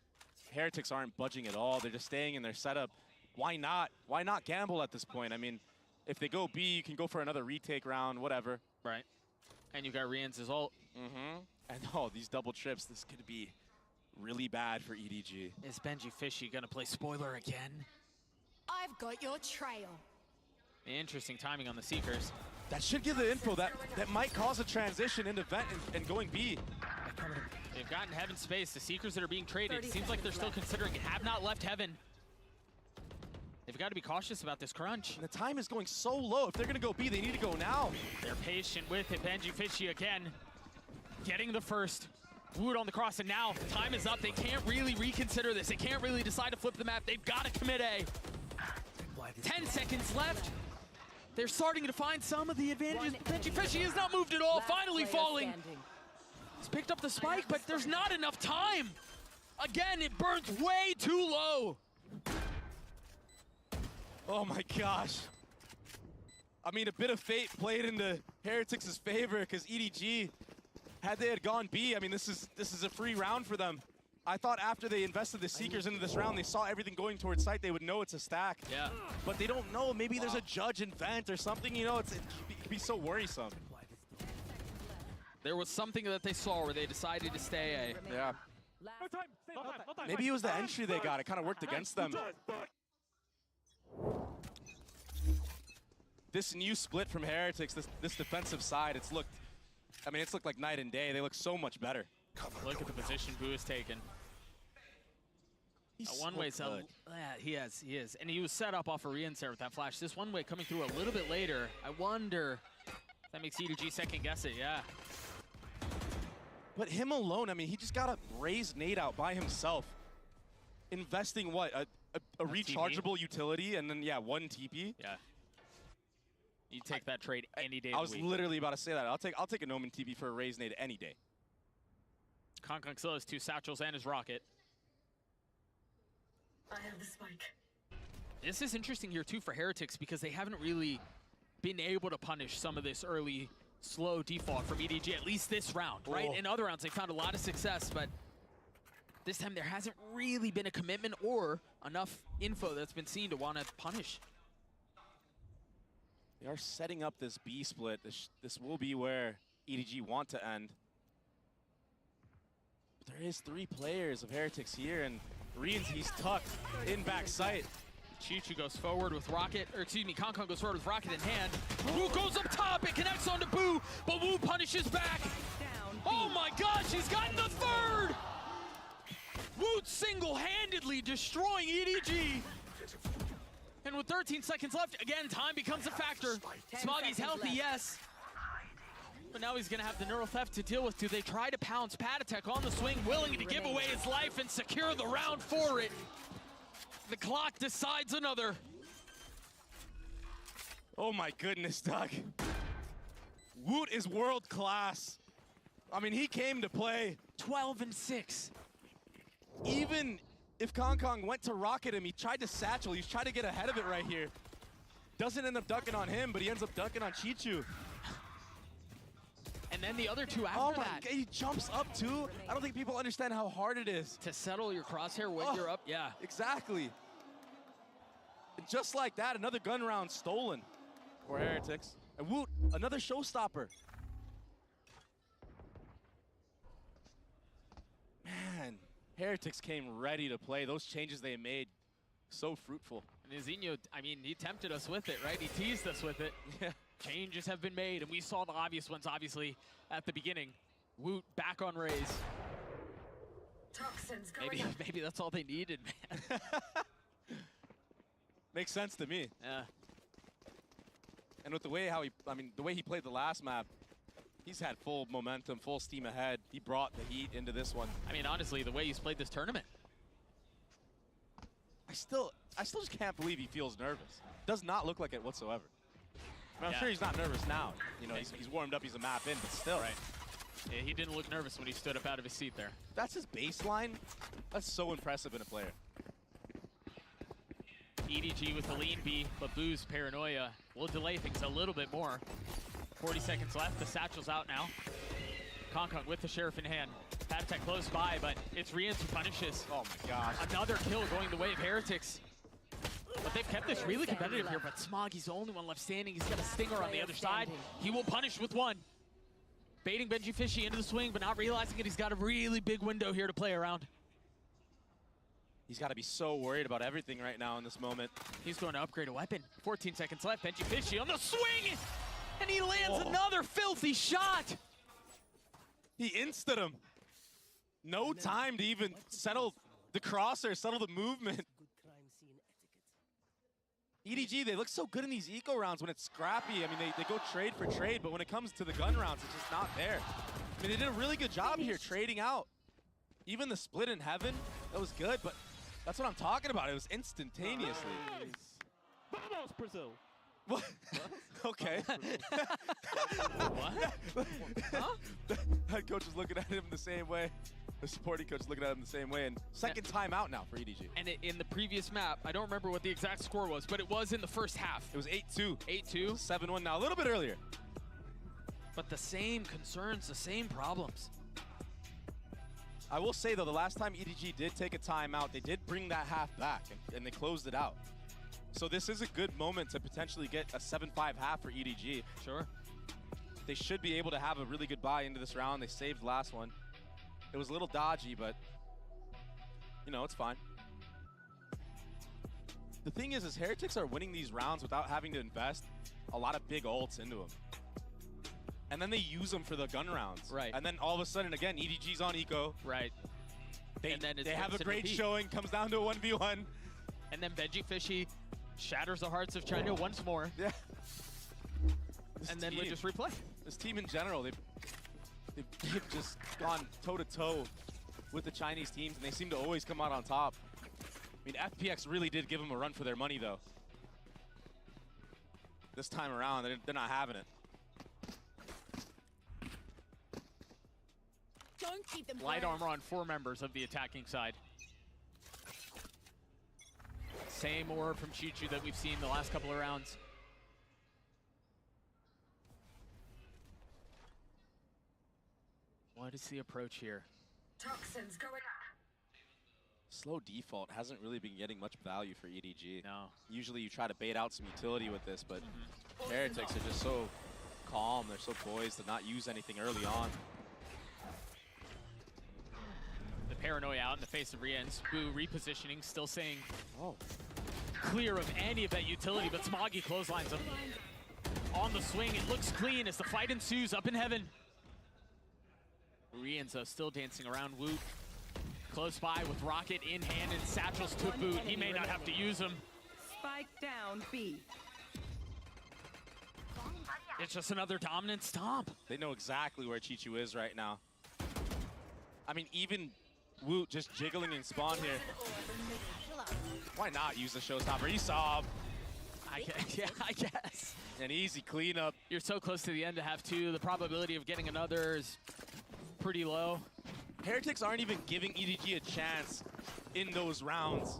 Heretics aren't budging at all. They're just staying in their setup. Why not? Why not gamble at this point? I mean, if they go B, you can go for another retake round, whatever. Right. And you've got Rian's ult. And oh, these double trips, this could be really bad for EDG. Is Benji Fishy gonna play spoiler again? I've got your trail. Interesting timing on the Seekers. That should give the info that might cause a transition into Vent and going B. They've gotten Heaven space. The Seekers that are being traded, it seems like they're still considering it. Have not left Heaven. They've got to be cautious about this crunch. And the time is going so low. If they're going to go B, they need to go now. They're patient with it. Benji Fishy again. Getting the first. Wood on the cross, and now time is up. They can't really reconsider this. They can't really decide to flip the map. They've got to commit A. 10 seconds left. They're starting to find some of the advantages. Benji Fishy has not moved at all. Finally falling. He's picked up the spike, but there's not enough time. Again, it burns way too low. Oh my gosh. I mean, a bit of fate played into Heretics' favor, because EDG, had they had gone B, I mean, this is a free round for them. I thought after they invested the Seekers into this round, they saw everything going towards site, they would know it's a stack. Yeah. But they don't know. Maybe there's a judge in Vent or something, you know, it could be so worrisome. There was something that they saw where they decided to stay A. Yeah. Maybe it was the entry they got. It kind of worked against them. This new split from Heretics, this defensive side, it's looked like night and day. They look so much better. Look at the position Boo has taken. He's one way, so good. yeah, he is. And he was set up off of Rian's there with that flash. This one way coming through a little bit later. I wonder if that makes EDG second guess it, yeah. But him alone, I mean, he just got a raised nade out by himself. Investing what? A rechargeable utility and then, yeah, one TP? Yeah. You take that trade any day of I the was week. literally about to say that. I'll take a Noman TP for a raised nade any day. Kong still has 2 satchels and his rocket. I have the spike. This is interesting here too for Heretics, because they haven't really been able to punish some of this early slow default from EDG, at least this round, right? In other rounds, they found a lot of success, but this time there hasn't really been a commitment or enough info that's been seen to want to punish. They are setting up this B split. This will be where EDG want to end. But there is 3 players of Heretics here, and Rian's, he's tucked in back sight. Chichu goes forward with rocket, or excuse me, Kong goes forward with rocket in hand. Wu goes up top, it connects onto Boo, but Wu punishes back. Oh my gosh, he's gotten the third! Wu single-handedly destroying EDG. And with 13 seconds left, again, time becomes a factor. Smoggy's healthy, yes. But now he's gonna have the neural theft to deal with. Do they try to pounce? Patatek on the swing, willing to give away his life and secure the round for it. The clock decides another. Oh my goodness, Doug. Woot is world class. I mean, he came to play. 12-6. Even if Kong went to rocket him, he tried to satchel. He's trying to get ahead of it right here. Doesn't end up dunking on him, but he ends up dunking on Chichu. And then the other 2 after that. He jumps up too. I don't think people understand how hard it is. To settle your crosshair when you're up, yeah. Exactly. And just like that, another gun round stolen for Heretics. And Woot, another showstopper. Man, Heretics came ready to play. Those changes they made, so fruitful. And Zinho, I mean, he tempted us with it, right? He teased us with it. Yeah. Changes have been made, and we saw the obvious ones, obviously, at the beginning. Woot back on Raze. Maybe that's all they needed, man. Makes sense to me. Yeah. And with the way the way he played the last map, he's had full momentum, full steam ahead. He brought the heat into this one. I mean, honestly, the way he's played this tournament. I still just can't believe he feels nervous. Does not look like it whatsoever. I mean, I'm sure he's not nervous now. You know, he's warmed up, he's a map in, but still. Right. Yeah, he didn't look nervous when he stood up out of his seat there. That's his baseline. That's so impressive in a player. EDG with the lean B, but Boo's paranoia will delay things a little bit more. 40 seconds left, the satchel's out now. Kong with the Sheriff in hand. Patatech close by, but it's Rians who punishes. Oh my gosh. Another kill going the way of Heretics. But they've kept this really competitive here, but Smoggy's the only one left standing. He's got a stinger on the other side. He will punish with one. Baiting Benji Fishy into the swing, but not realizing it. He's got a really big window here to play around. He's got to be so worried about everything right now in this moment. He's going to upgrade a weapon. 14 seconds left. Benji Fishy on the swing! And he lands another filthy shot! He insted him. No time to even settle the crosser, settle the movement. EDG, they look so good in these eco rounds when it's scrappy. I mean, they go trade for trade, but when it comes to the gun rounds, it's just not there. I mean, they did a really good job here trading out. Even the split in heaven, that was good, but that's what I'm talking about. It was instantaneously. Vamos, Brazil. What? Okay. What? Huh? The head coach is looking at him the same way. The supporting coach is looking at him the same way. And second timeout now for EDG. And in the previous map, I don't remember what the exact score was, but it was in the first half. It was 8-2. 8-2. 7-1 now, a little bit earlier. But the same concerns, the same problems. I will say, though, the last time EDG did take a timeout, they did bring that half back, and they closed it out. So this is a good moment to potentially get a 7-5 half for EDG. Sure. They should be able to have a really good buy into this round. They saved the last one. It was a little dodgy, but, you know, it's fine. The thing is Heretics are winning these rounds without having to invest a lot of big ults into them. And then they use them for the gun rounds. Right. And then all of a sudden, again, EDG's on eco. Right. They have a rinse and great repeat. showing, comes down to a 1v1. And then Benji Fishy shatters the hearts of China once more. Yeah. And then we just replay. This team in general, they've just gone toe-to-toe with the Chinese teams, and they seem to always come out on top. I mean, FPX really did give them a run for their money, though. This time around, they're not having it. Don't keep them Light armor on 4 members of the attacking side. Same orb from Chichu that we've seen the last couple of rounds. What is the approach here? Toxins going up. Slow default hasn't really been getting much value for EDG. No. Usually you try to bait out some utility with this, but Heretics are just so calm, they're so poised to not use anything early on. The paranoia out in the face of Rien's. Boo repositioning, still saying clear of any of that utility, but Smoggy clotheslines him. On the swing, it looks clean as the fight ensues up in heaven. Rien's still dancing around Woot. Close by with Rocket in hand and satchels to boot. He may not have to use them. Spike down B. It's just another dominant stomp. They know exactly where Chichu is right now. I mean, even Woot just jiggling in spawn here. Why not use the showstopper? He saw him. Yeah, I guess. An easy cleanup. You're so close to the end to have 2. The probability of getting another is pretty low. Heretics aren't even giving EDG a chance in those rounds.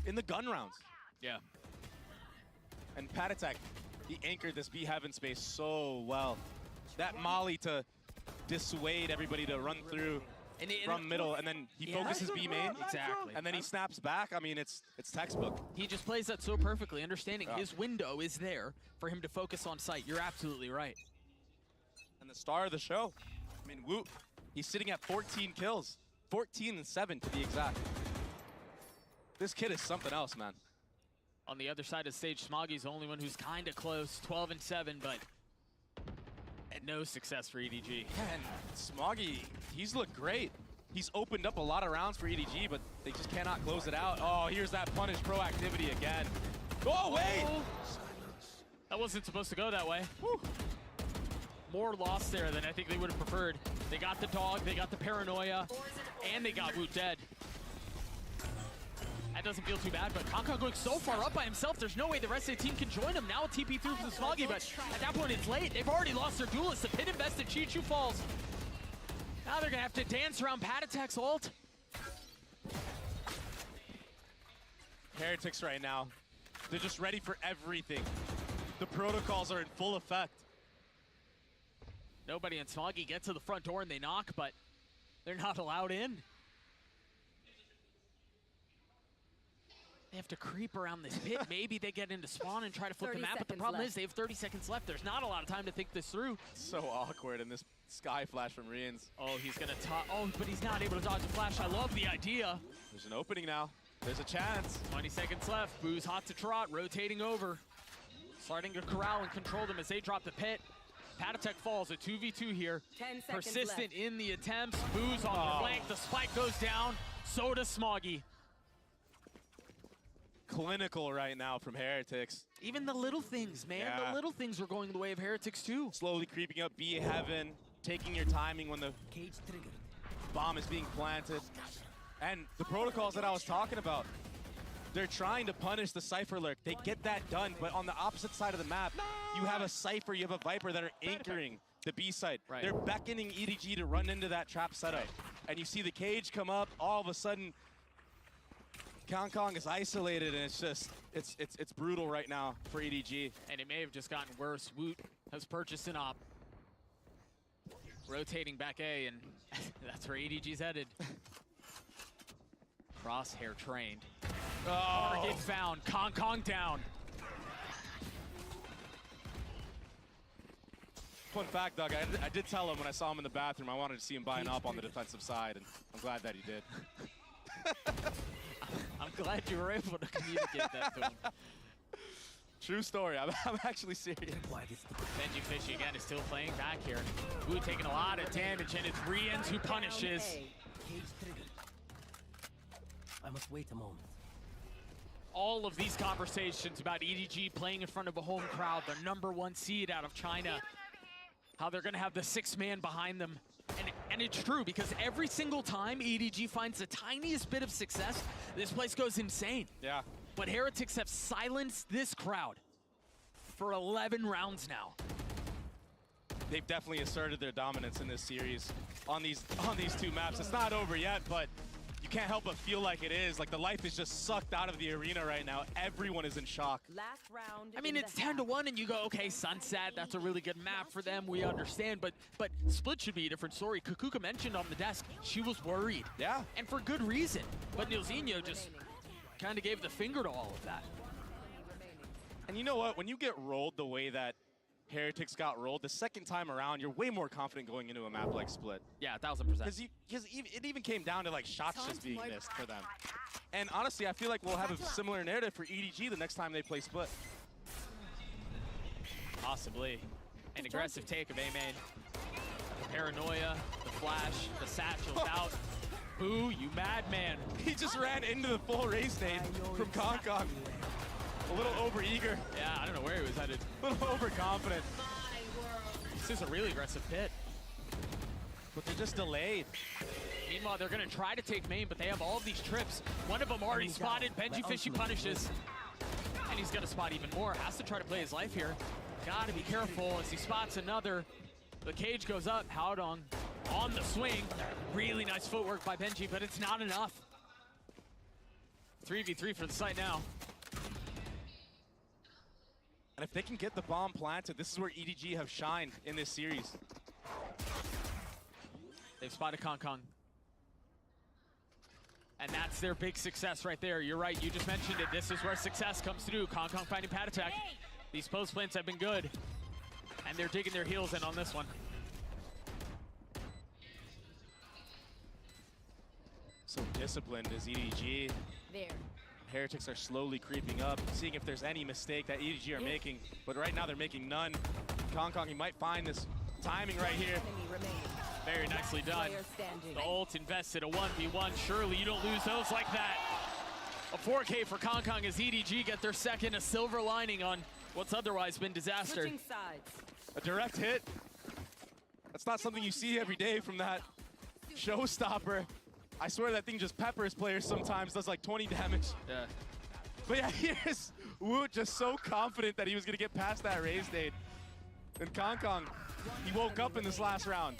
In the gun rounds. Yeah. And Patatech, he anchored this B Heaven space so well. That molly to dissuade everybody to run through from middle, and then he focuses B main. Exactly. And then he snaps back. I mean, it's textbook. He just plays that so perfectly, understanding his window is there for him to focus on sight. You're absolutely right. And the star of the show. I mean, Woot, he's sitting at 14 kills. 14 and 7 to be exact. This kid is something else, man. On the other side of the stage, Smoggy's the only one who's kind of close, 12-7, but no success for EDG. And Smoggy, he's looked great. He's opened up a lot of rounds for EDG, but they just cannot close it out. Oh, here's that punish proactivity again. Oh, wait! Oh. That wasn't supposed to go that way. Whew. More loss there than I think they would have preferred. They got the dog, they got the paranoia, and they got Woot dead. That doesn't feel too bad, but Kankan going so far up by himself, there's no way the rest of the team can join him. Now a TP through from Smoggy, but at that point it's late. They've already lost their duelist. The pit invested, Chichu falls. Now they're gonna have to dance around Patatek's ult. Heretics right now, they're just ready for everything. The protocols are in full effect. Nobody and Smoggy get to the front door and they knock, but they're not allowed in. They have to creep around this pit. Maybe they get into spawn and try to flip the map, but the problem is they have 30 seconds left. There's not a lot of time to think this through. So awkward in this sky flash from Rians. Oh, he's gonna oh, but he's not able to dodge a flash. I love the idea. There's an opening now. There's a chance. 20 seconds left. Boo's hot to trot, rotating over. Starting to corral and control them as they drop the pit. Patatek falls, a 2v2 here. 10 seconds Persistent left. in the attempts. Boo's on the flank, the spike goes down. So does Smoggy. Clinical right now from Heretics. Even the little things, man. Yeah. The little things were going the way of Heretics too. Slowly creeping up B heaven, taking your timing when the bomb is being planted. And the protocols that I was talking about, they're trying to punish the Cypher lurk. They get that done, but on the opposite side of the map, you have a Cypher, you have a Viper that are anchoring the B side. Right. They're beckoning EDG to run into that trap setup. And you see the cage come up, all of a sudden, Kong is isolated, and it's just, it's brutal right now for EDG. And it may have just gotten worse. Woot has purchased an op. Rotating back A, and that's where EDG's headed. Crosshair trained. Target found. Kong down. Fun fact, Doug, I did tell him when I saw him in the bathroom I wanted to see him buy an op on the defensive side, and I'm glad that he did. I'm glad you were able to communicate that to him. True story. I'm actually serious. Benji Fishy again is still playing back here. Woot taking a lot of damage, and it's Rians who punishes. Cage triggered. I must wait a moment. All of these conversations about EDG playing in front of a home crowd, their #1 seed out of China, how they're going to have the 6-man behind them. And it's true, because every single time EDG finds the tiniest bit of success, this place goes insane. Yeah. But Heretics have silenced this crowd for 11 rounds now. They've definitely asserted their dominance in this series on these two maps. It's not over yet, but you can't help but feel like it is. Like the life is just sucked out of the arena right now. Everyone is in shock. Last round. I mean, it's 10-1, and you go, okay, Sunset, that's a really good map for them. We understand, but Split should be a different story. Kukuka mentioned on the desk she was worried. Yeah. And for good reason. But Nilzinho just kind of gave the finger to all of that. And you know what? When you get rolled the way that Heretics got rolled, the second time around, you're way more confident going into a map like Split. Yeah, 1000%. Because it even came down to like shots just being missed for them. And honestly, I feel like we'll have a similar narrative for EDG the next time they play Split. Possibly. An aggressive take of A-main. The paranoia, the flash, the satchel's out. Boo, you madman. He just ran into the full race nade from Kong. A little overeager. Yeah, I don't know where he was headed. A little overconfident. This is a really aggressive pit. But they're just delayed. Meanwhile, they're going to try to take main, but they have all of these trips. One of them already spotted. Benji Fishy punishes. And he's going to spot even more. Has to try to play his life here. Got to be careful as he spots another. The cage goes up. Haodong on the swing. Really nice footwork by Benji, but it's not enough. 3v3 for the site now. And if they can get the bomb planted, this is where EDG have shined in this series. They've spotted Kong. And that's their big success right there. You're right, you just mentioned it. This is where success comes through. Kong finding Patatek. These post plants have been good. And they're digging their heels in on this one. So disciplined is EDG. There. Heretics are slowly creeping up, seeing if there's any mistake that EDG are making. But right now they're making none. Kong, he might find this timing right here. Very nicely done. The ult invested a 1v1. Surely you don't lose those like that. A 4K for Kong as EDG get their second, a silver lining on what's otherwise been disaster. A direct hit. That's not something you see every day from that showstopper. I swear that thing just peppers players sometimes, does like 20 damage. Yeah. But yeah, here's Woot just so confident that he was gonna get past that raised nade. And Kong, he woke up in this last round.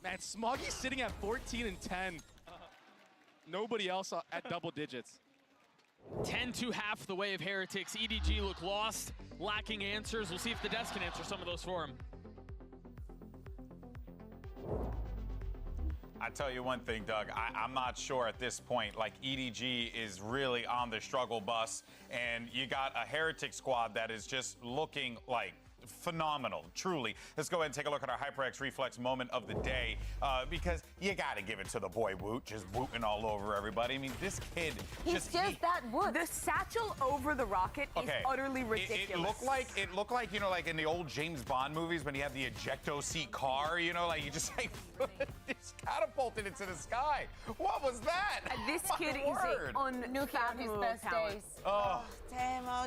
Man, Smoggy's sitting at 14 and 10. Nobody else at double digits. 10 to half the way of Heretics. EDG look lost, lacking answers. We'll see if the devs can answer some of those for him. I tell you one thing, Doug, I'm not sure at this point, like EDG is really on the struggle bus, and you got a Heretic squad that is just looking like phenomenal, truly. Let's go ahead and take a look at our HyperX Reflex moment of the day, because you gotta give it to the boy Woot, just wooting all over everybody. I mean, this kid He's just that Woot. The satchel over the rocket is utterly ridiculous. It looked like, you know, like in the old James Bond movies when you have the ejecto seat car, you know, like you just like it's catapulted into the sky. What was that? This kid is unfathomable best talent. days. Oh,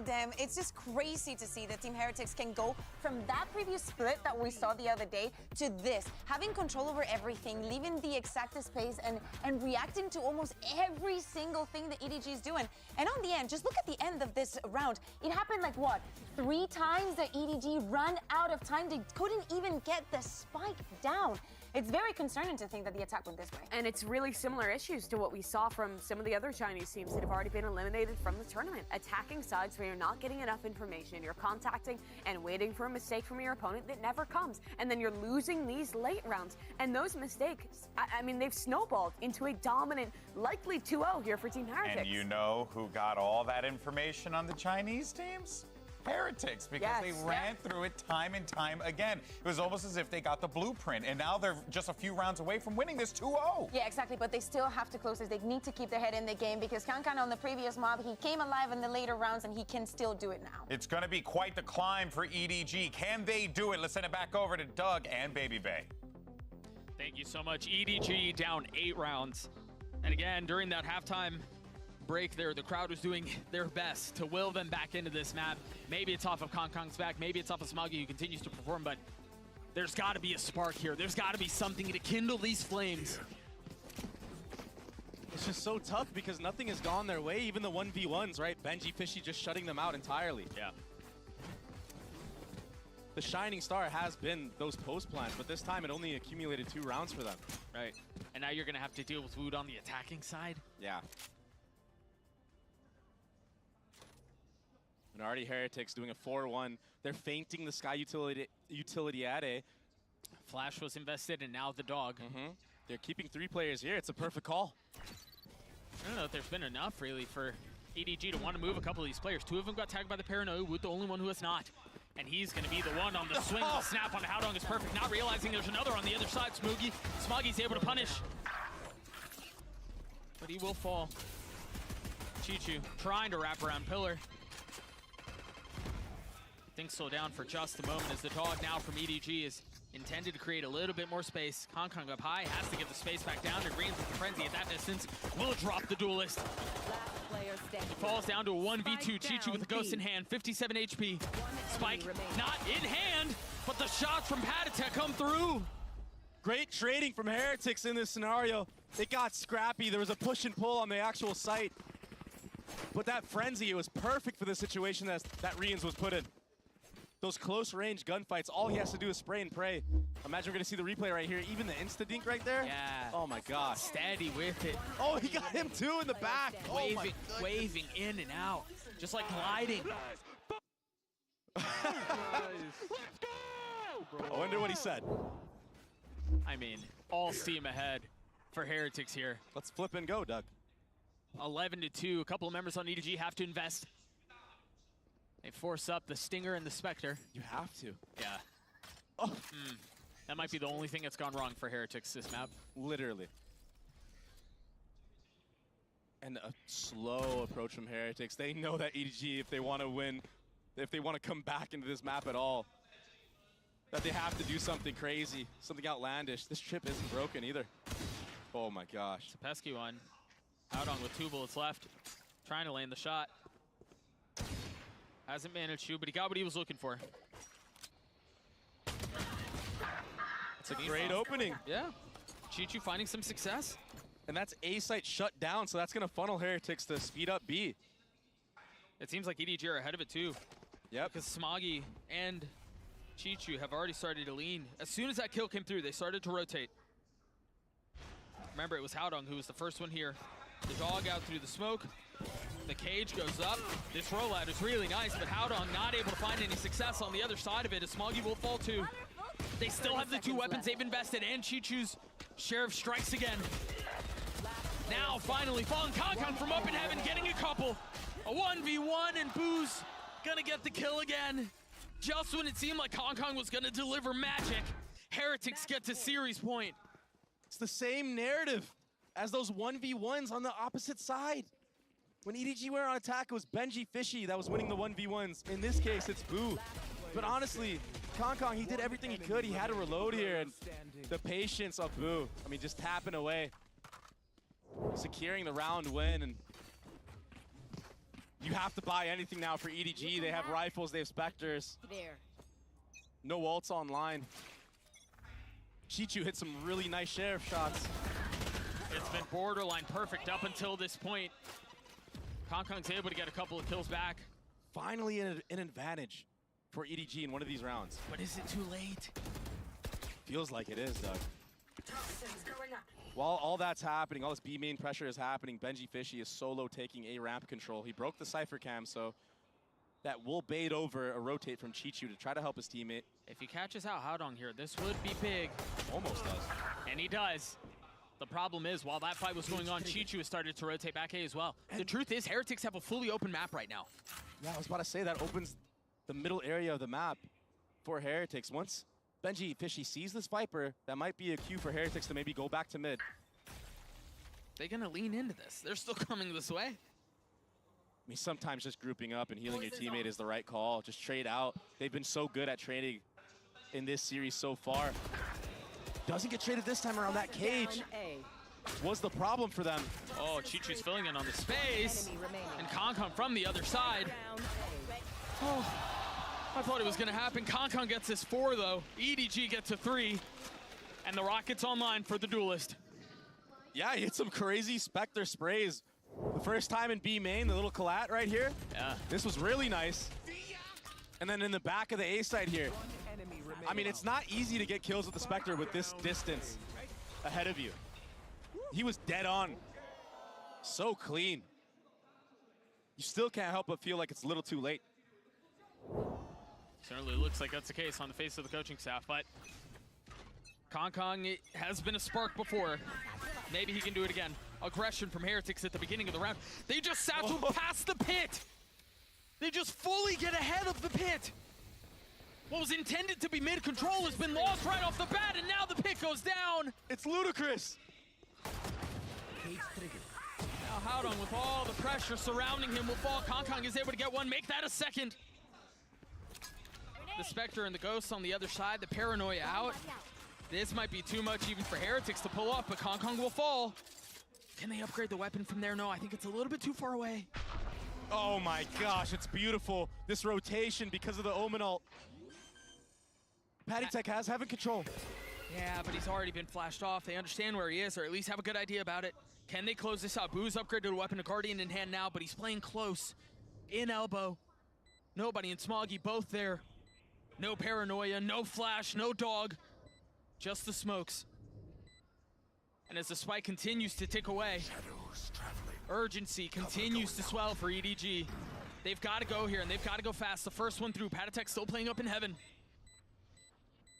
damn. It's just crazy to see that Team Heretics can go from that previous split that we saw the other day to this, having control over everything, leaving the exactest pace and reacting to almost every single thing that EDG is doing. And on the end, just look at the end of this round. It happened like what? 3 times that EDG run out of time. They couldn't even get the spike down. It's very concerning to think that the attack went this way. And it's really similar issues to what we saw from some of the other Chinese teams that have already been eliminated from the tournament. Attacking sides where you're not getting enough information, you're contacting and waiting for a mistake from your opponent that never comes. And then you're losing these late rounds. And those mistakes, I mean, they've snowballed into a dominant, likely 2-0 here for Team Heretics. And you know who got all that information on the Chinese teams? Heretics, because they ran through it time and time again. It was almost as if they got the blueprint, and now they're just a few rounds away from winning this 2-0. Yeah, exactly, but they still have to close this. They need to keep their head in the game because Kankan on the previous mob, he came alive in the later rounds, and he can still do it now. It's going to be quite the climb for EDG. Can they do it? Let's send it back over to Doug and Baby Bay. Thank you so much. EDG down 8 rounds. And again, during that halftime break there, the crowd was doing their best to will them back into this map. Maybe it's off of Kong's back, maybe it's off of Smoggy, who continues to perform, but there's got to be a spark here. There's got to be something to kindle these flames. It's just so tough because nothing has gone their way, even the 1v1s, right? Benji, Fishy just shutting them out entirely. Yeah. The shining star has been those post plants, but this time it only accumulated 2 rounds for them. Right. And now you're going to have to deal with Woot on the attacking side. Yeah. And already Heretics doing a 4-1. They're feinting the Sky utility at A. Flash was invested, and now the dog. They're keeping 3 players here. It's a perfect call. I don't know if there's been enough, really, for EDG to want to move a couple of these players. 2 of them got tagged by the Paranoia, Woot the only one who has not. And he's going to be the one on the swing. The snap on the Howdong is perfect, not realizing there's another on the other side. Smoggy's able to punish. But he will fall. Chichu trying to wrap around Pillar. Things slow down for just a moment as the dog now from EDG is intended to create a little bit more space. Kong up high, has to get the space back down to Greens with the Frenzy at that distance. Will drop the Duelist. He falls down to a 1v2. Chichu with the Ghost in hand, 57 HP. Spike not in hand, but the shots from Patatek come through. Great trading from Heretics in this scenario. They got scrappy. There was a push and pull on the actual site. But that Frenzy, it was perfect for the situation that Rians was put in. Those close range gunfights, all he has to do is spray and pray. Imagine we're gonna see the replay right here. Even the insta-dink right there. Yeah. Oh my gosh. Steady with it. Oh, he got him too in the back. Waving in and out. Just like gliding. I wonder what he said. I mean, all steam ahead for Heretics here. Let's flip and go, Doug. 11-2. A couple of members on EDG have to invest. They force up the Stinger and the Spectre. You have to. Yeah. Oh. That might be the only thing that's gone wrong for Heretics this map. Literally. And a slow approach from Heretics. They know that EDG, if they want to win, if they want to come back into this map at all, that they have to do something crazy, something outlandish. This chip isn't broken either. Oh my gosh. It's a pesky one. Howdong with 2 bullets left, trying to land the shot. Hasn't managed to, but he got what he was looking for. It's a great opening. Yeah. Chichu finding some success. And that's A site shut down, so that's going to funnel Heretics to speed up B. It seems like EDG are ahead of it too. Yep. Because Smoggy and Chichu have already started to lean. As soon as that kill came through, they started to rotate. Remember, it was Howdong who was the first one here. The dog out through the smoke. The cage goes up. This rollout is really nice, but Howdong not able to find any success on the other side of it as Smoggy will fall too. They still have the 2 weapons they've invested, and Chichu's share of strikes again. Now, finally, falling Konkon from up in heaven, getting a couple. A 1v1, and Boo's gonna get the kill again. Just when it seemed like Konkon was gonna deliver magic, Heretics get to series point. It's the same narrative as those 1v1s on the opposite side. When EDG were on attack, it was Benji Fishy that was winning the 1v1s. In this case, it's Boo. But honestly, Konkon, he did everything he could. He had to reload here, and the patience of Boo, I mean, just tapping away. Securing the round win, and you have to buy anything now for EDG. They have rifles, they have Spectres. No ults online. Chichu hit some really nice share of shots. It's been borderline perfect up until this point. Konkong's able to get a couple of kills back. Finally an advantage for EDG in one of these rounds. But is it too late? Feels like it is, Doug. Toxins going up. While all that's happening, all this B main pressure is happening, Benji Fishy is solo taking A ramp control. He broke the Cypher cam, so that will bait over a rotate from Chichu to try to help his teammate. If he catches out Howdong here, this would be big. Almost does. And he does. The problem is, while that fight was going on, Chichu has started to rotate back A as well. And the truth is, Heretics have a fully open map right now. Yeah, I was about to say that opens the middle area of the map for Heretics. Once Benji Fishy sees this Viper, that might be a cue for Heretics to maybe go back to mid. They're gonna lean into this. They're still coming this way. I mean, sometimes just grouping up and healing your teammate is the right call. Just trade out. They've been so good at trading in this series so far. Doesn't get traded this time around. That cage was the problem for them. Oh, Chichu's filling in on the space. And Konkon from the other side. Oh, I thought it was gonna happen. Konkon gets his 4 though. EDG gets a 3. And the Rocket's online for the Duelist. Yeah, he hit some crazy Spectre sprays. The first time in B main, the little collat right here. Yeah. This was really nice. And then in the back of the A side here. I mean, it's not easy to get kills with the Spectre with this distance ahead of you. He was dead on. So clean. You still can't help but feel like it's a little too late. Certainly looks like that's the case on the face of the coaching staff, but Konkon has been a spark before. Maybe he can do it again. Aggression from Heretics at the beginning of the round. They just satchel past the pit. They just fully get ahead of the pit. What was intended to be mid-control has been lost right off the bat, and now the pit goes down. It's ludicrous. Now Howdong, with all the pressure surrounding him, will fall. Konkon is able to get one, make that a second. The Spectre and the Ghosts on the other side, the Paranoia out. This might be too much even for Heretics to pull off, but Konkon will fall. Can they upgrade the weapon from there? No, I think it's a little bit too far away. Oh my gosh, it's beautiful. This rotation because of the Omen ult. Patty Tech has having control. Yeah, but he's already been flashed off. They understand where he is, or at least have a good idea about it. Can they close this out? Boo's upgraded a weapon, a Guardian in hand now, but he's playing close. In elbow. Nobody and Smoggy both there. No Paranoia, no Flash, no Dog. Just the smokes. And as the spike continues to tick away, urgency continues to swell for EDG. They've got to go here, and they've got to go fast. The first one through. Patatek still playing up in heaven.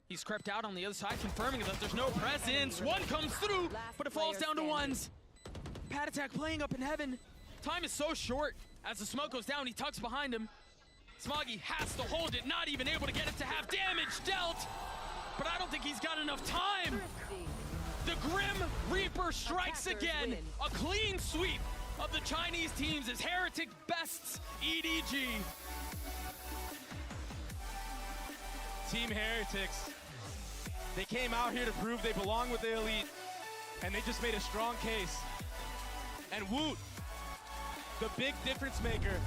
He's crept out on the other side, confirming that there's no presence. One comes through, but it falls down to ones. Patatek playing up in heaven. Time is so short. As the smoke goes down, he tucks behind him. Smoggy has to hold it, not even able to get it to have damage dealt. But I don't think he's got enough time. The Grim Reaper strikes again. A clean sweep of the Chinese teams as Heretic bests EDG. Team Heretics, they came out here to prove they belong with the elite, and they just made a strong case. And Woot, the big difference maker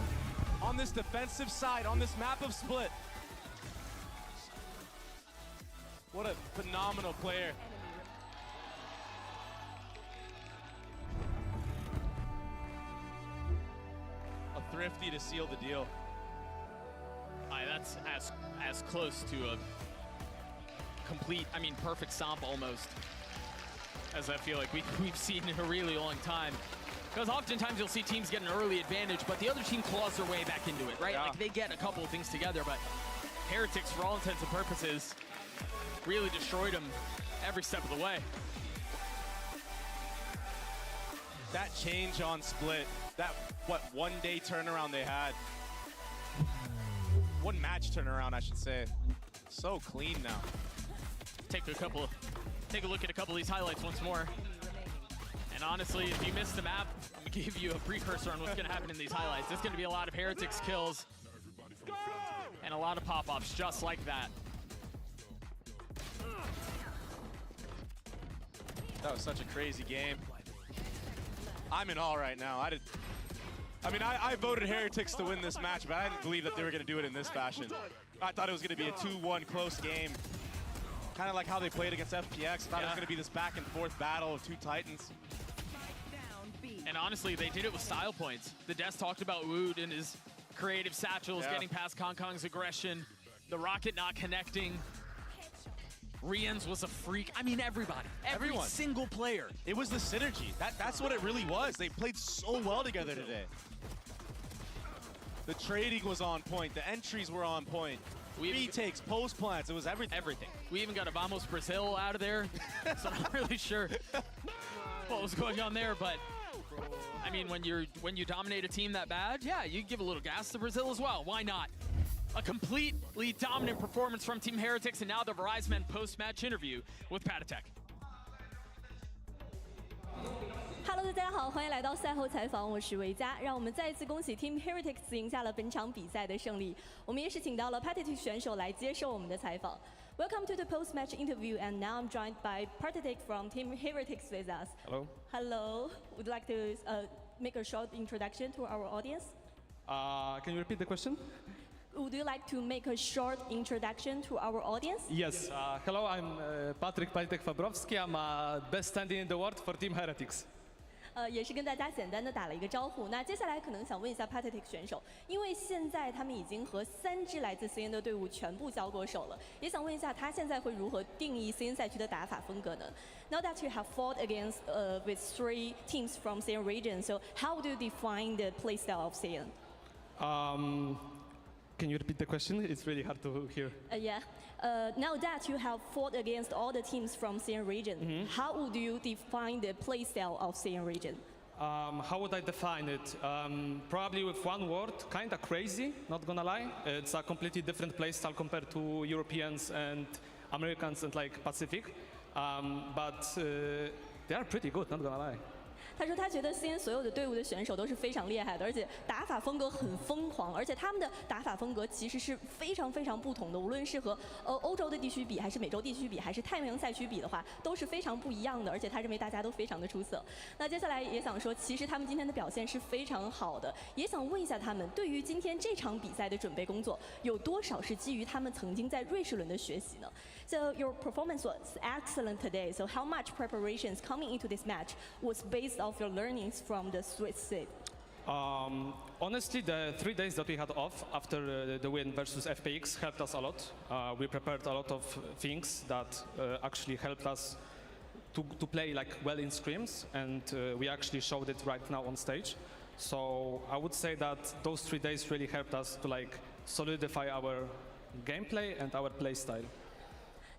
on this defensive side, on this map of Split. What a phenomenal player. A Thrifty to seal the deal. That's as close to a complete, I mean, perfect stomp almost, as I feel like we've seen in a really long time. Because oftentimes you'll see teams get an early advantage, but the other team claws their way back into it, right? Yeah. Like they get a couple of things together, but Heretics, for all intents and purposes, really destroyed them every step of the way. That change on Split, that, what, one-day turnaround they had. One match turnaround, I should say. So clean now. Take a look at a couple of these highlights once more. And honestly, if you missed the map, I'm gonna give you a precursor on what's gonna happen in these highlights. There's gonna be a lot of Heretics kills and a lot of pop-ups just like that. That was such a crazy game. I'm in awe right now. I voted Heretics to win this match, but I didn't believe that they were going to do it in this fashion. I thought it was going to be a 2-1 close game. Kind of like how they played against FPX. I thought it was going to be this back and forth battle of two titans. And honestly, they did it with style points. The Des talked about Wood and his creative satchels, getting past Kong's aggression, the rocket not connecting. Rien's was a freak. I mean, everybody. Every single player. It was the synergy. That's what it really was. They played so well together today. The trading was on point. The entries were on point. Retakes, post plants, it was everything. We even got a Vamos Brazil out of there, so I'm not really sure what was going on there, but I mean, when you dominate a team that bad, yeah, you give a little gas to Brazil as well. Why not? A completely dominant performance from Team Heretics, and now the Verizon Men post-match interview with Patatek. Hello， 大家好，欢迎来到赛后采访，我是维嘉。让我们再一次恭喜 Team Heretics 赢下了本场比赛的胜利。我们也是请到了 Patatek 选手来接受我们的采访。Welcome to the post-match interview, and now I'm joined by Patatek from Team Heretics with us. Hello. Hello. Would you like to make a short introduction to our audience? Can you repeat the question? Would you like to make a short introduction to our audience? Yes. Hello, I'm Patatek Fabrowski. I'm best standing in the world for Team Heretics. 也是跟大家简单的打了一个招呼。那接下来可能想问一下 Patatek 选手，因为现在他们已经和3支来自 CN 的队伍全部交过手了，也想问一下他现在会如何定义 CN 赛区的打法风格呢 ？Now that you have fought against with 3 teams from CN region, so how do you define the playstyle of CN? Can you repeat the question? It's really hard to hear. Yeah. Now that you have fought against all the teams from CN region, how would you define the playstyle of CN region? How would I define it? Probably with one word, kind of crazy, not gonna lie. It's a completely different playstyle compared to Europeans and Americans and like Pacific. But they are pretty good, not gonna lie. 他说他觉得 CN 所有的队伍的选手都是非常厉害的，而且打法风格很疯狂，而且他们的打法风格其实是非常非常不同的，无论是和欧洲的地区比，还是美洲地区比，还是太平洋赛区比的话，都是非常不一样的，而且他认为大家都非常的出色。那接下来也想说，其实他们今天的表现是非常好的，也想问一下他们对于今天这场比赛的准备工作有多少是基于他们曾经在瑞士轮的学习呢？ So your performance was excellent today. So how much preparations coming into this match was based off your learnings from the Swiss side? Honestly, the 3 days that we had off after the win versus FPX helped us a lot. We prepared a lot of things that actually helped us to play like well in scrims, and we actually showed it right now on stage. So I would say that those 3 days really helped us to like solidify our gameplay and our play style.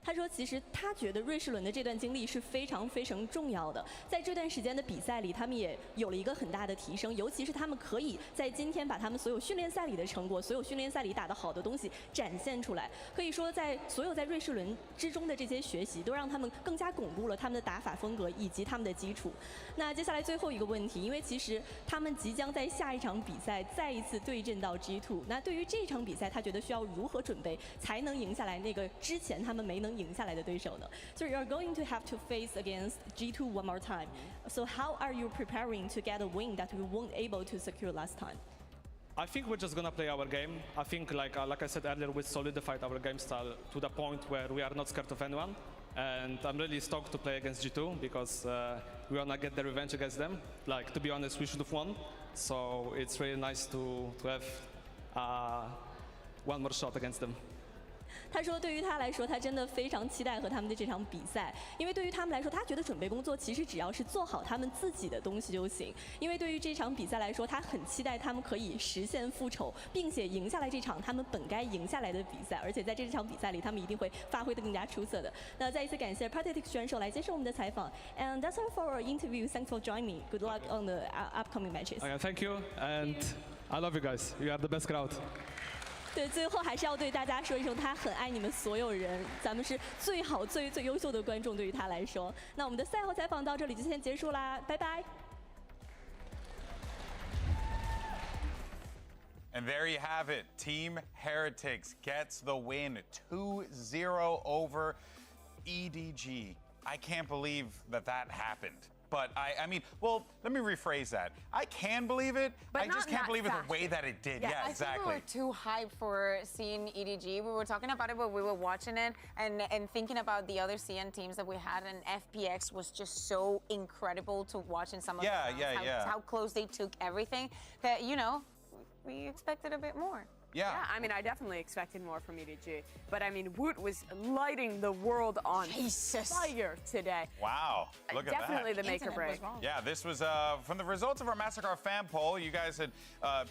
他说，其实他觉得瑞士轮的这段经历是非常非常重要的，在这段时间的比赛里，他们也有了一个很大的提升，尤其是他们可以在今天把他们所有训练赛里的成果，所有训练赛里打得好的东西展现出来。可以说，在所有在瑞士轮之中的这些学习，都让他们更加巩固了他们的打法风格以及他们的基础。那接下来最后一个问题，因为其实他们即将在下一场比赛再一次对阵到 G2， 那对于这场比赛，他觉得需要如何准备才能赢下来那个之前他们没能赢下来的对手呢？ So you're going to have to face against G2 one more time. So how are you preparing to get a win that we weren't able to secure last time? I think we're just gonna play our game. I think, like I said earlier, we solidified our game style to the point where we are not scared of anyone. And I'm really stoked to play against G2 because we wanna get the revenge against them. Like, to be honest, we should have won. So it's really nice to have one more shot against them. 他说，对于他来说，他真的非常期待和他们的这场比赛，因为对于他们来说，他觉得准备工作其实只要是做好他们自己的东西就行。因为对于这场比赛来说，他很期待他们可以实现复仇，并且赢下来这场他们本该赢下来的比赛。而且在这场比赛里，他们一定会发挥得更加出色的。那再一次感谢 PRX 选手来接受我们的采访。And that's all for our interview. Thanks for joining me. Good luck on the upcoming matches. Okay, thank you, and I love you guys. You are the best crowd. 对，最后还是要对大家说一声，他很爱你们所有人，咱们是最好、最优秀的观众，对于他来说。那我们的赛后采访到这里就先结束啦，拜拜。And there you have it. Team Heretics gets the win 2-0 over EDG. I can't believe that happened. But I mean, well, let me rephrase that. I can believe it. But I just can't believe it the way that it did. Yeah, exactly. I think we were too hyped for seeing EDG. We were talking about it when we were watching it and thinking about the other CN teams that we had, and FPX was just so incredible to watch in some of the rounds, how close they took everything that, you know, we expected a bit more. Yeah, I mean, I definitely expected more from EDG. But I mean, Woot was lighting the world on fire today. Wow, look at that. Definitely the make or break. Yeah, this was from the results of our Mastercard fan poll. You guys had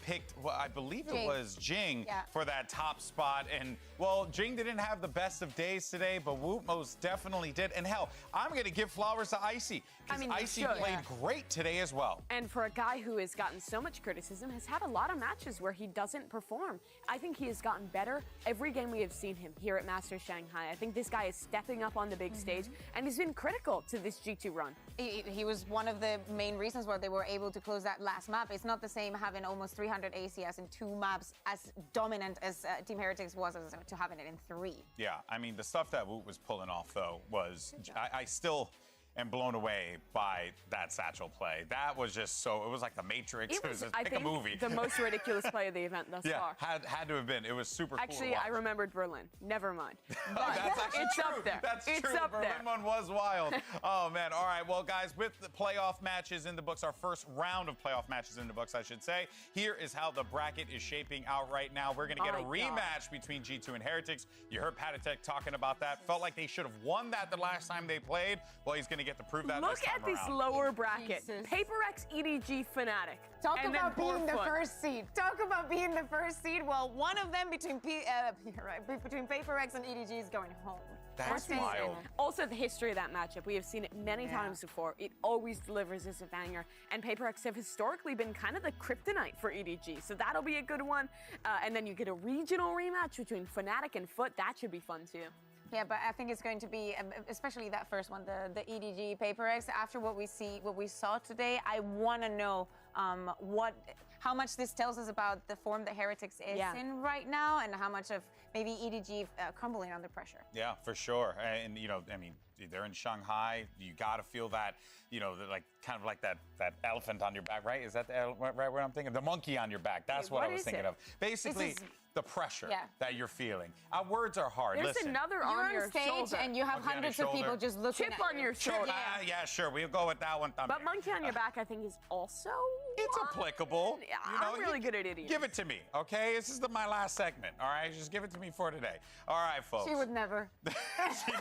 picked, well, I believe it was Jing for that top spot. And, well, Jing didn't have the best of days today, but Woot most definitely did. And hell, I'm going to give flowers to Icy. Because Icy played great today as well. And for a guy who has gotten so much criticism, has had a lot of matches where he doesn't perform. I think he has gotten better every game we have seen him here at Masters Shanghai. I think this guy is stepping up on the big stage, and he's been critical to this G2 run. He was one of the main reasons why they were able to close that last map. It's not the same having almost 300 ACS in 2 maps as dominant as Team Heretics was as to having it in 3. Yeah, I mean, the stuff that Woot was pulling off, though, was... I still... am blown away by that satchel play. That was just so, it was like the Matrix. It was just like a movie. The most ridiculous play of the event thus far. Had to have been. It was super Actually, cool to watch. I remembered Berlin. Never mind. But that's actually it's true. Up there. That's it's true. Up Berlin there. one was wild. Oh, man. All right. Well, guys, with the playoff matches in the books, our first round of playoff matches in the books, I should say, here is how the bracket is shaping out right now. We're going to get a rematch between G2 and Heretics. You heard Patatek talking about that. Felt like they should have won that the last time they played. Well, he's going to get to prove that Look at this lower bracket. PaperX, EDG, Fnatic. Talk about being the first seed. Talk about being the first seed. Well, one of them between PaperX and EDG is going home. That's wild. Also, the history of that matchup. We have seen it many times before. It always delivers as a banger. And PaperX have historically been kind of the kryptonite for EDG. So that'll be a good one. And then you get a regional rematch between Fnatic and Foot. That should be fun, too. Yeah, but I think it's going to be, especially that first one, the EDG PaperX. After what we saw today, I want to know how much this tells us about the form that Heretics is in right now, and how much of maybe EDG crumbling under pressure. Yeah, for sure. And you know, I mean, they're in Shanghai. You got to feel that, you know, like kind of like that elephant on your back, right? Is that right what I'm thinking? The monkey on your back. That's what I was thinking of. Basically, the pressure that you're feeling. Our words are hard. There's another on your stage, shoulder. and you have hundreds of people just looking Chip at on your shoulder. Yeah, sure. We'll go with that one. But monkey on your back, I think, is also. It's applicable. Yeah, you know, I'm really good at idioms. Give it to me, okay? This is my last segment, all right? Just give it to me for today. All right, folks. She would never. She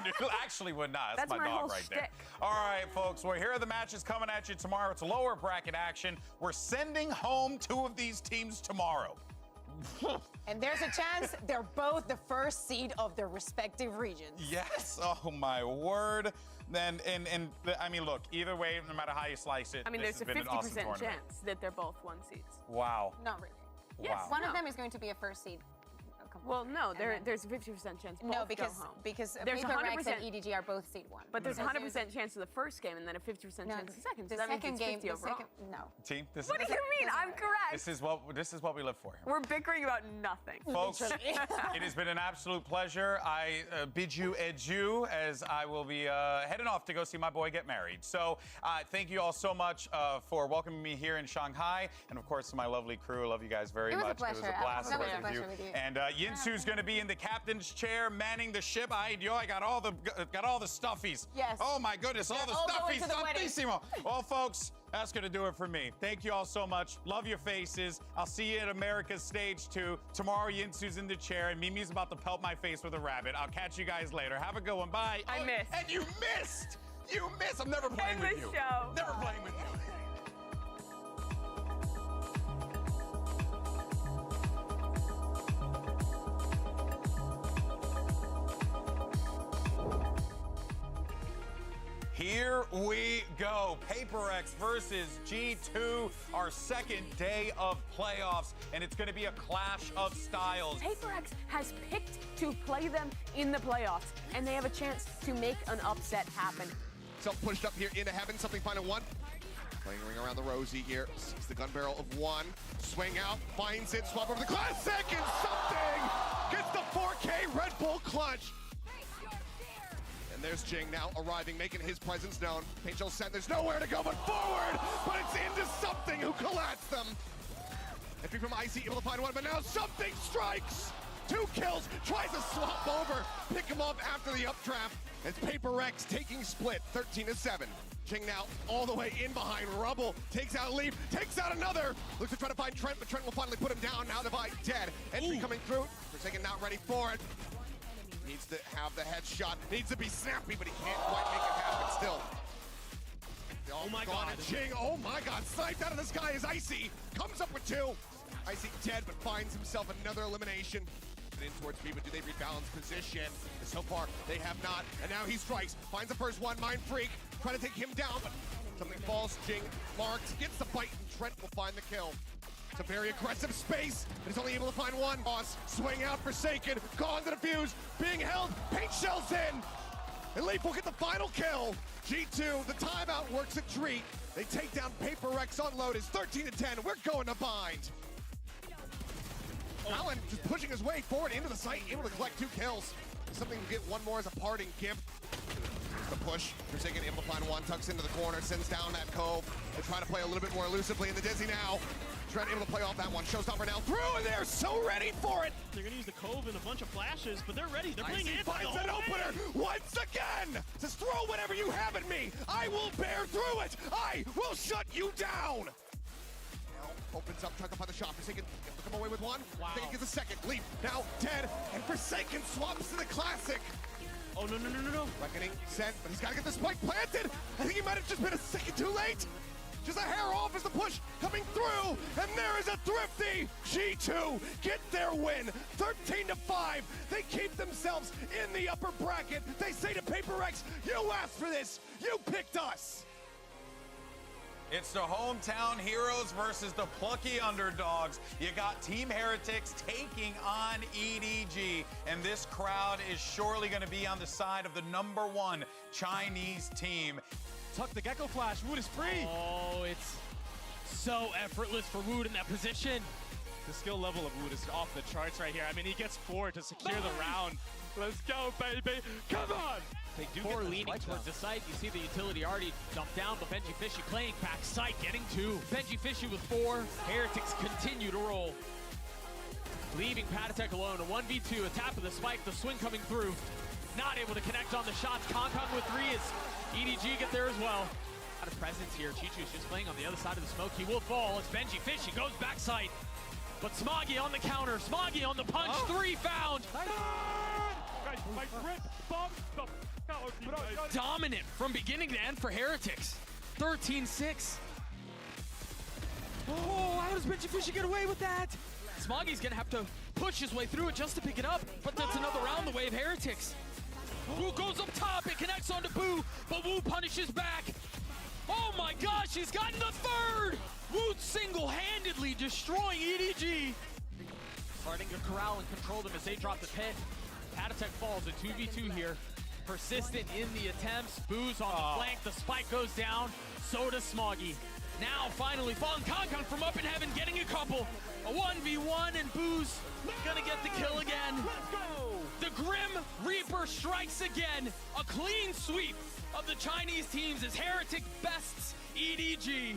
actually would not. That's my my dog whole right shtick. there. All right, folks. Well, here are the matches coming at you tomorrow. It's lower bracket action. We're sending home 2 of these teams tomorrow. And there's a chance they're both the first seed of their respective regions. Yes, oh my word. And I mean, look, either way, no matter how you slice it, I mean, this there's a has been an awesome 50% tournament. chance that they're both 1 seeds. Wow. Not really. Yes, Wow. One of them is going to be a first seed. Well, no, there's a 50% chance both No, go because home. there's PRX 100% and EDG are both seed 1. But there's a Because 100% chance of the first game and then a 50% chance of the second. So The that means second it's game, 50 the overall. second, no. Team, this What do is you mean? I'm correct. this is what we live for here. We're bickering about nothing. Folks, it has been an absolute pleasure. I bid you adieu as I will be heading off to go see my boy get married. So thank you all so much for welcoming me here in Shanghai. And of course, to my lovely crew. I love you guys very It was a much. pleasure. It was a blast It was working a pleasure with you. And Yinsu's going to be in the captain's chair manning the ship. I got all the stuffies. Yes. Oh my goodness, all the They're all going stuffies. to the wedding. Stuffissimo. Well, folks, that's going to do it for me. Thank you all so much. Love your faces. I'll see you at America's Stage 2. Tomorrow, Yinsu's in the chair, and Mimi's about to pelt my face with a rabbit. I'll catch you guys later. Have a good one. Bye. I missed. And you missed. You missed. I'm never playing with you. show. Never playing with you. Here we go. PRX versus G2, our second day of playoffs, and it's going to be a clash of styles. PRX has picked to play them in the playoffs, and they have a chance to make an upset happen. Self pushed up here into heaven, something finding one. Playing ring around the rosy here, sees the gun barrel of one. Swing out, finds it, swap over the classic, and something gets the 4K Red Bull clutch. And there's Jing now arriving, making his presence known. Paint shell sent, there's nowhere to go but forward, but it's into something who collapsed them. Entry from Icy, able to find one, but now something strikes. 2 kills, tries to swap over, pick him up after the uptrap. It's PRX taking split, 13-7. Jing now all the way in behind Rubble, takes out Leaf, takes out another. Looks to try to find Trent, but Trent will finally put him down. Now Divide dead. Entry coming through, Forsaken not ready for it. Needs to have the headshot, needs to be snappy, but he can't quite make it happen still. Oh my god. Jing, oh my god, sniped out of the sky is Icy. Comes up with 2. Icy dead, but finds himself another elimination. In towards me, but do they rebalance position? And so far, they have not. And now he strikes, finds the first one, Mind Freak, trying to take him down, but something falls. Jing marks, gets the bite, and Trent will find the kill. It's a very aggressive space, but he's only able to find one. Boss, swing out, Forsaken, gone to the fuse, being held, paint shells in. And Leaf will get the final kill. G2, the timeout works a treat. They take down PRX on Lotus, 13-10. We're going to bind. Allen just pushing his way forward into the site, able to collect 2 kills. Something to get one more as a parting gift. Here's the push. Forsaken able to find one, tucks into the corner, sends down that cove. They try to play a little bit more elusively in the Dizzy now. Trent able to play off that one. Showstopper now through, and they're so ready for it. They're going to use the cove and a bunch of flashes, but they're ready. They're playing it. Finds an opener once again. Says throw whatever you have at me. I will bear through it. I will shut you down. Opens up, tries to find the shot. Forsaken able to come away with one. Wow. Forsaken gets a second. Leap now dead, and Forsaken swaps to the classic. Oh, no. Reckoning sent, but he's got to get the spike planted. I think he might have just been a second too late. Just a hair off as the push coming through, and there is a thrifty G2 get their win, 13-5. They keep themselves in the upper bracket. They say to PRX, you asked for this, you picked us. It's the hometown heroes versus the plucky underdogs. You got Team Heretics taking on EDG, and this crowd is surely going to be on the side of the #1 Chinese team. Tuck the Gecko Flash, Wood is free. Oh, it's so effortless for Wood in that position. The skill level of Wood is off the charts right here. I mean, he gets 4 to secure the round. Let's go, baby. Come on. They do get leaning towards the site. You see the utility already jumped down, but Benji Fishy playing back site, getting 2. Benji Fishy with 4. Heretics continue to roll. Leaving Patatek alone. A 1v2, a tap of the spike, the swing coming through. Not able to connect on the shots. Kong with 3 as EDG get there as well. Out of presence here. Chichu's just playing on the other side of the smoke. He will fall as Benji Fishy goes back site. But Smoggy on the counter. Smoggy on the punch. 3 found. Dominant from beginning to end for Heretics. 13-6. Oh, how does Benji Fishy get away with that? Smoggy's gonna have to push his way through it just to pick it up, but that's another round the way of Heretics. Wu goes up top, it connects onto Boo, but Wu punishes back. Oh my gosh, he's gotten the third! Wu single-handedly destroying EDG. Starting to corral and control them as they drop the pit. Patatech falls, a 2v2 here. Persistent in the attempts. Boo's on the flank, the spike goes down, so does Smoggy. Now finally falling Concon from up in heaven, getting a couple. A 1v1 and Boo's gonna get the kill again. Let's go! The Grim Reaper strikes again. A clean sweep of the Chinese teams as Heretic bests EDG.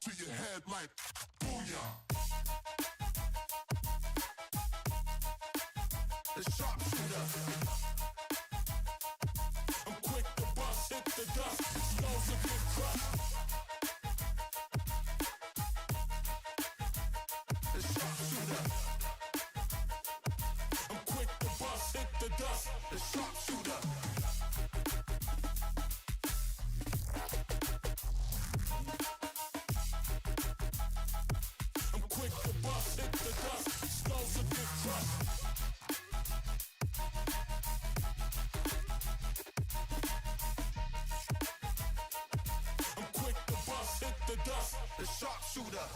To your head like booyah. The sharpshooter. I'm quick to bust, hit the dust, explosive get crushed. The sharpshooter. I'm quick to bust, hit the dust, the sharpshooter. Hit the dust, explosive get crushed. I'm quick to bust, hit the dust, the sharpshooter.